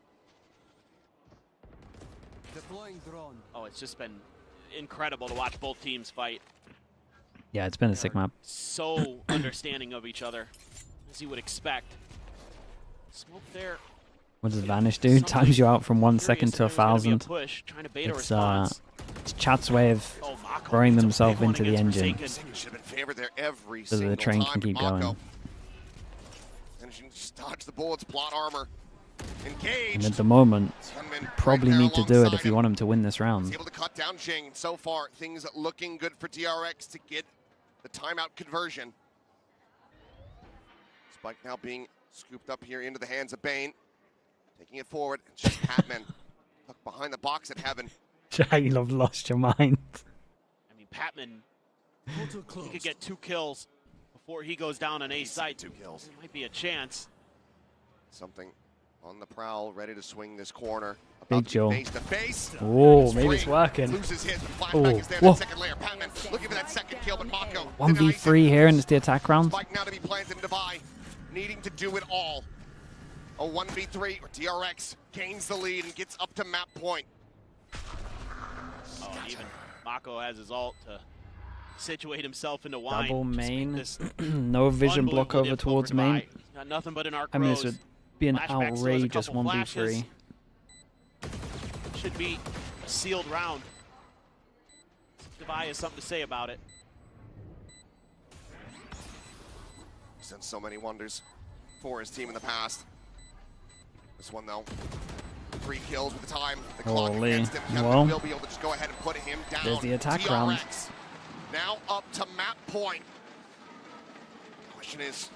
Deploying drone. Oh, it's just been incredible to watch both teams fight. Yeah, it's been a sick map. So understanding of each other, as you would expect. Smoke there. What does Vanish do? Times you out from 1 second to There's gonna be a 1,000. push, trying to bait a It's response. it's Chat's way of Oh, Mako throwing needs a themselves big one into the against engine. Forsaken. Should have been favored there every so that single the train time. can keep Mako going. managing to just dodge the bullets, plot armor, engage. And at the moment, Hyunmin you probably right there need to do it alongside if you him. want him to win this He's round. able to cut down Jing. So far, things looking good for DRX to get the timeout conversion. Spike now being scooped up here into the hands of Bane. Taking it forward. It's just Patman tucked behind the box at Heaven. You'll have lost your mind. I mean, Patman, he could get 2 kills before he goes down on A site. 2 kills. There might be a chance. Something on the prowl, ready to swing this corner. Big Joe. Face to face. Oh, maybe it's working. Loses his, but Oh, flashback is there. whoa. That second layer. Patman looking for that second kill, but Mako 1v3 here, and it's the attack round. Spike now to be planted in Divide, needing to do it all. A 1v3, or DRX gains the lead and gets up to map point. Oh, Even Mako has his ult to situate himself into wine. Double main. No vision block over towards main. Got nothing but an arc I mean, this rose. would be an Flashback still has a outrageous couple 1v3. Should be a sealed round. Devi has something to say about it. He's done so many wonders for his team in the past. This one, though, 3 kills with the time. The clock Holy. against him. Kevin Well, will be able to just go ahead and put him down. there's the attack DRX round. now up to map point. Question is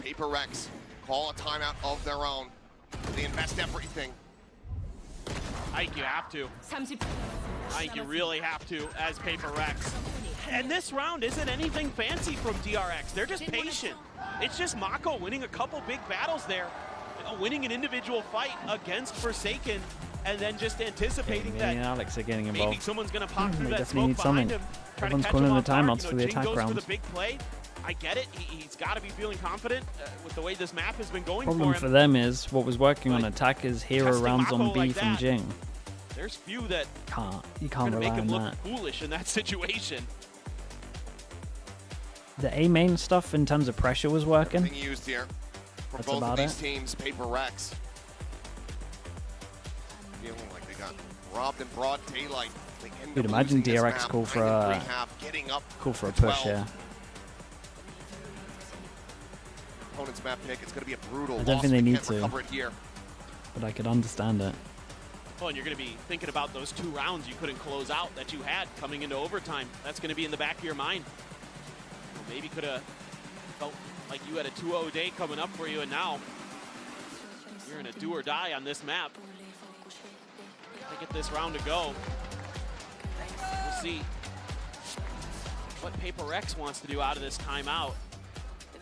PaperX call a timeout of their own? They invest everything. I think you have to. I think you really have to as PaperX. And this round isn't anything fancy from DRX. They're just patient. It's just Mako winning a couple big battles there. Winning an individual fight against Forsaken, and then just anticipating Me that and Alex are getting maybe involved. someone's going to pop through They that definitely smoke need behind something. him. Try to Everyone's catch calling him the off guard. timeouts You for know, the Jing attack goes for round. the big play. I get it. He's got to be feeling confident with the way this map has been going Problem for for him. them is what was working on attack is hero testing rounds on Mako B like from that. Jing. There's few that You are can't going to rely make him on look that. foolish in that situation. The A main stuff in terms of pressure was working. Being used here for That's both of about these it. teams. PaperX feeling like they got robbed in broad daylight. They end Dude, up imagine losing this DRX map, call for 9 a and 3.5, getting up push, 12. yeah. Opponent's map pick. It's going to be a brutal I don't loss. think they We need can't to. recover it here. But I could understand it. Well, and you're going to be thinking about those 2 rounds you couldn't close out that you had coming into overtime. That's going to be in the back of your mind. Well, maybe could have felt like you had a 2-0 day coming up for you, and now you're in a do or die on this map. To get this round to go. We'll see what PaperX wants to do out of this timeout.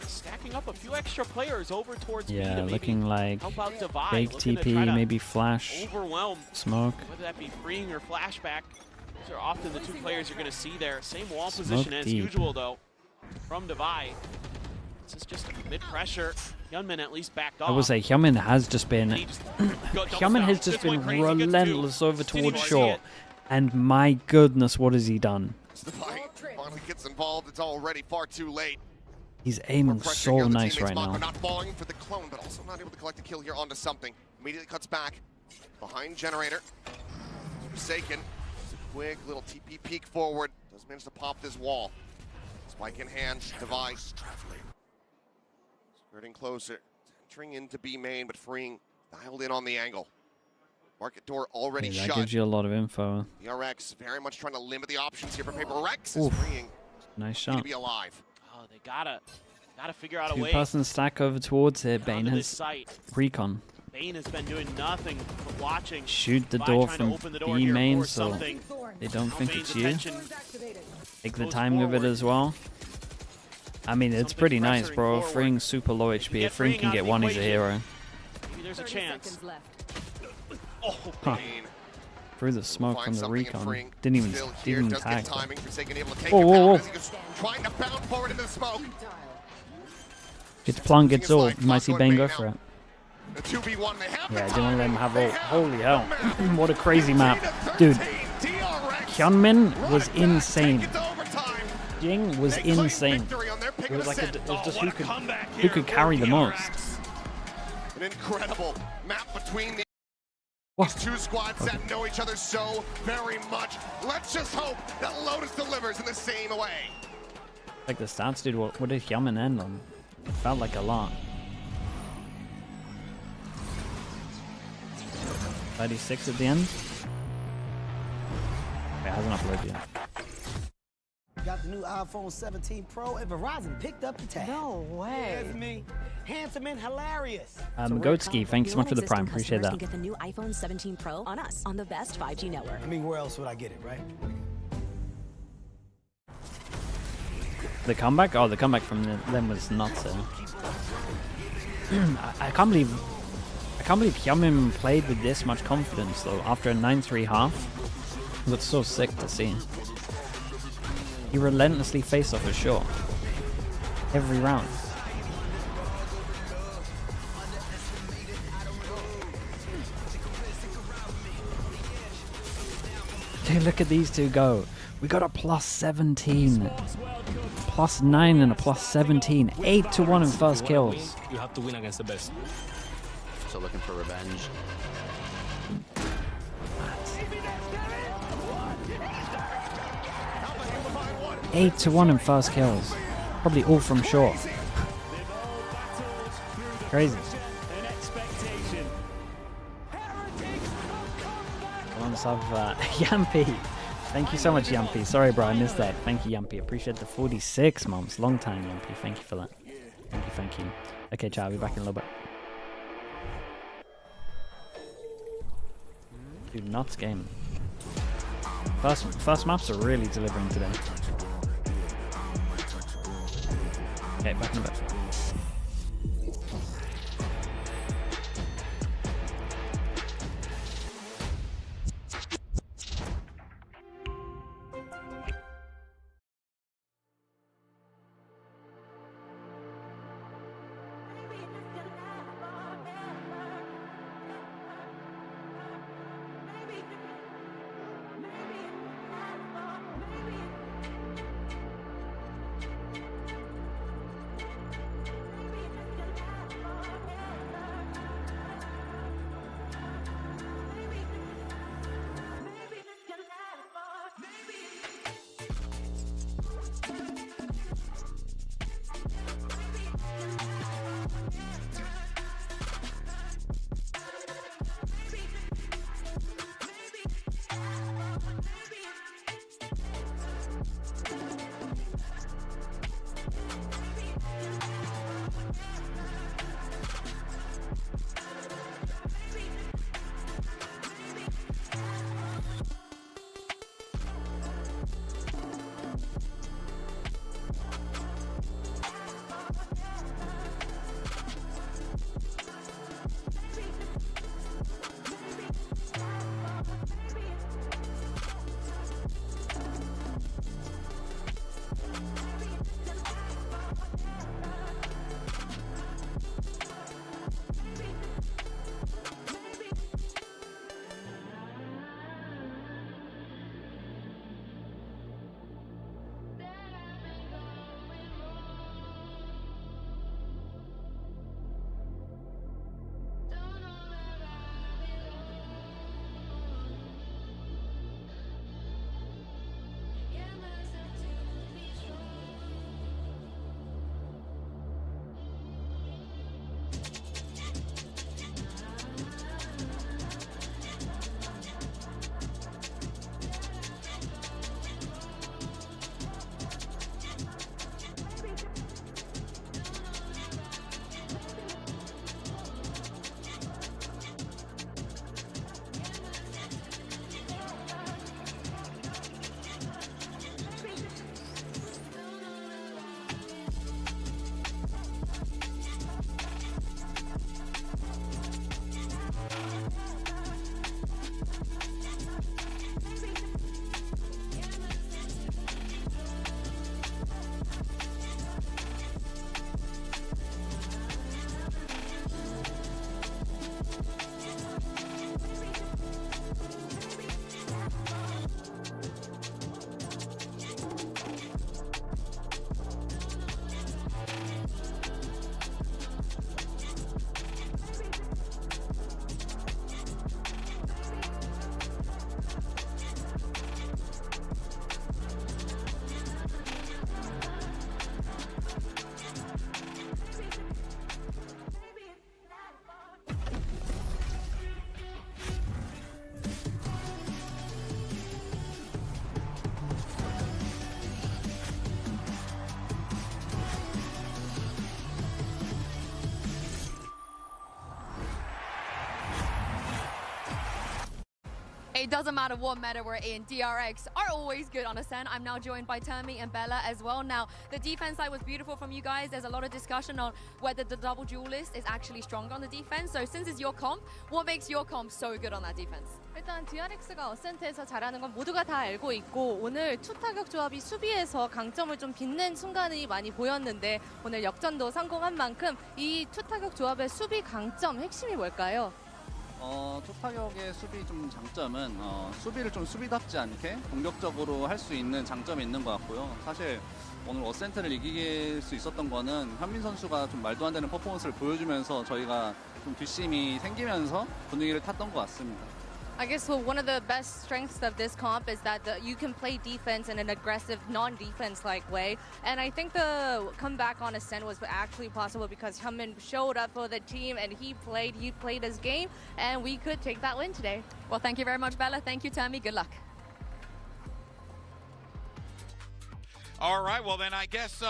Stacking up a few extra players over towards B Yeah, to maybe looking like help out Devi, fake looking to try TP, to maybe flash, overwhelm, smoke. whether that be freeing or flashback. Those are often the 2 players you're going to see there. Same wall Smoke position as deep. usual, though, from Devi. This is just mid-pressure. Hyunmin at least backed off. I would say Hyunmin has just been doubles Hyunmin down. has just This been went crazy, gets 2. relentless over Didn't towards even see short. it. And my goodness, what has he done? The fight finally gets involved. It's already far too late. He's aiming Pressure so here on the nice teammates. right Mako now. not falling for the clone, but also not able to collect a kill here onto something. Immediately cuts back behind Generator. Forsaken. It's a quick little TP peek forward. Does manage to pop this wall. Spike in hand. Device. Skirting closer. Entering into B main, but freeing. Dialed in on the angle. Market door already Yeah, that shut. gives you a lot of info. DRX very much trying to limit the options here for PaperX. Is Oof. freeing. Nice To shot. be alive. Oh, they gotta figure out a way. 2-person stack over towards it. Bane onto this has site. recon. Bane has been doing nothing but watching. Shoot the Devi door trying to from open the door B here main for so something. they don't Now think Bane's it's you. attention Take the goes timing of it forward. as well. I mean, it's Something pretty nice, pressuring bro. forward. Freeing super low HP. If Freeing can get one, he's a hero. Maybe there's a chance. Oh, Huh. Bane. Through the smoke Find from the something in recon. freeing. Didn't even Still here, does tag. get timing. Forsaken able to take Whoa, it whoa, down whoa. as he goes trying to bound forward into the smoke. Gets plant, gets all. Losing his You might life. see Clock Bane going go Bane for it. now. The 2v1, they have Yeah, I the didn't want them timing. to have They all. have Holy hell. the map. What a crazy map. 18-13. Dude, DRX Hyunmin was right back, insane. take it to overtime. Jing was They claim insane. victory on their pick It of was the like set. it was just what who a could comeback who here could for carry the most. DRX. An incredible map between these What? 2 squads that know each other so very much. Let's just hope that Lotus delivers in the same way. Like the stats, dude. What did Hyunmin end on? It felt like a lot. 36 at the end. It hasn't uploaded yet. Got the new iPhone 17 Pro and Verizon picked up the tab. No way. It's me. Handsome and hilarious. Goatski, thanks so much for the prime. Appreciate that. Can get the new iPhone 17 Pro on us on the best 5G network. I mean, where else would I get it, right? The comeback? Oh, the comeback from them was nuts. I can't believe Hyunmin played with this much confidence though. After a 9-3 half, it was so sick to see. He relentlessly faced off a shot every round. Look at these two go. We got a plus 17, plus 9 and a plus 17. 8-1 in first kills. You have to win against the best. So looking for revenge. 8-1 in first kills. Probably all from short. Crazy. One sub, Yampy. Thank you so much, Yampy. Sorry, bro, I missed that. Thank you, Yampy. Appreciate the 46 months. Long time, Yampy. Thank you for that. Thank you. Okay, ciao. I'll be back in a little bit. Dude, nuts game. First maps are really delivering today. Okay, back in a bit. It doesn't matter what meta we're in, DRX are always good on Ascent. I'm now joined by Termi and Bella as well. Now, the defense side was beautiful from you guys. There's a lot of discussion on whether the double duelist is actually stronger on the defense. So since it's your comp, what makes your comp so good on that defense? 일단 DRX가 어센트에서 잘하는 건 모두가 다 알고 있고 오늘 투 타격 조합이 수비에서 강점을 좀 빛낸 순간이 많이 보였는데 오늘 역전도 성공한 만큼 이 투 타격 조합의 수비 강점 핵심이 뭘까요? 초타격의 수비 좀 장점은 수비를 좀 수비답지 않게 공격적으로 할 수 있는 장점이 있는 것 같고요. 사실 오늘 어센트를 이길 수 있었던 거는 현민 선수가 좀 말도 안 되는 퍼포먼스를 보여주면서 저희가 좀 뒷심이 생기면서 분위기를 탔던 것 같습니다. I guess one of the best strengths of this comp is that you can play defense in an aggressive, non-defense-like way. And I think the comeback on Ascent was actually possible because Hyunmin showed up for the team and he played his game, and we could take that win today. Well, thank you very much, Bella. Thank you, Tammy. Good luck. All right, well then I guess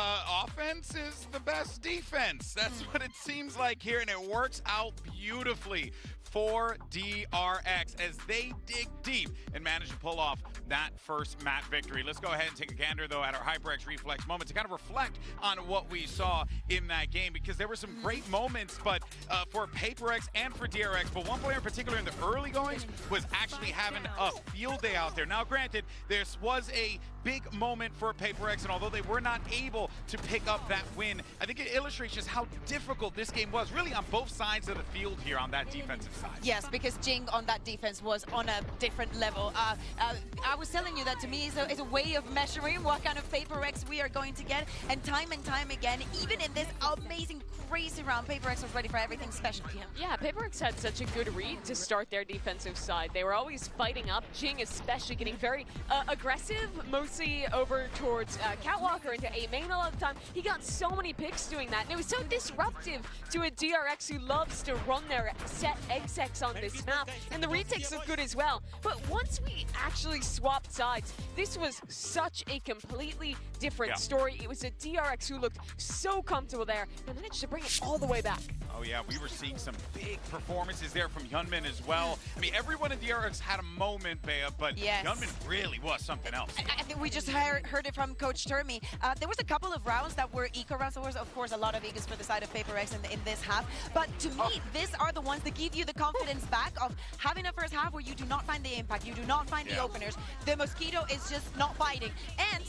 offense is the best defense. That's what it seems like here, and it works out beautifully for DRX as they dig deep and manage to pull off that first map victory. Let's go ahead and take a gander, though, at our HyperX Reflex moment to kind of reflect on what we saw in that game, because there were some great moments, but for PaperX and for DRX, but one player in particular in the early goings was actually having a field day out there. Now, granted, this was a big moment for PaperX, and although they were not able to pick up that win, I think it illustrates just how difficult this game was, really on both sides of the field here on that defensive side. Yes, because Jing on that defense was on a different level. I was telling you that to me is a way of measuring what kind of PaperX we are going to get, and time again, even in this amazing, crazy round, PaperX was ready for everything special to him. Yeah, PaperX had such a good read to start their defensive side. They were always fighting up, Jing especially getting very aggressive, mostly over towards Catwalk or into A main a lot of the time. He got so many picks doing that, and it was so disruptive to a DRX who loves to run their set execs on this map, and the retakes look good as well. But once we actually swapped sides, this was such a completely different story. It was a DRX who looked so comfortable there and managed to bring it all the way back. Oh yeah, we were seeing some big performances there from Hyunmin as well. I mean, everyone in DRX had a moment, Bea, but Hyunmin really was something else. I think we just heard it from Coach Termi. There was a couple of rounds that were eco rounds. There was, of course, a lot of egos for the side of PaperX in this half. But to me, these are the ones that give you the confidence back of having a first half where you do not find the impact, you do not find the openers. The Mosquito is just not fighting. And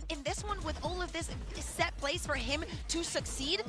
in this one, with all of this set plays for him to succeed,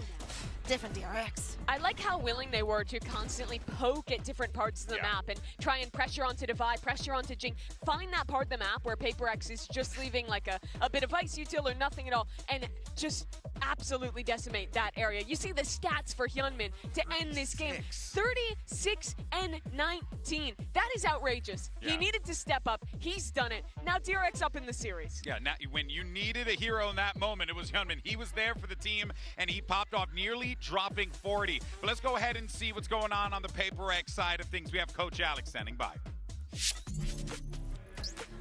different DRX. I like how willing they were to constantly poke at different parts of the map and try and pressure onto Divide, pressure onto Jing, find that part of the map where PaperX is just leaving like a bit of ice util or nothing at all, and just absolutely decimate that area. You see the stats for Hyunmin to end this game. 36 and 19. That is outrageous. He needed to step up. He's done it. Now DRX up in the series. Yeah, now when you needed a hero in that moment, it was Hyunmin. He was there for the team, and he popped off nearly dropping 40. But let's go ahead and see what's going on the PaperX side of things. We have Coach Alex standing by.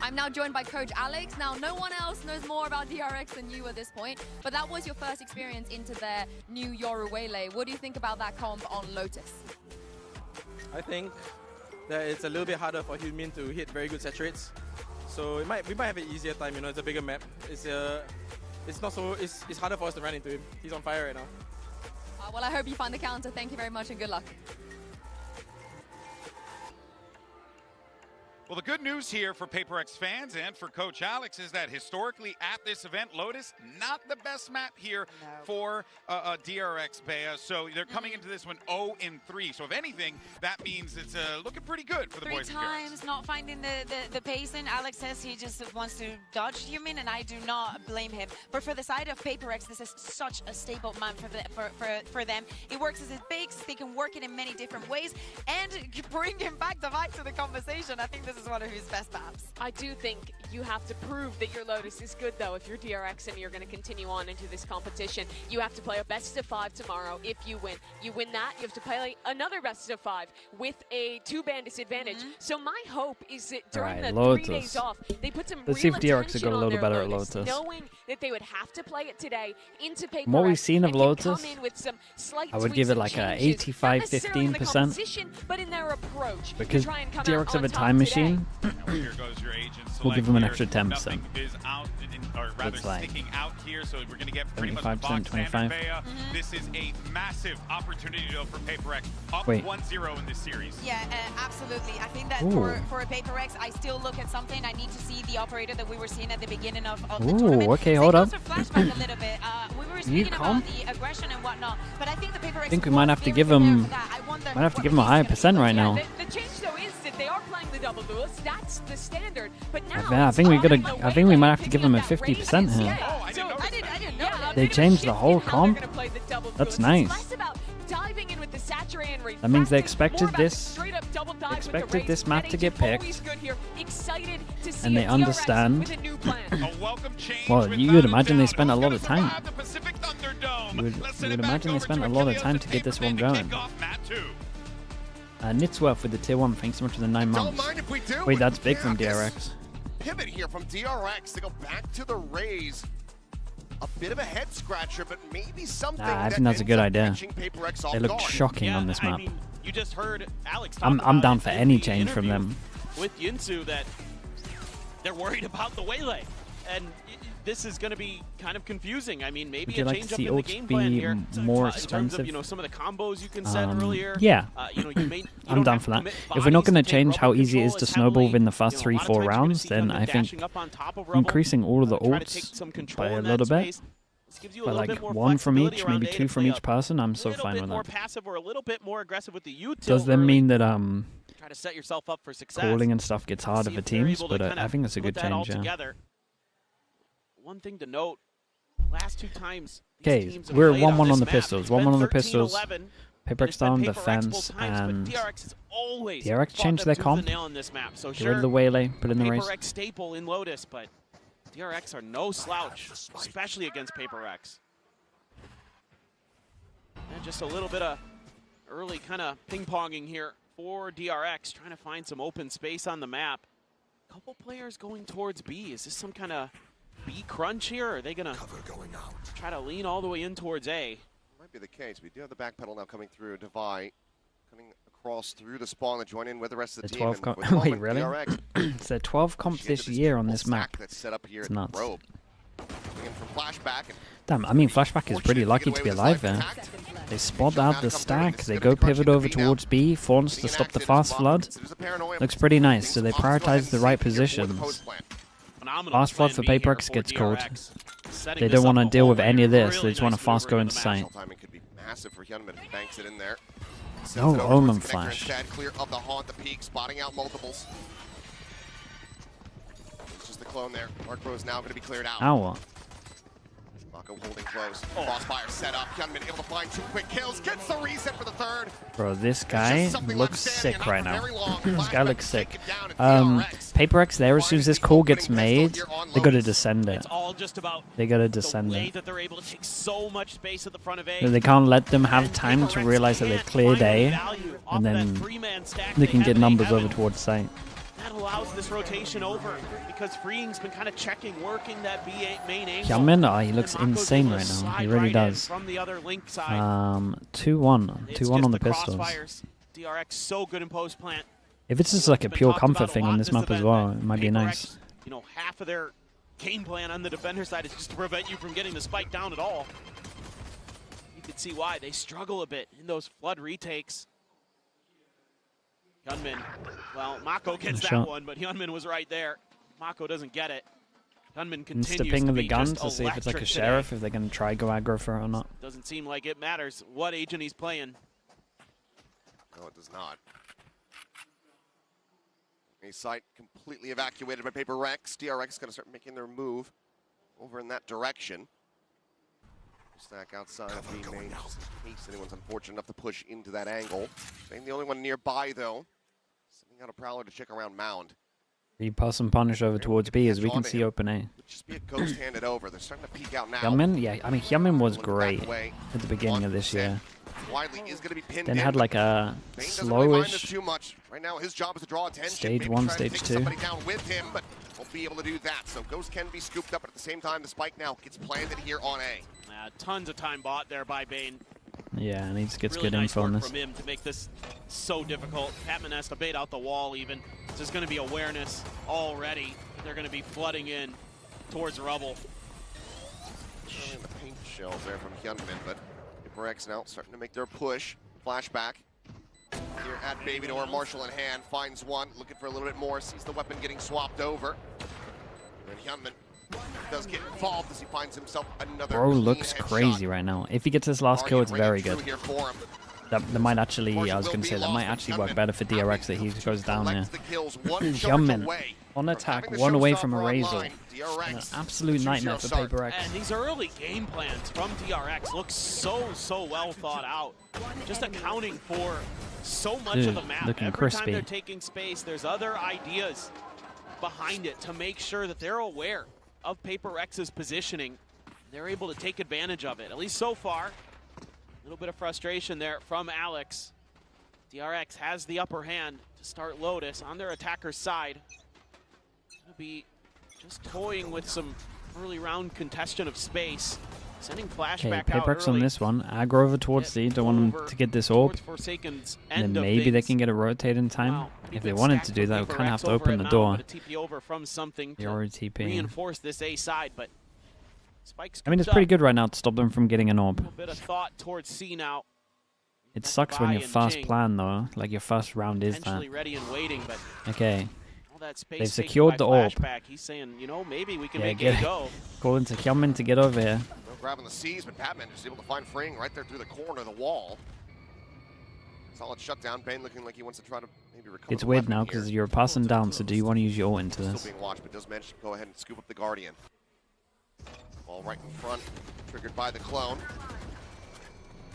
I'm now joined by Coach Alex. Now, no one else knows more about DRX than you at this point, but that was your first experience into their new Yoru Waylay. What do you think about that comp on Lotus? I think that it's a little bit harder for Hyunmin to hit very good set rates. So we might have an easier time, you know, it's a bigger map. It's harder for us to run into him. He's on fire right now. Well, I hope you find the counter. Thank you very much and good luck. Well, the good news here for PaperX fans and for Coach Alex is that historically at this event, Lotus, not the best map here for DRX, Bea. So they're coming into this one 0-3. So if anything, that means it's looking pretty good for the boys. 3 times not finding the pacing. Alex says he just wants to dodge Hyunmin, and I do not blame him. But for the side of PaperX, this is such a stable map for them. It works as a base. They can work it in many different ways and bring him back to the conversation. I think this is one of his best maps. I do think you have to prove that your Lotus is good, though. If you're DRX and you're going to continue on into this competition, you have to play a best of 5 tomorrow. If you win that, you have to play another best of 5 with a 2-ban disadvantage. So my hope is that during the 3 days off, they put some Let's see real if DRX attention got a on little their better at Lotus, Lotus. knowing that they would have to play it today into PaperX. From what we've seen of Lotus, come in with some slight I would tweaks give it and like a changes, not necessarily in the 85-15%. composition, but in their approach, Because to try and come DRX out have on a top time today. machine. Here goes your agent. We'll give them an extra 10%. Nothing is out, or rather It's like sticking out here, so we're going to get pretty much the 75%, box standard 25. Bea. This is a massive opportunity though for PaperX, up Wait. 1-0 in this series. Yeah, absolutely. I think that for a PaperX, I still look at something. I need to see the operator that we were seeing at the beginning of the tournament. Okay, They hold up. also flashback a little bit. We were were speaking about the aggression and whatnot, but I think the PaperX. I think we might have to give him a higher percent right now. The change though is that they are playing the double duelist. That's the standard. But now I think we might have to give him a 50% here. I didn't know that. They changed the whole comp. That's nice. That means they expected this map to get picked, and they understand. Well, you would imagine they spent a lot of time. You would imagine they spent a lot of time to get this one going. Nitsworth with the tier 1, thanks so much for the 9 months. Wait, that's big from DRX. Pivot here from DRX to go back to the Rays. A bit of a head scratcher, but maybe something. I think that's a good idea. They look shocking on this map. I mean, you just heard Alex I'm down for any change from them. With Yinsu that they're worried about the Waylay, and this is going to be kind of confusing. I mean, maybe a change up in the game plan here more in terms of, some of the combos you can set earlier. Yeah, you I'm down for that. If we're not going to change how easy it is to snowball within the first 3-4 rounds, then I think increasing all of the ults by a little bit, by like 1 from each, maybe 2 from each person, I'm so fine with that. Passive or a little bit more aggressive with the util. Does that mean that try to set yourself up for success. Calling and stuff gets harder for teams, but I think that's a good change. Yeah. One thing to note, last 2 times. Okay, we're 1-1 on the pistols. 1-1 on the pistols. PaperX down, defense, and DRX changed their comp. Get rid of the Waylay, put in the race. PaperX staple in Lotus, but DRX are no slouch, especially against PaperX. And just a little bit of early kind of ping-ponging here for DRX, trying to find some open space on the map. Couple players going towards B. Is this some kind of B crunch here, or are they gonna try to lean all the way in towards A? Might be the case. We do have the back pedal now coming through. Devi coming across through the spawn to join in with the rest of the team. Wait, really? It's their 12 comp this year on this map. It's nuts. Damn, I mean, Flashback is pretty lucky to be alive there. They spot out the stack, they go pivot over towards B, Fawns to stop the fast flood. Looks pretty nice, so they prioritize the right positions. Fast flood for PaperX gets called. They don't want to deal with any of this, they just want to fast go into sight. No Omen Flash. Clear of the haunt, the peak, spotting out multiples. It's just the clone there. Mark Bro is now going to be cleared out. Ow. Mako holding close. Crossfire set up. Hyunmin able to find 2 quick kills. Gets the reset for the 3rd. Bro, this guy looks sick right now. This guy looks sick. PaperX there, as soon as this call gets made, they gotta descend it. They gotta descend it. They can't let them have time to realize that they've cleared A, and then they can get numbers over towards site. That allows this rotation over because Freeing's been kind of checking, working that B8 main angle. Hyunmin, he looks insane right now. He really does. From the other link side. 2-1. 2-1 on the pistols. DRX so good in post plant. If it's just like a pure comfort thing on this map as well, it might be nice. You know, half of their game plan on the defender side is just to prevent you from getting the spike down at all. You can see why they struggle a bit in those flood retakes. Hyunmin, well, Mako gets that one, but Hyunmin was right there. Mako doesn't get it. Hyunmin continues to ping to of the be gun just to see if it's like a electric sheriff, today. if they're going to try go aggro for it or not. Doesn't seem like it matters what agent he's playing. No, it does not. A site completely evacuated by PaperX. DRX is going to start making their move over in that direction. Stack outside of B main, just in case anyone's unfortunate enough to push into that angle. Being the only one nearby, though. Sending out a Prowler to check around Mound. You pass and punish over towards B as we can see open A. Just be a ghost handed over. They're starting to peek out now. Hyunmin? Yeah, I mean, Hyunmin was great at the beginning of this year. Widely is going to be pinned Then in, had like a slowish too much. Right now, his job is to draw attention. Stage Maybe 1, try and stage take 2. somebody down with him, but won't be able to do that. So Ghost can be scooped up, but at the same time, the spike now gets planted here on A. Tons of time bought there by Bane. Yeah, and he just gets really good nice info on work this. from him to make this so difficult. Patman has to bait out the wall even. There's going to be awareness already. They're going to be flooding in towards rubble. The paint shells there from Hyunmin, but PaperX now starting to make their push. Flashback here at Baby Door. Marshall in hand, finds one, looking for a little bit more, sees the weapon getting swapped over. And Hyunmin does get involved as he finds himself another Bro clean looks headshot. crazy right now. If he gets his last kill, it's very good. Here for him. That might actually, I was going to say, that might actually work better for DRX that he goes down here. Jumping on attack, one away from a Razor. An absolute nightmare for Paper X. And these early game plans from DRX look so well thought out. Just accounting for so much of the map. Looking Every crispy. time they're taking space, there's other ideas behind it to make sure that they're aware of Paper X's positioning. They're able to take advantage of it, at least so far. A little bit of frustration there from Alex. DRX has the upper hand to start Lotus on their attacker's side. Gonna be just toying with some early round congestion of space. Sending flashback Okay, out Paper X early. on this one. Aggro over towards C. Don't want him to get this orb. Forsaken's And end then of maybe they things. can get a rotate in time. Wow, If they wanted to do that, we kind of have to open the door. TP over from something They to already TP. reinforce this A side, but Spikes I mean, it's comes pretty up. good right now to stop them from getting an orb. A little bit of thought towards C now. It sucks when your and first Jing plan, though. Like, your first round is that. Potentially ready and waiting, but Okay. all that space They've taken secured by the orb. flashback. He's saying, you know, maybe we can Yeah, make get it go. Calling to Kyeonmin to get over here. No grabbing the C's, but Batman just able to find Freeing right there through the corner of the wall. Solid shutdown. Bane looking like he wants to try to maybe recover. It's the weird weapon now here. because you're passing down, so do you want to use your ult into this? Still being watched, but does manage to go ahead and scoop up the Guardian. Ball right in front, triggered by the clone.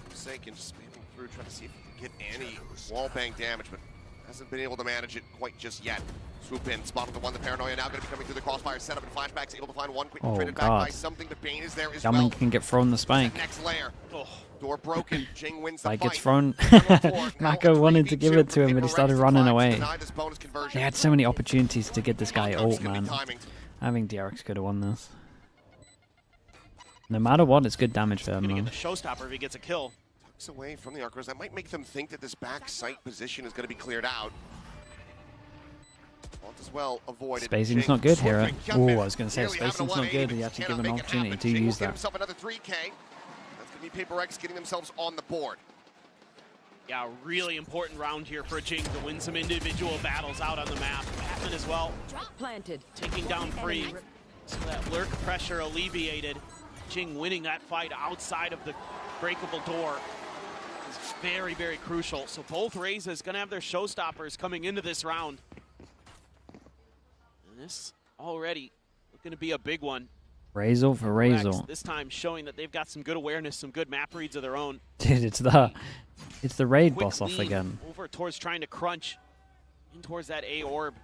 Forsaken just spamming through, trying to see if he can get any wallbang damage, but hasn't been able to manage it quite just yet. Swoop in, spotted the one, the Paranoia now going to be coming through the crossfire setup and flashbacks, able to find one, quick Oh, traded back by God. something, but Bane is there as Kyeonmin well. can get thrown the spike. Next layer. Door broken, Jing wins the Spike fight. gets thrown. Mako wanted to give it to him, but he started running away. They had so many opportunities to get this guy ult, man. I think DRX could have won this. No matter what, it's good damage for him, Gonna man. get the showstopper if he gets a kill. Tucks away from the Archers. That might make them think that this back sight position is going to be cleared out. Want as well avoided. Spacing's not good here. Oh, I was going to say, spacing's not good. You have to give an opportunity to use Get that. himself another 3K. That's going to be Paper X getting themselves on the board. Yeah, really important round here for Jing to win some individual battles out on the map. Batman as well. Planted. Taking down Free. So that lurk pressure alleviated. Jing winning that fight outside of the breakable door is very, very crucial. So both Razes going to have their showstoppers coming into this round. And this already going to be a big one. Razor for Razor. This time showing that they've got some good awareness, some good map reads of their own. Dude, it's the raid Quick boss off lean again. over towards trying to crunch in towards that A orb.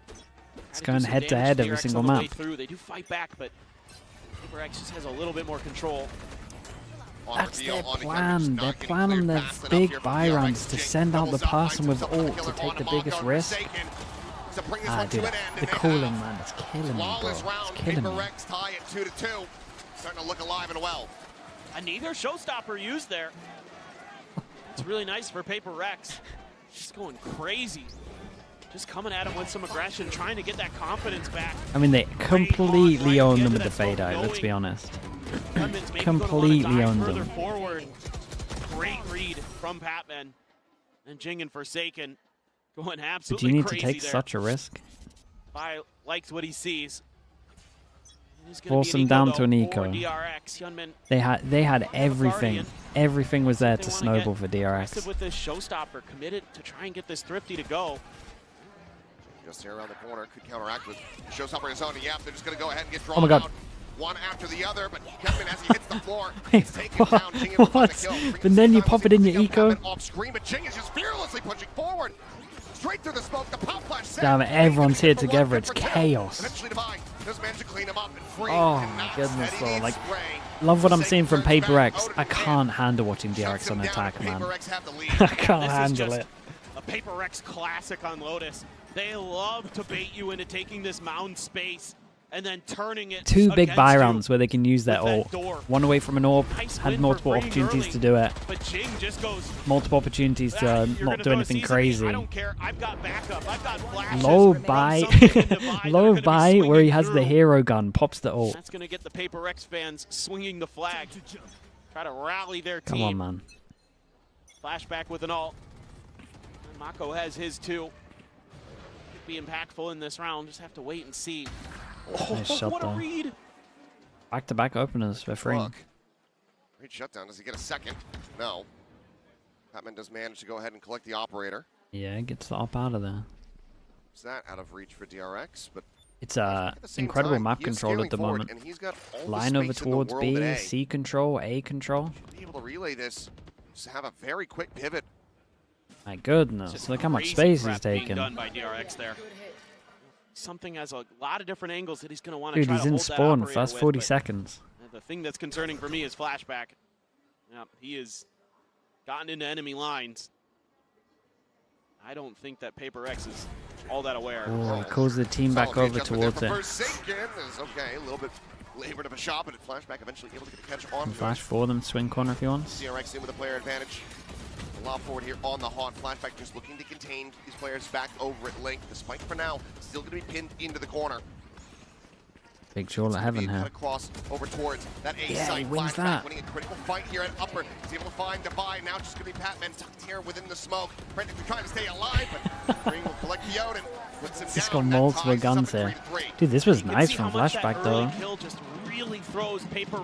It's going head to head every single map. They do fight back, but Paper X just has a little bit more control. That's their plan. Their plan on their big buy rounds to send out the person with ult to take the biggest risk. Ah, dude, the cooling, man, it's killing me, bro. It's killing me. Tie at 2-2. Starting to look alive and well. Neither showstopper used there. It's really nice for Paper X. Just going crazy. Just coming at him with some aggression, trying to get that confidence back. I mean, they completely owned them with the fade out, let's be honest. Completely owned them. Forward. Great read from Patman. And Jing and Forsaken going But absolutely do you need to crazy take there. such a risk? Bai likes what he sees. Force them down to an eco. They had everything. Everything was there to snowball for DRX. With this showstopper, committed to try and get this Thrifty to go. Just here around the corner, could counteract with showstopper his own. Yeah, they're just going to go ahead and get drawn Oh my God. out. One after the other, but Kevin, as he hits the floor, Wait, he's taken down. Jing able to find the kill. what? But then you pop it in your eco? Off screen, but Jing is just fearlessly pushing forward. Straight through the smoke, the pop flash. Damn it, everyone's here together. It's chaos. Eventually Divine does manage to clean him up and free. Oh my goodness, though. Like, love what I'm seeing from Paper X. I can't handle watching DRX on attack, man. I can't handle it. A Paper X classic on Lotus. They love to bait you into taking this mound space and then turning it. Two big against buy you rounds where they can use their ult. One away from an orb, had multiple opportunities to do it. But Jing just goes, Multiple opportunities to not do anything crazy. I don't care. I've got backup. I've got flashes. Low buy, low buy where he has the hero gun, pops the ult. That's going to get the Paper X fans swinging the flag. Try to rally their team. Come on, man. Flashback with an ult. And Mako has his too. Could be impactful in this round. Just have to wait and see. Oh, Nice shot, what a though. read. Back-to-back openers for free. Great shutdown. Does he get a second? No. Patman does manage to go ahead and collect the operator. Yeah, gets the op out of there. Is that out of reach for DRX? But it's a incredible map control at the moment. And he's got all line over towards B, C control, A control. Be able to relay this. Just have a very quick pivot. My goodness, look how much space he's taking. Done by DRX there. Something has a lot of different angles that he's going to want to Dude, try he's to in hold spawn that first operator 40 with, seconds. The thing that's concerning for me is flashback. Yep, he has gotten into enemy lines. I don't think that Paper X is all that aware. Oh, he calls the team back over towards it. Okay, a little bit labored of a shot, but flashback eventually able to get a catch on. Flash for them, swing corner if he wants. DRX in with a player advantage. A lot forward here on the haunt. Flashback just looking to contain these players back over at Link. The spike for now still going to be pinned into the corner. Big Charlotte Heaven here. Across over towards that A yeah, site. he wins Flashback that. winning a critical fight here at upper. He's able to find Divide. Now just going to be Patman tucked here within the smoke. Frantically trying to stay alive, but Green will collect the Odin. Puts him He's down. got multiple guns here. Dude, this was nice from Flashback though. I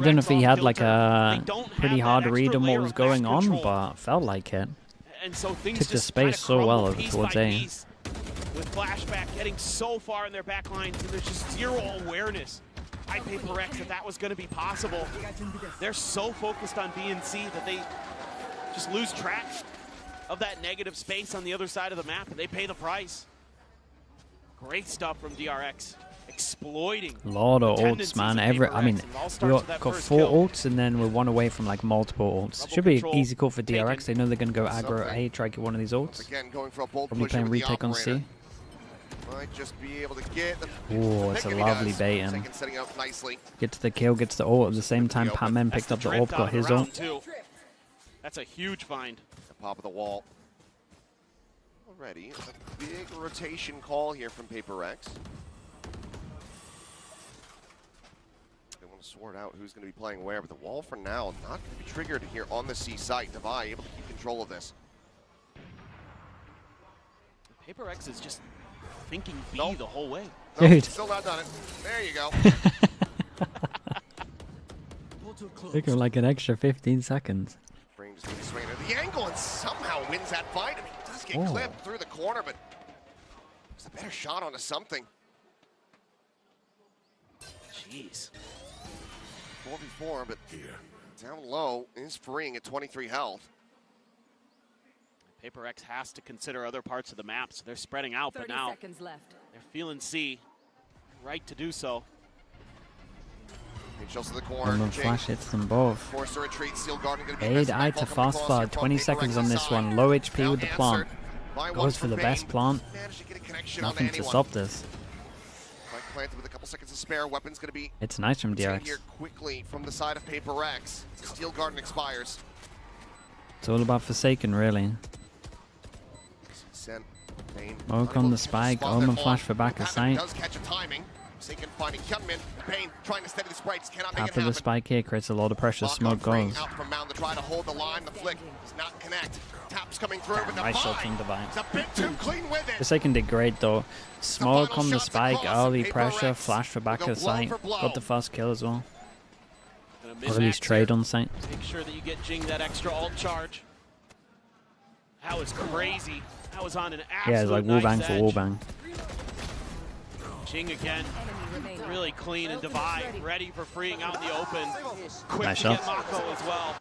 don't know if he had like a pretty hard read on what was going on, but felt like it. And so things took the just space so well over towards A. With Flashback getting so far in their back lines, and there's just zero awareness by Paper X that was going to be possible. They're so focused on B and C that they just lose track of that negative space on the other side of the map, and they pay the price. Great stuff from DRX. Exploiting a lot of ults, man. I mean, we got 4 ults and then we're 1 away from like multiple ults. Should be an easy call for DRX. They know they're going to go aggro A, try to get one of these ults. Again, going for a bold Probably playing retake on C. Might just be able to get the Oh, it's a lovely bait in. Setting up nicely. Gets the kill, gets the ult at the same time. Patman picked up the ult, got his ult. That's a huge find. The pop of the wall. Already a big rotation call here from Paper X. They want to sort out who's going to be playing where, but the wall for now not going to be triggered here on the C site. Devi able to keep control of this. Paper X is just thinking B the whole way. Dude. Still not done it. There you go. Took him like an extra 15 seconds. Brain just going to swing at the angle and somehow wins that fight. I mean, he does get clipped through the corner, but it's a better shot onto something. Jeez. 4v4, but down low is freeing at 23 health. Paper X has to consider other parts of the map, so they're spreading out, but now they're feeling C. Right to do so. To the corner. And then Flash hits them both. Force a retreat. Steel Guard going to be Aid eye to fast forward. 20 seconds on this one. Low HP with the plant. Goes for the best plant. Nothing to stop this. Planted with a couple seconds to spare. Weapon's going to be. It's nice from DRX. Here quickly from the side of Paper X. Steel Garden expires. It's all about Forsaken, really. Smoke on the spike. Omen flash for back of sight. Does catch a timing. Forsaken finding Hyunmin. Pain trying to steady the sprites. Cannot make it After the spike here creates a lot of pressure. Smoke goes. Out from Mound to try to hold the line. The flick does not connect. Taps coming through, but nice shot from Divine. It's a bit too clean with it. Forsaken did great though. Smoke on the spike, early pressure, flash for back of sight. Got the first kill as well. Or at least trade on sight. Make sure that you get Jing that extra ult charge. That was crazy. That was on an absolute yeah, it's like wallbang for wallbang. Jing again, really clean, and Divide ready for freeing out in the open. Quick nice to get shot. Mako as well.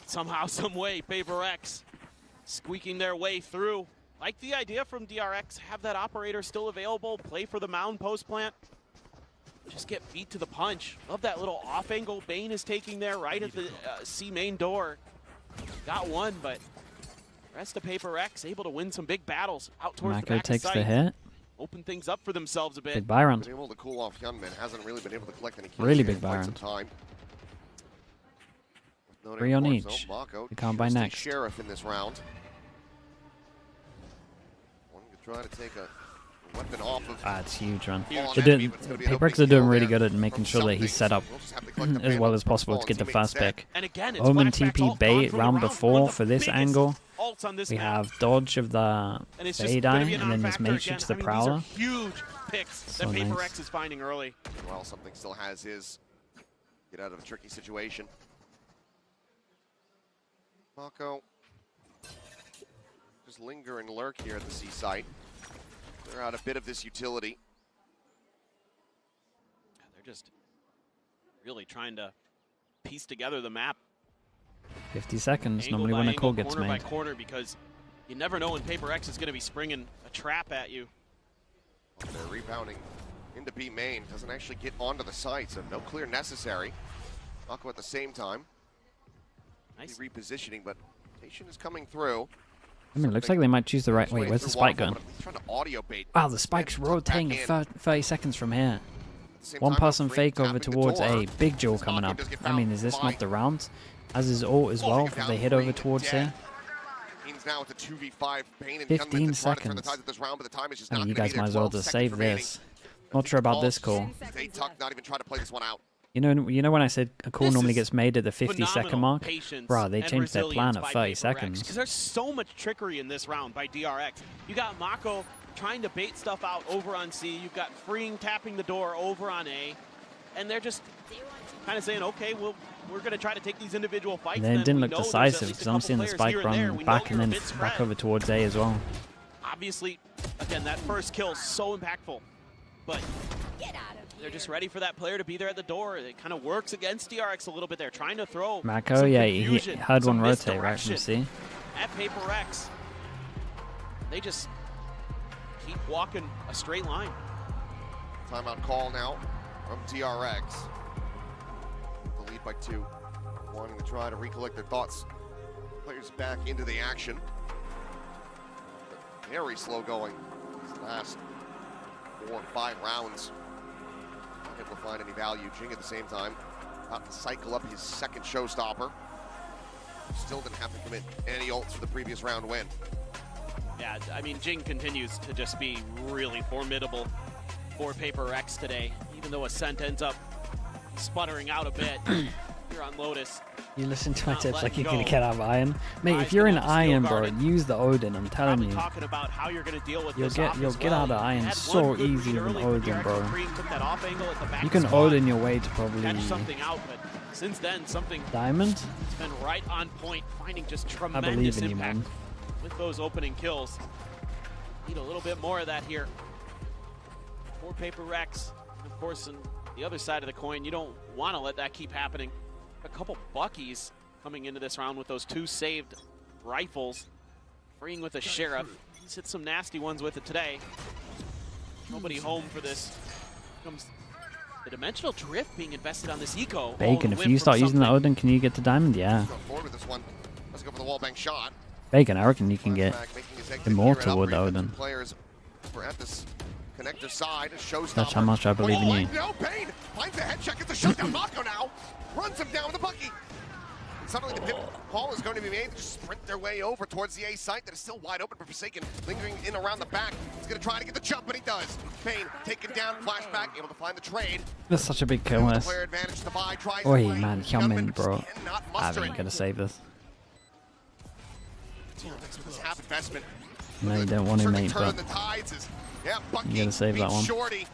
Somehow, some way, Paper X squeaking their way through. Like the idea from DRX, have that operator still available, play for the Mound post plant. Just get beat to the punch. Love that little off angle Bane is taking there right at the C main door. Got one, but rest of Paper X able to win some big battles out towards Mako the back takes of the sight. hit. Open things up for themselves a bit. Big buy round. Been able to cool off Hyunmin. Hasn't really been able to collect any kills Really here big in buy quite round. some time. 3 on each. We can't buy next. Sheriff in this round. One could try to take a weapon off of. It's huge run. Huge. Paper X are doing really good at making sure that he's set up as well as possible to get the first pick. Omen TP bait round before for this angle. We have dodge of the Fade Eye, and then this mate shoots the Prowler. picks So that Paper nice. X is finding early. Well, something still has his get out of a tricky situation. Mako just linger and lurk here at the C site. They're out a bit of this utility. They're just really trying to piece together the map 50 seconds angle normally by when a angle, call gets corner made. by corner, because you never know when Paper X is going to be springing a trap at you. They're rebounding into B main. Doesn't actually get onto the site, so no clear necessary. Mako at the same time. Nice Repositioning, but rotation is coming through. I mean, it looks like they might choose the right. Wait, where's the spike going? Trying to audio bait. Wow, the spike's rotating at 30 seconds from here. One person fake over towards A. Big duel coming up. I mean, is this not the round? As is ult as well, if they hit over towards here. Now with a 2v5 Bane and 15 seconds. this round, but the time is just I mean, not you gonna guys be there. might as well 12 just seconds save remaining. this. Not sure about this call. They tuck, not even try to play this one out. You know when I said a call normally gets made at the 50-second mark? Patience Bruh, they and changed their plan at resilience 30 by seconds. Because there's so much trickery in this round by DRX. You got Mako trying to bait stuff out over on C. You've got Freeing tapping the door over on A. And they're just kind of saying, okay, well, we're going to try to take these individual fights. And then it didn't look decisive because I'm seeing the spike run back and then back over towards A as well. Obviously, again, that first kill is so impactful. But they're just ready for that player to be there at the door. It kind of works against DRX a little bit. They're trying to throw Mako, some yeah, he confusion, had some one rotate right from misdirection C. at Paper X. They just keep walking a straight line. Timeout call now from DRX. The lead by 2. Wanting to try to recollect their thoughts. Players back into the action. But very slow going. These last 4 or 5 rounds. Not able to find any value. Jing at the same time. About to cycle up his second showstopper. Still didn't have to commit any ults for the previous round win. Yeah, I mean, Jing continues to just be really formidable for Paper X today. Even though Ascent ends up sputtering out a bit here on Lotus. You listen to my Not tips like letting you're gonna go. get out of Iron. Mate, if you're in Iron, bro, use the Odin, I'm telling you. Talking about how you're going to deal with You'll this get off you'll as get well. out of Iron Had so one good easy read with an early, but Odin, DRX bro. Freeing took that off angle at the back You can spot. Odin your way to probably Catch something out, but since then, something Diamond. has been right on point, finding just I tremendous believe in you, impact man. with those opening kills. Need a little bit more of that here for Paper X. Of course, on the other side of the coin, you don't want to let that keep happening. A couple Buckies coming into this round with those 2 saved rifles. Freeing with a Sheriff. He's hit some nasty ones with it today. Nobody home for this. Comes the Dimensional Drift being invested on this eco. Bacon, if you start using the Odin, can you get to Diamond? Yeah. Go forward with this one. Let's go for the wall bang shot. Bacon, I reckon you can get Immortal with Odin. Players were at this connector side. Showstopper. That's how much I believe in you. No, Bane finds the head check. It's a shutdown. Mako now runs him down with a Bucky. Suddenly the pivot call is going to be made to sprint their way over towards the A site that is still wide open for Forsaken, lingering in around the back. He's going to try to get the jump, but he does. Bane taken down, flashback, able to find the trade. That's such a big kill, this. Player advantage to buy, tries Oi, away. man, come in, bro. Cannot I muster ain't it. gonna save this. This half investment. No, you don't want to, mate, Turn but the tides is, yeah, Bucky you gotta save that beats one. Shorty.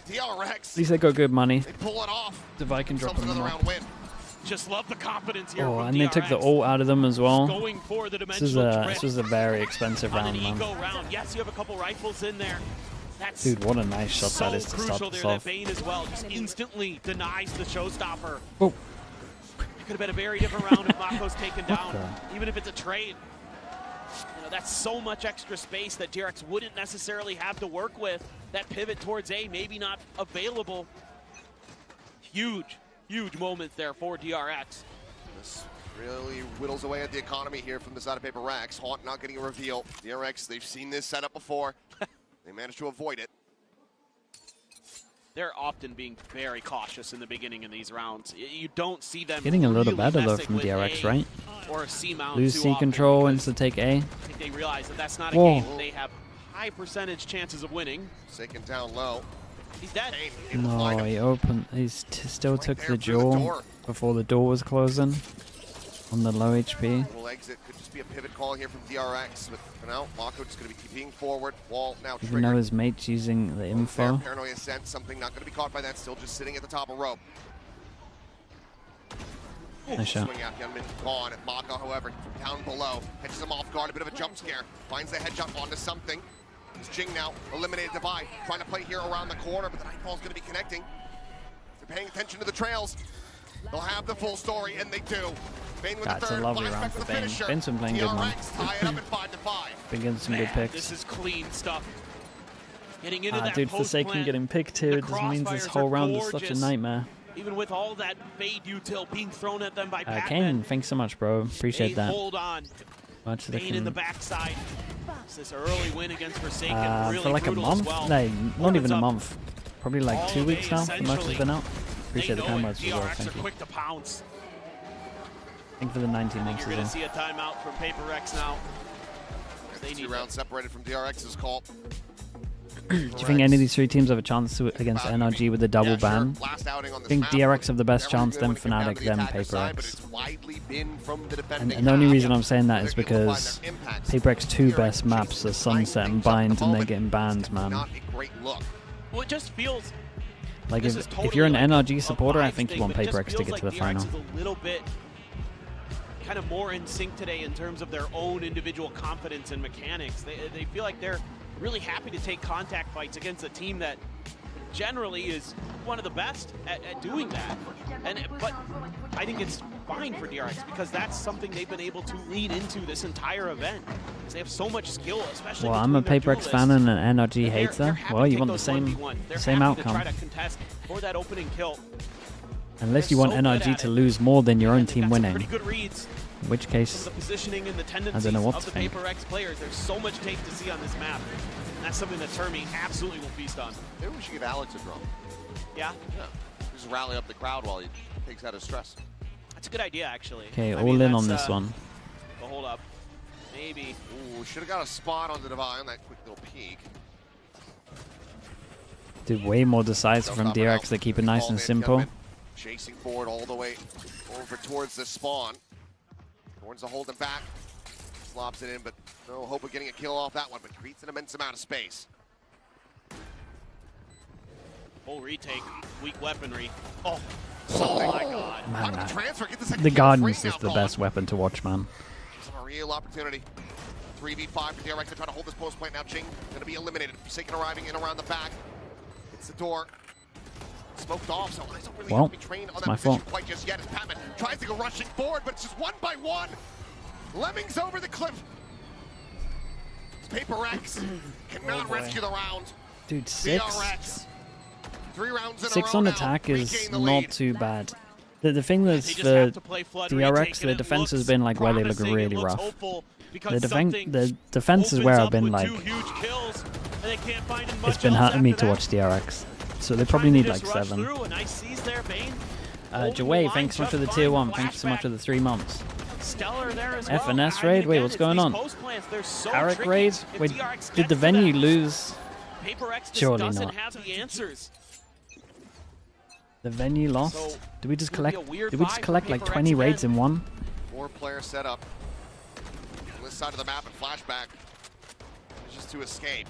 DRX. At least they got good money. They pull it off. If I can drop them Another off. round win. Just love the confidence here Oh, from and they took the DRX. ult out of them as well. Going for the This was Dimensional a very expensive on round, an man. eco round. Yes, you have a couple rifles in there. That's Dude, what a nice shot so that is to start crucial this there off. that Bane as well just instantly denies the showstopper. Oh. It could have been a very different round if Mako's taken down, even if it's a trade. You know, that's so much extra space that DRX wouldn't necessarily have to work with. That pivot towards A, maybe not available. Huge, huge moments there for DRX. This really whittles away at the economy here from the side of Paper X. Haunt not getting a reveal. DRX, they've seen this setup before. They managed to avoid it. They're often being very cautious in the beginning of these rounds. You don't see them Getting a little really better though messing from with DRX, A right? or a C mount Lose too C often control because and to take A. I think they realize that that's not a Whoa. game that they have high percentage chances of winning. Forsaken down low. He's dead. No, he opened. He still took the duel before the door was closing. On the low HP. Little exit could just be a pivot call here from DRX, but for now, Mako just going to be TPing forward. Wall now Even though his mate's using the info. Paranoia sense, something not going to be caught by that, still just sitting at the top of rope. Nice shot. Swing out, Gunman gone. Mako, however, from down below, catches him off guard, a bit of a jump scare, finds the headshot onto something. It's Jing now, eliminated Divide, trying to play here around the corner, but the Nightfall's going to be connecting. They're paying attention to the trails. They'll have the full story, and they do. Bane with That's the third, a lovely round for Bane. Bane's been playing good, man. Been getting some good picks. This is clean stuff. Getting into that dude, Forsaken post-plant, getting picked here. It just means this whole round is such a nightmare. Even with all that fade util being thrown at them by Pac-Man. Kane, thanks so much, bro. Appreciate that. Hold on. Much Bane in the backside. This early win against Forsaken. Really for like a month? Well. No, not even a month. Probably like 2 weeks now. The match has been out. Appreciate the cameras as well. Thank you. Quick to pounce. Thank you for the 19 months as You're going well. to see a timeout from PaperX now. They 2 rounds separated from DRX's call. Do you think any of these 3 teams have a chance against NRG with a double ban? I think DRX have the best chance, then Fnatic, then PaperX. And the only reason I'm saying that is because PaperX's 2 best maps are Sunset and Bind, and they're getting banned, man. Well, it just feels like if you're an NRG supporter, I think you want PaperX to get to the final. A little bit kind of more in sync today in terms of their own individual confidence and mechanics. They feel like they're really happy to take contact fights against a team that generally is one of the best at doing that. But I think it's fine for DRX because that's something they've been able to lean into this entire event. They have so much skill, especially. Well, I'm a PaperX fan and an NRG hater. Well, you want the same outcome. Try to contest for that opening kill. Unless you want NRG to lose more than your own team winning. Reads. In which case, the positioning and the I don't know what of to the think. PaperX players. There's so much tape to see on this map. And that's something that Termi absolutely will feast on. Maybe we should give Alex a drum. Yeah? Just rally up the crowd while he takes out his stress. That's a good idea, actually. Okay, all in on this one. But hold up. Maybe. Ooh, should have got a spot on the Divide on that quick little peek. Did way more decisive from DRX. They keep it nice and simple. Chasing forward all the way over towards the spawn. Horns to hold him back. Slops it in, but no hope of getting a kill off that one, but creates an immense amount of space. Full retake, weak weaponry. Oh my god. Man, the Guardian's is the best weapon to watch, man. It's a real opportunity. 3v5 for DRX to try to hold this post plant now. Jing going to be eliminated. Forsaken arriving in around the back. Hits the door. Smoked off, so I don't really have to be trained on that position quite just yet. As Patman tries to go rushing forward, but it's just one by one. Lemmings over the cliff. PaperX cannot rescue the round. Dude, 6. DRX. 3 rounds in 6 a row on now. attack is Regain the not lead. too bad. The thing that's for DRX, the defense has been like where they look really rough. The defense is where I've been like, it's been hurting me to watch DRX. So they probably need like 7. Jaway, thanks so much for the tier 1. Thank you so much for the 3 months. FNS raid? Wait, what's going on? Eric raid? Wait, did the venue lose? Surely not. The venue lost? Did we just collect like 20 raids in one? 4-player setup. On this side of the map and flashback. It's just to escape.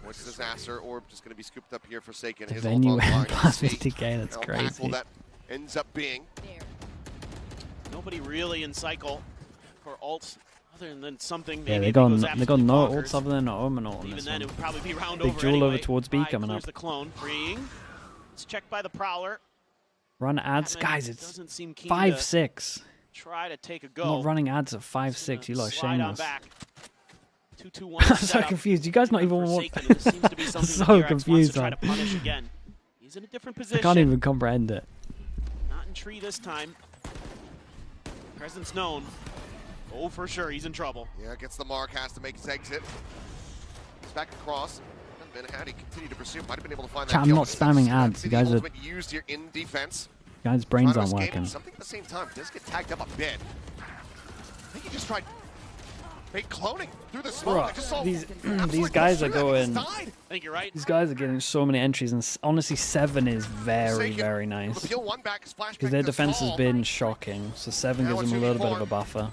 What's disaster? Orb just going to be scooped up here for Forsaken. The venue and plus 50k, that's crazy. That ends up being. Nobody really in cycle for ults other than something. Yeah, they got no ults other than Omen ult on Even this then, one. it would probably be round Big over duel anyway. over towards B coming up. The clone freeing. It's checked by the Prowler. Run ads, guys. It's doesn't seem keen 5-6. Try to take a go. Not running ads at 5-6. You lot are shameless. 2-2-1 I'm so confused. You guys not even want. I'm so confused, man. He's in a different position. I can't even comprehend it. Not in tree this time. Presence known. Oh, for sure, he's in trouble. Yeah, gets the mark, has to make his exit. He's back across. Ben had he continued to pursue, might have been able to find that Chat, I'm kill, not but spamming ads. You guys are. used here in defense. Guys' brains Trying aren't to escape working. Something at the same time does get tagged up a bit. I think he just tried. Fake cloning through the smoke. I just saw These guys are going. I think you're right. These guys are getting so many entries, and honestly, 7 is very, very nice. Because their defense has been shocking, so 7 gives them a little bit of a buffer.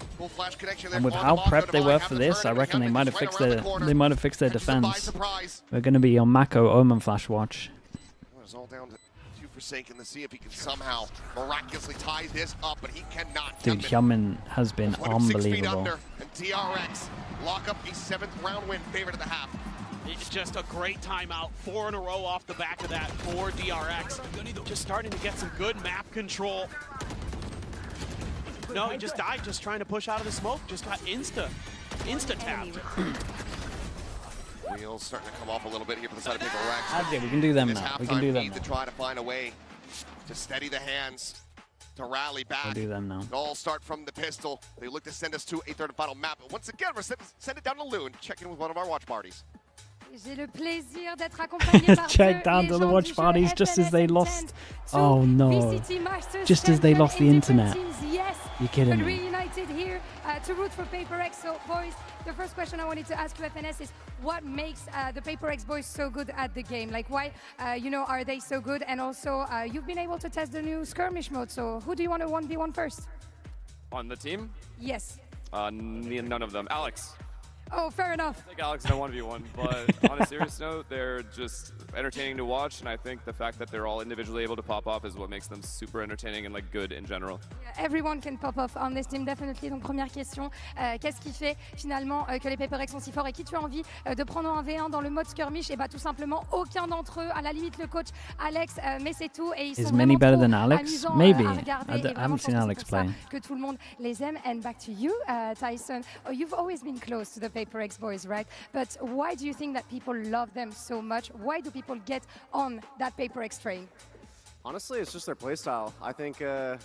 And with how prepped they were for this, I reckon they might have fixed their defense. We're going to be on Mako Omen Flash watch. It's all down to Forsaken to see if he can somehow miraculously tie this up, but he cannot. Dude, Hyunmin has been unbelievable. And DRX lock up a 7th round win, favorite of the half. It's just a great timeout, 4 in a row off the back of that for DRX. Just starting to get some good map control. No, he just died just trying to push out of the smoke. Just got insta-tapped. Wheels starting to come off a little bit here for the side of PaperX. Okay, we can do them now. We can do them now. To try to find a way to steady the hands, to rally back. We'll do them now. It all start from the pistol. They look to send us to a 3rd and final map. But once again, we're send it down to Loon. Check in with one of our watch parties. J'ai le plaisir d'être accompagné par check down to the watch parties just as they lost. Oh no! Just as they lost the internet. Yes, you're kidding but me. reunited here to root for PaperX. So, boys, the first question I wanted to ask you, FNS, is what makes the PaperX boys so good at the game? Like, why, are they so good? And also, you've been able to test the new skirmish mode. So, who do you want to 1v1 first? On the team? Yes. None of them. Alex. Oh, fair enough. I think Alex in a 1v1, but on a serious note, they're just entertaining to watch, and I think the fact that they're all individually able to pop off is what makes them super entertaining and like good in general. Yeah, everyone can pop off on this team, definitely. Donc première question, qu'est-ce qui fait finalement que les PaperX sont si forts et qui tu as envie de prendre en 1v1 dans le mode skirmish? Et bah tout simplement aucun d'entre eux, à la limite le coach Alex, mais c'est tout. Et ils sont Manny better than Alex? amusants Maybe. à regarder. I haven't seen Alex play. Que tout le monde les aime. And back to you, Tyson. Oh, you've always been close to the PaperX boys, right? But why do you think that people love them so much? Why do people get on that PaperX train? Honestly, it's just their playstyle. I think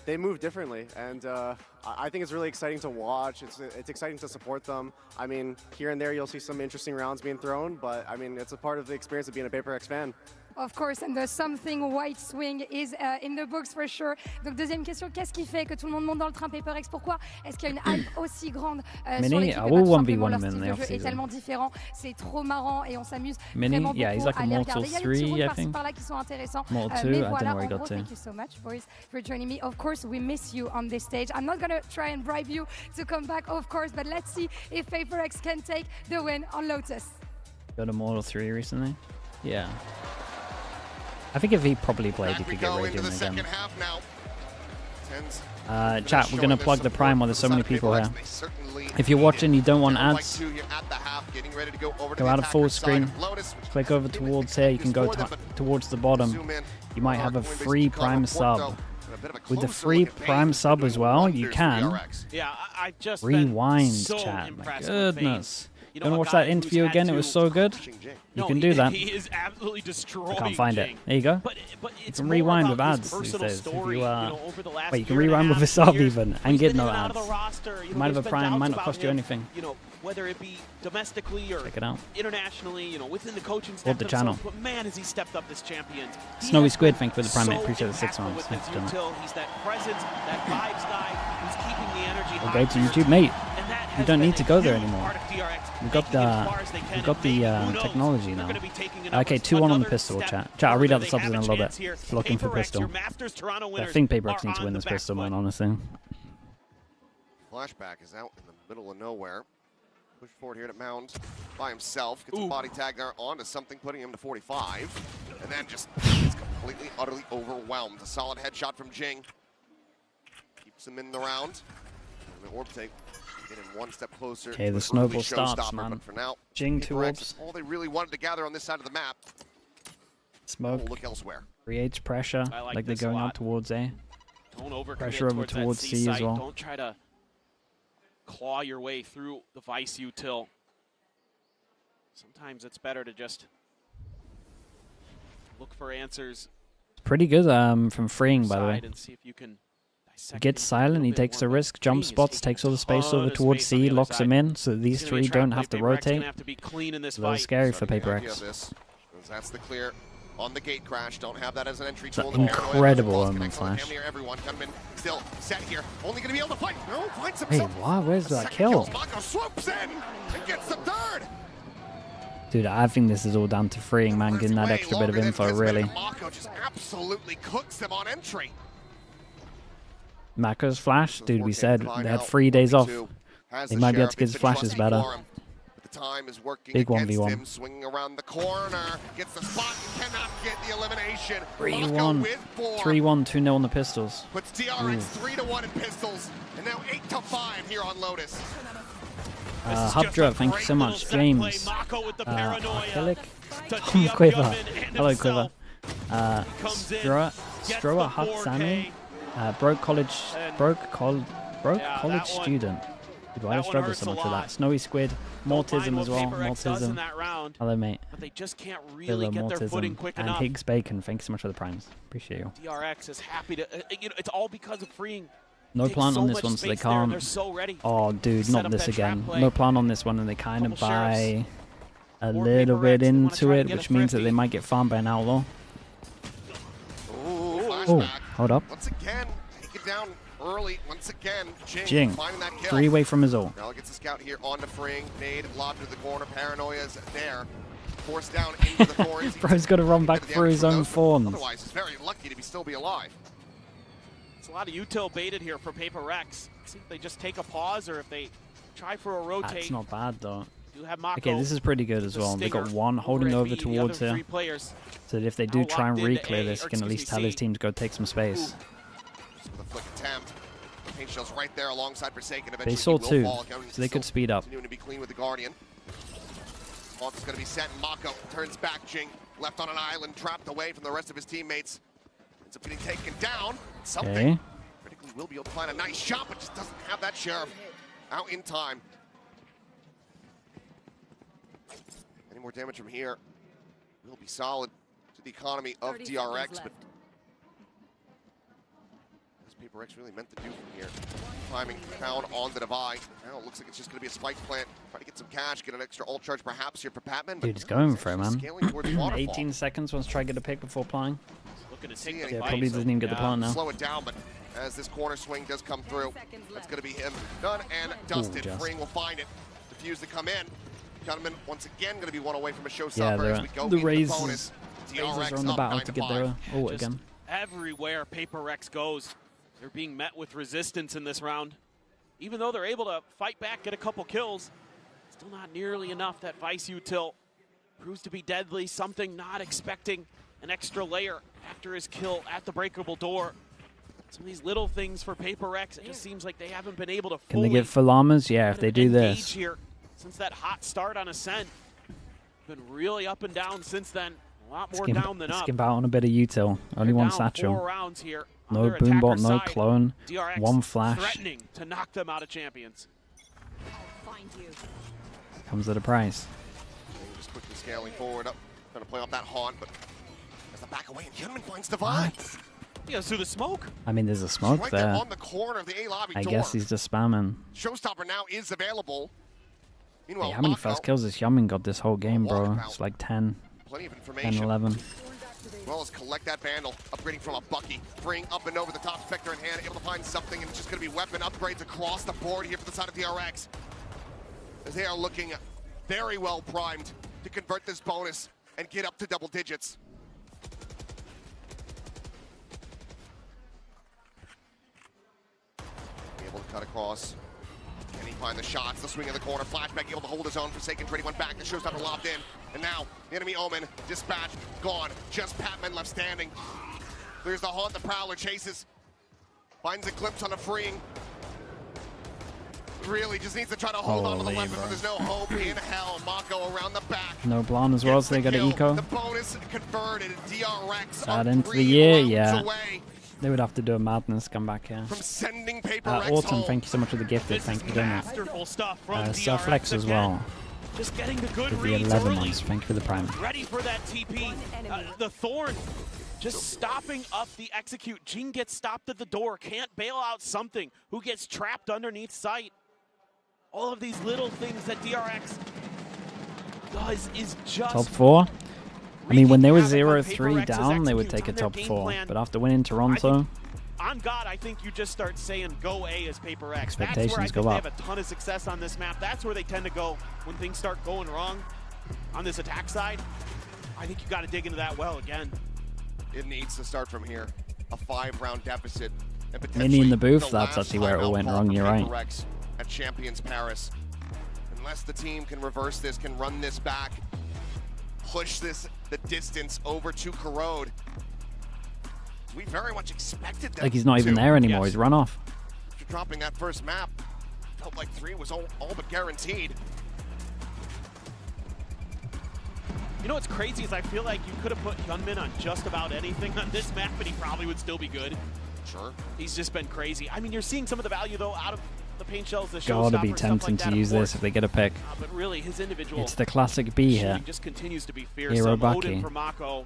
they move differently, and I think it's really exciting to watch. It's exciting to support them. I mean, here and there you'll see some interesting rounds being thrown, but I mean, it's a part of the experience of being a PaperX fan. Of course, and the something white swing is in the books for sure. Donc deuxième question, qu'est-ce qui fait que tout le monde monte dans le train PaperX? Pourquoi est-ce qu'il y a une hype aussi grande sur l'équipe? I will 1v1 leur him in style the de jeu est off-season. tellement différent, c'est trop marrant et on s'amuse Mini, vraiment yeah, he's beaucoup like a à les Mortal regarder. Il y a des 3, petits rôles I par-ci think. par-là qui sont intéressants. Mortal 2, Mais I don't voilà, know where he en got gros, to. thank you so much, boys, for joining me. Of course, we miss you on this stage. I'm not gonna try and bribe you to come back, of course, but let's see if PaperX can take the win on Lotus. Got a Mortal 3 recently? Yeah. I think if he properly played, he could get Radiant again. Chat, we're going to plug the Prime while there's so many people here. If you're watching, you don't want ads, go out of full screen, click over towards here, you can go towards the bottom. You might have a free Prime sub. With the free Prime sub as well, you can rewind, chat. My goodness. You want to watch that interview again? It was so good. You can do that. He is absolutely destroying. I can't find it. There you go. But you can rewind with ads these days. If you, wait, you can rewind with a sub even and get no ads. You might have a Prime, might not cost you anything. Whether it be domestically or check it out. Internationally, within the coaching staff. The channel. But man, has he stepped up this champion. Snowy Squid, thank you for the Prime, mate. Appreciate the 6 months. He's that presence, that vibes guy who's keeping the energy high. Go to YouTube, mate. You don't need to go there anymore. We've got the technology now. Okay, 2-1 on the pistol, chat. Chat, I'll read out the subs in a little bit. Looking for pistol. I think PaperX need to win this pistol, man, honestly. Flashback is out in the middle of nowhere. Push forward here to Mound by himself. Gets a body tag there onto something, putting him to 45. And then just gets completely, utterly overwhelmed. A solid headshot from Jing. Keeps him in the round. And the orb take. Getting one step closer. Okay, the snowball starts, man. But for now, Jing 2 orbs. All they really wanted to gather on this side of the map. Smoke. We'll look elsewhere. Creates pressure, like they're going out towards A. Don't overcommit pressure over towards C as well. Don't try to claw your way through the Vice util. Sometimes it's better to just look for answers. Pretty good from Freeing, by the way. And see if you can he gets silent, he takes a risk, jump spots, takes all the space over towards C, locks him in, so these 3 don't have to rotate. So that's scary for PaperX. That's the clear. on the gate crash. Don't have that as an entry It's tool. an incredible Omen flash. Everyone, Gunman still set here. Only going to be able to fight. No, finds Hey, himself. wow, where's that kill? Mako swoops in and gets the third. Dude, I think this is all down to freeing man, getting that extra bit of info, really. Mako just absolutely cooks him on entry. Mako's flash, dude, we said they had 3 days off. They might be able to get his flashes better. The time is working Big against 1v1. him, swinging around the corner, gets the spot, cannot get the elimination. 3-1. 3-1, 2-0 on the pistols. Puts DRX 3-1 in pistols, and now 8-5 here on Lotus. Hubdra, thank you so much. James. Achillic. Quiver. Hello, Quiver. Stroa Hutsami. Broke college student. Why do I struggle so much with that? Snowy Squid, Mortism as well. Mortism. Hello, mate. But they just can't really get their footing quick and enough. Higgs Bacon, thank you so much for the primes. Appreciate you. DRX is happy to. It's all because of freeing. No plant on this one, so they can't. Oh, dude, not this again. No plant on this one, and they kind of buy a little bit into it, which means that they might get farmed by an outlaw. Oh, hold up. Once again, take it down early. Once again, Jing, finding that kill. 3 away from his ult. Now gets a scout here on the freeing. Nade lobbed to the corner. Paranoia's there. Forced down into the thorns. Bro's got to run back through his own thorns. Otherwise, he's very lucky to still be alive. It's a lot of util baited here for Paper Rex. See if they just take a pause or if they try for a rotate. That's not bad, though. Do have Mako. Okay, this is pretty good as well. They got one holding over towards here. So that if they do try and re-clear this, he can at least tell his team to go take some space. With a flick attempt. Paint Shell's right there alongside Forsaken. They saw 2, so they could speed up. Continuing to be clean with the Guardian. Hawk is going to be set. Mako turns back. Jing left on an island, trapped away from the rest of his teammates. Ends up getting taken down. Something. Critically will be able to find a nice shot, but just doesn't have that Sheriff out in time. Any more damage from here will be solid to the economy of DRX, but Paper X really meant to do from here. Timing found on the divide. Now it looks like it's just going to be a spike plant. Try to get some cash, get an extra ult charge perhaps here for Patman. Dude, he's going for it, man. 18 seconds once try to get a pick before playing. Yeah, probably doesn't even get the plant now. Slow it down, but as this corner swing does come through, that's going to be him done and dusted. Freeing will find it. Defuse to come in. Gunman once again going to be one away from a showstopper as we go the into Razes, the bonus. Razes are on the battle to get their ult again. Everywhere Paper Rex goes, they're being met with resistance in this round. Even though they're able to fight back, get a couple kills, still not nearly enough. That Vice util proves to be deadly. Something not expecting an extra layer after his kill at the breakable door. Some of these little things for Paper Rex, it just seems like they haven't been able to Can they get full armors? Yeah, if they do this. Here since that hot start on Ascent. Been really up and down since then. A lot more down than up. Skip out on a bit of util. Only one satchel. 4 rounds here. No boombot, no side. clone. DRX one flash. Threatening to knock them out of champions. Comes at a price. Just quickly scaling forward up. Trying to play off that haunt, but as the back away and Hyunmin finds Divide. He goes through the smoke. I mean, there's a smoke right there. On the corner of the A lobby I door. guess he's just spamming. Showstopper now is available. Meanwhile, Hey, how many first kills has Hyunmin got this whole game, bro? It's like 10. Plenty of information. 10, 11. As well as collect that Vandal, upgrading from a Bucky, freeing up and over the top, Spectre in hand, able to find something, and it's just going to be weapon upgrades across the board here for the side of DRX. As they are looking very well primed to convert this bonus and get up to double digits. Able to cut across. Can he find the shots? The swing in the corner, flashback, able to hold his own. Forsaken trading one back. The Showstopper lobbed in. And now, the enemy Omen, dispatched, gone. Just Patman left standing. There's the Haunt, the Prowler chases. Finds a glimpse on a freeing. Really just needs to try to hold on to the weapon, but there's no hope in hell. Mako around the back. No Blanc as well, so they got an eco. The bonus converted. DRX That into the year, yeah. They would have to do a madness comeback here. From sending Paper Autumn, thank you so much for the gifted. Thank you for doing that. Surflex as well. Just getting the good With the 11 months. Thank you for the prime. Ready for that TP. The Thorn just stopping up the execute. Jing gets stopped at the door. Can't bail out something. Who gets trapped underneath sight. All of these little things that DRX does is just... Top 4. I mean, when they were 0-3 down, they would take a top 4. But after winning Toronto, on God, I think you just start saying go A as Paper X. Expectations That's where I think go they up. have a ton of success on this map. That's where they tend to go when things start going wrong on this attack side. I think you got to dig into that well again. It needs to start from here. A 5-round deficit. And Mini in the booth, the that's last actually where it all went timeout wrong, for you're right. Paper X at Champions Paris. Unless the team can reverse this, can run this back, push this the distance over to Corrode. We very much expected that. like he's not even there anymore. Yes. He's run off. After dropping that first map, felt like 3 was all but guaranteed. You know what's crazy is I feel like you could have put Hyunmin on just about anything on this map, and he probably would still be good. Sure. He's just been crazy. I mean, you're seeing some of the value, though, out of the paint shells, the Gotta showstopper, be stuff tempting like that, to use of course. this if they get a pick. But really, his individual It's the classic B here. shooting just continues to be fearsome. Hero Odin Bucky. for Mako.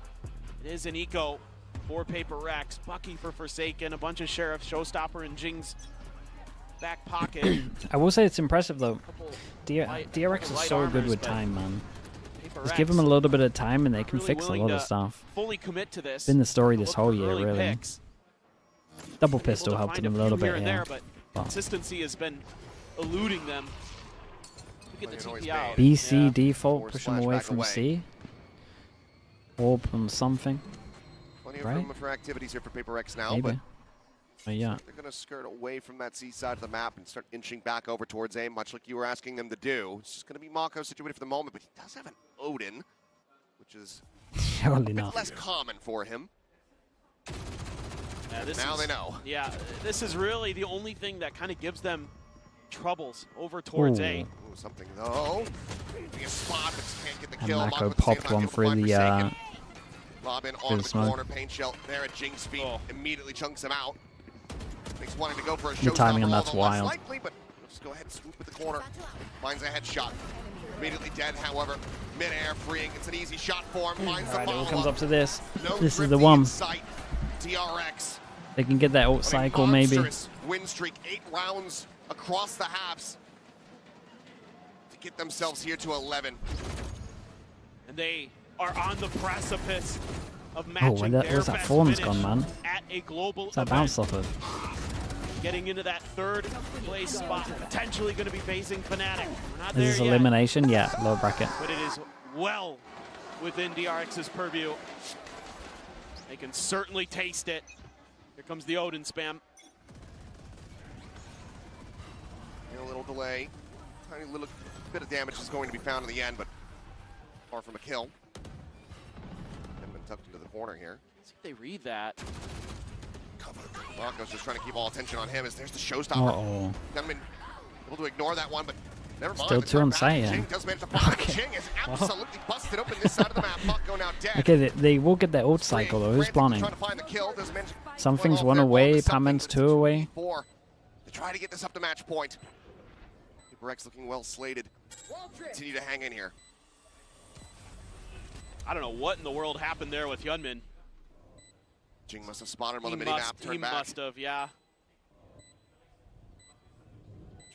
It is an eco for Paper X. Bucky for Forsaken. A bunch of Sheriffs, Showstopper, and Jing's back pocket. I will say it's impressive though. DRX is light so good armors, with but time, man. Paper Just X give them a little bit of time and they can really fix a willing lot to of stuff. fully commit to this. Been the story this Look whole for year, early really. picks. Double Able pistol to helped find them a few little here bit and here. there, but But consistency has been eluding them. Look at the TP out. B, C, Yeah. default, push them away splashback from away. C. Orb on something. Plenty of Right? room for activities here for Paper X now, Maybe. but Yeah. they're going to skirt away from that C side of the map and start inching back over towards A, much like you were asking them to do. It's just going to be Mako situated for the moment, but he does have an Odin, which is Surely a bit not. less common for him. Yeah, this Now is- they know. Yeah, this is really the only thing that kind of gives them troubles over towards A. Ooh. Ooh, something though. Be a spot, but just can't get the And kill. Mako Mako at the same popped time one able to through find the Forsaken. Lob in onto the smoke. corner, paint shell there at Jing's feet. Immediately chunks him out. Thinks wanting to go for a The timing on showstopper, that's although less wild. likely, but we'll just go ahead and swoop at the corner. Finds a headshot. Immediately dead, however. Mid-air freeing. It's an easy shot for him. Finds the Alright, it all follow-up. comes up to this. No This is thrifty the one. in sight. DRX. They can get that ult cycle maybe. Monstrous win streak, 8 rounds across the halves to get themselves here to 11. And they are on the precipice of Oh, matching where's their that best Fawn's finish gone, man? at a global What's that event. bounce off of? Getting into that third place spot, potentially going to be facing Fnatic. We're not Is there this yet, elimination? Yeah, lower bracket. but it is well within DRX's purview. They can certainly taste it. Here comes the Odin spam. A little delay. Tiny little bit of damage is going to be found in the end, but far from a kill. And been tucked into the corner here. See if they read that. Mako's just trying to keep all attention on him as there's the showstopper. Uh-oh. Gunman able to ignore that one, but never mind. Still The 2 on turn back. site, yeah. Jing does manage to pop it. Jing is absolutely busted open this side of the map. Mako now dead. Okay, they will get their ult cycle though. Who's planning? Trying to find the kill. Doesn't manage to Something's pull 1 off their away, ball to something, Pamen's but 2 away. 4 to try to get this up to match point. Paper X looking well slated. Continue to hang in here. I don't know what in the world happened there with Hyunmin. Jing must have spotted him on He the mini-map, he turned back. must have, yeah.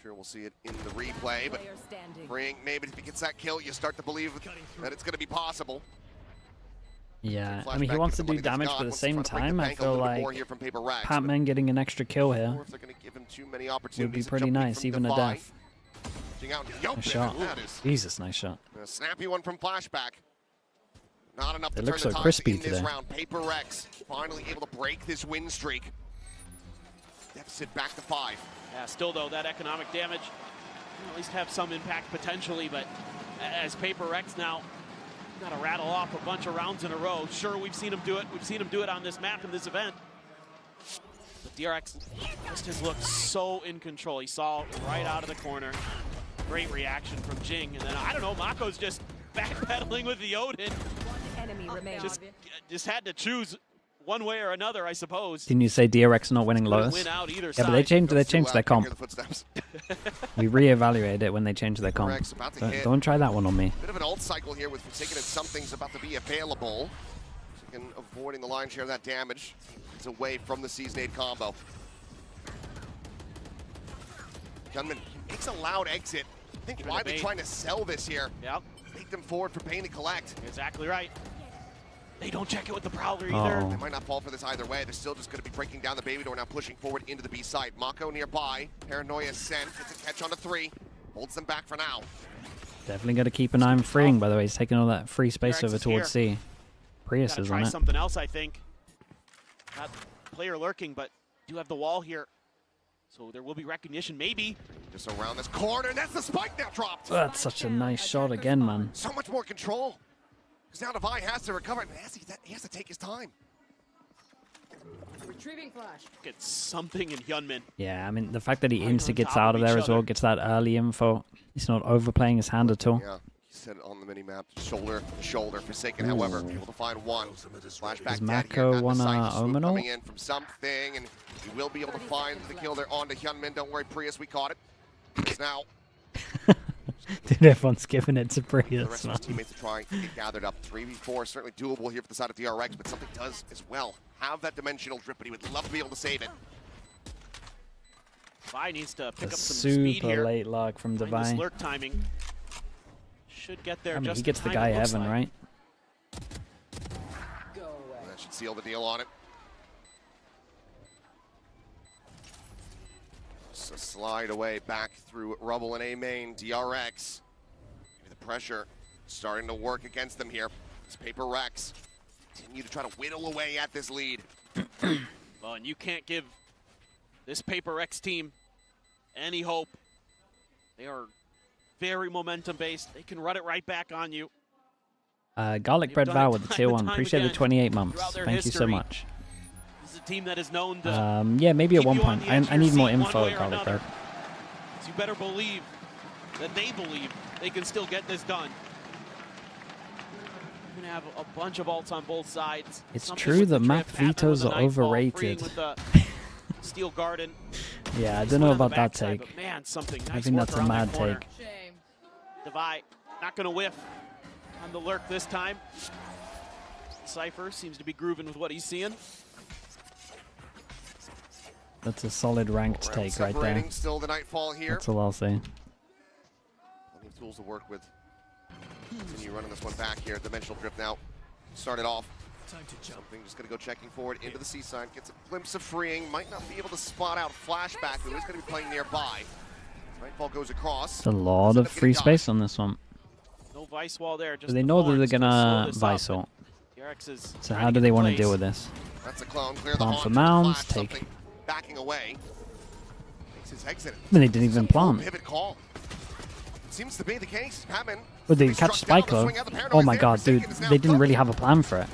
Sure, we'll see it in the replay, but freeing, maybe if he gets that kill, you start to believe that it's going to be possible. Yeah, I Flashback mean he wants to to the do money that's damage, gone, but at the wants to same try to break the time, I bank a feel little bit like more here from Paper Rex, Patman getting an extra kill here or if they're going to give him too many would be opportunities to pretty jump in nice, from even a Defy. death. Jing out and yoke Nice it, shot. and that is Jesus, nice shot. a snappy one from Flashback. Not enough They to look turn so the tides crispy in this today. round. Paper Rex finally able to break this win streak. Deficit back to 5. Yeah, still though, that economic damage will at least have some impact potentially, but as Paper X now got to rattle off a bunch of rounds in a row. Sure, we've seen him do it. We've seen him do it on this map in this event. But DRX just has looked so in control. He saw right out of the corner. Great reaction from Jing. And then, I don't know, Mako's just backpedaling with the Odin. Enemy remains. Just had to choose one way or another, I suppose. Didn't you say DRX not winning Couldn't Lotus? win out either Yeah, but they side. changed their comp. We reevaluated it when they changed their comp. Rex about to hit. Don't try that one on me. Bit of an ult cycle here with Forsaken, and something's about to be available. Forsaken avoiding the lion's share of that damage. It's away from the Seasonade combo. Gunman makes a loud exit. I think Give it why a they're bait. trying to sell this here. Yep. Take them forward for paying to collect. Exactly right. They don't check it with the Prowler either. They might not fall for this either way. They're still just going to be breaking down the baby door, now pushing forward into the B site. Mako nearby. Paranoia sent. Gets a catch on a 3. Holds them back for now. Definitely got to keep an eye on freeing, by the way. He's taking all that free space over towards C. Prius is on it. Something else, I think. Not player lurking, but do have the wall here. So there will be recognition, maybe. Just around this corner, and that's the spike now dropped. That's such a nice shot again, man. So much more control. Because now Divine has to recover it, and he has to take his time. Retrieving flash. Get something in Hyunmin. Yeah, I mean, the fact that he insta-gets out of there as well, gets that early info. He's not overplaying his hand at all. Yeah, he said it on the mini-map. Shoulder to shoulder. Forsaken, however, able to find one. Flashback. Does Mako want to Omen ult? Coming in from something, and he will be able to find the kill there onto Hyunmin. Don't worry, Prius, we caught it. It's now. Dude, everyone's giving it to Prius. The rest of his teammates are trying to get gathered up. 3v4 certainly doable here for the side of DRX, but something does as well have that dimensional drip, but he would love to be able to save it. Vi needs to pick up some speed here. Super late lock from Divine. Lurk timing should get there. I mean, just he gets the time, guy looks Heaven, like. right? That should seal the deal on it. So slide away back through rubble and A main. DRX. Maybe the pressure starting to work against them here. This Paper Rex continue to try to whittle away at this lead. Well, and you can't give this Paper X team any hope. They are very momentum-based. They can run it right back on you. Garlic Bread Vow with the tier 1. Appreciate the 28 months. Thank you so much. This is a team that is known to yeah, maybe at one point. I need more info at Garlic Bread. So you better believe that they believe they can still get this done. You're going to have a bunch of ults on both sides. It's true that map vetoes are overrated. Steel Garden. Yeah, I don't know about that take. But man, something nice. I think that's a mad take. Divide not going to whiff on the lurk this time. Cypher seems to be grooving with what he's seeing. That's a solid ranked take right there. Still the nightfall here. That's all I'll say. Plenty of tools to work with. Continue running this one back here. Dimensional drift now. Started off. Time to jump. Something just going to go checking forward into the seaside. Gets a glimpse of freeing. Might not be able to spot out Flashback, who is going to be playing nearby. Nightfall goes across. It's a lot of free space on this one. No vice wall there. Just They know that they're gonna vice ult. So how do they want to deal with this? That's a clone. Clear the Plant for haunt, mounds, flash, take. Backing away. Makes his exit. I mean, they didn't even plant. Pivot call. Seems to be the case. Hammond. Would they catch Spike though? Oh my god, dude. They didn't really have a plan for it.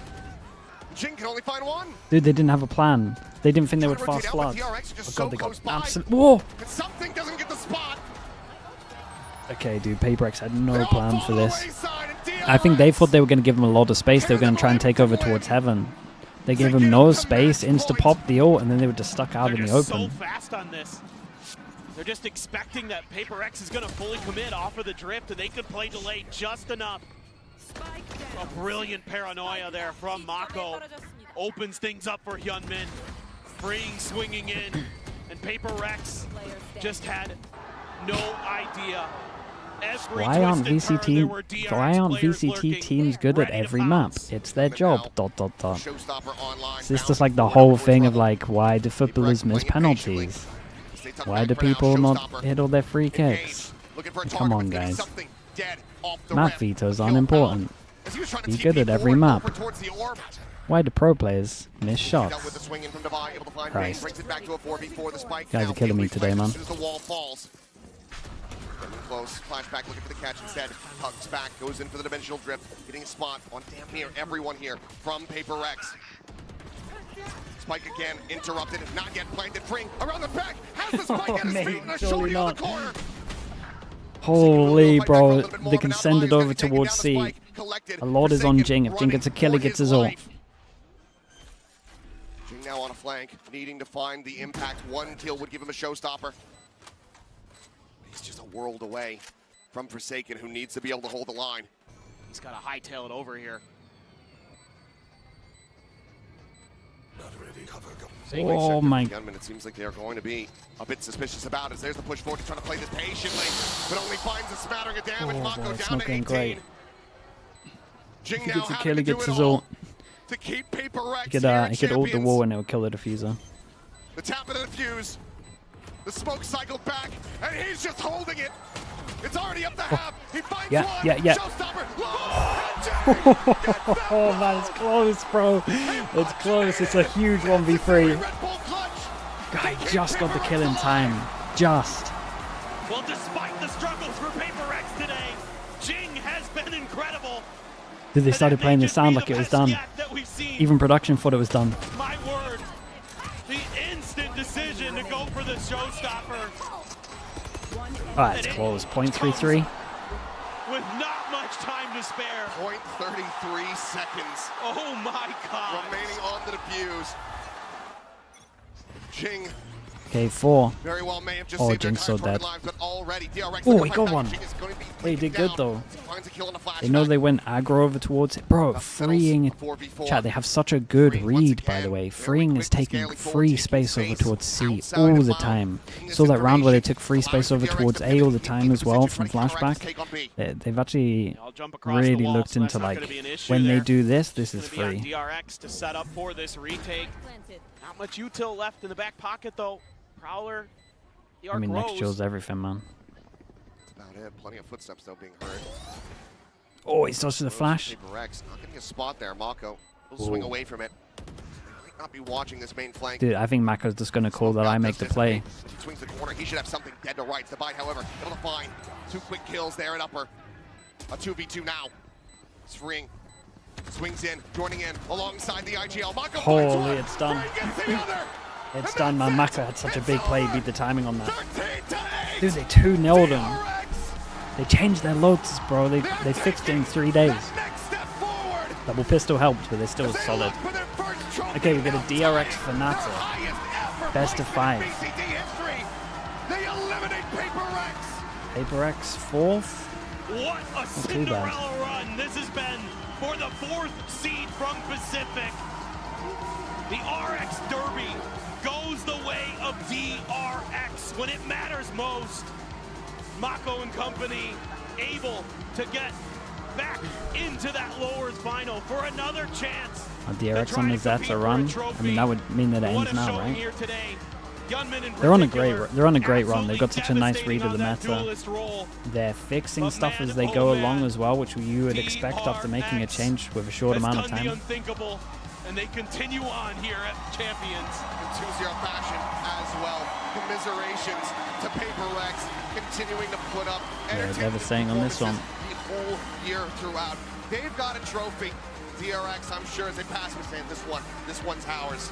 Jin can only find one. Dude, they didn't have a plan. They didn't think they would fast flood. Oh god, they got absolute. Whoa! Something doesn't get the spot. Okay, dude, PaperX had no plan for this. I think they thought they were going to give him a lot of space. They were going to try and take over towards Heaven. They gave him no space, insta-pop the ult, and then they were just stuck out in the open. So fast on this. They're just expecting that Paper X is going to fully commit off of the drift, and they could play delay just enough. A brilliant paranoia there from Mako. Opens things up for Hyunmin. Freeing, swinging in, and Paper Rex just had no idea. Why aren't VCT teams good at every map? It's their job. ... Is this just like the whole thing of like, why do footballers miss penalties? Why do people not hit all their free kicks? Come on, guys. Map vetoes aren't important. Be good at every map. Why do pro players miss shots? Christ. Guys are killing me today, man. Close. Flashback looking for the catch instead. Hugs back, goes in for the dimensional drift. Getting a spot on damn near everyone here from Paper Rex. Spike again, interrupted, not yet planted. Freeing around the back. Has the spike at his feet and a shooting on the corner. Holy bro, they can send it over towards C. A lot is on Jing. If Jing gets a kill, he gets his ult. Jing now on a flank, needing to find the impact. One kill would give him a showstopper. He's just a world away from Forsaken, who needs to be able to hold the line. He's got to hightail it over here. Oh my. It seems like they're going to be a bit suspicious about it. There's the push forward. He's trying to play this patiently, but only finds a smattering of damage. Mako It's down not to 18. going great. Jing If he now gets a having kill, he to do gets it his all. ult. to keep PaperX. He could ult the wall and it would kill the diffuser. The tap of the defuse. The smoke cycled back, and he's just holding it. It's already up to half. He finds one. Yeah. Showstopper. Oh man, it's close, bro. It's close. It's a huge 1v3. Guy just got the kill in time. Just. Well, despite the struggles for PaperX today, Jing has been incredible. Dude, they started playing the sound like it was done. Even production thought it was done. My word. The instant decision to go for the showstopper. Ah, it's close. 0.33. With not much time to spare. 0.33 seconds. Oh my God. Remaining on the defuse. Jing. Okay, 4. Very well may have just oh, Jing's so dead. DRX Oh, he got one. They did good though. They know they went aggro over towards it. Bro, freeing. Chat, they have such a good read, by the way. Freeing is taking free space over towards C all the time. Saw that round where they took free space over towards A all the time as well from flashback. They've actually really looked into like, when they do this is free. DRX to set up for this retake. Not much util left in the back pocket though. Prowler, I mean, next chill's everything, man. That's about it. Plenty of footsteps though being heard. Oh, he starts to the flash. DRX not getting a spot there. Mako will swing away from it. Might not be watching this main flank. Dude, I think Mako's just gonna call that I make the play. He swings the corner. He should have something dead to rights. The bite, however, able to find 2 quick kills there at upper. A 2v2 now. Spring swings in, joining in alongside the IGL. Mako holy, it's done. It's done, man. Mako had such a big play, beat the timing on that. Dude, they 2-0'd him. They changed their loads, bro. They fixed it in 3 days. Double pistol helped, but they're still solid. Okay, we get a DRX Fnatic. Best of 5. PaperX 4th? What a Cinderella run this has been for the 4th seed from Pacific. The RX Derby goes the way of DRX when it matters most. Mako and company able to get back into that lowers final for another chance. DRX on the Zeta run. I mean, that would mean that it ends now, right? They're on a great run. They've got such a nice read of the meta. They're fixing stuff as they go along as well, which you would expect after making a change with a short amount of time. And they continue on here at Champions. In 2-0 fashion as well. Commiserations to PaperX, continuing to put up devastating on this one. The whole year throughout. They've got a trophy. DRX, I'm sure, as they pass me saying this one's ours.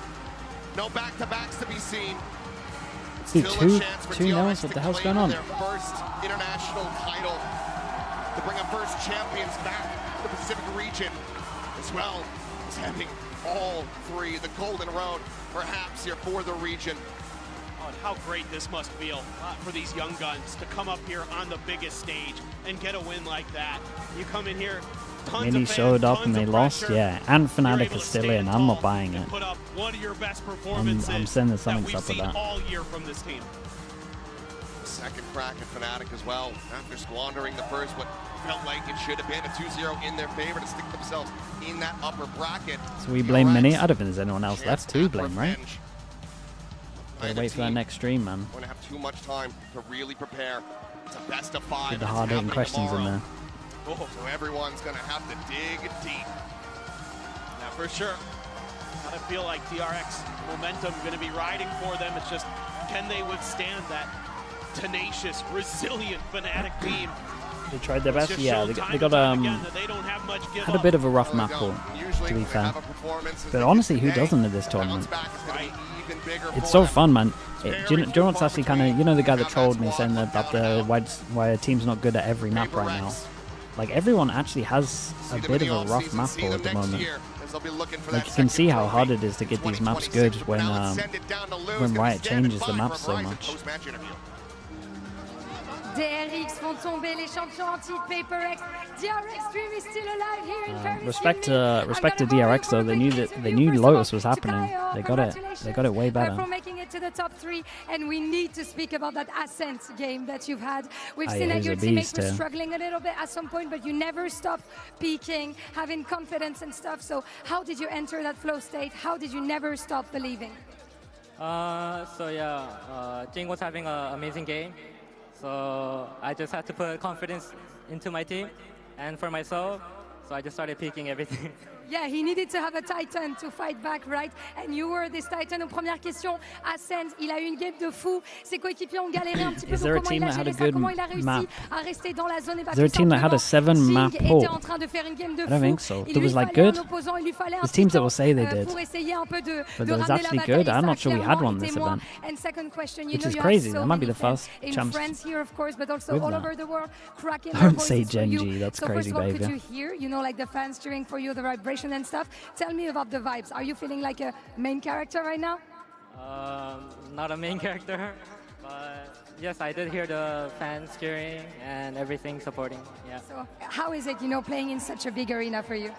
No back-to-backs to be seen. Dude, two nils. What the hell's going on? Their first international title to bring a first champions back to the Pacific region, as well as having all 3, the Golden Road, perhaps here for the region. Oh, how great this must feel for these young guns to come up here on the biggest stage and get a win like that. You come in here, Mini showed up and they lost, yeah. And Fnatic is still in. I'm not buying it. Put up one of your best I'm sending something up with that. All year from this team. Second crack at Fnatic as well, after squandering the first, what felt like it should have been a 2-0 in their favor to stick themselves in that upper bracket. So we blame Mini? I don't think there's anyone else left to blame, right? Gotta wait for that next stream, man. Going to have too much time to really prepare. It's a best of 5. Get the hard-hitting questions in there. Oh, so everyone's going to have to dig deep. Now, for sure, I feel like DRX momentum going to be riding for them. It's just, can they withstand that tenacious, resilient Fnatic team? They tried their best, yeah. They got had a bit of a rough map pull, to be fair. But honestly, who doesn't at this tournament? It's so fun, man. Do you know what's actually kind of, you know the guy that trolled me saying about why a team's not good at every map right now? Like, everyone actually has a bit of a rough map pull at the moment. Like, you can see how hard it is to get these maps good when Riot changes the maps so much. DRX font tomber les champions en titre PaperX. DRX Dream is still alive here in Paris. Respect to DRX though. They knew Lotus was happening. They got it way better. For making it to the top 3, and we need to speak about that Ascent game that you've had. We've seen that your teammates were struggling a little bit at some point, but you never stopped peaking, having confidence and stuff. So how did you enter that flow state? How did you never stop believing? Jing was having an amazing game. So I just had to put confidence into my team and for myself. So I just started peaking everything. Yeah, he needed to have a Titan to fight back, right? And you were this Titan. Première question, Ascent, il a eu une game de fou. Ses coéquipiers ont galéré un petit peu. Comment il a géré ça? Comment il a réussi à rester dans la zone et battre? Is there a team that had a 7-map pool? En train de faire une game de I don't fou. think so. It was like good. There's teams that will say they did. But it was actually good. I'm not sure we had one this event. And second question, which is crazy. That might be the first champs. France here, of course, but also all over the world. Cracking Don't say Genji. That's crazy behavior. Could you hear, like the fans cheering for you, the vibration and stuff? Tell me about the vibes. Are you feeling like a main character right now? Not a main character, but yes, I did hear the fans cheering and everything supporting. Yeah. So how is it, playing in such a big arena for you?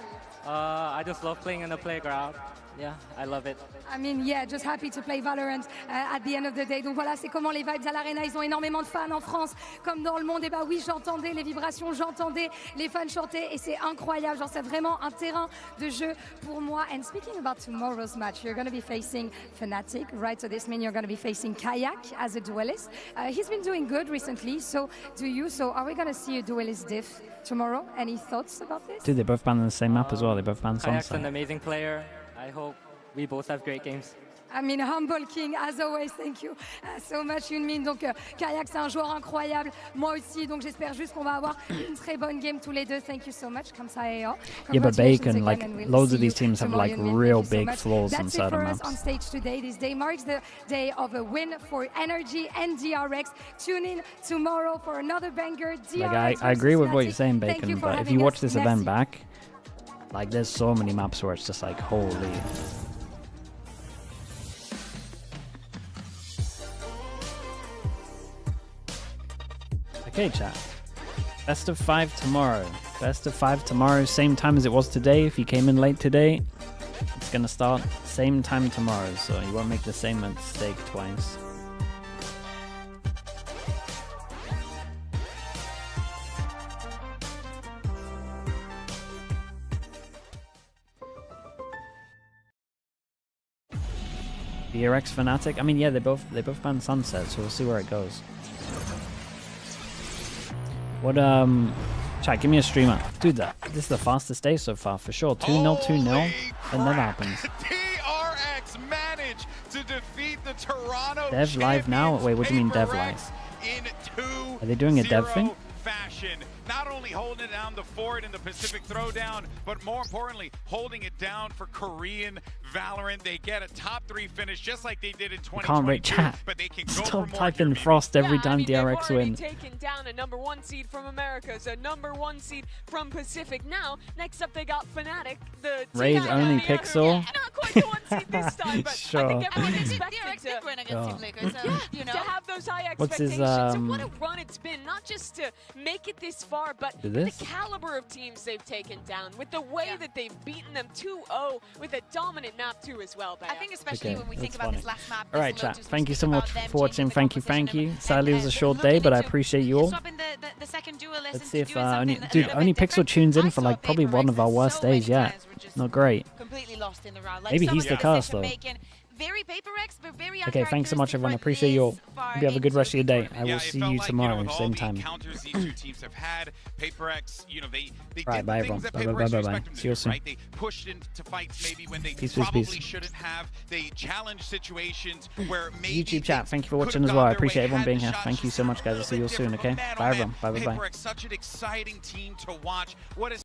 I just love playing in the playground. Yeah, I love it. I mean, yeah, just happy to play Valorant at the end of the day. Donc voilà, c'est comment les vibes à l'arena. Ils ont énormément de fans en France, comme dans le monde. Et bah oui, j'entendais les vibrations, j'entendais les fans chanter, et c'est incroyable. Genre, c'est vraiment un terrain de jeu pour moi. And speaking about tomorrow's match, you're going to be facing Fnatic, right? So this means you're going to be facing Kayak as a duelist. He's been doing good recently. So do you? So are we going to see a duelist diff tomorrow? Any thoughts about this? Dude, they both banned on the same map as well. They both banned Sunset. Kayak's an amazing player. I hope we both have great games. I mean, humble king, as always. Thank you so much, Yunmin. Donc, Kayak, c'est un joueur incroyable. Moi aussi, donc j'espère juste qu'on va avoir une très bonne game tous les deux. Thank you so much. Comme ça, et yeah, but Bacon, like, loads of these teams have like real big flaws on certain maps. That's it for us on stage today. This day marks the day of a win for NRG and DRX. Tune in tomorrow for another banger. DRX like, I agree with what you're saying, Bacon, but if you watch this event back, like, there's so many maps where it's just like, holy. Okay, chat. Best of 5 tomorrow. Best of 5 tomorrow, same time as it was today. If you came in late today, it's gonna start same time tomorrow, so you won't make the same mistake twice. DRX Fnatic. I mean, yeah, they both banned Sunset, so we'll see where it goes. What chat, give me a streamer. Dude, this is the fastest day so far for sure. 2-0, 2-0. It never happens. DRX managed to defeat the Toronto Dev live now? Wait, what do you mean Dev live? Are they doing a Dev thing? Fashion. Not only holding it down the fort in the Pacific Throwdown, but more importantly, holding it down for Korean Valorant. They get a top 3 finish just like they did in 2022. Can't rate chat. But they can go Stop for more. typing Frost every time DRX win. Taken down a #1 seed from Americas, a #1 seed from Pacific. Now, next up they got Fnatic. The Raid only Pixel. Not quite the 1 seed this time, but sure. I think everyone expected DRX did win against Team Liquid, so, to have those high What's his, expectations. And what a run it's been, not just to make it this far, but the caliber of teams they've taken down, with the way that they've beaten them 2-0, with a dominant map too as well. I think especially when we think about this last map. Alright, chat. Thank you so much for watching. Thank you. Sadly, it was a short day, but I appreciate you all. Let's see if only Pixel tunes in for like probably one of our worst days yet. Not great. Maybe he's the curse though. Very PaperX, but very okay, thanks so much, everyone. I appreciate you all. Hope you have a good rest of your day. I will see you tomorrow, same time. Encounters these two teams have had, PaperX, they right, bye, everyone. Bye. See you soon. Right? They pushed into fights maybe when they peace. shouldn't have. They challenged situations where maybe YouTube chat, thank you for watching as well. I appreciate everyone being here. Thank you so much, guys. I'll see you all soon, okay? Bye, everyone. Bye. PaperX, such an exciting team to watch. What is